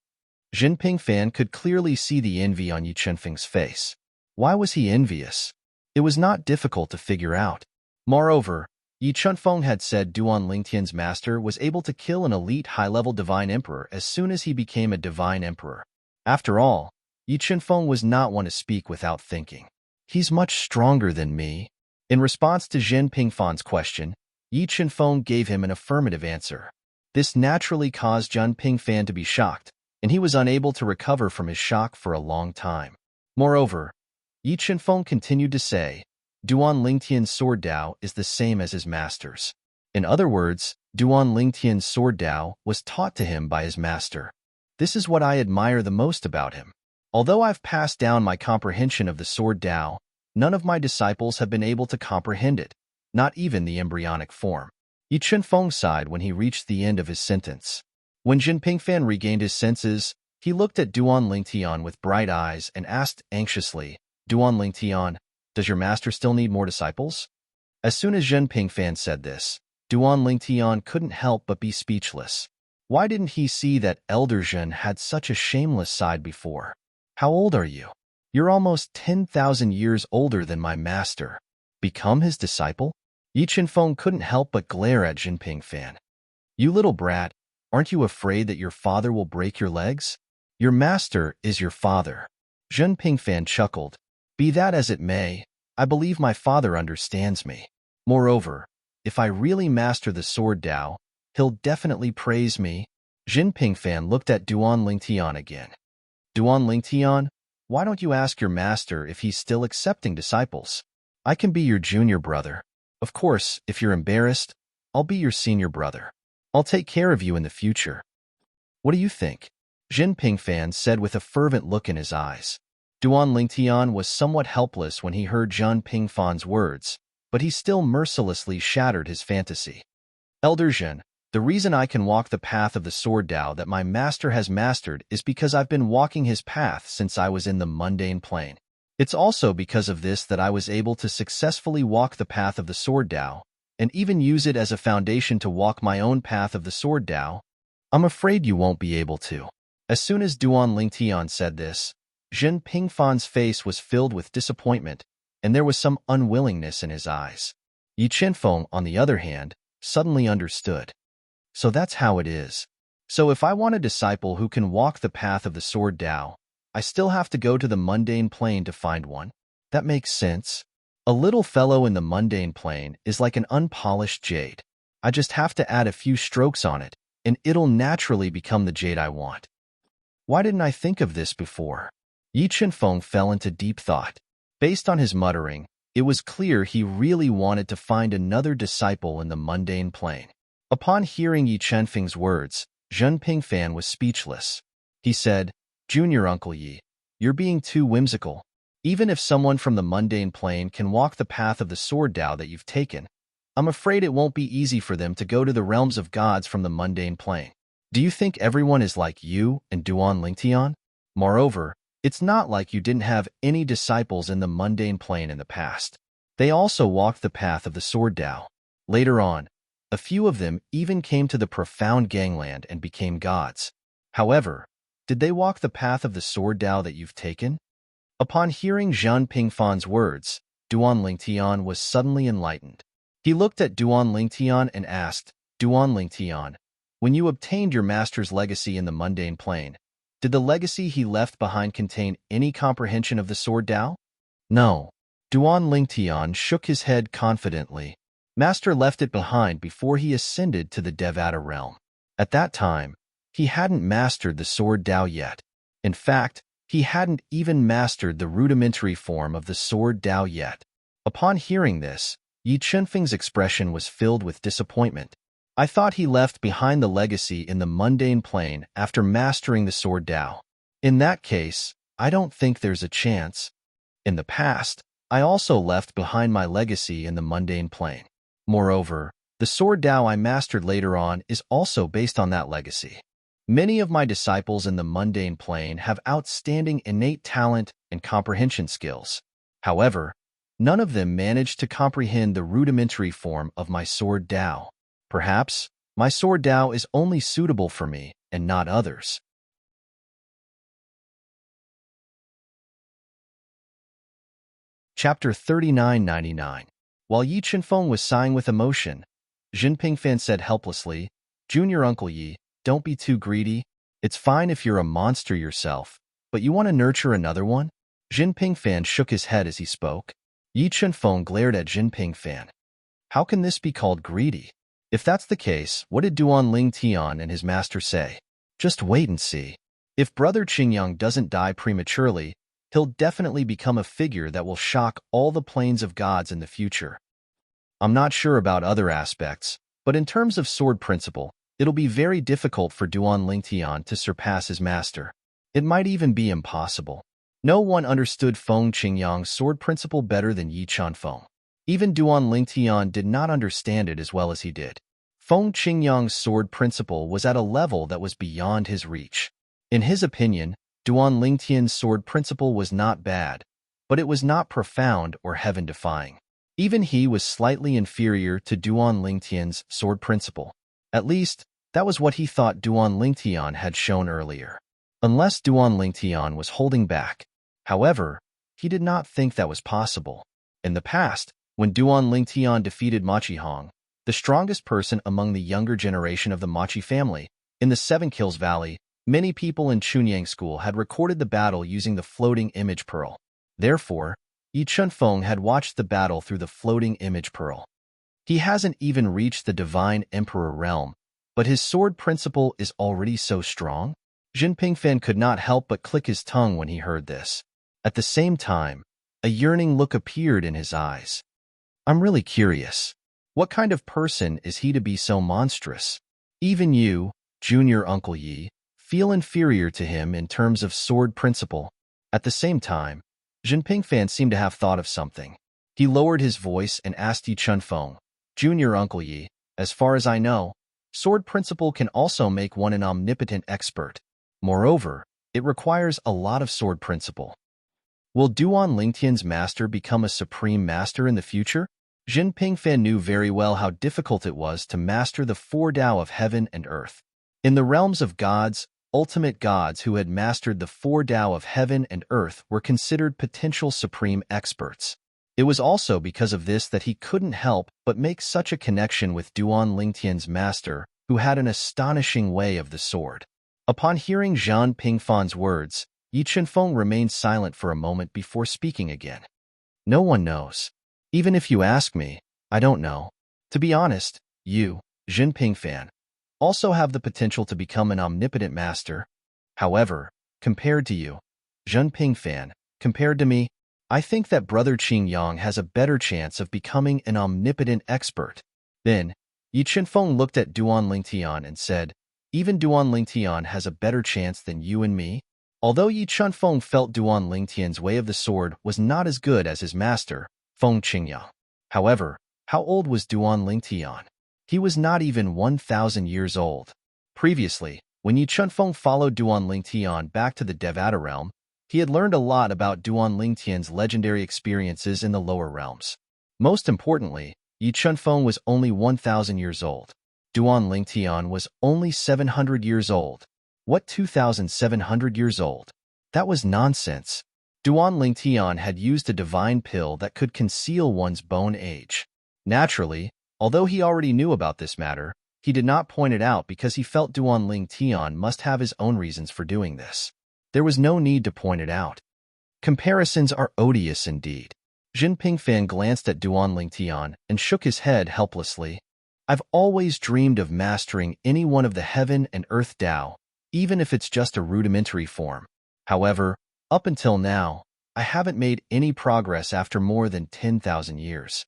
Jin Pingfan could clearly see the envy on Yi Chenfeng's face. Why was he envious? It was not difficult to figure out. Moreover, Yi Chenfeng had said Duan Lingtian's master was able to kill an elite high-level divine emperor as soon as he became a divine emperor. After all, Yi Chenfeng was not one to speak without thinking. He's much stronger than me. In response to Jin Pingfan's question, Yi Chenfeng gave him an affirmative answer. This naturally caused Jin Pingfan to be shocked, and he was unable to recover from his shock for a long time. Moreover, Yi Chenfeng continued to say, Duan Lingtian's sword Dao is the same as his master's. In other words, Duan Lingtian's sword Dao was taught to him by his master. This is what I admire the most about him. Although I've passed down my comprehension of the sword Dao, none of my disciples have been able to comprehend it, not even the embryonic form. Yi Chenfeng sighed when he reached the end of his sentence. When Jin Pingfan regained his senses, he looked at Duan Lingtian with bright eyes and asked anxiously, Duan Lingtian, does your master still need more disciples? As soon as Jin Pingfan said this, Duan Lingtian couldn't help but be speechless. Why didn't he see that Elder Jin had such a shameless side before? How old are you? You're almost 10,000 years older than my master. Become his disciple? Yi Chenfeng couldn't help but glare at Jin Pingfan. You little brat, aren't you afraid that your father will break your legs? Your master is your father. Jin Pingfan chuckled. Be that as it may, I believe my father understands me. Moreover, if I really master the sword Dao, he'll definitely praise me. Jin Pingfan looked at Duan Lingtian again. Duan Lingtian, why don't you ask your master if he's still accepting disciples? I can be your junior brother. Of course, if you're embarrassed, I'll be your senior brother. I'll take care of you in the future. What do you think? Jin Pingfan said with a fervent look in his eyes. Duan Lingtian was somewhat helpless when he heard Jin Pingfan's words, but he still mercilessly shattered his fantasy. Elder Jin, the reason I can walk the path of the sword Dao that my master has mastered is because I've been walking his path since I was in the mundane plane. It's also because of this that I was able to successfully walk the path of the sword Dao, and even use it as a foundation to walk my own path of the sword Dao. I'm afraid you won't be able to. As soon as Duan Lingtian said this, Jin Pingfan's face was filled with disappointment, and there was some unwillingness in his eyes. Yi Chenfeng, on the other hand, suddenly understood. So that's how it is. So if I want a disciple who can walk the path of the sword Dao, I still have to go to the mundane plane to find one? That makes sense. A little fellow in the mundane plane is like an unpolished jade. I just have to add a few strokes on it, and it'll naturally become the jade I want. Why didn't I think of this before? Yi Chenfeng fell into deep thought. Based on his muttering, it was clear he really wanted to find another disciple in the mundane plane. Upon hearing Yi Chenfeng's words, Jin Pingfan was speechless. He said, Junior Uncle Yi, you're being too whimsical. Even if someone from the mundane plane can walk the path of the sword Dao that you've taken, I'm afraid it won't be easy for them to go to the realms of gods from the mundane plane. Do you think everyone is like you and Duan Lingtian? Moreover, it's not like you didn't have any disciples in the mundane plane in the past. They also walked the path of the sword Dao. Later on, a few of them even came to the profound gangland and became gods. However, did they walk the path of the sword Dao that you've taken? Upon hearing Jin Pingfan's words, Duan Lingtian was suddenly enlightened. He looked at Duan Lingtian and asked, Duan Lingtian, when you obtained your master's legacy in the mundane plane, did the legacy he left behind contain any comprehension of the sword Dao? No. Duan Lingtian shook his head confidently. Master left it behind before he ascended to the Devata realm. At that time, he hadn't mastered the sword Dao yet. In fact, he hadn't even mastered the rudimentary form of the sword Dao yet. Upon hearing this, Yi Chenfeng's expression was filled with disappointment. I thought he left behind the legacy in the mundane plane after mastering the sword Dao. In that case, I don't think there's a chance. In the past, I also left behind my legacy in the mundane plane. Moreover, the sword Dao I mastered later on is also based on that legacy. Many of my disciples in the mundane plane have outstanding innate talent and comprehension skills. However, none of them managed to comprehend the rudimentary form of my sword Tao. Perhaps my sword Tao is only suitable for me and not others. Chapter 3999. While Yi Chenfeng was sighing with emotion, Jin Pingfan said helplessly, "Junior Uncle Yi, don't be too greedy. It's fine if you're a monster yourself, but you want to nurture another one?" Jin Pingfan shook his head as he spoke. Yi Chenfeng glared at Jin Pingfan. How can this be called greedy? If that's the case, what did Duan Ling Tian and his master say? Just wait and see. If Brother Qingyang doesn't die prematurely, he'll definitely become a figure that will shock all the planes of gods in the future. I'm not sure about other aspects, but in terms of sword principle, it'll be very difficult for Duan Lingtian to surpass his master. It might even be impossible. No one understood Feng Qingyang's sword principle better than Yi Chenfeng. Even Duan Lingtian did not understand it as well as he did. Feng Qingyang's sword principle was at a level that was beyond his reach. In his opinion, Duan Lingtian's sword principle was not bad, but it was not profound or heaven-defying. Even he was slightly inferior to Duan Lingtian's sword principle. At least, that was what he thought Duan Lingtian had shown earlier. Unless Duan Lingtian was holding back. However, he did not think that was possible. In the past, when Duan Lingtian defeated Machi Hong, the strongest person among the younger generation of the Machi family, in the Seven Kills Valley, many people in Chunyang School had recorded the battle using the floating image pearl. Therefore, Yi Chenfeng had watched the battle through the floating image pearl. He hasn't even reached the divine emperor realm, but his sword principle is already so strong? Jin Pingfan could not help but click his tongue when he heard this. At the same time, a yearning look appeared in his eyes. I'm really curious. What kind of person is he to be so monstrous? Even you, Junior Uncle Yi, feel inferior to him in terms of sword principle. At the same time, Jin Pingfan seemed to have thought of something. He lowered his voice and asked Yi Chenfeng, "Junior Uncle Yi, as far as I know, sword principle can also make one an omnipotent expert. Moreover, it requires a lot of sword principle. Will Duan Lingtian's master become a supreme master in the future?" Jin Pingfan knew very well how difficult it was to master the four Tao of heaven and earth. In the realms of gods, ultimate gods who had mastered the four Tao of heaven and earth were considered potential supreme experts. It was also because of this that he couldn't help but make such a connection with Duan Lingtian's master, who had an astonishing way of the sword. Upon hearing Zhan Pingfan's words, Yi Chenfeng remained silent for a moment before speaking again. No one knows. Even if you ask me, I don't know. To be honest, you, Jin Pingfan, also have the potential to become an omnipotent master. However, compared to you, Jin Pingfan, compared to me, I think that Brother Qingyang has a better chance of becoming an omnipotent expert. Then, Yi Chenfeng looked at Duan Lingtian and said, even Duan Lingtian has a better chance than you and me? Although Yi Chenfeng felt Duan Lingtian's way of the sword was not as good as his master, Feng Qingyang. However, how old was Duan Lingtian? He was not even 1,000 years old. Previously, when Yi Chenfeng followed Duan Lingtian back to the Devata realm, he had learned a lot about Duan Lingtian's legendary experiences in the lower realms. Most importantly, Yi Chenfeng was only 1,000 years old. Duan Lingtian was only 700 years old. What 2,700 years old? That was nonsense. Duan Lingtian had used a divine pill that could conceal one's bone age. Naturally, although he already knew about this matter, he did not point it out because he felt Duan Lingtian must have his own reasons for doing this. There was no need to point it out. Comparisons are odious indeed. Jin Pingfan glanced at Duan Lingtian and shook his head helplessly. I've always dreamed of mastering any one of the heaven and earth Tao, even if it's just a rudimentary form. However, up until now, I haven't made any progress after more than 10,000 years.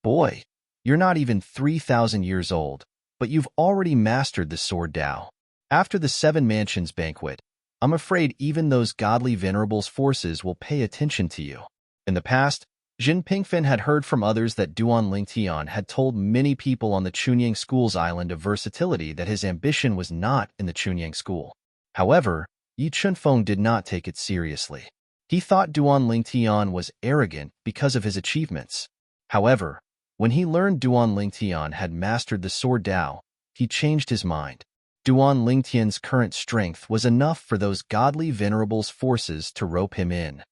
Boy, you're not even 3,000 years old, but you've already mastered the sword Tao. After the Seven Mansions banquet, I'm afraid even those godly venerables' forces will pay attention to you. In the past, Jin Pingfen had heard from others that Duan Lingtian had told many people on the Chunying School's island of versatility that his ambition was not in the Chunying School. However, Yi Chunfeng did not take it seriously. He thought Duan Lingtian was arrogant because of his achievements. However, when he learned Duan Lingtian had mastered the Sword Dao, he changed his mind. Duan Lingtian's current strength was enough for those godly venerables' forces to rope him in.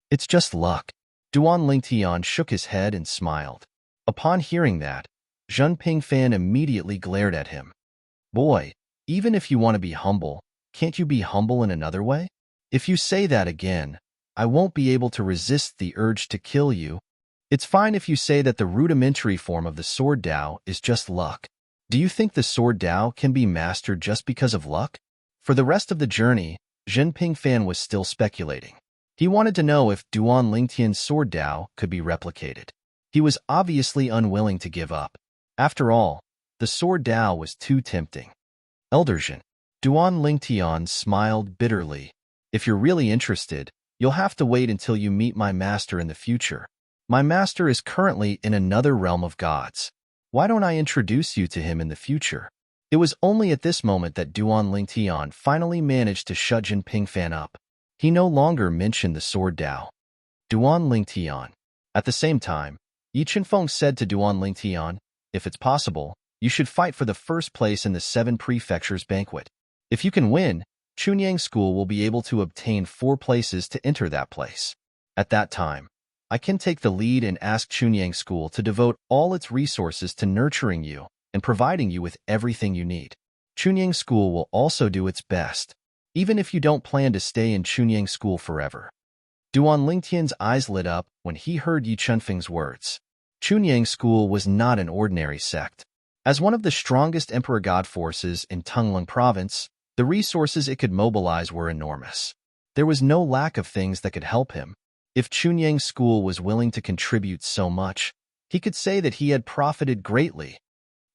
It's just luck. Duan Lingtian shook his head and smiled. Upon hearing that, Zhun Pingfan immediately glared at him. Boy, even if you want to be humble, can't you be humble in another way? If you say that again, I won't be able to resist the urge to kill you. It's fine if you say that the rudimentary form of the Sword Dao is just luck. Do you think the Sword Dao can be mastered just because of luck? For the rest of the journey, Zhun Pingfan was still speculating. He wanted to know if Duan Lingtian's Sword Dao could be replicated. He was obviously unwilling to give up. After all, the Sword Dao was too tempting. Elder Zhen, Duan Lingtian smiled bitterly. If you're really interested, you'll have to wait until you meet my master in the future. My master is currently in another realm of gods. Why don't I introduce you to him in the future? It was only at this moment that Duan Lingtian finally managed to shut Jin Pingfan up. He no longer mentioned the Sword Dao. Duan Lingtian. At the same time, Yi Chunfeng said to Duan Lingtian, if it's possible, you should fight for the first place in the 7 Prefectures banquet. If you can win, Chunyang School will be able to obtain 4 places to enter that place. At that time, I can take the lead and ask Chunyang School to devote all its resources to nurturing you and providing you with everything you need. Chunyang School will also do its best, even if you don't plan to stay in Chunyang School forever. Duan Lingtian's eyes lit up when he heard Yi Chunfeng's words. Chunyang School was not an ordinary sect. As one of the strongest Emperor God forces in Tunglung Province, the resources it could mobilize were enormous. There was no lack of things that could help him. If Chunyang School was willing to contribute so much, he could say that he had profited greatly.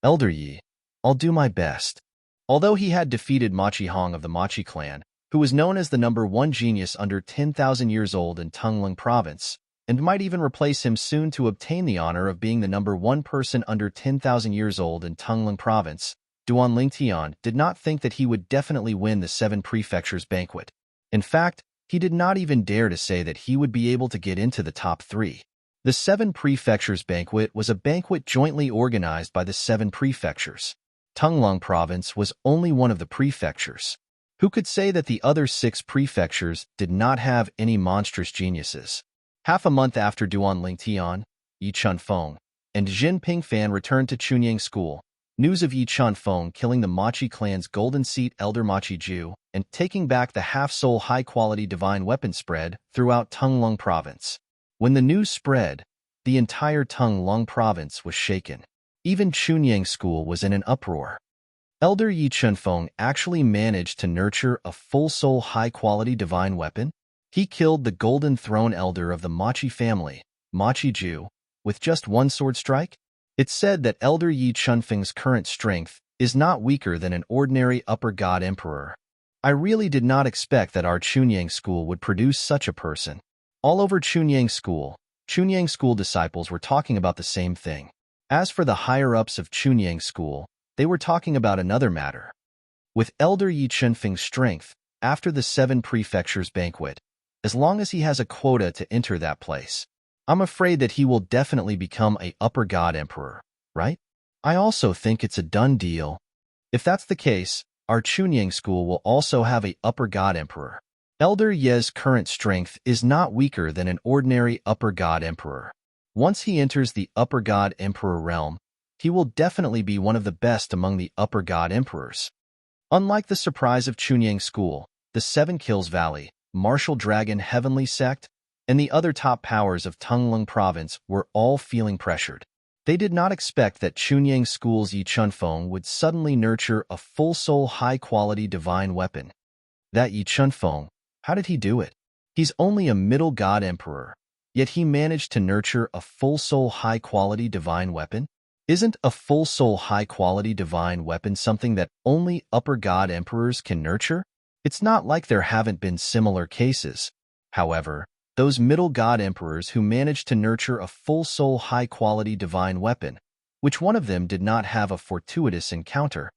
Elder Yi, I'll do my best. Although he had defeated Machi Hong of the Machi clan, who was known as the #1 genius under 10,000 years old in Tunglung Province, and might even replace him soon to obtain the honor of being the #1 person under 10,000 years old in Tunglung Province, Duan Lingtian did not think that he would definitely win the 7 Prefectures banquet. In fact, he did not even dare to say that he would be able to get into the top 3. The 7 Prefectures banquet was a banquet jointly organized by the 7 prefectures. Tunglung Province was only one of the prefectures. Who could say that the other 6 prefectures did not have any monstrous geniuses? Half a month after Duan Lingtian, Yi Chunfeng, and Jin Pingfan returned to Chunyang School, news of Yi Chunfeng killing the Machi clan's Golden Seat Elder Machi Ju and taking back the half-soul high-quality divine weapon spread throughout Tunglung Province. When the news spread, the entire Tunglung Province was shaken. Even Chunyang School was in an uproar. Elder Yi Chunfeng actually managed to nurture a full-soul high-quality divine weapon. He killed the Golden Throne Elder of the Machi family, Machi Ju, with just 1 sword strike. It's said that Elder Yi Chunfeng's current strength is not weaker than an ordinary Upper God Emperor. I really did not expect that our Chunyang School would produce such a person. All over Chunyang School disciples were talking about the same thing. As for the higher-ups of Chunyang School, they were talking about another matter. With Elder Yi Chunfeng's strength, after the 7 Prefectures banquet, as long as he has a quota to enter that place, I'm afraid that he will definitely become a Upper God Emperor, right? I also think it's a done deal. If that's the case, our Chunyang School will also have a Upper God Emperor. Elder Ye's current strength is not weaker than an ordinary Upper God Emperor. Once he enters the Upper God Emperor realm, he will definitely be one of the best among the Upper God Emperors. Unlike the surprise of Chunyang School, the 7 Kills Valley, Martial Dragon Heavenly Sect, and the other top powers of Tunglung Province were all feeling pressured. They did not expect that Chunyang School's Yi Chunfeng would suddenly nurture a full-soul high-quality divine weapon. That Yi Chunfeng, how did he do it? He's only a middle God Emperor, yet he managed to nurture a full-soul high-quality divine weapon? Isn't a full-soul high-quality divine weapon something that only Upper God Emperors can nurture? It's not like there haven't been similar cases. However, those middle god emperors who managed to nurture a full-soul high-quality divine weapon. Which one of them did not have a fortuitous encounter?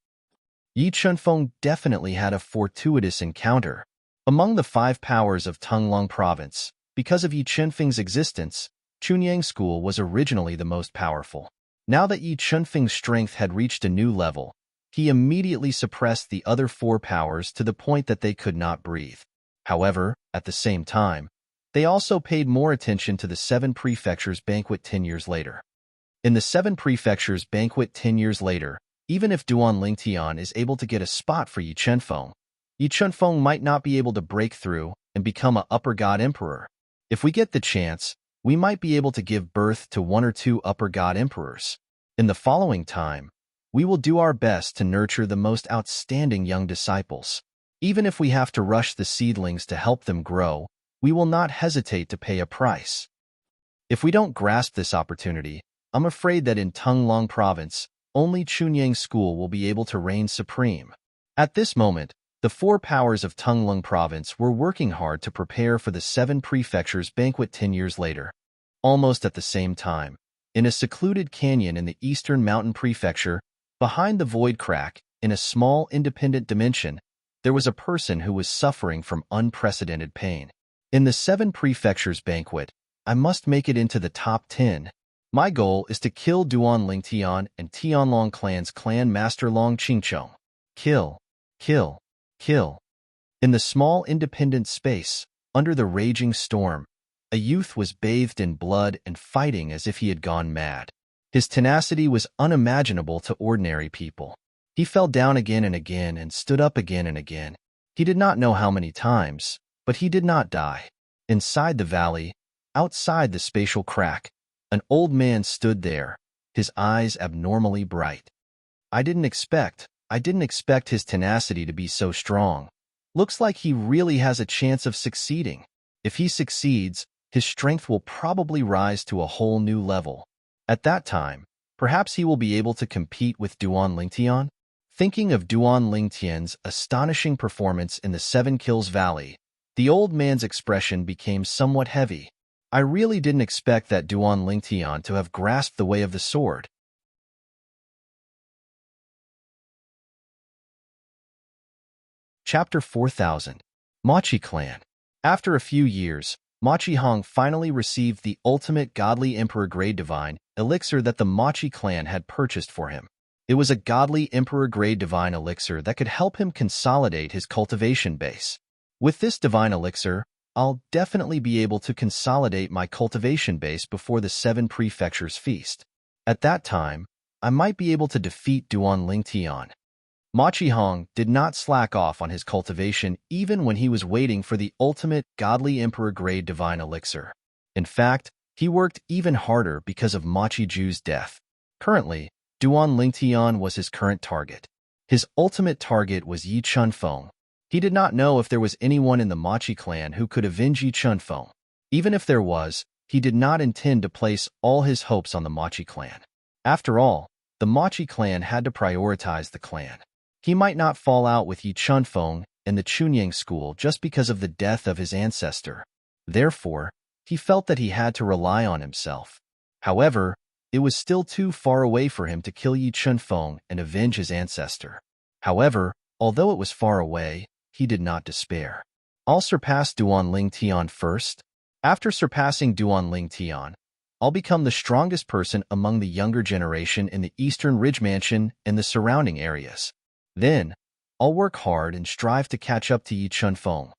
Yi Chunfeng definitely had a fortuitous encounter. Among the 5 powers of Tunglong Province, because of Yi Chunfeng's existence, Chunyang School was originally the most powerful. Now that Yi Chunfeng's strength had reached a new level, he immediately suppressed the other 4 powers to the point that they could not breathe. However, at the same time, they also paid more attention to the 7 prefectures banquet 10 years later. In the 7 prefectures banquet 10 years later, even if Duan Lingtian is able to get a spot for Yi Chunfeng might not be able to break through and become a upper god emperor. If we get the chance, we might be able to give birth to 1 or 2 upper god emperors. In the following time, we will do our best to nurture the most outstanding young disciples. Even if we have to rush the seedlings to help them grow, we will not hesitate to pay a price. If we don't grasp this opportunity, I'm afraid that in Tunglong Province, only Chunyang School will be able to reign supreme. At this moment, the 4 powers of Tunglong Province were working hard to prepare for the 7 prefectures banquet 10 years later. Almost at the same time, in a secluded canyon in the eastern mountain prefecture, behind the void crack, in a small independent dimension, there was a person who was suffering from unprecedented pain. In the 7 prefectures banquet, I must make it into the top 10. My goal is to kill Duan Lingtian and Tianlong Clan's clan master Long Qingchong. Kill, kill, kill. In the small independent space, under the raging storm, a youth was bathed in blood and fighting as if he had gone mad. His tenacity was unimaginable to ordinary people. He fell down again and again and stood up again and again. He did not know how many times, but he did not die. Inside the valley, outside the spatial crack, an old man stood there, his eyes abnormally bright. I didn't expect his tenacity to be so strong. Looks like he really has a chance of succeeding. If he succeeds, his strength will probably rise to a whole new level. At that time, perhaps he will be able to compete with Duan Lingtian. Thinking of Duan Lingtian's astonishing performance in the 7 Kills Valley, the old man's expression became somewhat heavy. I really didn't expect that Duan Lingtian to have grasped the way of the sword. Chapter 4000. Machi Clan. After a few years, Machi Hong finally received the ultimate godly emperor grade divine elixir that the Machi clan had purchased for him. It was a godly emperor grade divine elixir that could help him consolidate his cultivation base. With this divine elixir, I'll definitely be able to consolidate my cultivation base before the 7 prefectures feast. At that time, I might be able to defeat Duan Lingtian. Machi Hong did not slack off on his cultivation even when he was waiting for the ultimate godly emperor grade divine elixir. In fact, he worked even harder because of Machi Ju's death. Currently, Duan Lingtian was his current target. His ultimate target was Yi Chunfeng. He did not know if there was anyone in the Machi clan who could avenge Yi Chunfeng. Even if there was, he did not intend to place all his hopes on the Machi clan. After all, the Machi clan had to prioritize the clan. He might not fall out with Yi Chunfeng and the Chunyang school just because of the death of his ancestor. Therefore, he felt that he had to rely on himself. However, it was still too far away for him to kill Yi Chunfeng and avenge his ancestor. However, although it was far away, he did not despair. I'll surpass Duan Lingtian first. After surpassing Duan Lingtian, I'll become the strongest person among the younger generation in the Eastern Ridge Mansion and the surrounding areas. Then, I'll work hard and strive to catch up to Yi Chunfeng.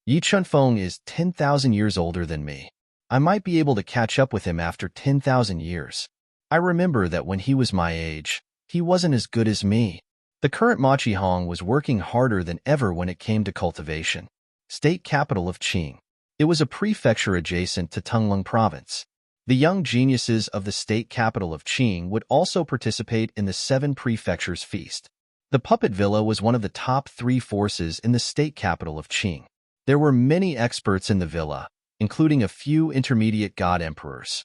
Yi Chunfeng is 10,000 years older than me. I might be able to catch up with him after 10,000 years. I remember that when he was my age, he wasn't as good as me. The current Machi Hong was working harder than ever when it came to cultivation. State capital of Qing. It was a prefecture adjacent to Tunglong Province. The young geniuses of the state capital of Qing would also participate in the 7 prefectures feast. The puppet villa was one of the top 3 forces in the state capital of Qing. There were many experts in the villa, including a few intermediate god emperors.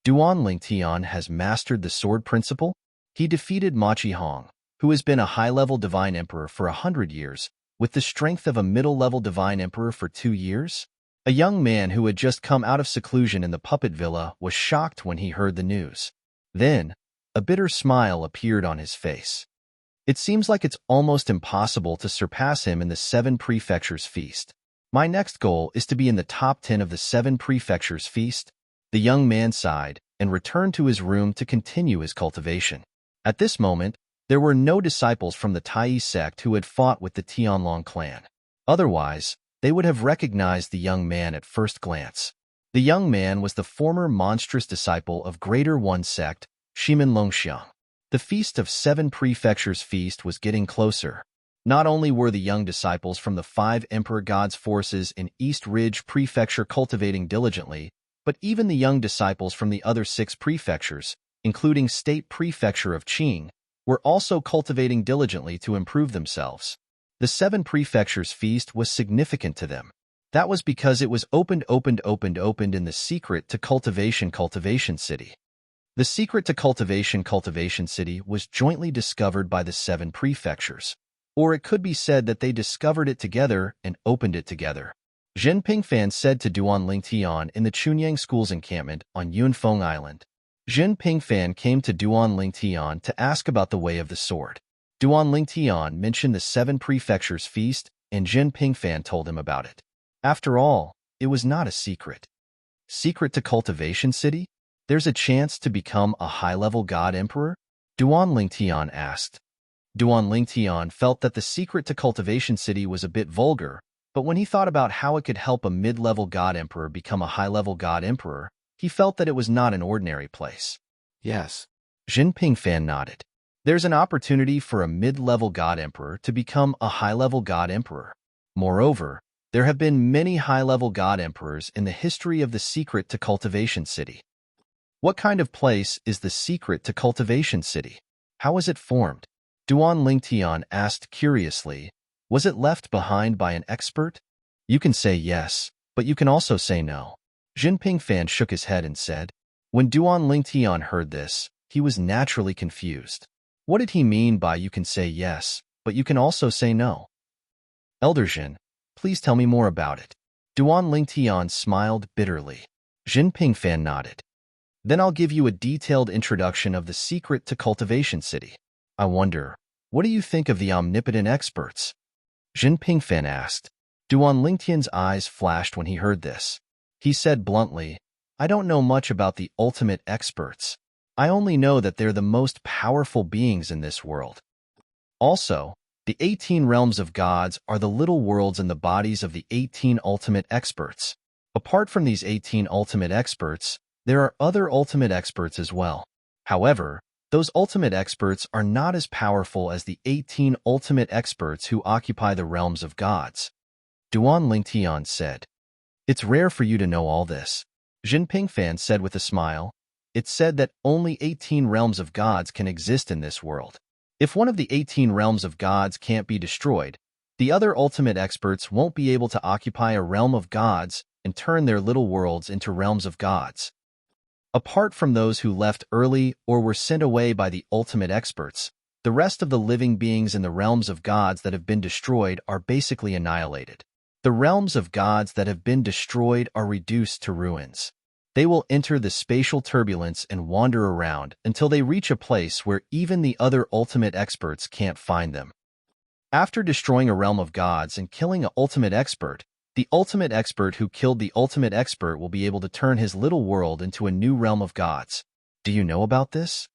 Duan Lingtian has mastered the sword principle. He defeated Machi Hong, who has been a high-level divine emperor for 100 years, with the strength of a middle-level divine emperor for 2 years. A young man who had just come out of seclusion in the puppet villa was shocked when he heard the news. Then, a bitter smile appeared on his face. It seems like it's almost impossible to surpass him in the 7 Prefectures feast. My next goal is to be in the top 10 of the 7 Prefectures feast. The young man sighed and returned to his room to continue his cultivation. At this moment, there were no disciples from the Tai sect who had fought with the Tianlong clan. Otherwise, they would have recognized the young man at first glance. The young man was the former monstrous disciple of Greater One sect, Shimen Longxiang. The Feast of 7 Prefectures feast was getting closer. Not only were the young disciples from the 5 Emperor God's forces in East Ridge Prefecture cultivating diligently, but even the young disciples from the other 6 prefectures, including State Prefecture of Qing, were also cultivating diligently to improve themselves. The 7 Prefectures feast was significant to them. That was because it was opened in the secret to cultivation city. The secret to cultivation city was jointly discovered by the 7 prefectures, or it could be said that they discovered it together and opened it together. Zhen Pingfan said to Duan Lingtian in the Chunyang School's encampment on Yunfeng Island. Zhen Pingfan came to Duan Lingtian to ask about the Way of the Sword. Duan Lingtian mentioned the 7 prefectures feast, and Zhen Pingfan told him about it. After all, it was not a secret. Secret to cultivation city? There's a chance to become a high-level god emperor? Duan Lingtian asked. Duan Lingtian felt that the secret to cultivation city was a bit vulgar, but when he thought about how it could help a mid-level god emperor become a high-level god emperor, he felt that it was not an ordinary place. Yes. Zhen Pingfan nodded. There's an opportunity for a mid-level god emperor to become a high-level god emperor. Moreover, there have been many high-level god emperors in the history of the secret to cultivation city. What kind of place is the secret to cultivation city? How is it formed? Duan Lingtian asked curiously. Was it left behind by an expert? You can say yes, but you can also say no. Zhen Pingfan shook his head and said. When Duan Lingtian heard this, he was naturally confused. What did he mean by you can say yes, but you can also say no? Elder Zhen, please tell me more about it. Duan Lingtian smiled bitterly. Zhen Pingfan nodded. Then I'll give you a detailed introduction of the secret to cultivation city. I wonder, what do you think of the omnipotent experts? Zhen Pingfan asked. Duan Lingtian's eyes flashed when he heard this. He said bluntly, I don't know much about the ultimate experts. I only know that they're the most powerful beings in this world. Also, the 18 realms of gods are the little worlds in the bodies of the 18 ultimate experts. Apart from these 18 ultimate experts, there are other ultimate experts as well. However, those ultimate experts are not as powerful as the 18 ultimate experts who occupy the realms of gods. Duan Lingtian said. It's rare for you to know all this. Zhen Pingfan said with a smile. It's said that only 18 realms of gods can exist in this world. If one of the 18 realms of gods can't be destroyed, the other ultimate experts won't be able to occupy a realm of gods and turn their little worlds into realms of gods. Apart from those who left early or were sent away by the ultimate experts, the rest of the living beings in the realms of gods that have been destroyed are basically annihilated. The realms of gods that have been destroyed are reduced to ruins. They will enter the spatial turbulence and wander around until they reach a place where even the other ultimate experts can't find them. After destroying a realm of gods and killing an ultimate expert, the ultimate expert who killed the ultimate expert will be able to turn his little world into a new realm of gods. Do you know about this?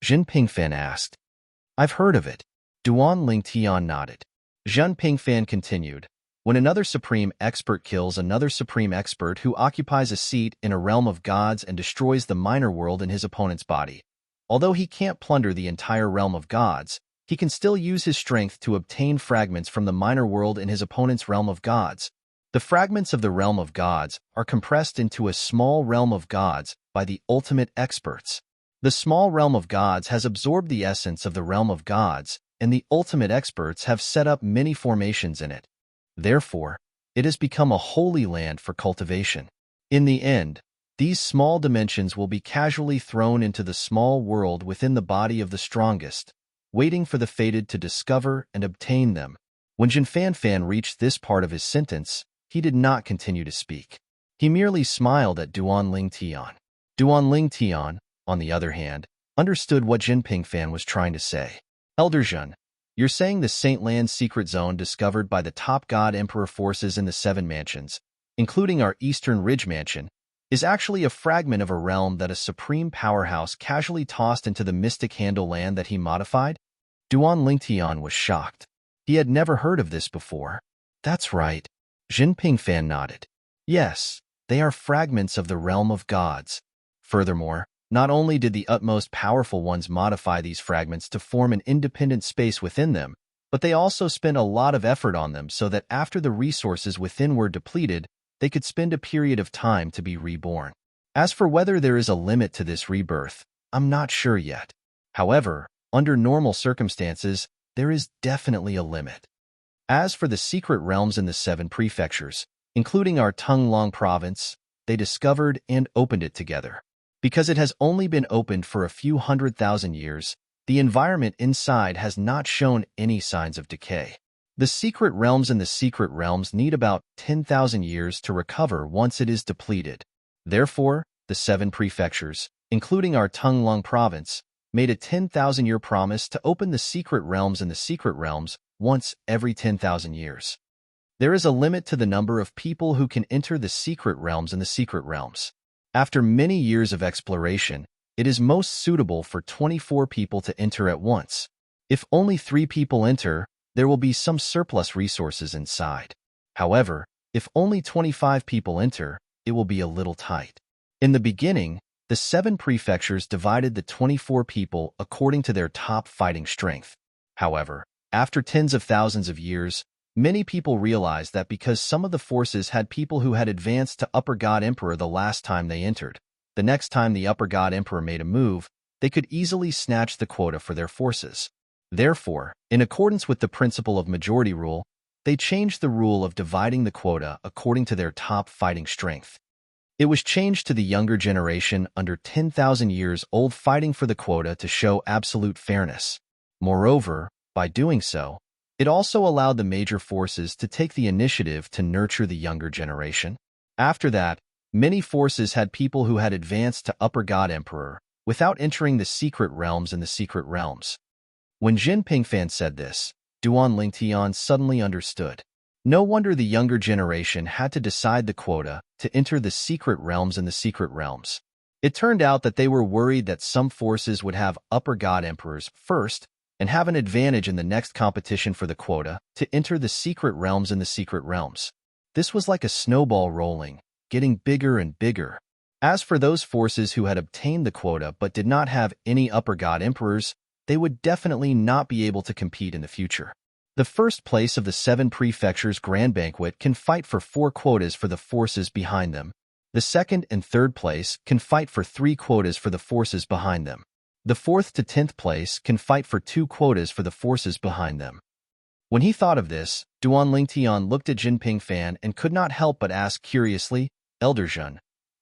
Zhen Pingfan asked. I've heard of it. Duan Lingtian nodded. Zhen Pingfan continued. When another supreme expert kills another supreme expert who occupies a seat in a realm of gods and destroys the minor world in his opponent's body, although he can't plunder the entire realm of gods, he can still use his strength to obtain fragments from the minor world in his opponent's realm of gods. The fragments of the realm of gods are compressed into a small realm of gods by the ultimate experts. The small realm of gods has absorbed the essence of the realm of gods, and the ultimate experts have set up many formations in it. Therefore, it has become a holy land for cultivation. In the end, these small dimensions will be casually thrown into the small world within the body of the strongest, waiting for the fated to discover and obtain them. When Zhen Fanfan reached this part of his sentence, he did not continue to speak. He merely smiled at Duan Ling Tian. Duan Ling Tian, on the other hand, understood what Jin Pingfan was trying to say. Elder Jun, you're saying the Saint Land secret zone discovered by the top god emperor forces in the Seven Mansions, including our Eastern Ridge Mansion, is actually a fragment of a realm that a supreme powerhouse casually tossed into the mystic handle land that he modified? Duan Lingtian was shocked. He had never heard of this before. That's right. Jin Pingfan nodded. Yes, they are fragments of the realm of gods. Furthermore, not only did the utmost powerful ones modify these fragments to form an independent space within them, but they also spent a lot of effort on them so that after the resources within were depleted, they could spend a period of time to be reborn. As for whether there is a limit to this rebirth, I'm not sure yet. However, under normal circumstances, there is definitely a limit. As for the secret realms in the Seven Prefectures, including our Tunglong province, they discovered and opened it together. Because it has only been opened for a few 100,000 years, the environment inside has not shown any signs of decay. The secret realms in the secret realms need about 10,000 years to recover once it is depleted. Therefore, the Seven Prefectures, including our Tunglong province, made a 10,000-year promise to open the secret realms in the secret realms once every 10,000 years. There is a limit to the number of people who can enter the secret realms in the secret realms. After many years of exploration, it is most suitable for 24 people to enter at once. If only 3 people enter, there will be some surplus resources inside. However, if only 25 people enter, it will be a little tight. In the beginning, the 7 prefectures divided the 24 people according to their top fighting strength. However, after tens of thousands of years, many people realized that because some of the forces had people who had advanced to Upper God Emperor the last time they entered, the next time the Upper God Emperor made a move, they could easily snatch the quota for their forces. Therefore, in accordance with the principle of majority rule, they changed the rule of dividing the quota according to their top fighting strength. It was changed to the younger generation under 10,000 years old fighting for the quota to show absolute fairness. Moreover, by doing so, it also allowed the major forces to take the initiative to nurture the younger generation. After that, many forces had people who had advanced to Upper God Emperor without entering the secret realms in the secret realms. When Jin Pingfan said this, Duan Lingtian suddenly understood. No wonder the younger generation had to decide the quota to enter the secret realms in the secret realms. It turned out that they were worried that some forces would have Upper God Emperors first and have an advantage in the next competition for the quota to enter the secret realms in the secret realms. This was like a snowball rolling, getting bigger and bigger. As for those forces who had obtained the quota but did not have any Upper God Emperors, they would definitely not be able to compete in the future. The first place of the 7 prefectures Grand Banquet can fight for 4 quotas for the forces behind them. The second and third place can fight for 3 quotas for the forces behind them. The 4th to 10th place can fight for 2 quotas for the forces behind them. When he thought of this, Duan Lingtian looked at Jin Pingfan and could not help but ask curiously, Elder Jun,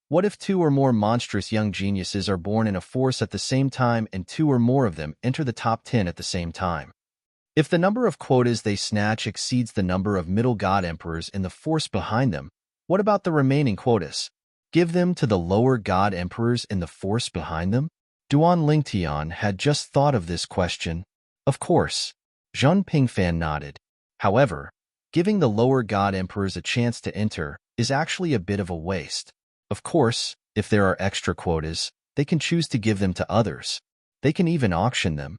what if 2 or more monstrous young geniuses are born in a force at the same time and 2 or more of them enter the top 10 at the same time? If the number of quotas they snatch exceeds the number of middle god emperors in the force behind them, what about the remaining quotas? Give them to the lower god emperors in the force behind them? Duan Lingtian had just thought of this question. Of course. Jin Pingfan nodded. However, giving the lower god emperors a chance to enter is actually a bit of a waste. Of course, if there are extra quotas, they can choose to give them to others. They can even auction them.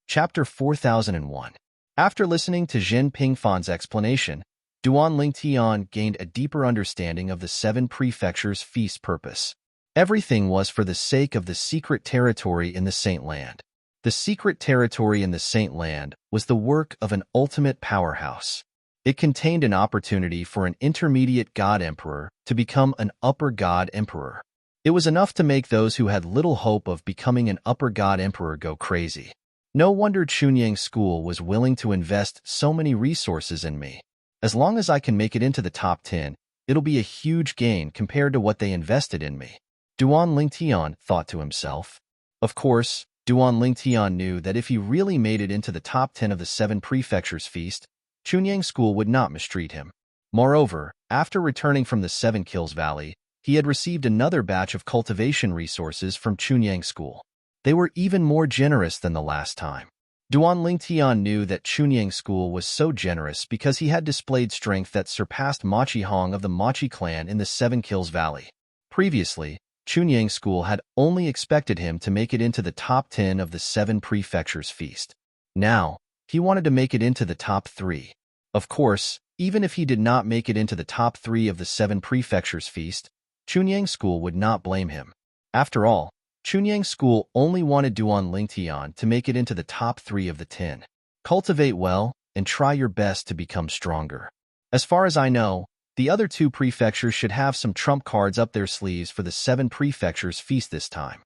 Chapter 4001. After listening to Jin Pingfan's explanation, Duan Lingtian gained a deeper understanding of the 7 prefectures' feast purpose. Everything was for the sake of the secret territory in the Saint Land. The secret territory in the Saint Land was the work of an ultimate powerhouse. It contained an opportunity for an intermediate god emperor to become an upper god emperor. It was enough to make those who had little hope of becoming an upper god emperor go crazy. No wonder Chunyang School was willing to invest so many resources in me. As long as I can make it into the top 10, it'll be a huge gain compared to what they invested in me. Duan Lingtian thought to himself. Of course, Duan Lingtian knew that if he really made it into the top 10 of the 7 prefectures feast, Chunyang School would not mistreat him. Moreover, after returning from the 7 Kills Valley, he had received another batch of cultivation resources from Chunyang School. They were even more generous than the last time. Duan Lingtian knew that Chunyang School was so generous because he had displayed strength that surpassed Machi Hong of the Machi clan in the 7 Kills Valley. Previously, Chunyang School had only expected him to make it into the top 10 of the 7 prefectures feast. Now, he wanted to make it into the top 3. Of course, even if he did not make it into the top 3 of the 7 prefectures feast, Chunyang School would not blame him. After all, Chunyang School only wanted Duan Lingtian to make it into the top 3 of the 10. Cultivate well and try your best to become stronger. As far as I know, the other 2 prefectures should have some trump cards up their sleeves for the 7 prefectures feast this time.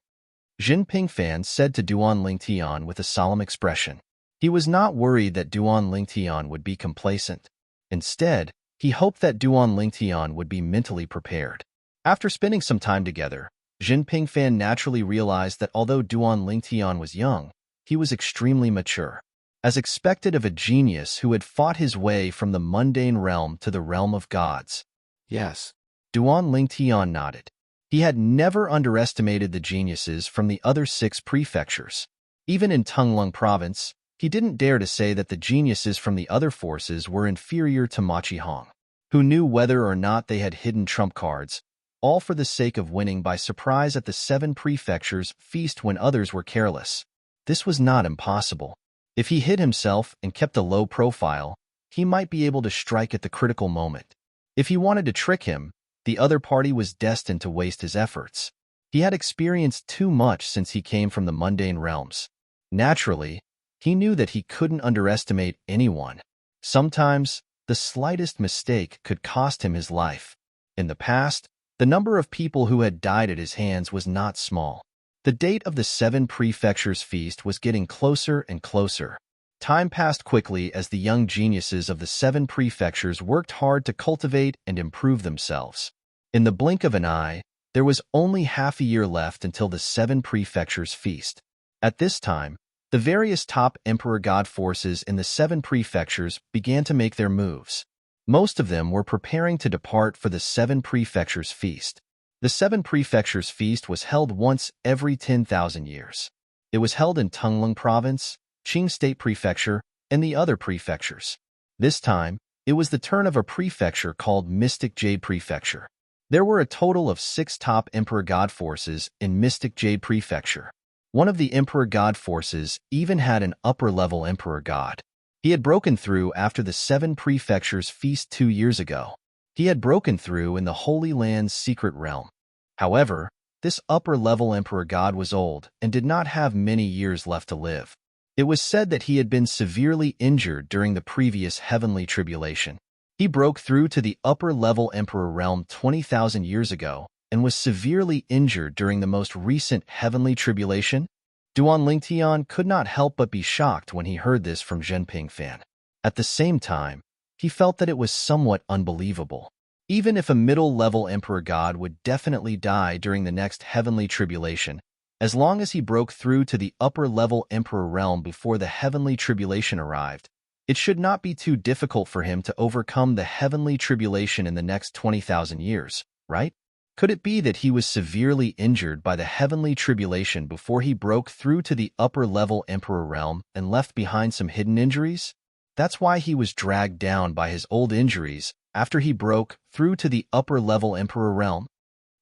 Jin Pingfan said to Duan Lingtian with a solemn expression. He was not worried that Duan Lingtian would be complacent. Instead, he hoped that Duan Lingtian would be mentally prepared. After spending some time together, Jin Pingfan naturally realized that although Duan Lingtian was young, he was extremely mature. As expected of a genius who had fought his way from the mundane realm to the realm of gods. Yes. Duan Lingtian nodded. He had never underestimated the geniuses from the other 6 prefectures. Even in Tunglung province, he didn't dare to say that the geniuses from the other forces were inferior to Machi Hong, who knew whether or not they had hidden trump cards, all for the sake of winning by surprise at the 7 prefectures feast when others were careless. This was not impossible. If he hid himself and kept a low profile, he might be able to strike at the critical moment. If he wanted to trick him, the other party was destined to waste his efforts. He had experienced too much since he came from the mundane realms. Naturally, he knew that he couldn't underestimate anyone. Sometimes, the slightest mistake could cost him his life. In the past, the number of people who had died at his hands was not small. The date of the 7 prefectures feast was getting closer and closer. Time passed quickly as the young geniuses of the 7 prefectures worked hard to cultivate and improve themselves. In the blink of an eye, there was only half a year left until the 7 prefectures feast. At this time, the various top Emperor God forces in the 7 prefectures began to make their moves. Most of them were preparing to depart for the 7 prefectures feast. The 7 prefectures feast was held once every 10,000 years. It was held in Tunglung province, Qing State Prefecture, and the other prefectures. This time, it was the turn of a prefecture called Mystic Jade Prefecture. There were a total of 6 top Emperor God forces in Mystic Jade Prefecture. One of the Emperor God forces even had an upper-level Emperor God. He had broken through after the 7 prefectures feast 2 years ago. He had broken through in the Holy Land's secret realm. However, this upper-level Emperor God was old and did not have many years left to live. It was said that he had been severely injured during the previous heavenly tribulation. He broke through to the upper-level Emperor realm 20,000 years ago and was severely injured during the most recent heavenly tribulation. Duan Lingtian could not help but be shocked when he heard this from Zhen Pingfan. At the same time, he felt that it was somewhat unbelievable. Even if a middle-level Emperor God would definitely die during the next heavenly tribulation, as long as he broke through to the upper-level Emperor realm before the heavenly tribulation arrived, it should not be too difficult for him to overcome the heavenly tribulation in the next 20,000 years, right? Could it be that he was severely injured by the heavenly tribulation before he broke through to the upper-level Emperor realm and left behind some hidden injuries? That's why he was dragged down by his old injuries after he broke through to the upper-level Emperor realm.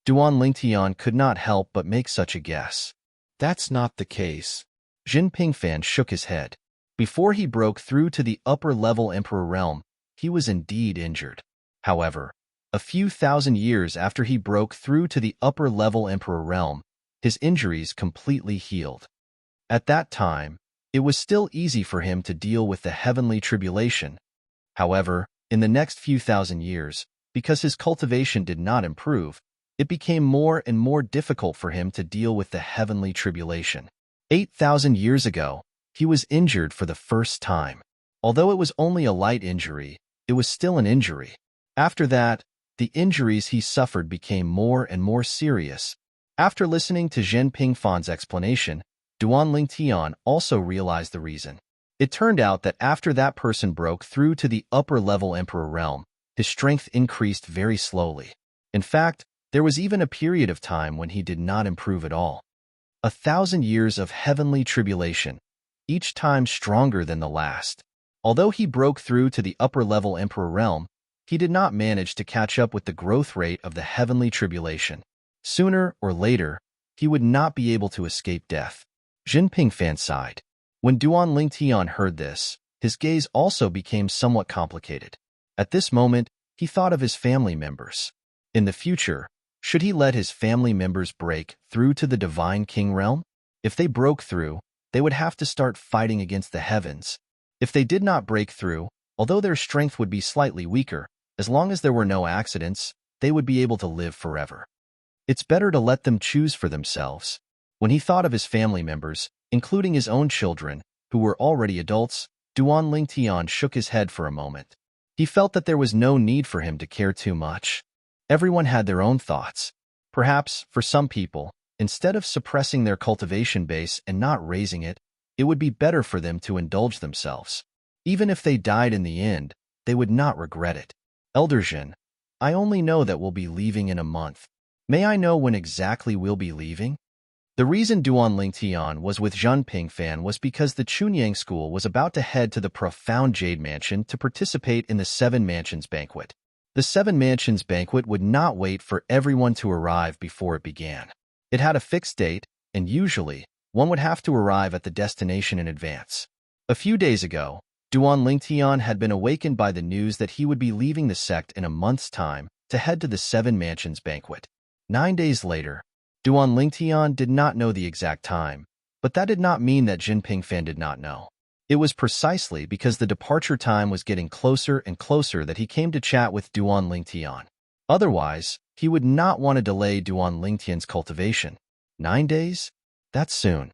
Duan Lingtian could not help but make such a guess. That's not the case. Jin Pingfan shook his head. Before he broke through to the upper-level Emperor realm, he was indeed injured. However, a few thousand years after he broke through to the upper-level Emperor realm, his injuries completely healed. At that time, it was still easy for him to deal with the heavenly tribulation. However, in the next few thousand years, because his cultivation did not improve, it became more and more difficult for him to deal with the heavenly tribulation. 8,000 years ago, he was injured for the first time. Although it was only a light injury, it was still an injury. After that, the injuries he suffered became more and more serious. After listening to Zhen Pingfan's explanation, Duan Lingtian also realized the reason. It turned out that after that person broke through to the upper-level emperor realm, his strength increased very slowly. In fact, there was even a period of time when he did not improve at all. 1,000 years of heavenly tribulation, each time stronger than the last. Although he broke through to the upper-level emperor realm, he did not manage to catch up with the growth rate of the heavenly tribulation. Sooner or later, he would not be able to escape death. Jin Pingfan sighed. When Duan Lingtian heard this, his gaze also became somewhat complicated. At this moment, he thought of his family members. In the future, should he let his family members break through to the Divine King realm? If they broke through, they would have to start fighting against the heavens. If they did not break through, although their strength would be slightly weaker, as long as there were no accidents, they would be able to live forever. It's better to let them choose for themselves. When he thought of his family members, including his own children, who were already adults, Duan Lingtian shook his head for a moment. He felt that there was no need for him to care too much. Everyone had their own thoughts. Perhaps, for some people, instead of suppressing their cultivation base and not raising it, it would be better for them to indulge themselves. Even if they died in the end, they would not regret it. Elder Jin, I only know that we'll be leaving in a month. May I know when exactly we'll be leaving? The reason Duan Lingtian was with Zhun Pingfan was because the Chunyang school was about to head to the profound Jade Mansion to participate in the Seven Mansions banquet. The Seven Mansions banquet would not wait for everyone to arrive before it began. It had a fixed date, and usually, one would have to arrive at the destination in advance. A few days ago, Duan Lingtian had been awakened by the news that he would be leaving the sect in a month's time to head to the Seven Mansions banquet. 9 days later, Duan Lingtian did not know the exact time, but that did not mean that Jin Pingfan did not know. It was precisely because the departure time was getting closer and closer that he came to chat with Duan Lingtian. Otherwise, he would not want to delay Duan Lingtian's cultivation. 9 days? That's soon.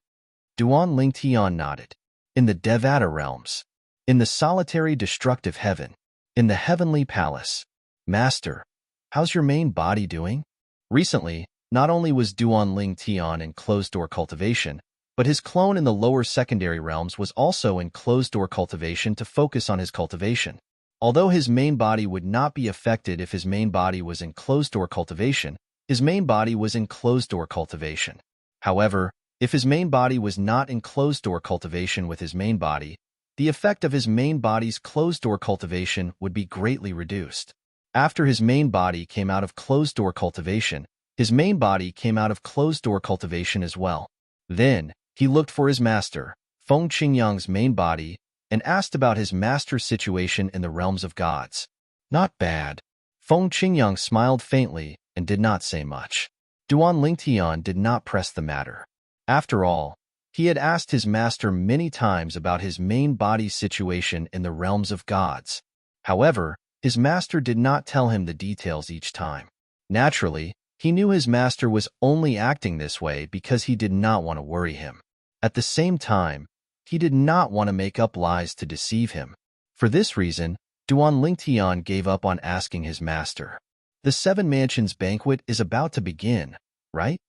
Duan Lingtian nodded. In the Devata realms. In the solitary destructive heaven. In the heavenly palace. Master, how's your main body doing? Recently, not only was Duan Lingtian in closed-door cultivation, but his clone in the lower secondary realms was also in closed-door cultivation to focus on his cultivation. Although his main body would not be affected if his main body was in closed-door cultivation, his main body was in closed-door cultivation. However, if his main body was not in closed-door cultivation with his main body, the effect of his main body's closed-door cultivation would be greatly reduced. After his main body came out of closed-door cultivation, his main body came out of closed-door cultivation as well. Then, he looked for his master, Feng Qingyang's main body, and asked about his master's situation in the realms of gods. Not bad. Feng Qingyang smiled faintly and did not say much. Duan Lingtian did not press the matter. After all, he had asked his master many times about his main body's situation in the realms of gods. However, his master did not tell him the details each time. Naturally, he knew his master was only acting this way because he did not want to worry him. At the same time, he did not want to make up lies to deceive him. For this reason, Duan Lingtian gave up on asking his master. The Seven Mansions banquet is about to begin, right?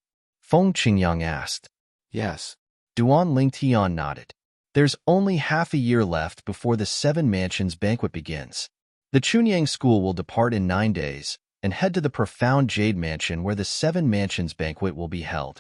Feng Qingyang asked. Yes. Duan Lingtian nodded. There's only half a year left before the Seven Mansions banquet begins. The Chunyang school will depart in 9 days and head to the profound Jade Mansion where the Seven Mansions banquet will be held.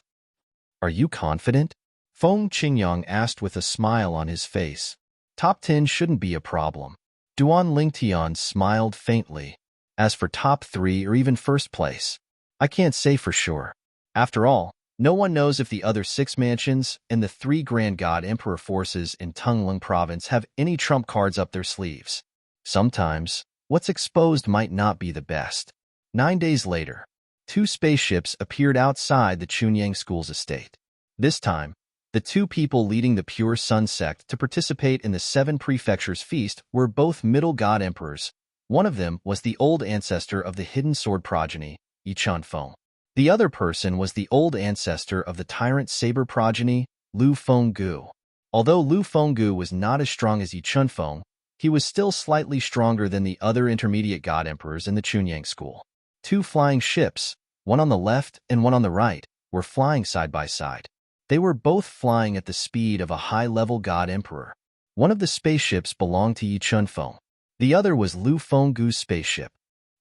Are you confident? Feng Qingyang asked with a smile on his face. Top 10 shouldn't be a problem. Duan Lingtian smiled faintly. As for top 3 or even first place, I can't say for sure. After all, no one knows if the other 6 mansions and the 3 Grand God Emperor forces in Tunglung province have any trump cards up their sleeves. Sometimes, what's exposed might not be the best. 9 days later, 2 spaceships appeared outside the Chunyang school's estate. This time, the 2 people leading the Pure Sun sect to participate in the 7 prefectures feast were both middle god emperors. One of them was the old ancestor of the hidden sword progeny, Yi Chunfeng. The other person was the old ancestor of the tyrant saber progeny, Lu Fenggu. Although Lu Fenggu was not as strong as Yi Chunfeng, he was still slightly stronger than the other intermediate god emperors in the Chunyang school. 2 flying ships, one on the left and one on the right, were flying side by side. They were both flying at the speed of a high-level god emperor. One of the spaceships belonged to Yi Chunfeng. The other was Lu Fenggu's spaceship.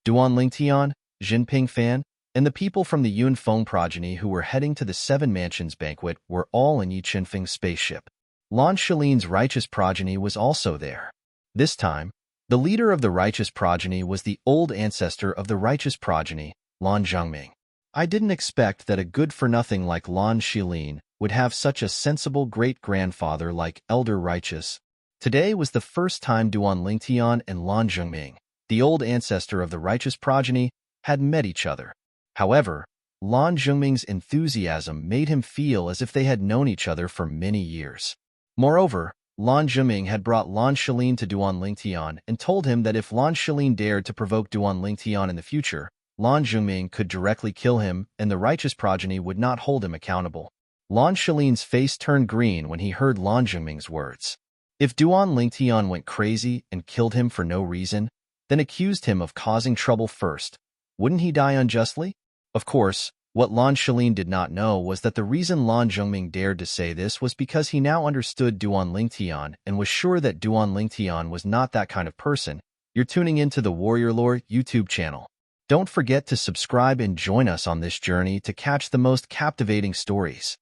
Duan Lingtian, Jinping Fan, and the people from the Yun Feng progeny who were heading to the Seven Mansions banquet were all in Yi Chunfeng's spaceship. Lan Shilin's righteous progeny was also there. This time, the leader of the righteous progeny was the old ancestor of the righteous progeny, Lan Zhongming. I didn't expect that a good-for-nothing like Lan Shilin would have such a sensible great-grandfather like Elder Righteous. Today was the first time Duan Lingtian and Lan Zhongming, the old ancestor of the righteous progeny, had met each other. However, Lan Zhongming's enthusiasm made him feel as if they had known each other for many years. Moreover, Lan Zhongming had brought Lan Shilin to Duan Lingtian and told him that if Lan Shilin dared to provoke Duan Lingtian in the future, Lan Zhongming could directly kill him and the righteous progeny would not hold him accountable. Lan Shilin's face turned green when he heard Lan Zhongming's words. If Duan Lingtian went crazy and killed him for no reason, then accused him of causing trouble first, wouldn't he die unjustly? Of course, what Lan Shilin did not know was that the reason Lan Zhongming dared to say this was because he now understood Duan Lingtian and was sure that Duan Lingtian was not that kind of person. You're tuning into the Warrior Lore YouTube channel. Don't forget to subscribe and join us on this journey to catch the most captivating stories.